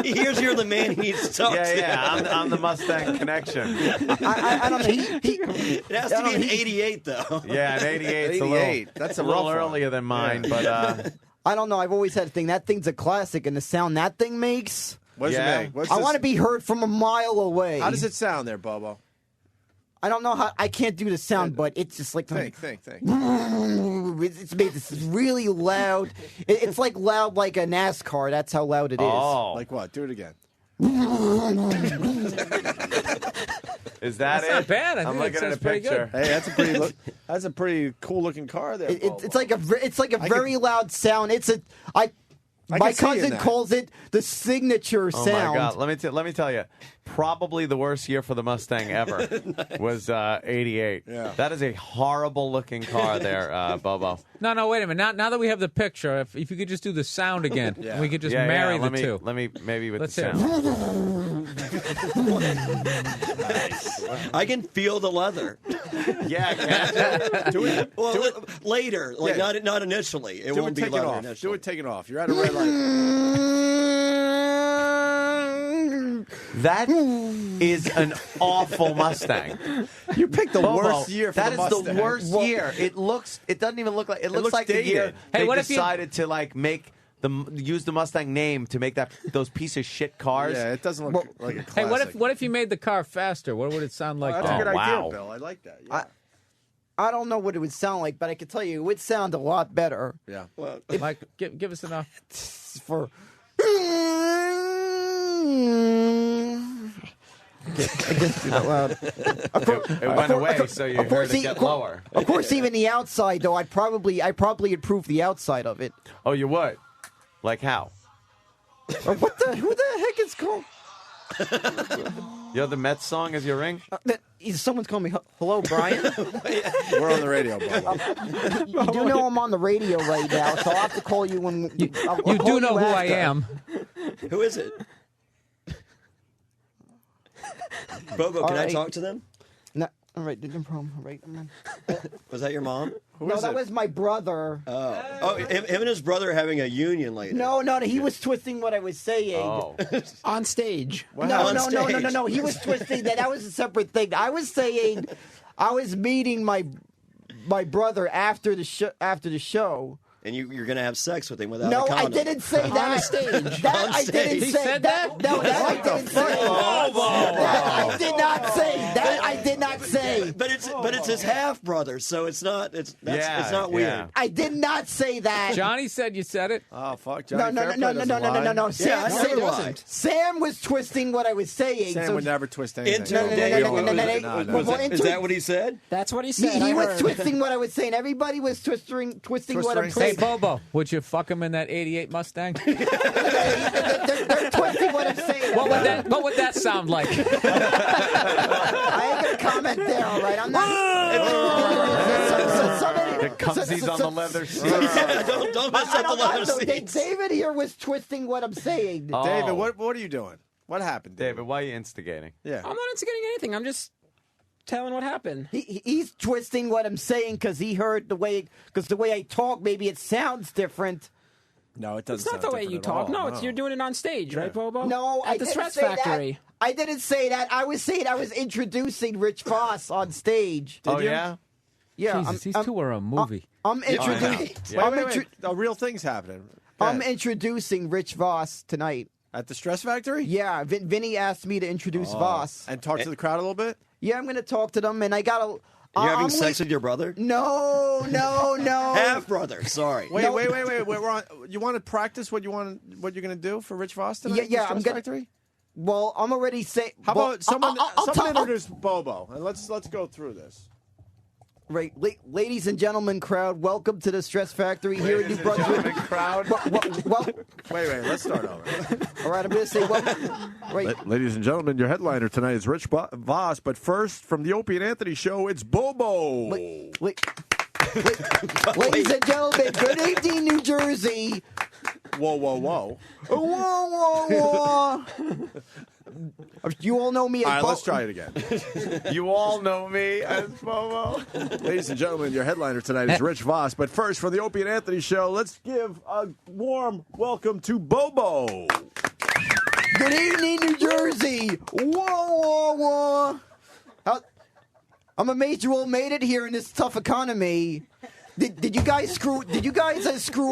He hears you're the man he needs to talk to. Yeah, I'm the Mustang connection. I don't know. It has to be an '88 though. Yeah, an 88's 88. That's a little rough one. earlier than mine, but I don't know. I've always had a thing. That thing's a classic, and the sound that thing makes. What does Yeah. it make? What's I this- want to be heard from a mile away. How does it sound there, Bobo? I don't know how. I can't do the sound, but it's just like Think. It's made this really loud. It's like loud like a NASCAR. That's how loud it is. oh, Like what? Do it again. is that That's it? not bad. I I'm think looking that at a sounds pretty picture. good. Hey, that's a pretty cool looking car there. Bobo. It's like a very loud sound. My can see you in cousin that. calls it the signature Oh sound. my God! Let me tell you, probably the worst year for the Mustang ever was '88. Yeah. That is a horrible looking car there, Bobo. No, wait a minute. Now that we have the picture, if you could just do the sound again, Yeah. we could just marry the two. Let me maybe with Let's the hear it. sound. I can feel the leather. Yeah, can Do it. Well, later, like Yeah. not initially. It Do won't it. be Take it leather off. initially. Do it. Take it off. You're at a red light. That is an awful Mustang. You picked the Bobo, worst year for that the is Mustang. the worst year. It doesn't even look like it looks looks like the dated. year Hey, they what if you- decided to like use the Mustang name to make those piece of shit cars. Yeah, it doesn't look like a classic. Hey, what if you made the car faster? What would it sound like? That's then? a good idea, wow. Bill. I like that. Yeah. I don't know what it would sound like, but I can tell you it would sound a lot better. Yeah. Well, Mike, give us enough. For I just do that loud. It went away, so you heard it get lower. Of course, even the outside though, I probably improve the outside of it. Oh, you would? Like how? Who the heck is called? You have the Mets song as your ring? Someone's calling me. Hello, Brian. We're on the radio, Bobo. You do know I'm on the radio right now, so I'll have to call you when... You do know who I am. Who is it? Bobo, can I talk to them? No, all right, no problem. All right, Was that your mom? no, that was my brother. Oh, him and his brother are having a union later. No, he was twisting what I was saying. Oh. On stage. No. He was twisting that. That was a separate thing. I was saying, I was meeting my brother after the show. And you're going to have sex with him without a No, condom. I didn't say that. On stage. That On I stage. didn't He say. said that. No, that I didn't say. That I did not say. That I did not say. But it's his half brother, so it's not not weird. I did not say that. Johnny said you said it. Oh fuck, No. Johnny. No. Yeah, Sam was twisting what I was saying. Sam would never twist anything. Is that what he said? That's what he said. He I was heard. twisting what I was saying. Everybody was twisting what I'm Hey, saying. Bobo, would you fuck him in that '88 Mustang? They're twisting what I'm saying. What would that sound like? I ain't gonna comment there. All right, I'm not. The cumsies on the leather seat. Don't mess up the leather seats. David here was twisting what I'm saying. Oh. David, what are you doing? What happened, David, why are you instigating? Yeah. I'm not instigating anything. I'm just telling what happened. He's twisting what I'm saying because he heard the way I talk. Maybe it sounds different. No, it doesn't. It's not the way you talk. No, it's you're doing it on stage, right, Bobo? No, at I the didn't Stress say Factory. that. I didn't say that. I was saying I was introducing Rich Voss on stage. Oh, yeah? Yeah. Jesus, these two are a movie. I'm introducing. Wait. Real things happening. I'm introducing Rich Voss tonight. At the Stress Factory? Yeah, Vinny asked me to introduce Voss. And talk to the crowd a little bit? Yeah, I'm going to talk to them, and I got to... You're having sex with your brother? No. Half brother. Sorry. Wait. We're on. You want to practice what you're going to do for Rich Voss tonight? Yeah. I'm going to. Well, I'm already saying. How about someone introduce Bobo, and let's go through this. Right, ladies and gentlemen, crowd, welcome to the Stress Factory here in New Brunswick. Crowd. Wait. Let's start over. All right, I'm going to say welcome. Right. Ladies and gentlemen, your headliner tonight is Rich Voss, but first, from the Opie and Anthony show, it's Bobo. Ladies and gentlemen, good evening, New Jersey. Whoa. You all know me as All right, Bobo. let's try it again. You all know me as Bobo. Ladies and gentlemen, your headliner tonight is Rich Voss, but first, for the Opie and Anthony show, let's give a warm welcome to Bobo. Good evening, New Jersey. Whoa. I'm amazed you all made it here in this tough economy. Did you guys screw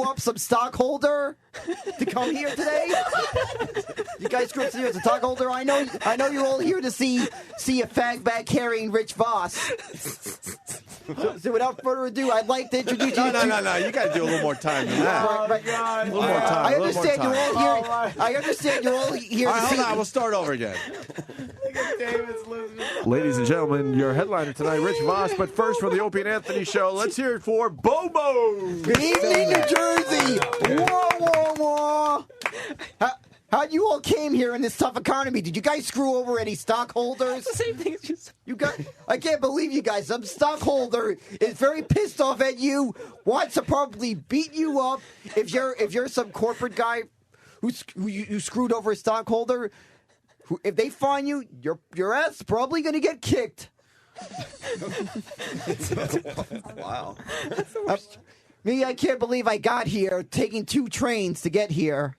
up some stockholder to come here today? You guys screw up some stockholder? I know you're all here to see a fag bag carrying Rich Voss. So without further ado, I'd like to introduce you. No. You got to do a little more time than that. Oh, my God. A little more time. I understand you're all here. I understand you're all here. All right, hold on. We'll start over again. Ladies and gentlemen, your headliner tonight, Rich Voss. But first, for the Opie and Anthony show, let's hear it for Bobo. Good evening, New Jersey. Whoa. How you all came here in this tough economy? Did you guys screw over any stockholders? The same thing. I can't believe you guys. Some stockholder is very pissed off at you. Wants to probably beat you up. If you're some corporate guy who you screwed over a stockholder, if they find you, your ass is probably going to get kicked. Wow. Me, I can't believe I got here taking 2 trains to get here.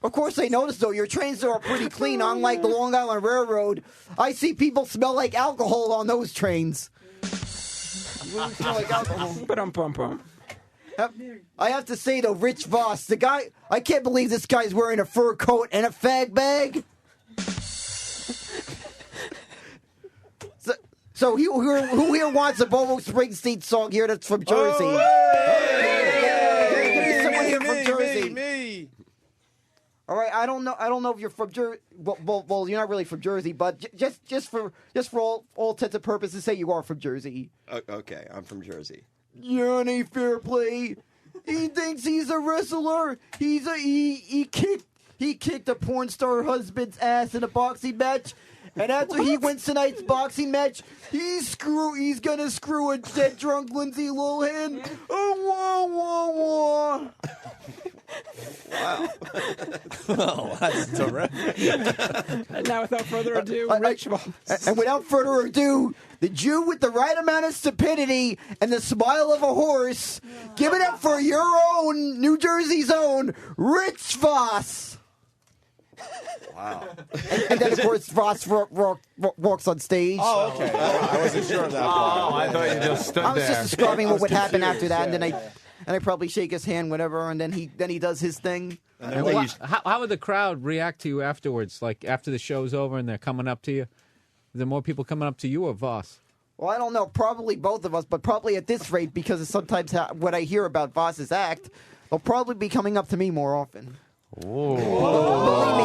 Of course, I noticed though your trains are pretty clean, unlike the Long Island Railroad. I see people smell like alcohol on those trains. Really smell like alcohol. I have to say though, Rich Voss, the guy, I can't believe this guy's wearing a fur coat and a fag bag. So who here wants a Bobo Springsteen song here that's from Jersey? Someone here from Jersey. Me. All right, I don't know if you're from Jersey. Well, you're not really from Jersey, but just for all intents and purposes, say you are from Jersey. Okay, I'm from Jersey. Johnny Fairplay. He thinks he's a wrestler. He kicked a porn star husband's ass in a boxing match. And after he wins tonight's boxing match, he's gonna screw a dead drunk Lindsay Lohan. Oh, wah, wah, wah. Wow. Oh, that's terrific. And now, without further ado, Rich Voss. And without further ado, the Jew with the right amount of stupidity and the smile of a horse, give it up for your own, New Jersey's own, Rich Voss. Wow. And then, of course, Voss walks on stage. Oh, okay. I wasn't sure of that part. Oh, I thought you just stood there. I was just describing what would happen after that, and then I probably shake his hand, whatever, and then he does his thing. How would the crowd react to you afterwards? Like after the show's over and they're coming up to you? Is there more people coming up to you or Voss? Well, I don't know. Probably both of us, but probably at this rate, because of sometimes what I hear about Voss's act, they'll probably be coming up to me more often. Whoa. Believe me,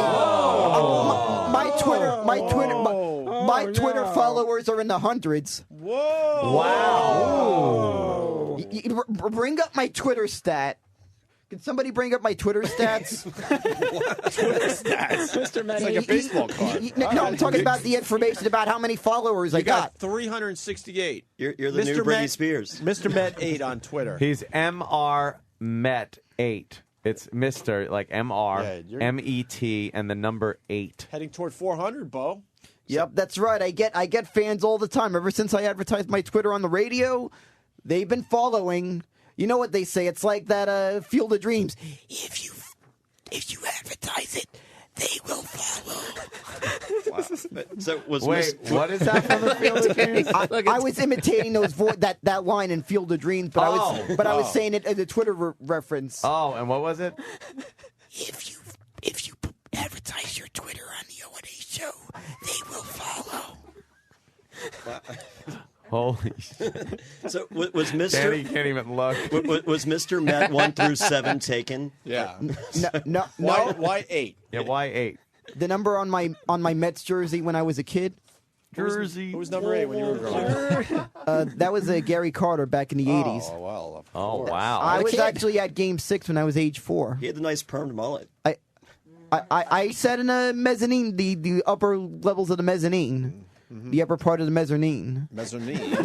my Twitter followers are in the hundreds. Whoa! Wow! Bring up my Twitter stat. Can somebody bring up my Twitter stats? Twitter stats. Mr. Matt, It's like a baseball card. No, I'm talking about the information about how many followers I got. 368. You're the new Britney Spears. Mr. Met 8 on Twitter. He's MR Met 8. It's Mr. like MR MET and the number 8. Heading toward 400, Bo. Yep, that's right. I get fans all the time. Ever since I advertised my Twitter on the radio, they've been following. You know what they say? It's like that Field of Dreams. If you advertise it, they will follow. Wow. So what is that from the Field of Dreams? I was imitating that line in Field of Dreams, but I was saying it as a Twitter reference. Oh, and what was it? If you advertise your Twitter on the O&A show, they will follow. Holy shit. So was Mr. Danny can't even look. Was Mr. Met 1 through 7 taken? Yeah. No. Why 8? Yeah, why 8? The number on my Mets jersey when I was a kid. Jersey. Who was number 8 when you were growing up? That was Gary Carter back in the 80s. Oh, well. Oh, wow. I was actually at Game 6 when I was age 4. He had the nice permed mullet. I sat in a mezzanine, the upper levels of the mezzanine. Mm-hmm. The upper part of the mezzanine. Mezzanine. For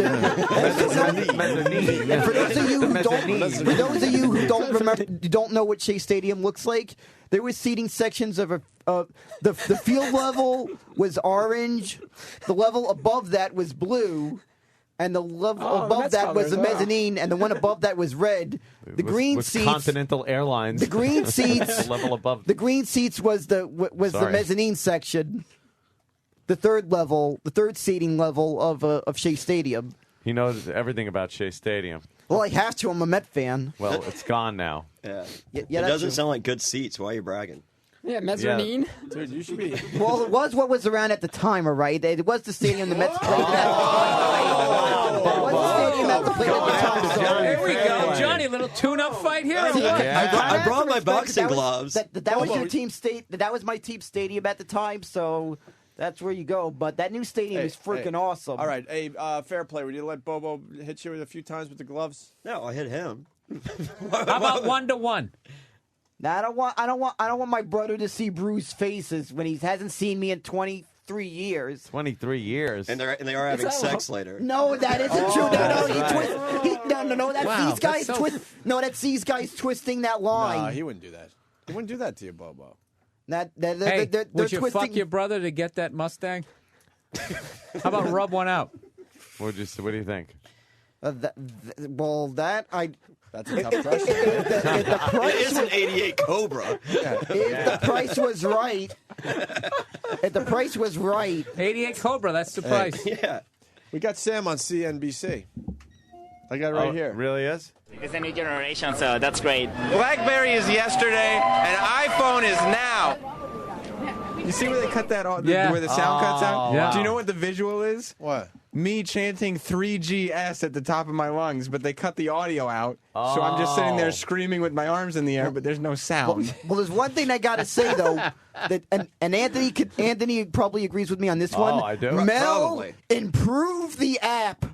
those of you who don't remember, don't know what Shea Stadium looks like, there was seating sections of the field level was orange, the level above that was blue, and the level above that was the mezzanine, and the one above that was red. The green seats, Continental Airlines. The green seats, level above. The green seats was the mezzanine section. The third seating level of Shea Stadium. He knows everything about Shea Stadium. Well, I have to. I'm a Met fan. Well, it's gone now. Yeah. It doesn't sound like good seats. Why are you bragging? Yeah, mezzanine. Yeah. Dude, you should be. Well, it was what was around at the time, all right? It was the stadium the Mets played at. It was the stadium that played at the time. So. There we go. Johnny, little tune-up fight here. I brought my boxing gloves. That was your team state. That was my team stadium at the time, so... That's where you go, but that new stadium is freaking awesome. All right, hey, Fairplay, would you let Bobo hit you a few times with the gloves? No, I hit him. How about 1-1? Now, I don't want my brother to see bruised faces when he hasn't seen me in 23 years. 23 years, and they are having sex later. No, that isn't true. No, that's these guys twisting that line. No, he wouldn't do that. He wouldn't do that to you, Bobo. They're would you twisting... fuck your brother to get that Mustang? How about rub one out? What do you think? That's a tough question. It is an 88 Cobra. If the price was right. 88 Cobra, that's the price. Yeah. We got Sam on CNBC. I got it right here. Really is? It's a new generation, so that's great. BlackBerry is yesterday, and iPhone is now. You see where they cut that off, where the sound cuts out? Yeah. Do you know what the visual is? What? Me chanting 3GS at the top of my lungs, but they cut the audio out. So I'm just sitting there screaming with my arms in the air, but there's no sound. Well, there's one thing I got to say, though, that and Anthony probably agrees with me on this one. I do. Mel, improve the app.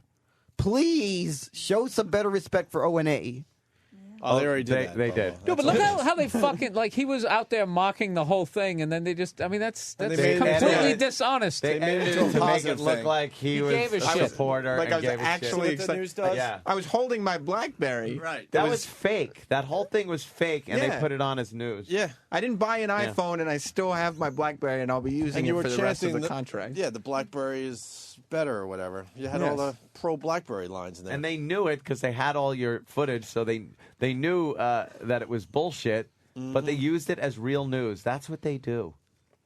Please show some better respect for O&A. Oh, they already did that. They did. No, but look how they fucking like he was out there mocking the whole thing, and then they just. I mean, that's completely dishonest. They edited it to make it look like he was gave a a shit. supporter. Like I and was gave a actually shit. excited. Yeah. I was holding my BlackBerry. Right. That was fake. That whole thing was fake, and they Yeah. put it on as news. Yeah. I didn't buy an Yeah. iPhone, and I still have my BlackBerry, and I'll be using And you it were for the rest of chanting the contract. Yeah, the BlackBerry is better or whatever. You had all the pro BlackBerry lines in there. And they knew it because they had all your footage, so they knew that it was bullshit, but they used it as real news. That's what they do.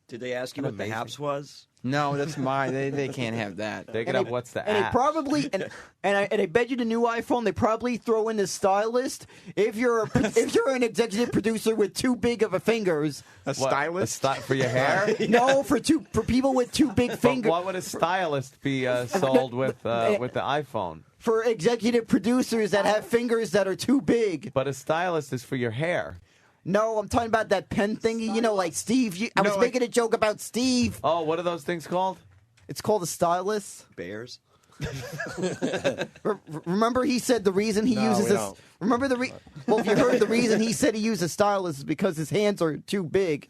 Did they ask you what the haps was? No, that's mine. They can't have that. They could have what's the And they app. probably and I bet you the new iPhone they probably throw in the stylist if you're an executive producer with too big of a fingers. A What, stylist for your hair? No, for people with too big But fingers. what would a stylist be sold with the iPhone? For executive producers that have fingers that are too big. But a stylist is for your hair. No, I'm talking about that pen thingy. You know, like Steve. I was making a joke about Steve. Oh, what are those things called? It's called a stylus. Bears. Remember, he said the reason he uses this. Remember well, if you heard the reason he said he used a stylus is because his hands are too big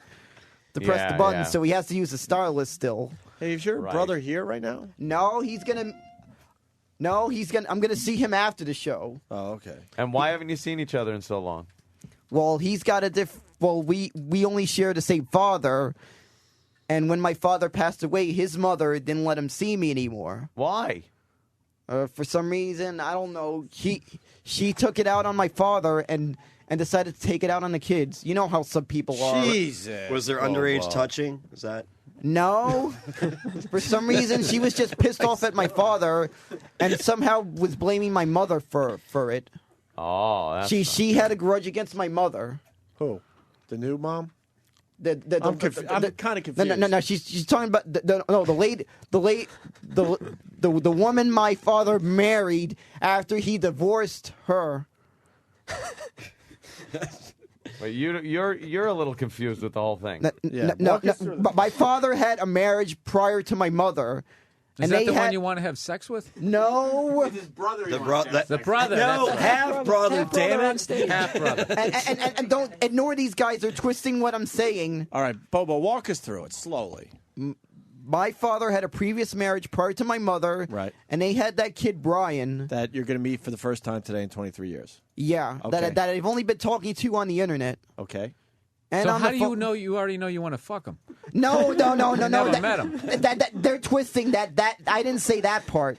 to press the button, so he has to use a stylus still. Hey, is your brother here right now? No, he's gonna. I'm gonna see him after the show. Oh, okay. And why haven't you seen each other in so long? Well, he's got a Well, we only share the same father, and when my father passed away, his mother didn't let him see me anymore. Why? For some reason, I don't know. She took it out on my father and decided to take it out on the kids. You know how some people are. Jesus. Was there underage touching? Is that? No. For some reason, she was just pissed off at my father, and somehow was blaming my mother for it. Oh, that's She had a grudge against my mother. Who? The new mom? I'm kind of confused. No. She's talking about the woman my father married after he divorced her. Wait, you're a little confused with the whole thing. No, but my father had a marriage prior to my mother. Is that the one you want to have sex with? No. His brother. The brother. No, half brother. Damn it. Half brother. And don't ignore these guys. They're twisting what I'm saying. All right, Bobo, walk us through it slowly. My father had a previous marriage prior to my mother. Right. And they had that kid, Brian. That you're going to meet for the first time today in 23 years. Yeah. Okay. That I've only been talking to on the internet. Okay. And so on how the do you know you already know you want to fuck him? No. Never met him. They're twisting that. I didn't say that part.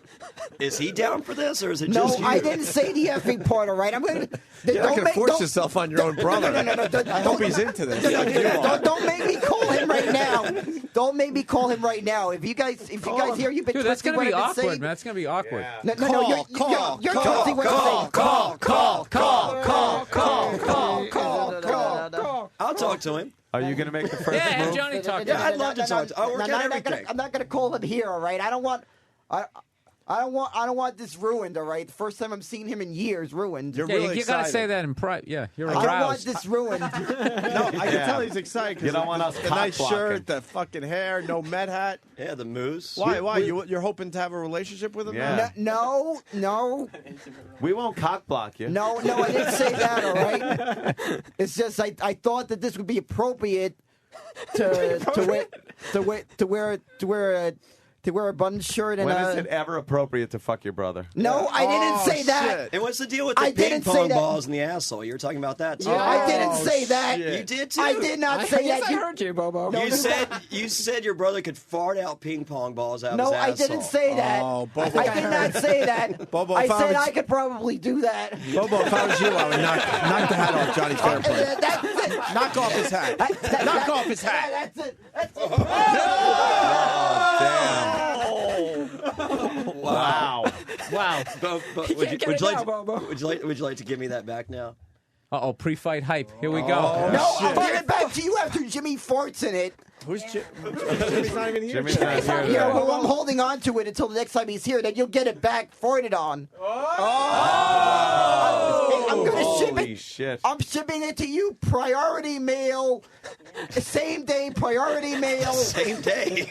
Is he down for this, or is it No, just you? I didn't say the effing part. All right, I'm going to. You're not going to force yourself on your own brother. I hope he's into this. Don't make me call him right now. Don't make me call him right now. If you guys hear you've been Dude, that's twisting gonna what be I've been awkward, saying. man. That's gonna be awkward. No, you're twisting what I'm saying. Call. I'll talk to him. Are you going to make the first Yeah, have move? Johnny talk to Yeah, him. I'd love to talk to. I'll work out everything. I'm not gonna call him here. All right. I don't want this ruined. All right. The first time I'm seeing him in years ruined. You're Yeah, really you gotta excited. say that in private. Yeah, you're I don't want aroused. this ruined. No, I can tell he's excited. You don't want us the nice cock-blocking. shirt, the fucking hair, no Met hat. Yeah, the moose. Why? You're hoping to have a relationship with him? Yeah. now? No. We won't cock block you. No, I didn't say that. All right. It's just I thought that this would be appropriate to wear a button shirt and When is it ever appropriate to fuck your brother? No, I didn't say that. Shit. And what's the deal with the I ping didn't say pong that. balls in the asshole? You were talking about that too. I didn't say that. shit. You did too. I did not say Yes, that. I heard you, Bobo. You said your brotor could fart out ping pong balls out of No, his I asshole. didn't say that. Oh, Bobo. I did not say that. Bobo, I if I said was- I could probably do that. Bobo, if I was you, I would knock the hat off Johnny Fairplay. That's it. Knock off his hat. Knock off his hat. That's it. That's it. Wow. Wow. Would you like to give me that back now? Uh-oh, pre-fight hype. Here we go. No, I'll give it back to you after Jimmy farts in it. Who's Jimmy's not even here? Jimmy's not here. Yeah, well, I'm holding on to it until the next time he's here. Then you'll get it back farted on. I'm gonna ship Holy it. shit. I'm shipping it to you, priority mail, same day, priority mail. Same day.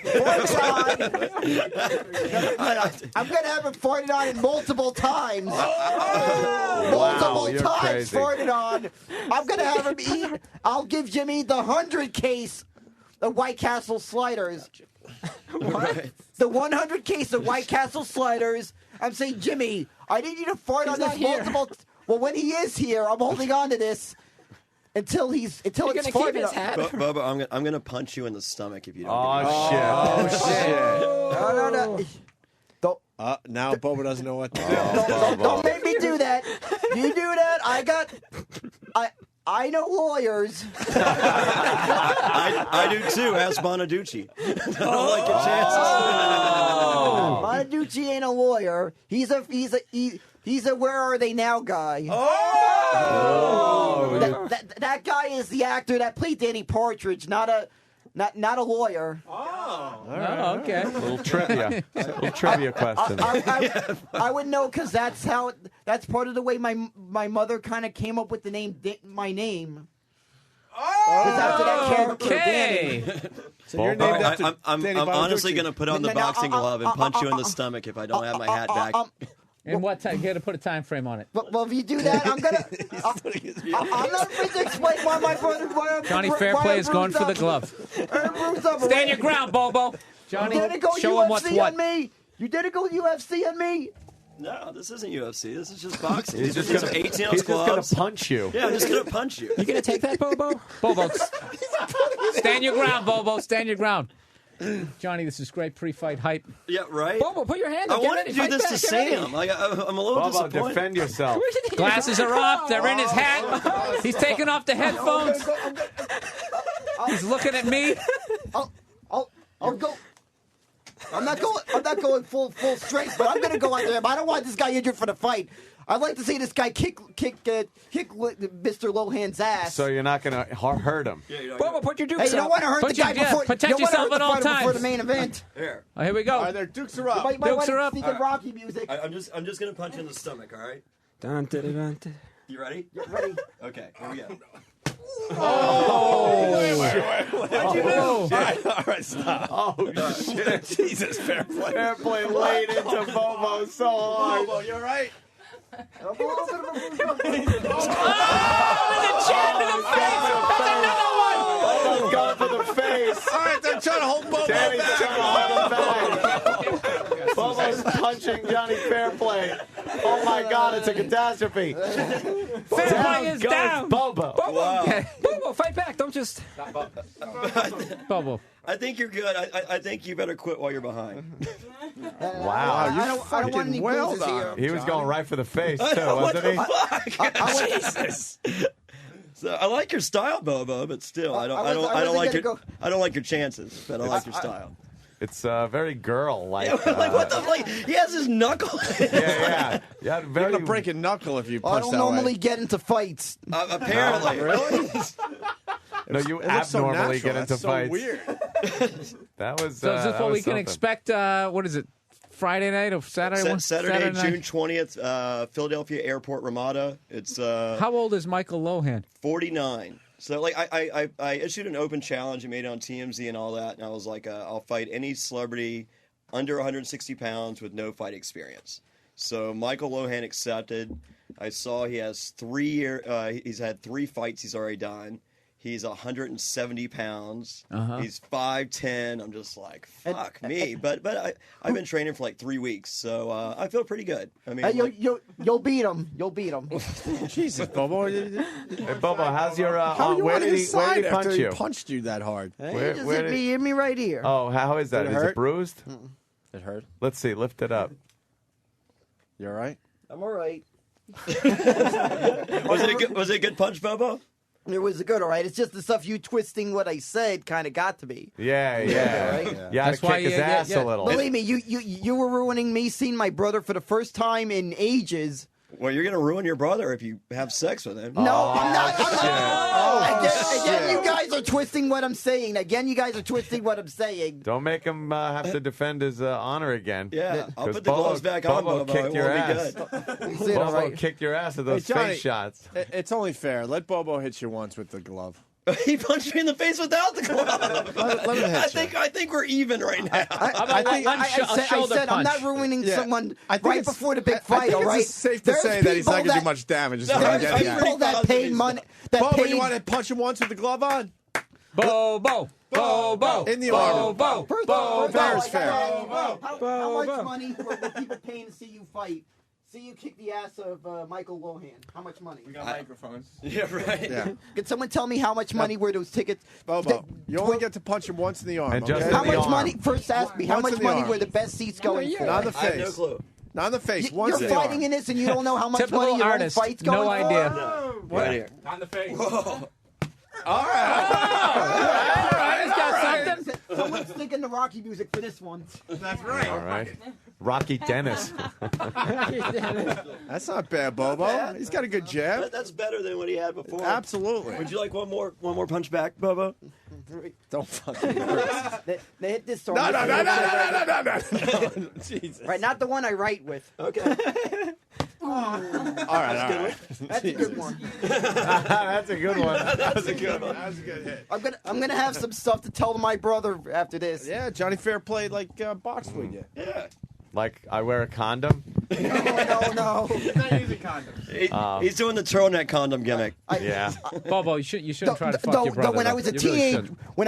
I'm gonna have it farted on it multiple times. Wow, Multiple you're times crazy. farted on. I'm gonna have him eat. I'll give Jimmy the 100 case of White Castle sliders. Right. The 100 case of White Castle sliders. I'm saying, Jimmy, I need you to fart on He's this not here. multiple. Well, when he is here, I'm holding on to this until You're it's gonna keep farted his on. hat. Bubba, I'm gonna punch you in the stomach if you don't. Oh, shit. Oh, shit. No. Now Boba doesn't know what to do. Don't make me do that. You do that, I know lawyers. I do too. Ask Bonaducci. I don't like your chances. Bonaducci ain't a lawyer. He's a where are they now guy. That guy is the actor that played Danny Partridge, not a lawyer. Okay. A little trivia. Little trivia question. I would know because that's part of the way my mother kind of came up with the name my name. After that character, Okay. Danny. So you're named after I'm Danny honestly Bonaducci. going to put on the boxing glove and punch you in the stomach if I don't have my hat back. And what time? You got to put a time frame on it. Well, if you do that, I'm gonna. I'm not afraid to explain why my brother. Johnny Fairplay is going for the glove. Stand your ground, Bobo. Johnny, You didn't go show him what's UFC what. on me. You didn't go UFC on me. No, this isn't UFC. This is just boxing. He's These just are gonna 18-ounce gloves. punch you. Yeah, I'm just going to punch you. You gonna take that, Bobo? Bobo, stand your ground, Bobo. Stand your ground. Johnny, this is great pre-fight hype. Yeah, right? Bobo, put your hand I up. Get wanted ready. to do Fight this back. to Get ready. Sam. I'm a little Bobo, disappointed. defend yourself. Glasses are off. They're in his hat. He's taking off the headphones. He's looking at me. I'll go. I'm not going full strength, but I'm going to go out there. I don't want this guy injured for the fight. I'd like to see this guy kick Mr. Lohan's ass. So you're not going to hurt him. Bobo, put your dukes Hey, you don't up. want to hurt the guy before. protect you don't yourself want to at hurt the all fighter before times. the main event. Here. Oh, here we go. All right, their dukes are up. Might Dukes want are to up. speak of Rocky music. I'm just going to punch you in the stomach, all right? Dun, dun, dun, dun. You ready? Ready? Okay, here we go. What'd you do? All right, stop. Oh, shit. Jesus, Fairplay. Fairplay laid into Bobo so hard. Bobo, you all right? The chin to the face. That's another one. Bobo's going for the face. All right, they're trying to hold Bobo Danny's back. trying to hold him back. Bobo's punching Johnny Fairplay. Oh my God, it's a catastrophe. Fairplay is goes down. Bobo. Bobo, Bobo, fight back. Don't just. Bobo. I think you're good. I think you better quit while you're behind. Wow, I don't want any bruises here. He was going right for the face too, What wasn't the he? fuck? Jesus. So I like your style, Bobo, but still, I don't like your chances. But I like your style. It's very girl-like. Yeah, like what the fuck? He has his knuckle. Yeah. You're going to break a knuckle if you I punch don't that normally way. get into fights. Apparently, Really? No, you It looks so abnormally natural. get into That's so fights. weird. That was. So is this that what was we can something. expect? What is it? Friday night or Saturday? Saturday, night? June 20th, Philadelphia Airport, Ramada. It's How old is Michael Lohan? 49. So like I issued an open challenge and made it on TMZ and all that, and I was like, I'll fight any celebrity under 160 pounds with no fight experience. So Michael Lohan accepted. I saw he has he's had 3 fights he's already done. He's 170 pounds. He's 5'10". I'm just like, fuck me. But I've been training for like 3 weeks, so I feel pretty good. I mean, You'll beat him. You'll beat him. Jesus, Bobo. Hey, Bobo, how's your? How you where on did his he? Where side did he after punch he you? punched you that hard? Where- Just where hit me right here. Oh, how is that? Did it Is hurt? it bruised? It hurt. Let's see. Lift it up. You all right? I'm all right. was it a good punch, Bobo? It was good, all right. It's just the stuff you twisting what I said kind of got to me. Yeah. Right? You had to kick his ass a little. Believe me, you were ruining me seeing my brother for the first time in ages. Well, you're going to ruin your brother if you have sex with him. No, I'm not. Again, you guys are twisting what I'm saying. Don't make him have to defend his honor again. Yeah, I'll put the gloves back on, Bobo Bobo. kicked It your won't ass. be good. Bobo kicked your ass with those Hey, Johnny, face shots. It's only fair. Let Bobo hit you once with the glove. He punched me in the face without the glove. Let him hit you. I think we're even right now. I said I'm not ruining someone right before the big fight. All right. It's safe to say that he's not going to do much damage. Is what I'm There's getting at. people that paid money. Bobo, you want to punch him once with the glove on? Bobo. In the arm. First of all, Fair is fair. How much money were people paying to see you fight? See you kick the ass of Michael Lohan. How much money? We got microphones. Yeah, right. Yeah. Can someone tell me how much money were those tickets? Bobo, you only get to punch him once in the arm. And just okay? in How the much arm. money? First, ask me. How Once much in the money arm. were the best seats going for? Not in the I have no face. clue. Not in the face. Once You're in the fighting arm. in this, and you don't know how much Typical money your own artist. fight's going No for? idea. No. What? Right here. On the face. Whoa. All right. He's got something. Someone's thinking the Rocky music for this one. That's right. All right. Rocky Dennis. That's not bad, Bobo. He's got a good jab. That's better than what he had before. Absolutely. Would you like one more punch back, Bobo? Don't fucking hurt. They hit this song. No. Jesus. Right, not the one I write with. Okay. All right. That's a good one. That's a good one. That was a good one. That was a good hit. I'm gonna have some stuff to tell my brother after this. Yeah, Johnny Fairplay boxed with you. Yeah. Like, I wear a condom? No. He's not using condoms. He's doing the turtleneck condom gimmick. Yeah. Bobo, you shouldn't try to fuck your brother. When I was a teenager, when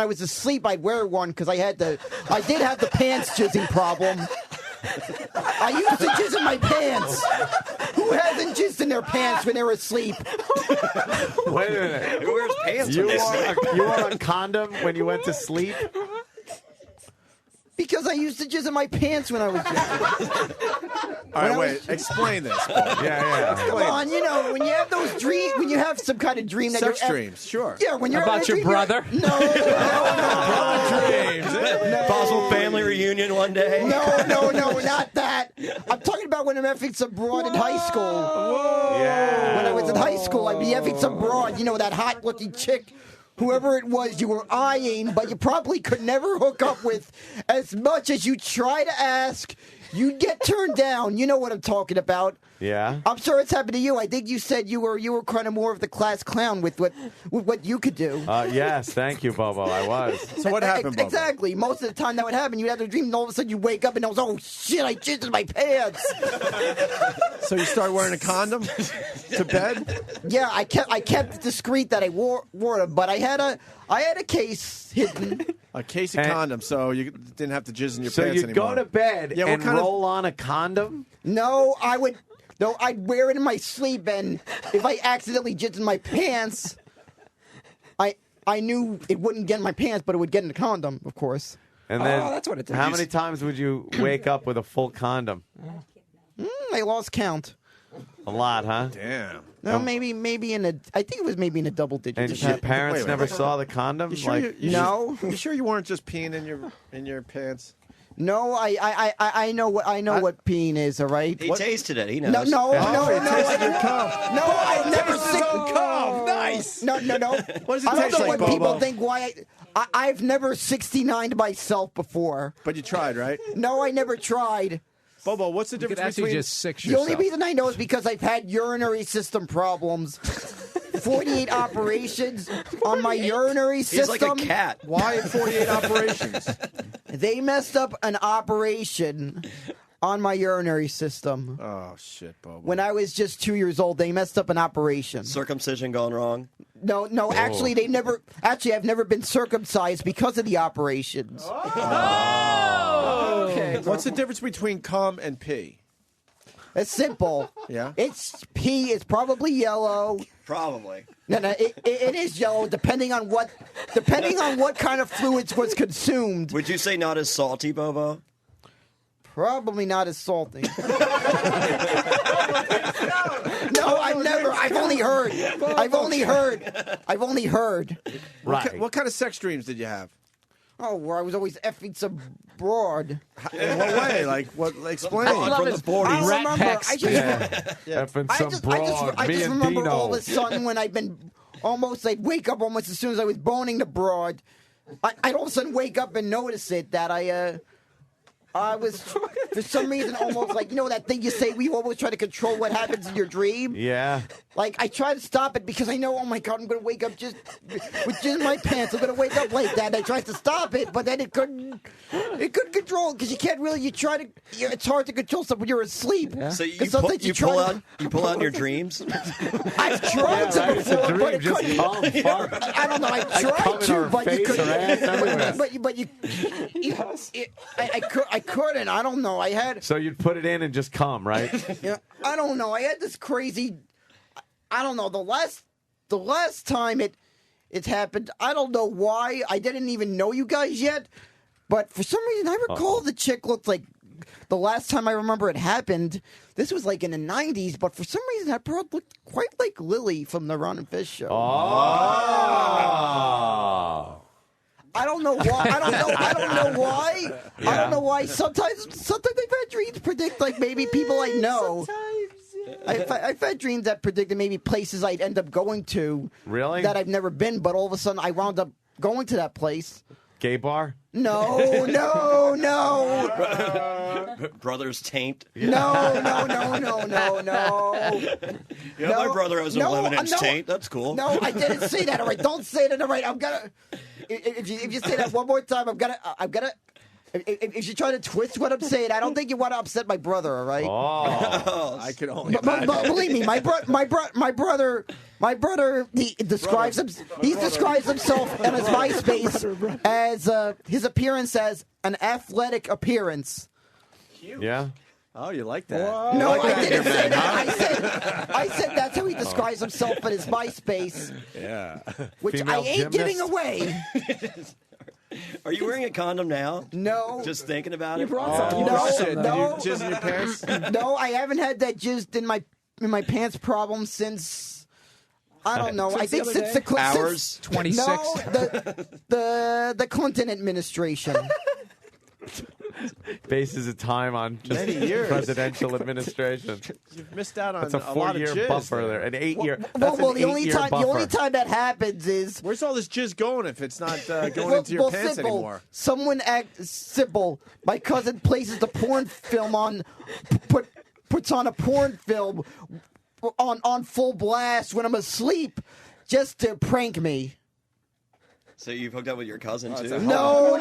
I was asleep, I'd wear one because I did have the pants jizzing problem. I used to jizz in my pants. Who hasn't jizzed in their pants when they're asleep? Wait a minute. Who wears pants You when they sleep? wore a condom when you went to sleep? Because I used to jizz in my pants when I was young. All right, wait. Explain this. Bobo. Yeah. Come on, when you have those dreams, when you have some kind of dream that Sex you're dreams, sure. Yeah, when you're About having a your dream, brother? No. Possible family reunion one day. No, not that. I'm talking about when I'm effing some broad in high school. Whoa. Yeah. When I was in high school, I'd be effing some broad, that hot-looking chick. Whoever it was you were eyeing, but you probably could never hook up with as much as you try to ask. You'd get turned down. You know what I'm talking about. Yeah. I'm sure it's happened to you. I think you said you were kind of more of the class clown with what you could do. Yes, thank you, Bobo. I was. So what happened, Bobo? Exactly. Most of the time that would happen. You'd have a dream, and all of a sudden you wake up and it was, oh shit, I jizzed in my pants. So you started wearing a condom to bed? Yeah, I kept it discreet that I wore them, but I had a case hidden. A case of condoms, so you didn't have to jizz in your So pants you'd anymore. go to bed Yeah, what and kind of- roll on a condom? No, I'd wear it in my sleep, and if I accidentally jizzed in my pants, I knew it wouldn't get in my pants, but it would get in the condom, of course. And then that's what it is. how many times would you wake up with a full condom? I lost count. A lot, huh? Damn. No, maybe I think it was maybe in a double digit. And your parents never saw the condom? You sure No. You sure you weren't just peeing in your pants? No, I know what peeing is. All right. He tasted it. He knows. No, it tasted your cum. No, I've never Tasted his own cum. Nice. No. What does it I don't taste know like, what people Bobo? think. Why I've never 69'd myself before. But you tried, right? No, I never tried. Bobo, what's the You could difference actually between... just six The yourself. only reason I know is because I've had urinary system problems. 48 operations on my urinary system. He's like a cat. Why 48 operations? They messed up an operation on my urinary system. Oh, shit, Bobo. When I was just 2 years old, they messed up an operation. Circumcision gone wrong. No, actually, I've never been circumcised because of the operations. Okay. What's the difference between cum and pee? It's simple. Yeah? It's pee. It's probably yellow. Probably. No, it is yellow depending on what kind of fluids was consumed. Would you say not as salty, Bobo? Probably not as salty. No, I've never. I've only heard. Right. What kind of sex dreams did you have? Oh, where I was always effing some broad. In what way? Like, what? Explain. I From the 40s. I don't remember. I just remember all of a sudden when I'd been almost, I'd wake up almost as soon as I was boning the broad. I'd all of a sudden wake up and notice it that I was, for some reason, almost like, you know that thing you say we always try to control what happens in your dream? Yeah. Like, I try to stop it because I know, oh my God, I'm going to wake up just with jizz in my pants. I'm going to wake up like that. I tried to stop it, but then it couldn't control it because you can't really, it's hard to control stuff when you're asleep. Yeah. So you pull out your dreams? I've tried to It's a before, dream, but it just couldn't. calm fart. I don't know, I tried to, but you couldn't. I couldn't. I don't know. I had. So you'd put it in and just come, right? Yeah, I don't know. I had this crazy. I don't know. The last time it happened, I don't know why. I didn't even know you guys yet, but for some reason, I recall the chick looked like. The last time I remember it happened, this was like in the 90s, but for some reason that broad looked quite like Lily from the Ron and Fish show. Oh. I don't know why. I don't know why. Yeah. I don't know why. Sometimes I've had dreams predict like maybe people I know. I've had dreams that predicted maybe places I'd end up going to. Really? That I've never been, but all of a sudden I wound up going to that place. Gay bar? No. Brother's taint. No. Yeah, my brother has an 11-inch taint. That's cool. No, I didn't say that. All right, don't say that. All right, I'm gonna. If you say that one more time, I'm gonna. If you try to twist what I'm saying, I don't think you want to upset my brother. All right. Oh, I can only. But believe me, my brother, he describes himself in his MySpace as his appearance as an athletic appearance. Yeah. Oh, you like that? No, like I didn't say that. I said that's how he describes himself in his MySpace. Yeah. Which Female I ain't gymnast? giving away. Are you wearing a condom now? No. Just thinking about it? No. Shit. Did you jizz in your pants? No, I haven't had that jizzed in my pants problem since. I don't know. I think since the Hours? 26. No, the Clinton administration. Bases of time on just Many years. presidential administration. You've missed out on That's a lot of 4-year jizz buffer there. An 8-year. Well, the only time that happens is Where's all this jizz going if it's not going into your pants simple. anymore? Someone simple. My cousin places the porn film on, puts on a porn film on full blast when I'm asleep, just to prank me. So you've hooked up with your cousin, too? No, I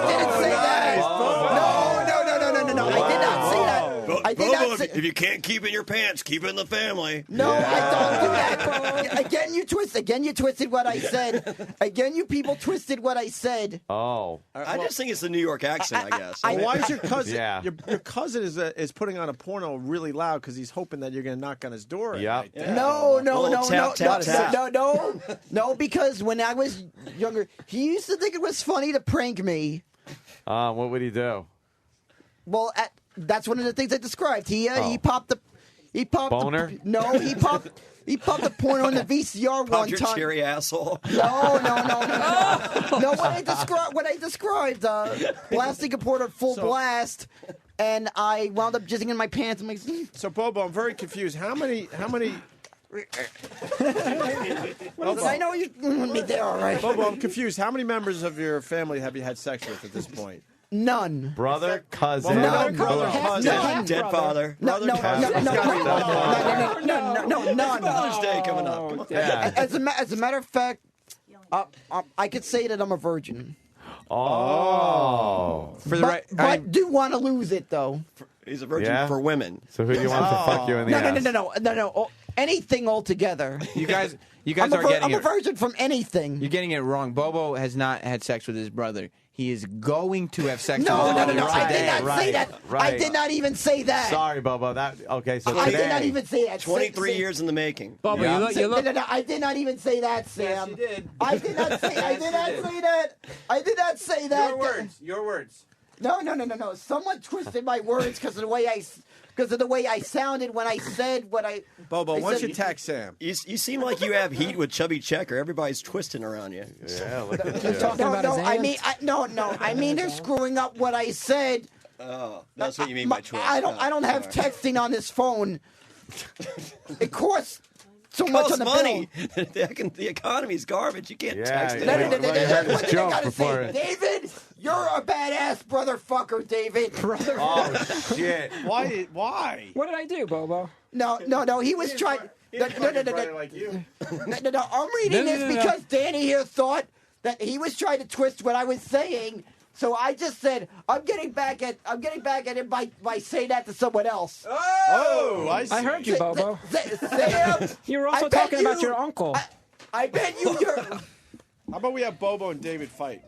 didn't say that. No, I did not say that. I did not say. If you can't keep it in your pants, keep it in the family. No, I don't do that. Again, you twisted what I said. Again, you people twisted what I said. Oh. I just think it's the New York accent, I guess. Why is your cousin? Yeah. Your cousin is putting on a porno really loud because he's hoping that you're going to knock on his door. at Yeah. night. No, tap. no, because when I was younger, he used to think it was funny to prank me. What would he do? Well, that's one of the things I described. He popped the Boner? he popped the porno on the VCR one your time. cherry asshole. No. No, what I described, blasting a porno full blast, and I wound up jizzing in my pants. I'm like, So, Bobo, I'm very confused. How many? I know you want me there, all right. Bobo, I'm confused. How many members of your family have you had sex with at this point? None. Brother, cousin. None. Dead father. No, Brother, cousin. none. Father's Day coming up. Come on. Yeah. As a matter of fact, I could say that I'm a virgin. Oh. But do want to lose it, though. He's a virgin for women. So who do you want to fuck you in the ass? No. Anything altogether. You guys I'm a virgin from anything. You're getting it wrong. Bobo has not had sex with his brother. He is going to have sex No, with his brother. I did not say that. Right. I did not even say that. Sorry, Bobo. Okay, so I today. did not even say that. 23 years in the making. Bobo, Yeah. you look. No, I did not even say that, Sam. Yes, you did. I did not say that. I did not say that. Your words. No. Someone twisted my words because of the way I sounded when I said what I. Bobo, I why don't said- you text Sam? You seem like you have heat with Chubby Checker. Everybody's twisting around you. Yeah, look at You're you. talking about his I aunt? mean, I mean they're screwing up what I said. Oh, that's what you mean by twist. I don't have All right. texting on this phone. It costs so It much costs on the money. bill. The economy's garbage. You can't text it. yeah. No, What I heard what his did I joke gotta before. say? David, you're a badass brotherfucker, David. Oh shit! Why? What did I do, Bobo? No. He was trying. No. like you. No. I'm reading No, this no, no. because Danny here thought that he was trying to twist what I was saying. So I just said I'm getting back at him by saying that to someone else. Oh, I see. I heard you, Bobo. Sam, You were also I bet talking about your uncle. I bet you're. How about we have Bobo and David fight?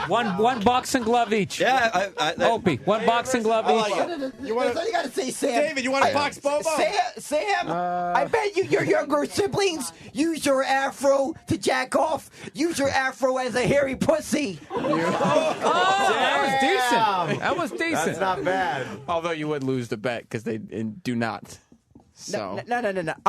One boxing glove each. Yeah, Opie, one boxing glove I like each. it. You want to? gotta say, Sam. David, you want to box Bobo? Sam, I bet your younger siblings use your afro to jack off. Use your afro as a hairy pussy. That was decent. That was decent. That's not bad. Although you would lose the bet because they do not. So. No.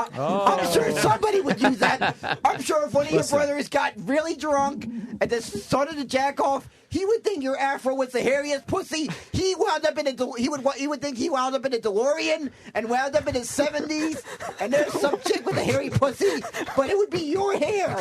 I'm sure somebody would use that. I'm sure if one of your brothers got really drunk and just started to jack off, he would think your afro was the hairiest pussy. He wound up in he would think he wound up in a DeLorean and wound up in his 70s, and there's some chick with a hairy pussy, but it would be your hair.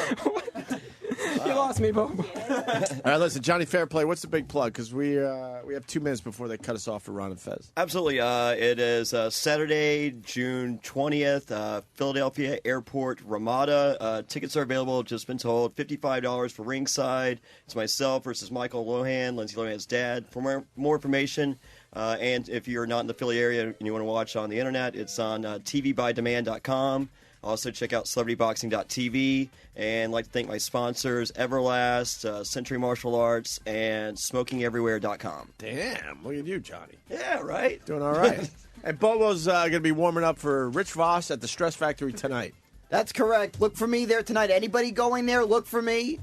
You lost me, Bobo. All right, listen, Johnny Fairplay, what's the big plug? Because we have 2 minutes before they cut us off for Ron and Fez. Absolutely. It is Saturday, June 20th, Philadelphia Airport, Ramada. Tickets are available, just been told, $55 for ringside. It's myself versus Michael Lohan, Lindsay Lohan's dad. For more information, and if you're not in the Philly area and you want to watch on the internet, it's on tvbydemand.com. Also, check out celebrityboxing.tv. And I'd like to thank my sponsors, Everlast, Century Martial Arts, and SmokingEverywhere.com. Damn, look at you, Johnny. Yeah, right? Doing all right. And Bobo's going to be warming up for Rich Voss at the Stress Factory tonight. That's correct. Look for me there tonight. Anybody going there, look for me.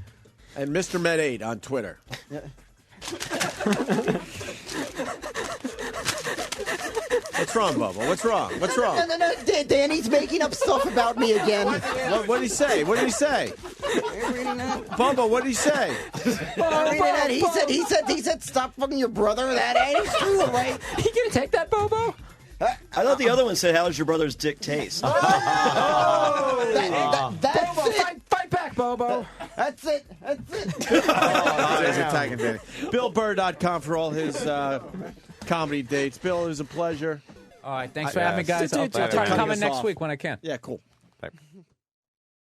And Mr. Med 8 on Twitter. What's wrong, Bobo? What's wrong? What's wrong? No. Danny's making up stuff about me again. What did he say? What did he say? Bobo, what did he say? He said, stop fucking your brother. That ain't true, right? You gonna take that, Bobo? I thought the other one said, how does your brother's dick taste? That's Bobo, it. fight back, Bobo. That's it. He's attacking Danny. BillBurr.com for all his comedy dates. Bill, it was a pleasure. All right, thanks for having me, guys. I'll try to come in next week when I can. Yeah, cool. Bye.